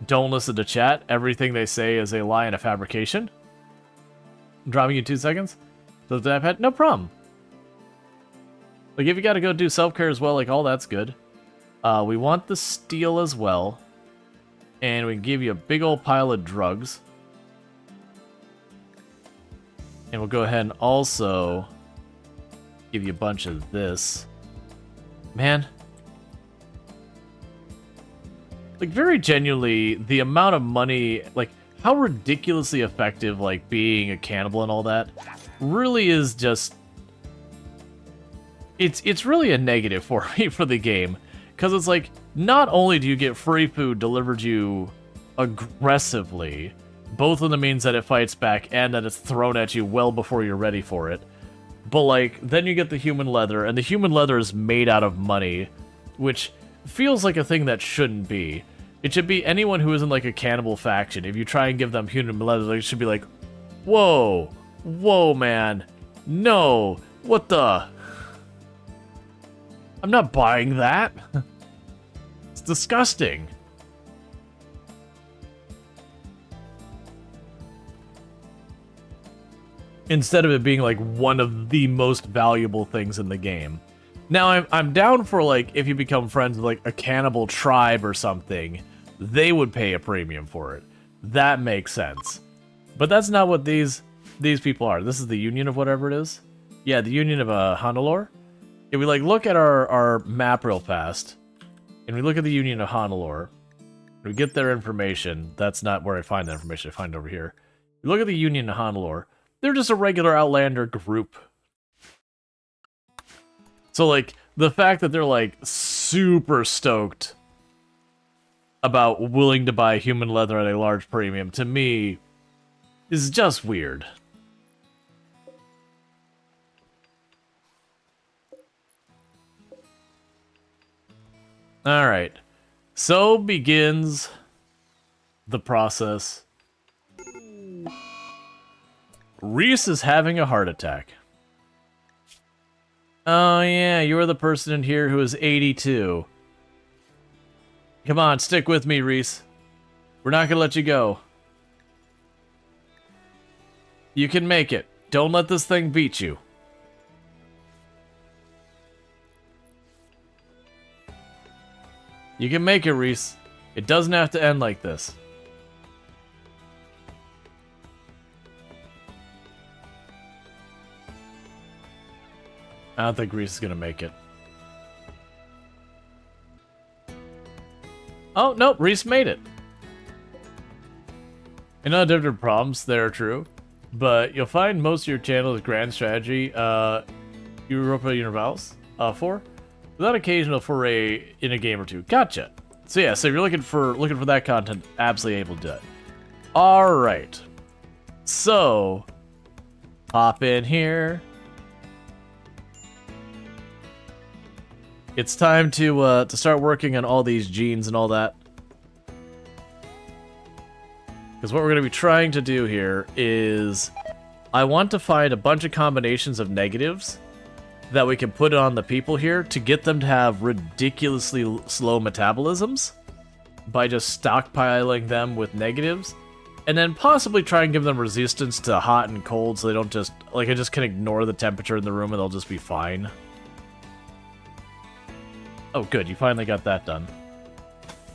Speaker 1: listen to chat. Everything they say is a lie and a fabrication. I'm dropping you 2 seconds. So the iPad, no problem. Like if you gotta go do self-care as well, like all that's good. We want the steel as well. And we can give you a big old pile of drugs. And we'll go ahead and also give you a bunch of this. Man. Like, very genuinely, the amount of money, like, how ridiculously effective, like, being a cannibal and all that, really is just... It's really a negative for me for the game. Because it's like, not only do you get free food delivered you aggressively, both in the means that it fights back and that it's thrown at you well before you're ready for it, but like, then you get the human leather, and the human leather is made out of money, which feels like a thing that shouldn't be. It should be anyone who isn't like a cannibal faction. If you try and give them human leather, they should be like, whoa, man, no, what the? I'm not buying that. It's disgusting. Instead of it being like one of the most valuable things in the game. Now I'm down for like if you become friends with like a cannibal tribe or something, they would pay a premium for it. That makes sense. But that's not what these people are. This is the Union of whatever it is. Yeah, the Union of Honolor. If we like look at our map real fast, and we look at the Union of Honolor, we get their information. That's not where I find that information. I find it over here. We look at the Union of Honolor. They're just a regular Outlander group. So, like, the fact that they're, like, super stoked about willing to buy human leather at a large premium, to me, is just weird. Alright. So begins the process. Reese is having a heart attack. Oh yeah, you are the person in here who is 82. Come on, stick with me, Reese. We're not gonna let you go. You can make it. Don't let this thing beat you. You can make it, Reese. It doesn't have to end like this. I don't think Reese is gonna make it. Oh, nope, Reese made it. And not different problems, they're true. But you'll find most of your channel's grand strategy, Europa Universalis, 4, without occasional foray in a game or two. Gotcha. So yeah, so if you're looking for that content, absolutely able to do it. Alright. So, hop in here. It's time to start working on all these genes and all that. Because what we're going to be trying to do here is, I want to find a bunch of combinations of negatives that we can put on the people here to get them to have ridiculously slow metabolisms by just stockpiling them with negatives, and then possibly try and give them resistance to hot and cold so they don't just, like, I just can ignore the temperature in the room and they'll just be fine. Oh, good, you finally got that done.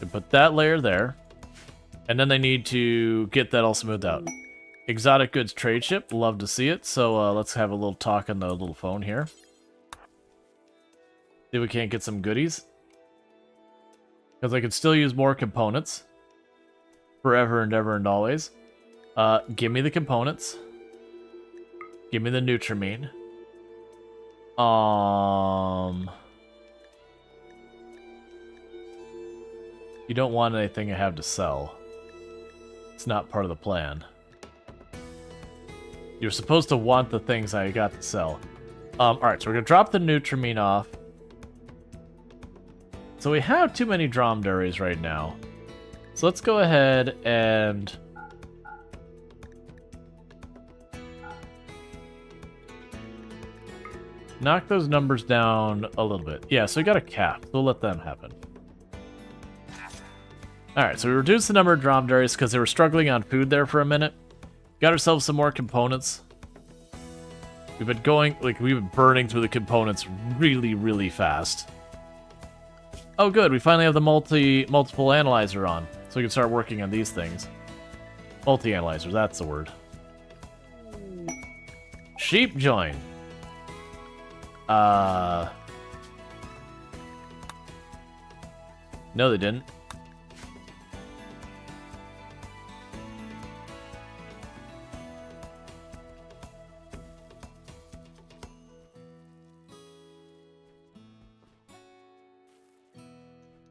Speaker 1: We put that layer there. And then they need to get that all smoothed out. Exotic goods trade ship, love to see it. So let's have a little talk on the little phone here. See if we can't get some goodies. Because I could still use more components. Forever and ever and always. Give me the components. Give me the Nutramine. You don't want anything I have to sell. It's not part of the plan. You're supposed to want the things I got to sell. Alright, so we're gonna drop the Nutramine off. So we have too many dromedaries right now. So let's go ahead and... knock those numbers down a little bit. Yeah, so we got a cap. We'll let them happen. Alright, so we reduced the number of dromedaries because they were struggling on food there for a minute. Got ourselves some more components. We've been burning through the components really, really fast. Oh good, we finally have the multiple analyzer on. So we can start working on these things. Multi-analyzers, that's the word. Sheep join. No, they didn't.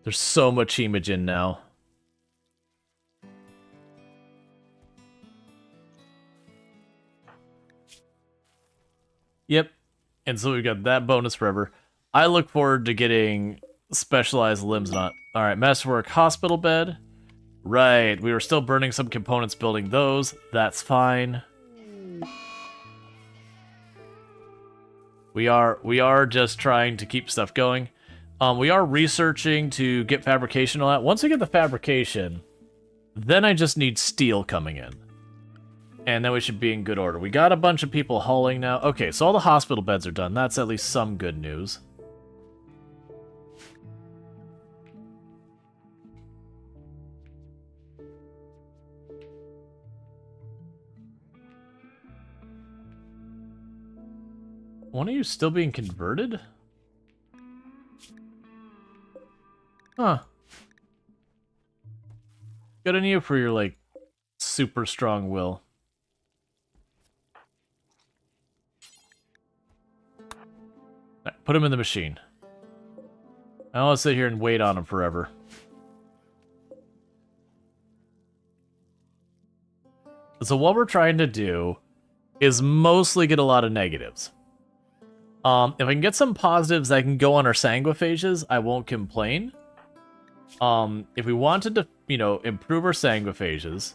Speaker 1: There's so much Imogen now. Yep. And so we've got that bonus forever. I look forward to getting specialized limbs on. Alright, masterwork hospital bed. Right, we were still burning some components building those. That's fine. We are just trying to keep stuff going. We are researching to get fabrication on that. Once we get the fabrication, then I just need steel coming in. And then we should be in good order. We got a bunch of people hauling now. Okay, so all the hospital beds are done. That's at least some good news. One of you still being converted? Huh. Good on you for your, like, super strong will. Right, put him in the machine. I don't want to sit here and wait on him forever. So what we're trying to do is mostly get a lot of negatives. If I can get some positives that can go on our sanguiphages, I won't complain. If we wanted to, you know, improve our sanguiphages,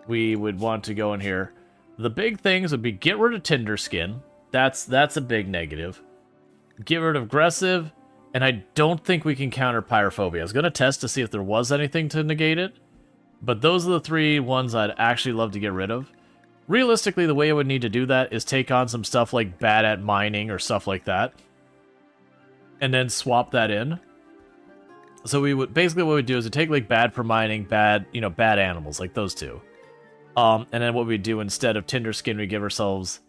Speaker 1: we would want to go in here. The big things would be get rid of Tinder Skin. That's a big negative. Get rid of Aggressive, and I don't think we can counter Pyrophobia. I was going to test to see if there was anything to negate it, but those are the three ones I'd actually love to get rid of. Realistically, the way I would need to do that is take on some stuff like bad at mining or stuff like that, and then swap that in. So we would basically what we'd do is we'd take like bad for mining, bad animals like those two, and then what we'd do instead of Tinder Skin, we give ourselves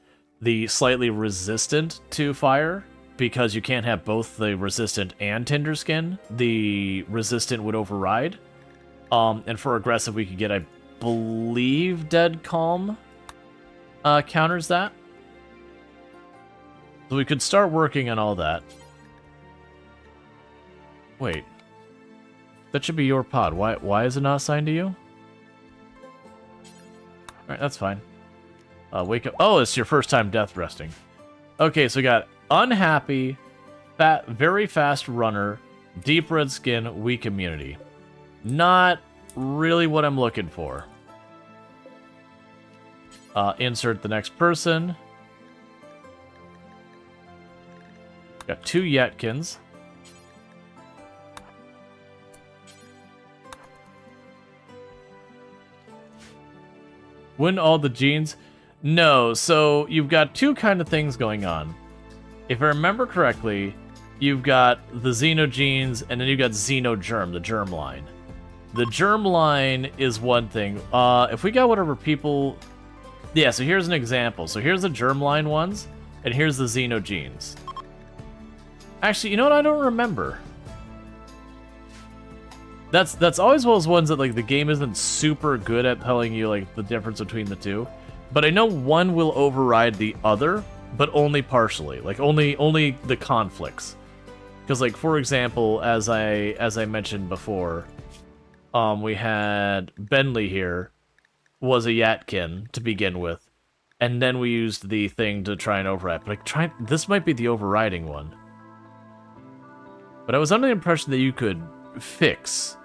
Speaker 1: the slightly resistant to fire, because you can't have both the resistant and Tinder Skin. The resistant would override, and for aggressive we could get believe Dead Calm counters that. So we could start working on all that. Wait. That should be your pod. Why is it not assigned to you? Alright, that's fine. Wake up. Oh, it's your first time death resting. Okay, so we got unhappy, fat, very fast runner, deep red skin, weak immunity. Not really what I'm looking for. Insert the next person. Got 2 Yetkins. Win all the genes? No, so you've got 2 kind of things going on. If I remember correctly, you've got the Xenogenes, and then you've got Xenogerm, the germ line. The germ line is one thing. If we got whatever people... Yeah, so here's an example. So here's the germline ones, and here's the Xenogenes. Actually, you know what? I don't remember. That's always one of those ones that like the game isn't super good at telling you like the difference between the two. But I know one will override the other, but only partially. Like only the conflicts. Because like for example, as I mentioned before, we had Bentley here was a Yatkin to begin with, and then we used the thing to try and override. But like this might be the overriding one. But I was under the impression that you could fix,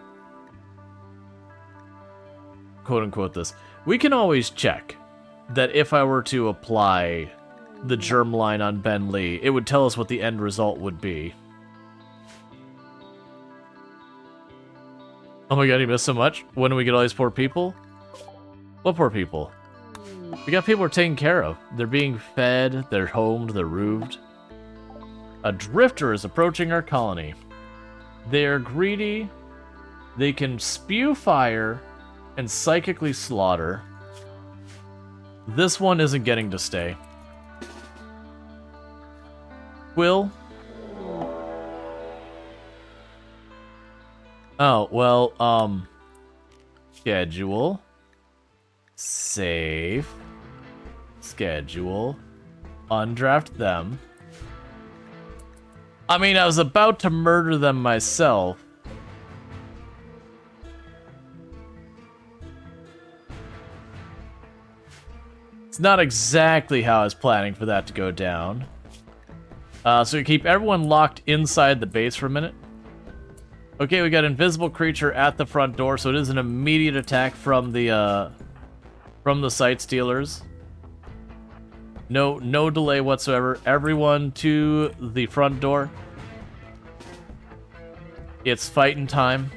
Speaker 1: quote unquote, this. We can always check that if I were to apply the germline on Ben Lee, it would tell us what the end result would be. Oh my god, you missed so much? When do we get all these poor people? What poor people? We got people we're taken care of. They're being fed, they're homed, they're roofed. A drifter is approaching our colony. They are greedy. They can spew fire and psychically slaughter. This one isn't getting to stay. Will? Oh, well, schedule. Save. Schedule. Undraft them. I mean, I was about to murder them myself. It's not exactly how I was planning for that to go down. So we keep everyone locked inside the base for a minute. Okay, we got invisible creature at the front door, so it is an immediate attack from the Sight Stealers. No delay whatsoever. Everyone to the front door. It's fighting time.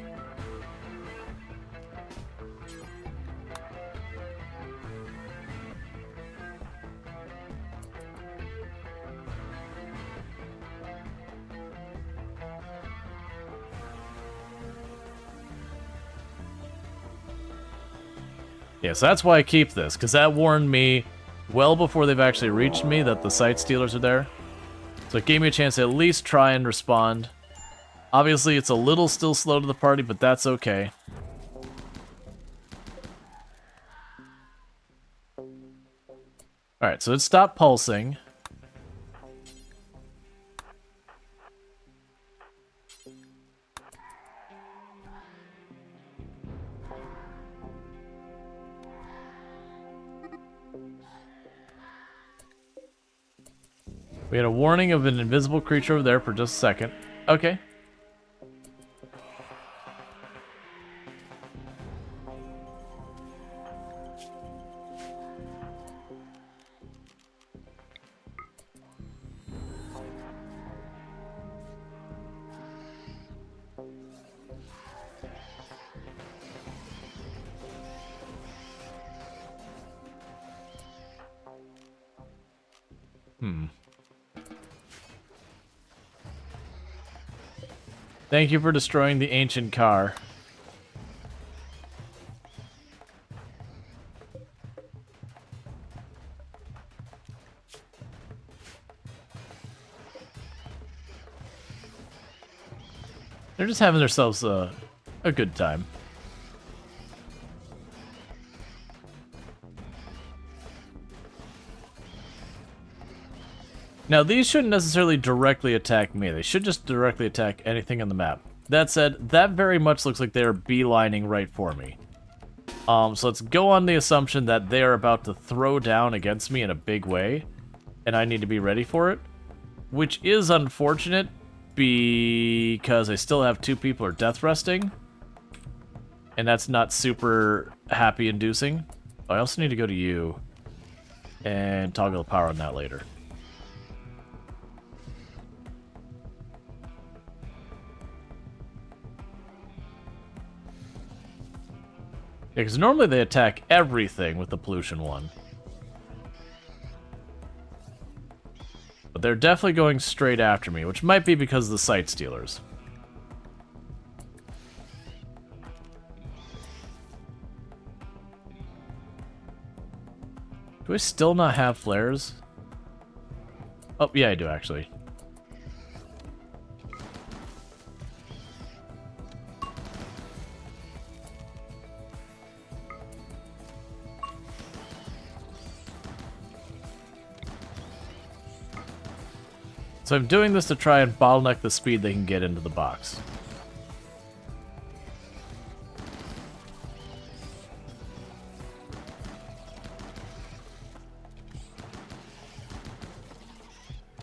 Speaker 1: Yeah, so that's why I keep this, because that warned me well before they've actually reached me that the Sight Stealers are there. So it gave me a chance to at least try and respond. Obviously, it's a little still slow to the party, but that's okay. Alright, so it stopped pulsing. We had a warning of an invisible creature over there for just a second. Okay. Thank you for destroying the ancient car. They're just having themselves a good time. Now, these shouldn't necessarily directly attack me. They should just directly attack anything on the map. That said, that very much looks like they're beelining right for me. So let's go on the assumption that they are about to throw down against me in a big way, and I need to be ready for it, which is unfortunate because I still have 2 people are death resting, and that's not super happy inducing. I also need to go to you and toggle the power on that later. Yeah, because normally they attack everything with the pollution one. But they're definitely going straight after me, which might be because of the Sight Stealers. Do I still not have flares? Oh, yeah, I do, actually. So I'm doing this to try and bottleneck the speed they can get into the box.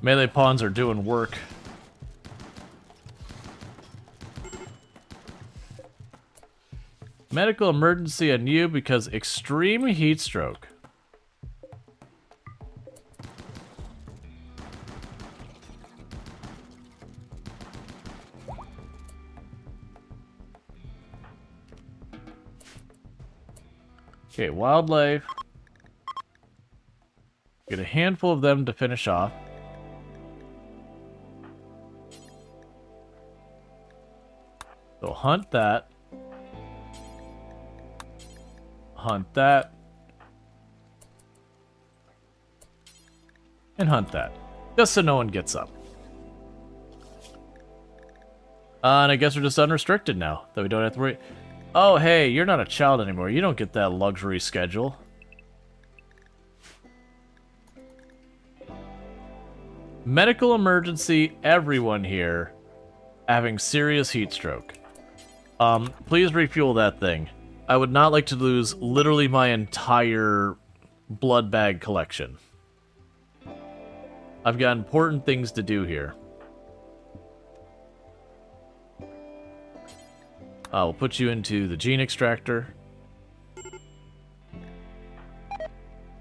Speaker 1: Melee pawns are doing work. Medical emergency on you because extreme heat stroke. Okay, wildlife. Get a handful of them to finish off. So hunt that. Hunt that. And hunt that. Just so no one gets up. And I guess we're just unrestricted now. That we don't have to worry. Oh, hey, you're not a child anymore. You don't get that luxury schedule. Medical emergency, everyone here having serious heat stroke. Please refuel that thing. I would not like to lose literally my entire blood bag collection. I've got important things to do here. We'll put you into the gene extractor.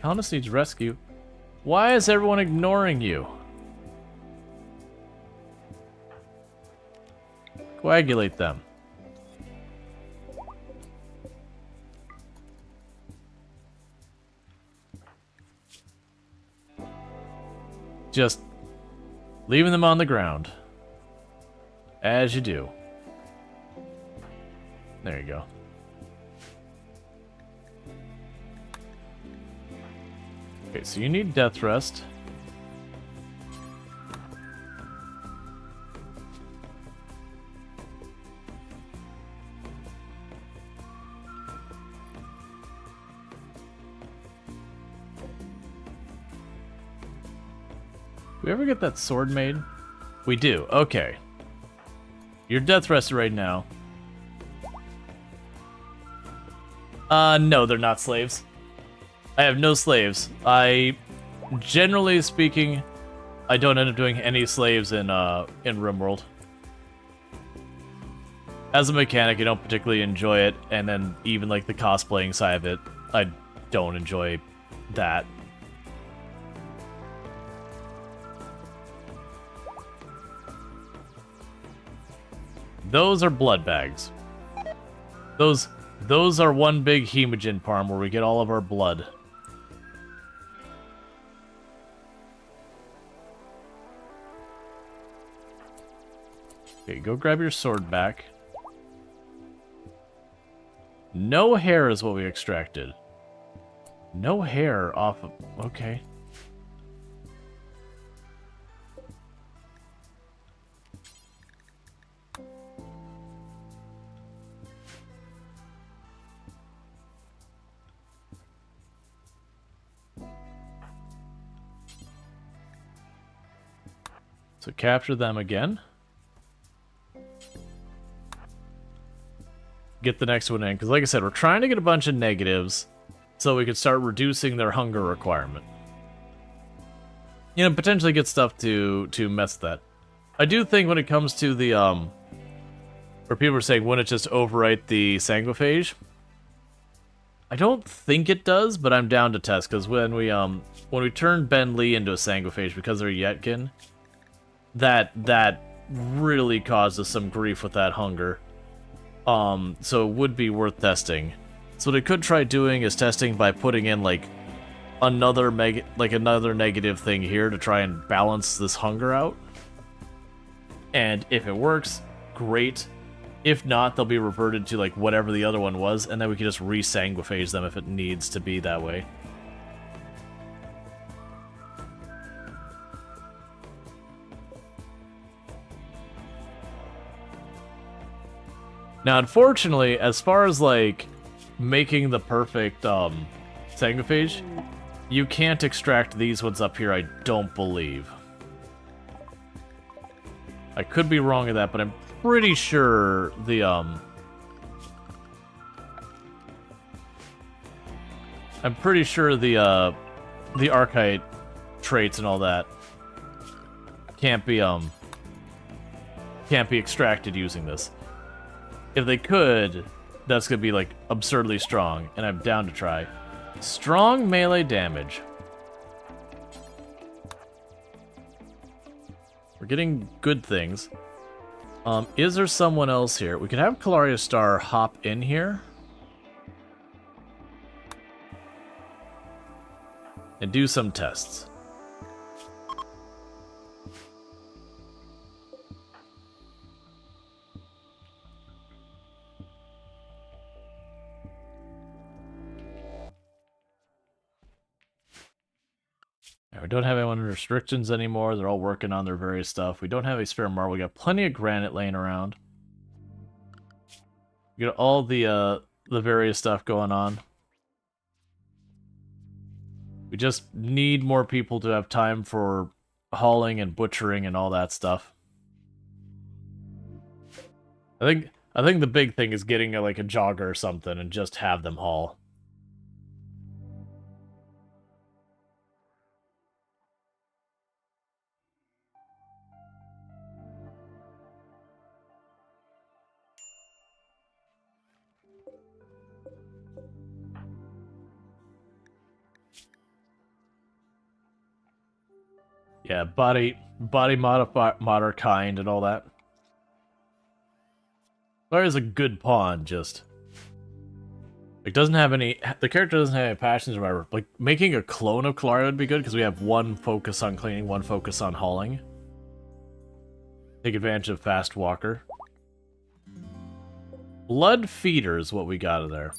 Speaker 1: Colonist needs rescue. Why is everyone ignoring you? Coagulate them. Just leaving them on the ground. As you do. There you go. Okay, so you need death rest. Do we ever get that sword made? We do. Okay. You're death rested right now. No, they're not slaves. I have no slaves. Generally speaking, I don't end up doing any slaves in RimWorld. As a mechanic, I don't particularly enjoy it, and then even like the cosplaying side of it, I don't enjoy that. Those are blood bags. Those are one big hemogen farm where we get all of our blood. Okay, go grab your sword back. No hair is what we extracted. No hair off of... Okay. So capture them again. Get the next one in, because like I said, we're trying to get a bunch of negatives so we could start reducing their hunger requirement. You know, potentially get stuff to mess with that. I do think when it comes to the, where people are saying, wouldn't it just overwrite the Sanguiphage? I don't think it does, but I'm down to test, because when we turn Ben Lee into a Sanguiphage because they're Yetkin, that really causes some grief with that hunger. So it would be worth testing. So what I could try doing is testing by putting in like another negative thing here to try and balance this hunger out. And if it works, great. If not, they'll be reverted to like whatever the other one was, and then we can just re-sanguiphage them if it needs to be that way. Now, unfortunately, as far as like making the perfect sanguiphage, you can't extract these ones up here, I don't believe. I could be wrong with that, but I'm pretty sure the Archite traits and all that can't be extracted using this. If they could, that's gonna be like absurdly strong, and I'm down to try. Strong melee damage. We're getting good things. Is there someone else here? We could have Kalaria Star hop in here. And do some tests. We don't have anyone in restrictions anymore. They're all working on their various stuff. We don't have a spare marble. We got plenty of granite laying around. We got all the various stuff going on. We just need more people to have time for hauling and butchering and all that stuff. I think the big thing is getting like a jogger or something and just have them haul. Yeah, body modder kind and all that. Claria's a good pawn, just like doesn't have any. The character doesn't have any passions or whatever. Like making a clone of Claria would be good because we have one focus on cleaning, one focus on hauling. Take advantage of Fast Walker. Blood Feeder is what we got in there.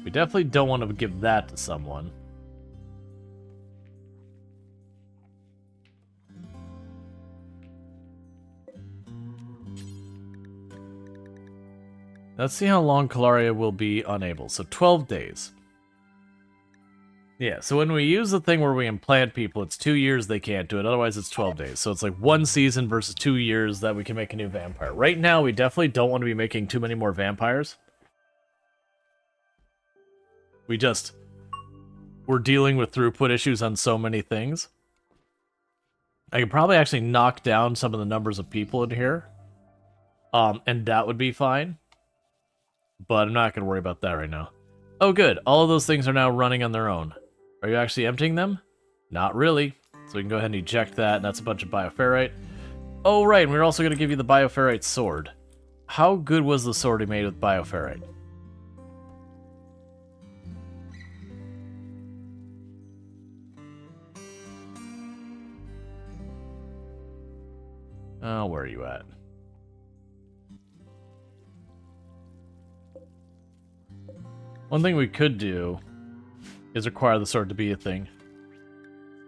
Speaker 1: We definitely don't want to give that to someone. Let's see how long Kalaria will be unable. So 12 days. Yeah, so when we use the thing where we implant people, it's 2 years they can't do it. Otherwise, it's 12 days. So it's like 1 season versus 2 years that we can make a new vampire. Right now, we definitely don't want to be making too many more vampires. We're dealing with throughput issues on so many things. I could probably actually knock down some of the numbers of people in here. And that would be fine. But I'm not going to worry about that right now. Oh, good. All of those things are now running on their own. Are you actually emptying them? Not really. So we can go ahead and eject that, and that's a bunch of bioferrite. Oh, right, and we're also going to give you the bioferrite sword. How good was the sword he made with bioferrite? Oh, where are you at? One thing we could do is require the sword to be a thing.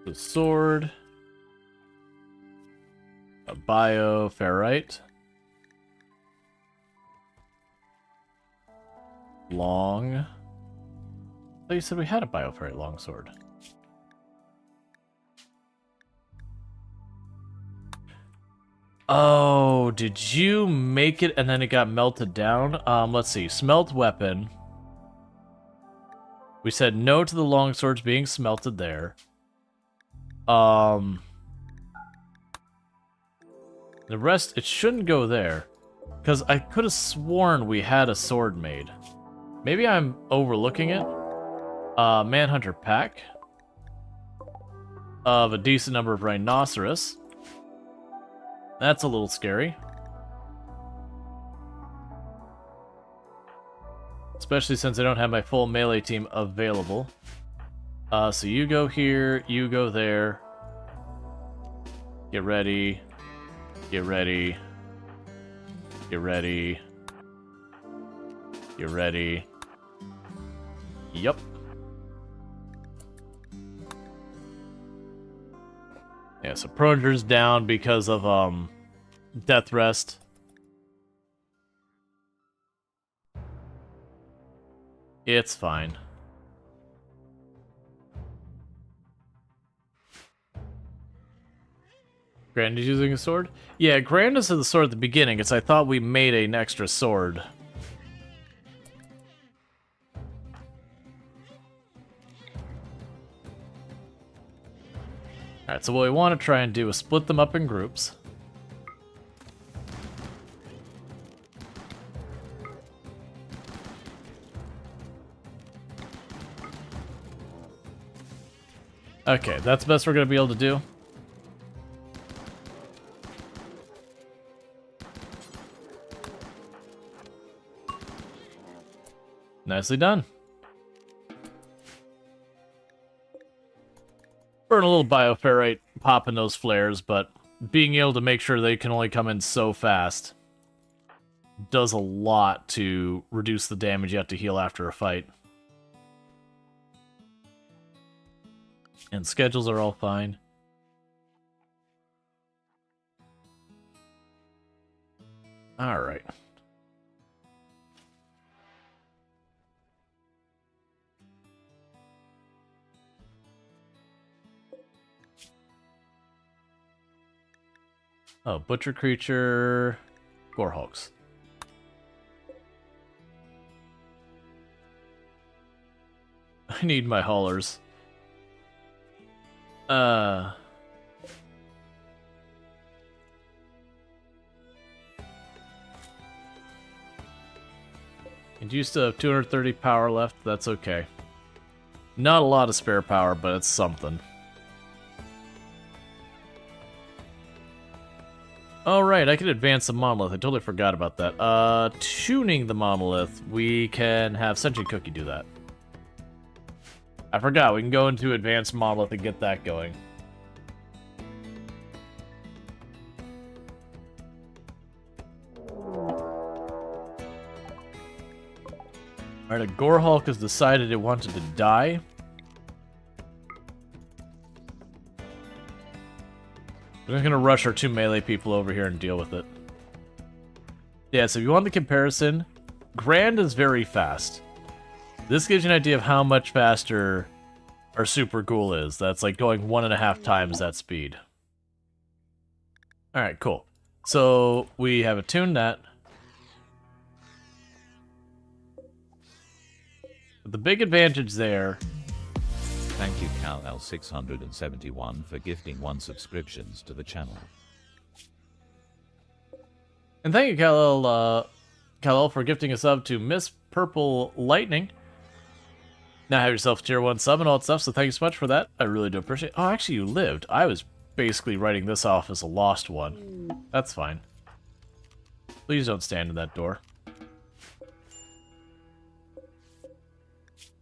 Speaker 1: The sword, a bioferrite, long. I thought you said we had a bioferrite longsword. Oh, did you make it and then it got melted down? Let's see. Smelt weapon. We said no to the longswords being smelted there. The rest, it shouldn't go there. Because I could have sworn we had a sword made. Maybe I'm overlooking it. Manhunter pack. Of a decent number of rhinoceros. That's a little scary. Especially since I don't have my full melee team available. So you go here, you go there. Get ready. Get ready. Get ready. Get ready. Yup. Yeah, so Proner's down because of death rest. It's fine. Grandis using a sword? Yeah, Grandis is the sword at the beginning, because I thought we made an extra sword. Alright, so what we want to try and do is split them up in groups. Okay, that's the best we're going to be able to do. Nicely done. Burn a little bioferrite popping those flares, but being able to make sure they can only come in so fast does a lot to reduce the damage you have to heal after a fight. And schedules are all fine. Alright. Oh, Butcher Creature, Gorehulks. I need my haulers. And you still have 230 power left, that's okay. Not a lot of spare power, but it's something. Oh, right, I can advance the monolith. I totally forgot about that. Tuning the monolith. We can have Sentient Cookie do that. I forgot, we can go into advanced monolith and get that going. Alright, a Gorehulk has decided it wanted to die. We're just gonna rush our 2 melee people over here and deal with it. Yeah, so if you want the comparison, Grand is very fast. This gives you an idea of how much faster our Super Ghoul is. That's like going 1.5 times that speed. Alright, cool. So we have attuned that. The big advantage there.
Speaker 2: Thank you Cal L671 for gifting 1 subscriptions to the channel.
Speaker 1: And thank you Kal-El for gifting a sub to Miss Purple Lightning. Now have yourself a tier 1 sub and all that stuff, so thank you so much for that. I really do appreciate it. Oh, actually you lived. I was basically writing this off as a lost one. That's fine. Please don't stand in that door.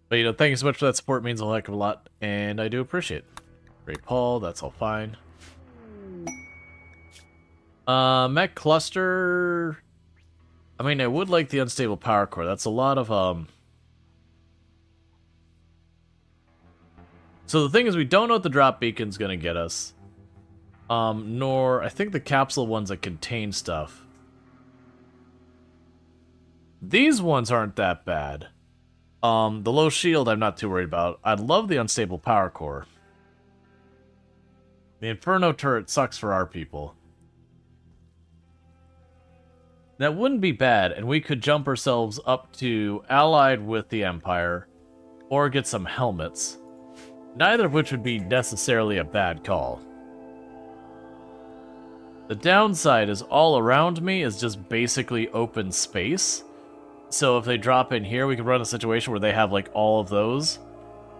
Speaker 1: But, you know, thank you so much for that support. It means a heck of a lot, and I do appreciate it. Great Paul, that's all fine. Mech Cluster... I mean, I would like the Unstable Power Core. That's a lot of, So the thing is, we don't know what the drop beacon's gonna get us. Nor... I think the capsule ones that contain stuff. These ones aren't that bad. The low shield I'm not too worried about. I'd love the Unstable Power Core. The Inferno turret sucks for our people. That wouldn't be bad, and we could jump ourselves up to allied with the Empire, or get some helmets. Neither of which would be necessarily a bad call. The downside is all around me is just basically open space. So if they drop in here, we could run a situation where they have like all of those.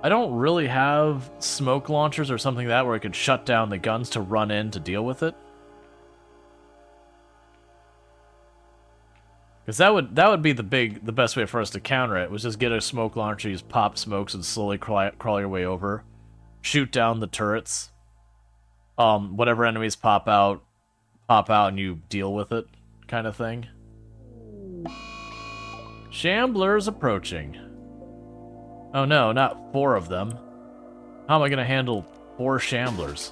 Speaker 1: I don't really have smoke launchers or something like that where I could shut down the guns to run in to deal with it. Because that would be the best way for us to counter it, was just get a smoke launcher, use pop smokes, and slowly crawl your way over. Shoot down the turrets. Whatever enemies pop out and you deal with it, kind of thing. Shamblers approaching. Oh no, not 4 of them. How am I gonna handle 4 Shamblers?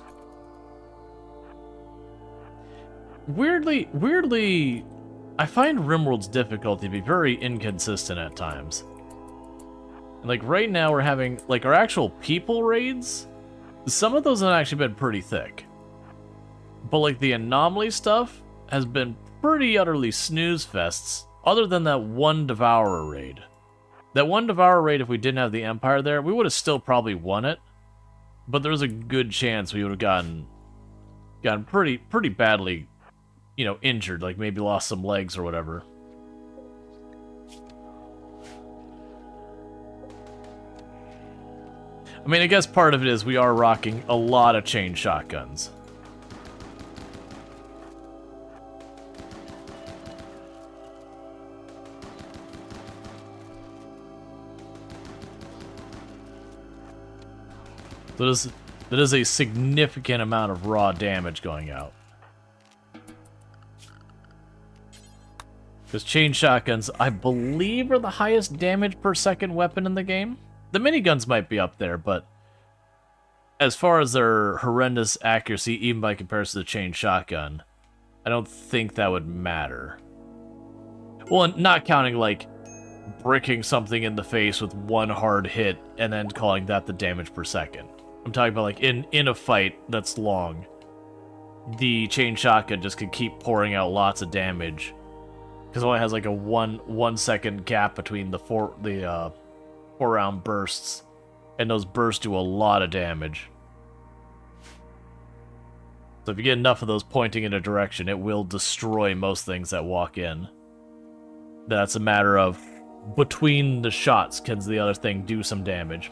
Speaker 1: Weirdly, I find RimWorld's difficulty to be very inconsistent at times. Like right now we're having, like, our actual people raids, some of those have actually been pretty thick. But like the anomaly stuff has been pretty utterly snooze fests, other than that one Devourer raid. That one Devourer raid, if we didn't have the Empire there, we would have still probably won it. But there's a good chance we would have gotten pretty badly, you know, injured, like maybe lost some legs or whatever. I mean, I guess part of it is we are rocking a lot of chain shotguns. That is a significant amount of raw damage going out. Because chain shotguns, I believe, are the highest damage per second weapon in the game. The miniguns might be up there, but as far as their horrendous accuracy, even by comparison to the chain shotgun, I don't think that would matter. Well, not counting, like, bricking something in the face with one hard hit and then calling that the damage per second. I'm talking about, like, in a fight that's long, the chain shotgun just can keep pouring out lots of damage. Because it only has, like, a one second gap between the four round bursts. And those bursts do a lot of damage. So if you get enough of those pointing in a direction, it will destroy most things that walk in. That's a matter of, between the shots, can the other thing do some damage?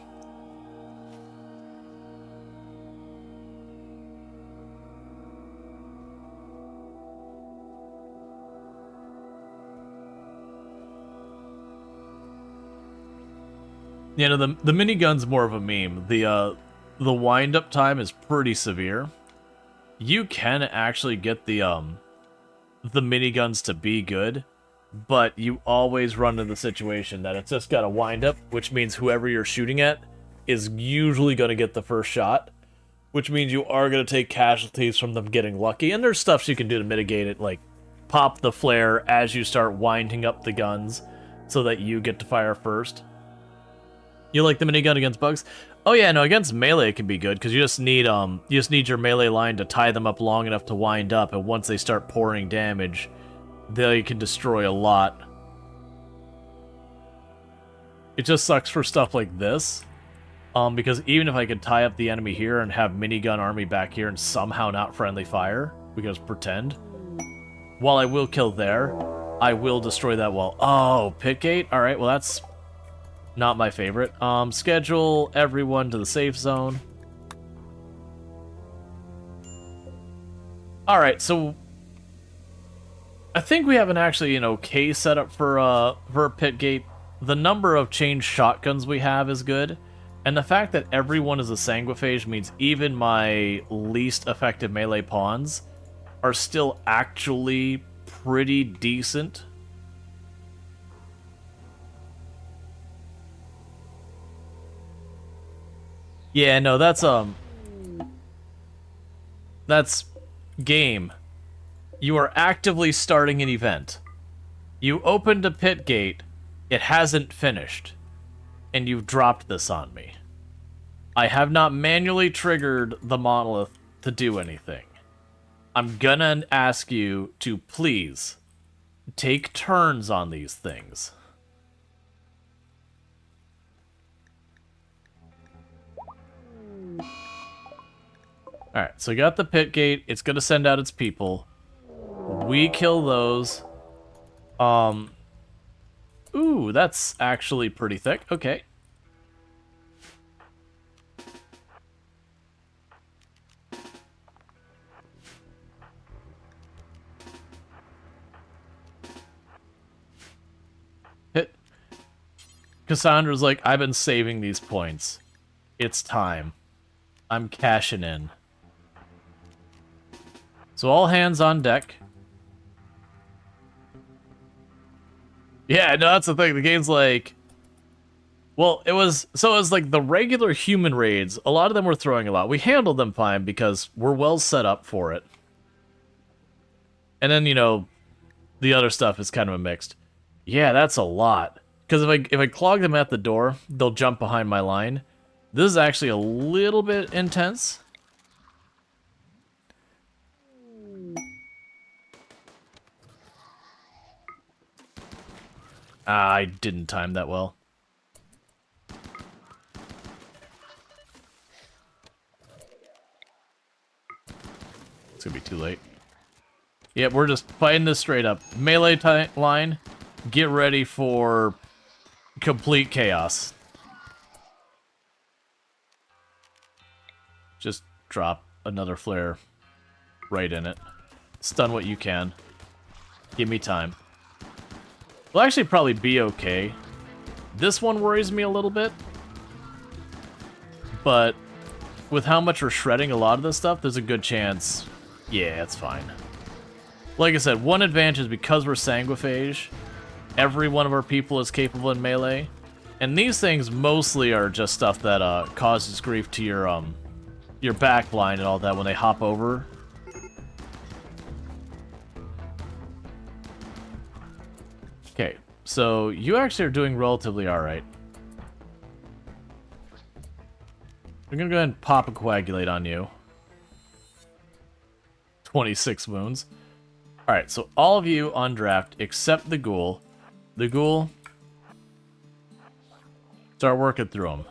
Speaker 1: You know, the minigun's more of a meme. The wind-up time is pretty severe. You can actually get the miniguns to be good, but you always run into the situation that it's just got a wind-up, which means whoever you're shooting at is usually going to get the first shot, which means you are going to take casualties from them getting lucky. And there's stuff you can do to mitigate it, like pop the flare as you start winding up the guns so that you get to fire first. You like the minigun against bugs? Oh yeah, no, against melee it can be good, because you just need your melee line to tie them up long enough to wind up, and once they start pouring damage, they can destroy a lot. It just sucks for stuff like this, because even if I could tie up the enemy here and have minigun army back here and somehow not friendly fire, we can just pretend. While I will kill there, I will destroy that wall. Oh, pit gate? Alright, well that's not my favorite. Schedule everyone to the safe zone. Alright, so I think we have an actually an okay setup for a pit gate. The number of chain shotguns we have is good, and the fact that everyone is a sanguiphage means even my least effective melee pawns are still actually pretty decent. Yeah, no, that's game. You are actively starting an event. You opened a pit gate, it hasn't finished, and you've dropped this on me. I have not manually triggered the monolith to do anything. I'm gonna ask you to please take turns on these things. Alright, so we got the pit gate. It's going to send out its people. We kill those. Ooh, that's actually pretty thick. Okay. Hit. Cassandra's like, I've been saving these points. It's time. I'm cashing in. So all hands on deck. Yeah, no, that's the thing. The game's like... Well, it was like the regular human raids. A lot of them were throwing a lot. We handled them fine because we're well set up for it. And then, you know, the other stuff is kind of a mixed. Yeah, that's a lot. Because if I clog them at the door, they'll jump behind my line. This is actually a little bit intense. I didn't time that well. It's gonna be too late. Yep, we're just fighting this straight up. Melee line, get ready for complete chaos. Just drop another flare right in it. Stun what you can. Give me time. We'll actually probably be okay. This one worries me a little bit. But with how much we're shredding a lot of this stuff, there's a good chance... Yeah, it's fine. Like I said, one advantage is because we're sanguiphage, every one of our people is capable in melee. And these things mostly are just stuff that causes grief to your back line and all that when they hop over. Okay, so you actually are doing relatively alright. I'm gonna go ahead and pop a coagulate on you. 26 wounds. Alright, so all of you on draft except the ghoul. The ghoul, start working through them.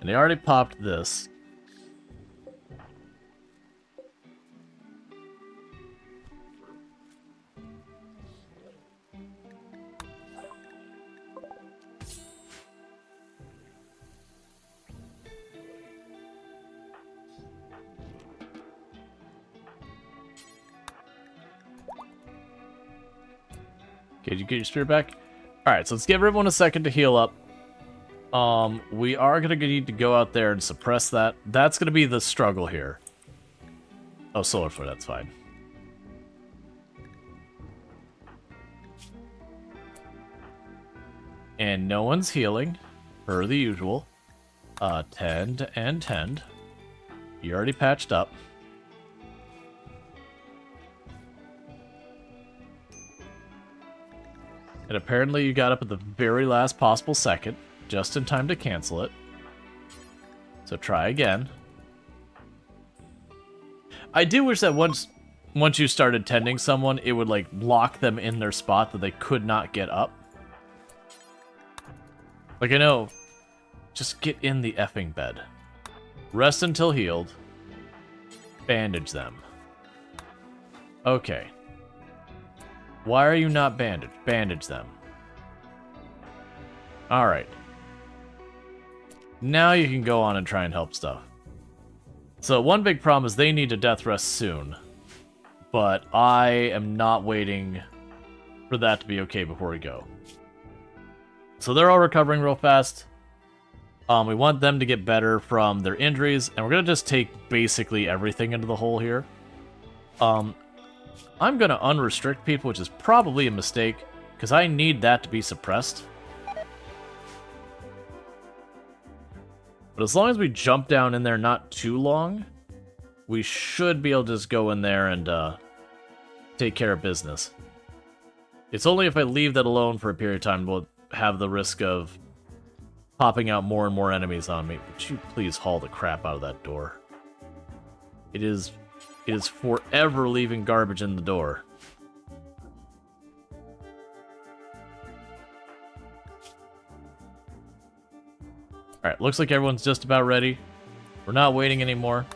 Speaker 1: And they already popped this. Okay, did you get your spear back? Alright, so let's give everyone a second to heal up. We are gonna need to go out there and suppress that. That's gonna be the struggle here. Oh, solar flare, that's fine. And no one's healing, per the usual. Tend and tend. You already patched up. And apparently you got up at the very last possible second, just in time to cancel it. So try again. I do wish that once you started tending someone, it would like lock them in their spot that they could not get up. Like I know, just get in the effing bed. Rest until healed. Bandage them. Okay. Why are you not bandaged? Bandage them. Alright. Now you can go on and try and help stuff. So one big problem is they need to death rest soon. But I am not waiting for that to be okay before we go. So they're all recovering real fast. We want them to get better from their injuries. And we're going to just take basically everything into the hole here. I'm going to unrestrict people, which is probably a mistake, because I need that to be suppressed. But as long as we jump down in there not too long, we should be able to just go in there and take care of business. It's only if I leave that alone for a period of time we'll have the risk of popping out more and more enemies on me. Would you please haul the crap out of that door? It is forever leaving garbage in the door. Alright, looks like everyone's just about ready. We're not waiting anymore.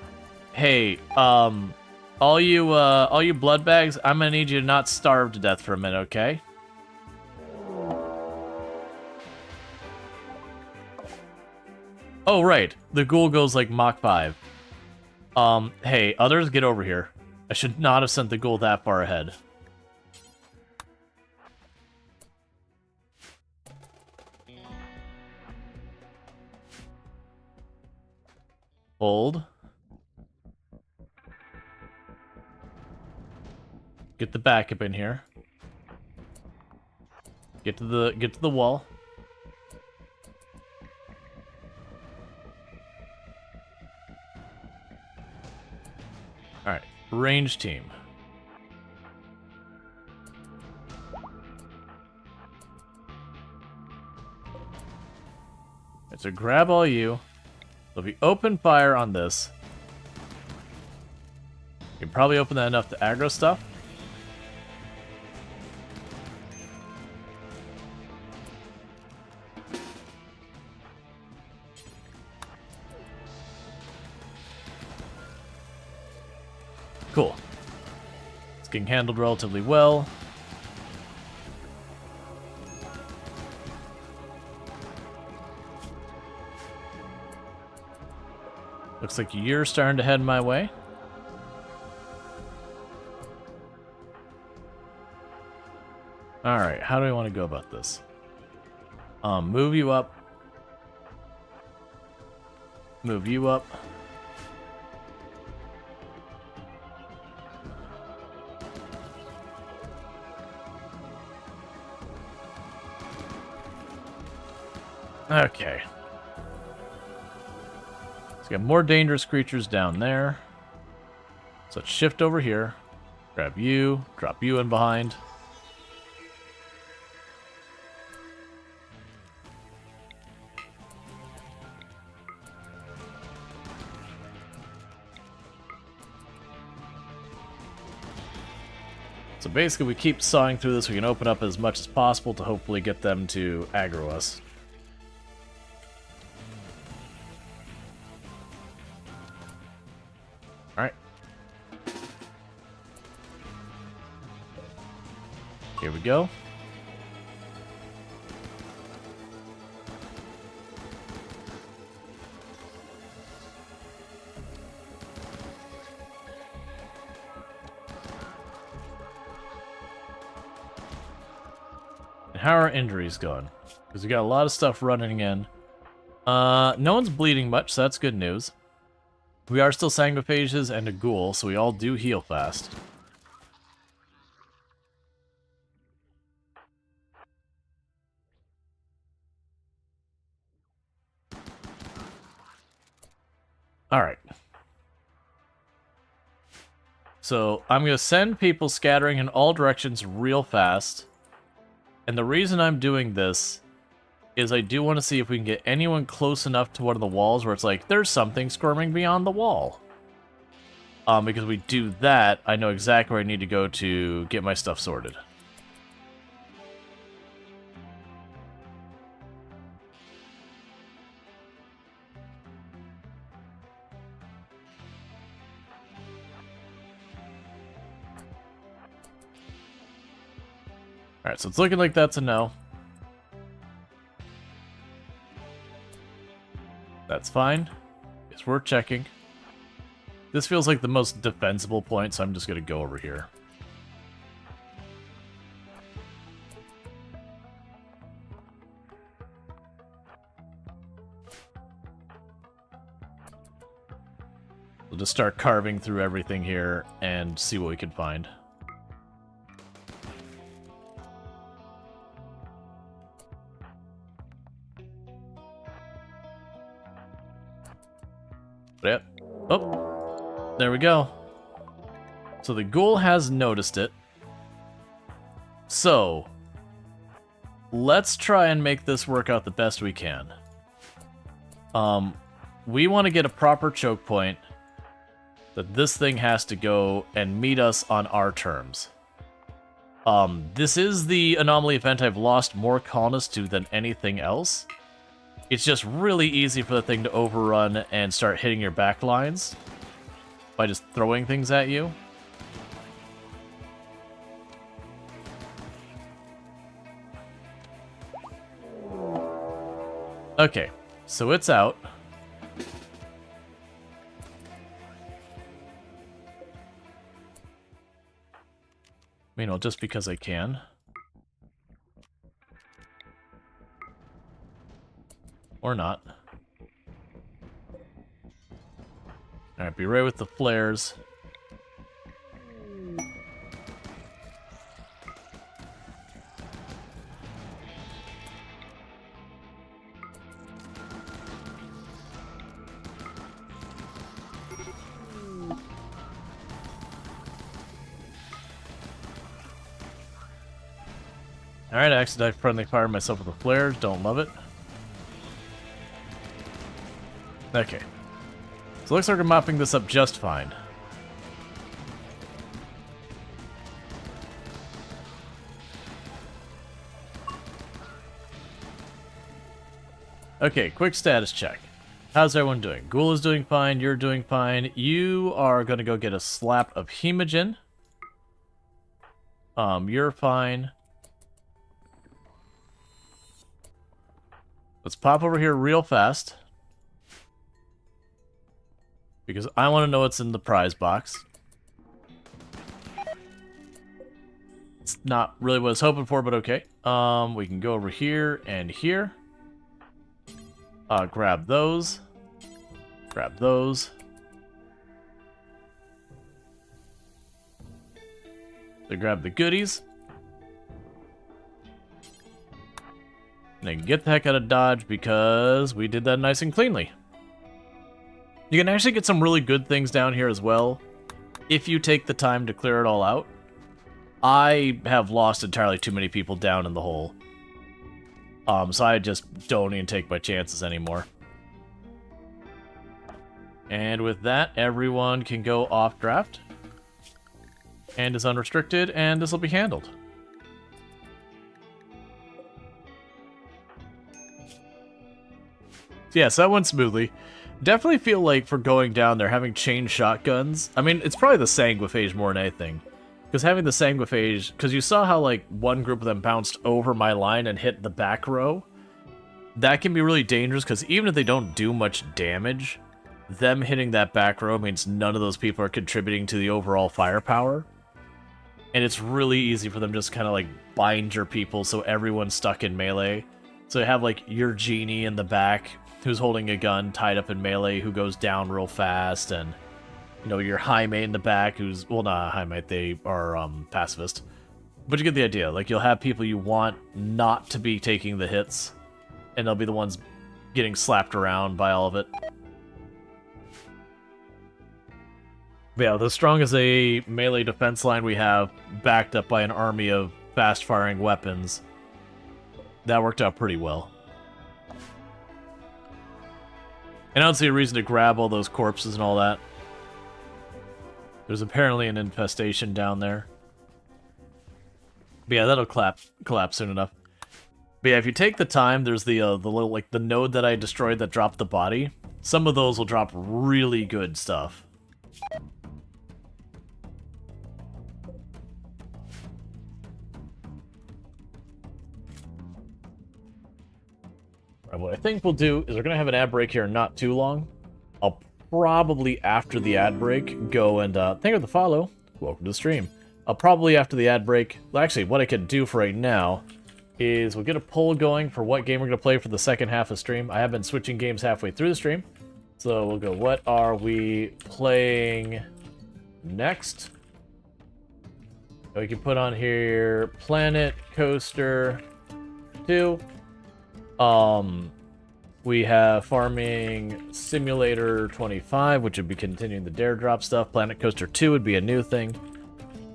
Speaker 1: Hey, all you blood bags, I'm gonna need you to not starve to death for a minute, okay? Oh, right. The ghoul goes like Mach 5. Hey, others, get over here. I should not have sent the ghoul that far ahead. Hold. Get the backup in here. Get to the wall. Alright, range team. Alright, so grab all you. There'll be open fire on this. You can probably open that enough to aggro stuff. Cool. It's getting handled relatively well. Looks like you're starting to head my way. Alright, how do I want to go about this? Move you up. Move you up. Okay. So we got more dangerous creatures down there. So let's shift over here. Grab you, drop you in behind. So basically we keep sawing through this. We can open up as much as possible to hopefully get them to aggro us. Alright. Here we go. And how are our injuries going? Because we got a lot of stuff running in. No one's bleeding much, so that's good news. We are still Sanguiphages and a ghoul, so we all do heal fast. Alright. So, I'm going to send people scattering in all directions real fast. And the reason I'm doing this is I do want to see if we can get anyone close enough to one of the walls where it's like, there's something squirming beyond the wall. Because we do that, I know exactly where I need to go to get my stuff sorted. Alright, so it's looking like that's a no. That's fine. Guess we're checking. This feels like the most defensible point, so I'm just going to go over here. We'll just start carving through everything here and see what we can find. Yep. Oh, there we go. So the ghoul has noticed it. So, let's try and make this work out the best we can. We want to get a proper choke point that this thing has to go and meet us on our terms. This is the anomaly event I've lost more colonists to than anything else. It's just really easy for the thing to overrun and start hitting your back lines by just throwing things at you. Okay, so it's out. You know, just because I can. Or not. Alright, be right with the flares. Alright, I accidentally friendly fired myself with the flares. Don't love it. Okay. So it looks like we're mopping this up just fine. Okay, quick status check. How's everyone doing? Ghoul is doing fine, you're doing fine. You are gonna go get a slap of Hemogen. You're fine. Let's pop over here real fast. Because I want to know what's in the prize box. It's not really what I was hoping for, but okay. We can go over here and here. Grab those. Grab those. So grab the goodies. And then get the heck out of Dodge because we did that nice and cleanly. You can actually get some really good things down here as well if you take the time to clear it all out. I have lost entirely too many people down in the hole. So I just don't even take my chances anymore. And with that, everyone can go off draft. And is unrestricted, and this will be handled. So yeah, so that went smoothly. Definitely feel like for going down there, having chain shotguns. I mean, it's probably the Sanguiphage more than anything. Because having the Sanguiphage, because you saw how like one group of them bounced over my line and hit the back row. That can be really dangerous because even if they don't do much damage, them hitting that back row means none of those people are contributing to the overall firepower. And it's really easy for them to just kind of like bind your people so everyone's stuck in melee. So you have like your genie in the back who's holding a gun tied up in melee who goes down real fast, and you know, your high mate in the back who's, well, not high mate, they are pacifist. But you get the idea. Like, you'll have people you want not to be taking the hits, and they'll be the ones getting slapped around by all of it. But yeah, the strongest a melee defense line we have, backed up by an army of fast-firing weapons, that worked out pretty well. And I don't see a reason to grab all those corpses and all that. There's apparently an infestation down there. But yeah, that'll collapse soon enough. But yeah, if you take the time, there's the little, like, the node that I destroyed that dropped the body. Some of those will drop really good stuff. What I think we'll do is we're going to have an ad break here not too long. I'll probably, after the ad break, go and thank you for the follow. Welcome to the stream. I'll probably, after the ad break... Well, actually, what I could do for right now is we'll get a poll going for what game we're going to play for the second half of stream. I have been switching games halfway through the stream. So we'll go, what are we playing next? We can put on here Planet Coaster 2. We have Farming Simulator 25, which would be continuing the Dare Drop stuff. Planet Coaster 2 would be a new thing.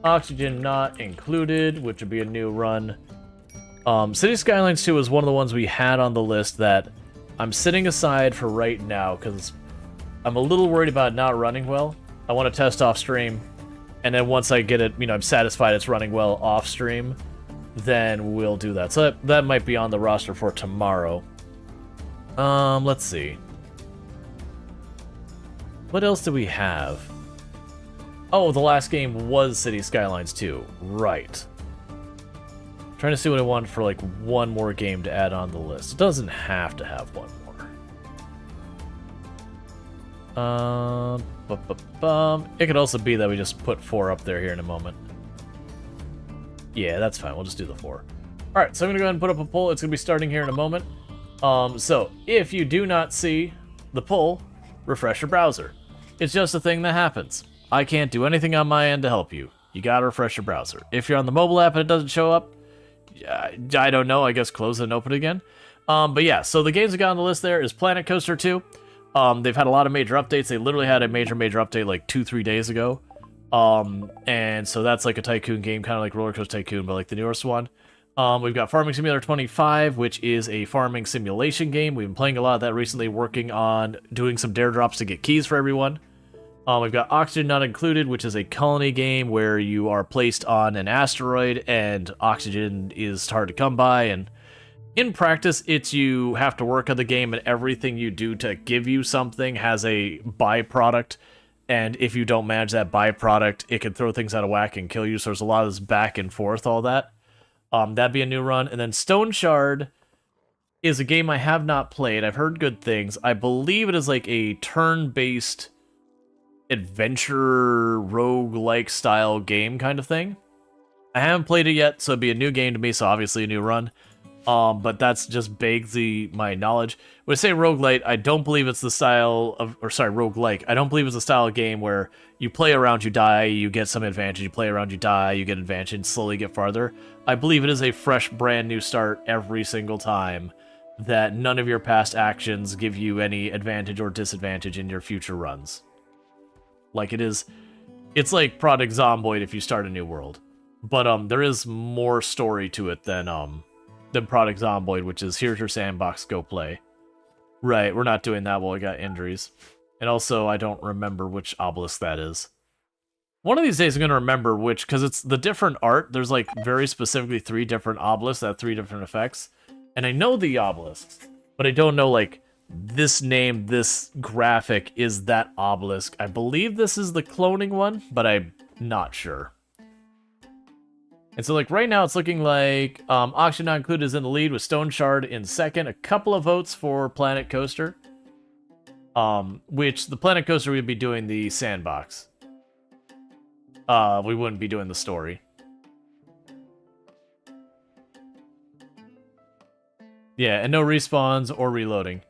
Speaker 1: Oxygen Not Included, which would be a new run. City Skylines 2 is one of the ones we had on the list that I'm sitting aside for right now, because I'm a little worried about it not running well. I want to test off stream, and then once I get it, I'm satisfied it's running well off stream, then we'll do that. So that might be on the roster for tomorrow. Let's see. What else do we have? Oh, the last game was City Skylines 2. Right. Trying to see what I want for, like, one more game to add on the list. It doesn't have to have one more. It could also be that we just put 4 up there here in a moment. Yeah, that's fine. We'll just do the 4. Alright, so I'm going to go ahead and put up a poll. It's going to be starting here in a moment. So, if you do not see the poll, refresh your browser. It's just a thing that happens. I can't do anything on my end to help you. You gotta refresh your browser. If you're on the mobile app and it doesn't show up, I don't know, I guess close it and open it again. But yeah, so the games that got on the list there is Planet Coaster 2. They've had a lot of major updates. They literally had a major update like 2-3 days ago. And so that's like a tycoon game, kind of like Roller Coaster Tycoon, but like the newest one. We've got Farming Simulator 25, which is a farming simulation game. We've been playing a lot of that recently, working on doing some dare drops to get keys for everyone. We've got Oxygen Not Included, which is a colony game where you are placed on an asteroid and oxygen is hard to come by. And in practice, you have to work on the game, and everything you do to give you something has a byproduct. And if you don't manage that byproduct, it can throw things out of whack and kill you. So there's a lot of this back and forth, all that. That'd be a new run. And then Stone Shard is a game I have not played. I've heard good things. I believe it is like a turn-based adventure roguelike style game kind of thing. I haven't played it yet, so it'd be a new game to me, so obviously a new run. But that's just begs my knowledge. When I say roguelite, I don't believe it's the style of, roguelike. I don't believe it's the style of game where you play around, you die, you get some advantage, you play around, you die, you get advantage, and slowly get farther. I believe it is a fresh, brand new start every single time, that none of your past actions give you any advantage or disadvantage in your future runs. Like it's like Project Zomboid if you start a new world. But there is more story to it than Project Zomboid, which is here's your sandbox, go play. Right, we're not doing that while we got injuries. And also, I don't remember which obelisk that is. One of these days I'm going to remember which, because it's the different art. There's like very specifically 3 different obelisks that have 3 different effects. And I know the obelisks, but I don't know like this name, this graphic is that obelisk. I believe this is the cloning one, but I'm not sure. And so like right now it's looking like Oxygen Not Included is in the lead with Stone Shard in second. A couple of votes for Planet Coaster. Which the Planet Coaster we'd be doing the sandbox. We wouldn't be doing the story. Yeah, and no respawns or reloading.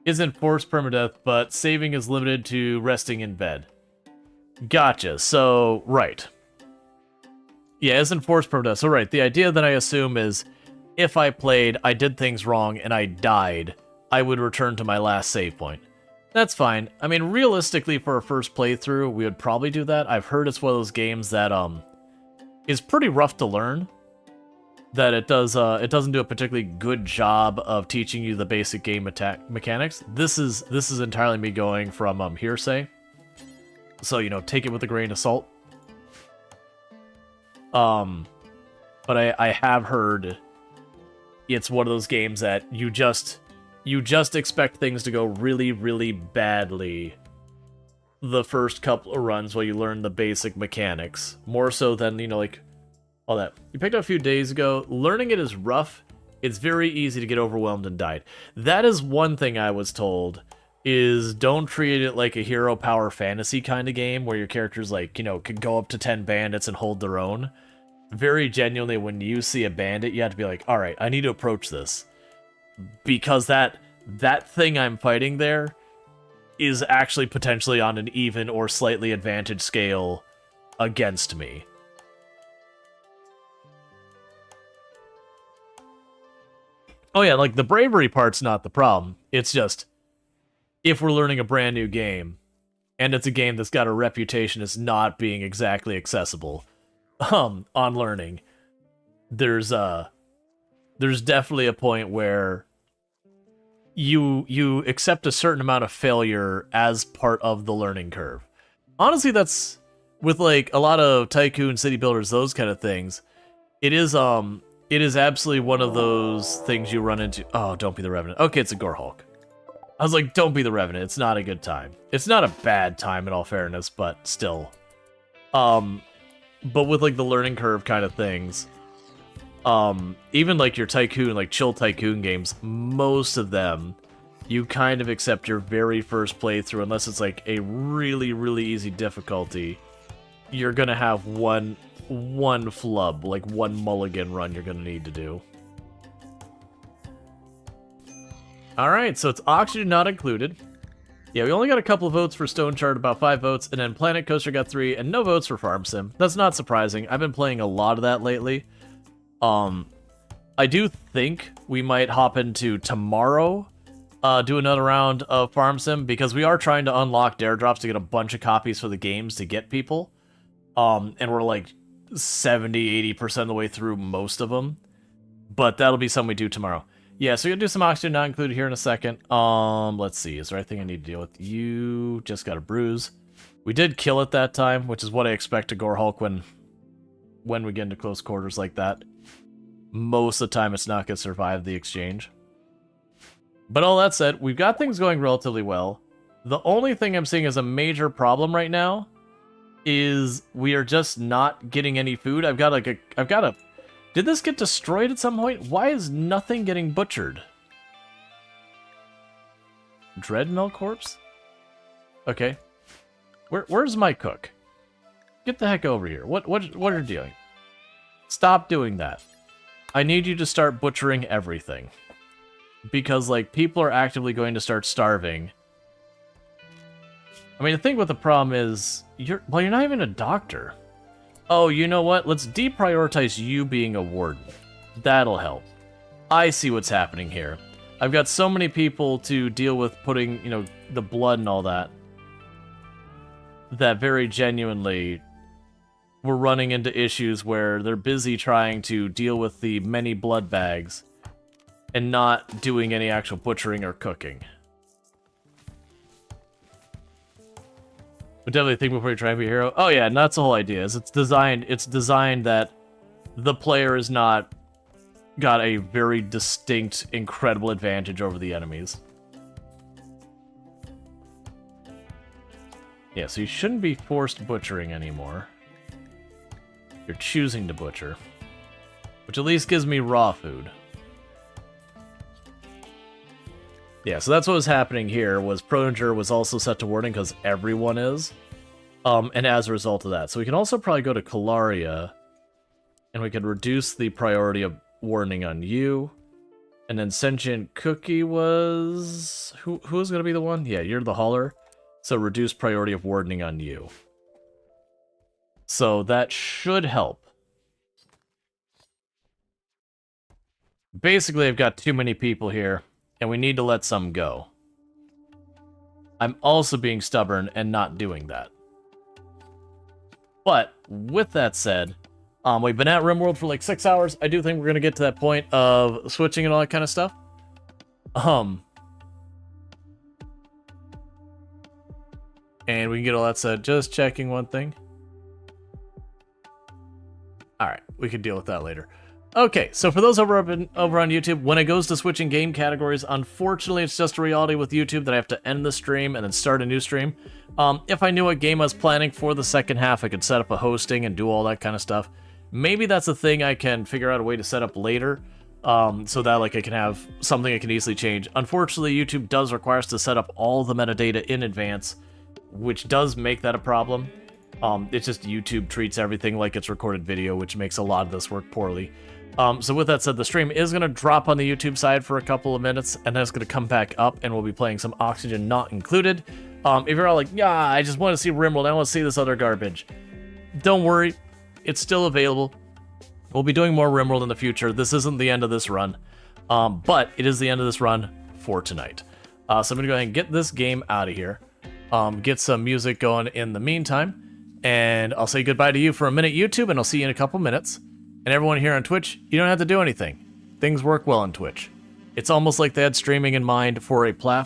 Speaker 1: Isn't forced permadeath, but saving is limited to resting in bed. Gotcha, so, right. Yeah, isn't forced permadeath. So, right, the idea that I assume is, if I played, I did things wrong, and I died, I would return to my last save point. That's fine. I mean, realistically, for a first playthrough, we would probably do that. I've heard it's one of those games that, is pretty rough to learn. That it doesn't do a particularly good job of teaching you the basic game mechanics. This is entirely me going from hearsay. So, take it with a grain of salt. But I have heard it's one of those games that you just expect things to go really, really badly the first couple of runs while you learn the basic mechanics. More so than, like, all that. You picked up a few days ago. Learning it is rough. It's very easy to get overwhelmed and die. That is one thing I was told, is don't treat it like a hero power fantasy kind of game where your characters, like, can go up to 10 bandits and hold their own. Very genuinely, when you see a bandit, you have to be like, alright, I need to approach this. Because that thing I'm fighting there is actually potentially on an even or slightly advantage scale against me. Oh yeah, like the bravery part's not the problem. It's just, if we're learning a brand new game, and it's a game that's got a reputation as not being exactly accessible, on learning, there's definitely a point where you accept a certain amount of failure as part of the learning curve. honestly, that's with like a lot of tycoon city builders, those kind of things. It is absolutely one of those things you run into. Oh, don't be the Revenant. Okay, it's a Gore Hulk. I was like, don't be the Revenant. It's not a good time. It's not a bad time in all fairness, but still. But with like the learning curve kind of things, even like your tycoon, like chill tycoon games, most of them, you kind of accept your very first playthrough, unless it's like a really, really easy difficulty. You're gonna have one flub, like one mulligan run you're gonna need to do. Alright, so it's oxygen not included. Yeah, we only got a couple of votes for Stone Chart, about 5 votes, and then Planet Coaster got 3, and no votes for Farm Sim. That's not surprising. I've been playing a lot of that lately. I do think we might hop into tomorrow, do another round of Farm Sim, because we are trying to unlock Dare Drops to get a bunch of copies for the games to get people. And we're like 70-80% of the way through most of them. But that'll be something we do tomorrow. Yeah, so you're gonna do some oxygen not included here in a second. Let's see, is there anything I need to deal with? You just got a bruise. We did kill it that time, which is what I expect to Gore Hulk when we get into close quarters like that. Most of the time it's not gonna survive the exchange. But all that said, we've got things going relatively well. The only thing I'm seeing as a major problem right now is we are just not getting any food. I've got a... Did this get destroyed at some point? Why is nothing getting butchered? Dreadmill corpse? Okay. Where's my cook? Get the heck over here. What are you doing? Stop doing that. I need you to start butchering everything. Because, like, people are actively going to start starving. I mean, the thing with the problem is, you're not even a doctor. Oh, you know what? Let's deprioritize you being a warden. That'll help. I see what's happening here. I've got so many people to deal with putting, you know, the blood and all that, that very genuinely we're running into issues where they're busy trying to deal with the many blood bags and not doing any actual butchering or cooking. But definitely think before you try and be a hero. Oh yeah, and that's the whole idea. Is it's designed that the player is not got a very distinct, incredible advantage over the enemies. Yeah, so you shouldn't be forced butchering anymore. You're choosing to butcher, which at least gives me raw food. Yeah, so that's what was happening here, was Prodiger was also set to warning because everyone is. And as a result of that. So we can also probably go to Calaria, and we could reduce the priority of warning on you. And then Sentient Cookie was... Who's going to be the one? Yeah, you're the hauler. So reduce priority of warning on you. So that should help. Basically, I've got too many people here, and we need to let some go. I'm also being stubborn and not doing that. But, with that said, we've been at RimWorld for like 6 hours. I do think we're going to get to that point of switching and all that kind of stuff. And we can get all that said. Just checking one thing. Alright, we can deal with that later. Okay, so for those over on YouTube, when it goes to switching game categories, unfortunately it's just a reality with YouTube that I have to end the stream and then start a new stream. If I knew what game I was planning for the second half, I could set up a hosting and do all that kind of stuff. Maybe that's a thing I can figure out a way to set up later, so that like I can have something I can easily change. Unfortunately, YouTube does require us to set up all the metadata in advance, which does make that a problem. It's just YouTube treats everything like it's recorded video, which makes a lot of this work poorly. So with that said, the stream is going to drop on the YouTube side for a couple of minutes, and then it's going to come back up, and we'll be playing some Oxygen Not Included. If you're all like, yeah, I just want to see RimWorld, I don't want to see this other garbage. Don't worry, it's still available. We'll be doing more RimWorld in the future. This isn't the end of this run, but it is the end of this run for tonight. So I'm going to go ahead and get this game out of here, get some music going in the meantime, and I'll say goodbye to you for a minute, YouTube, and I'll see you in a couple minutes. And everyone here on Twitch, you don't have to do anything. Things work well on Twitch. It's almost like they had streaming in mind for a platform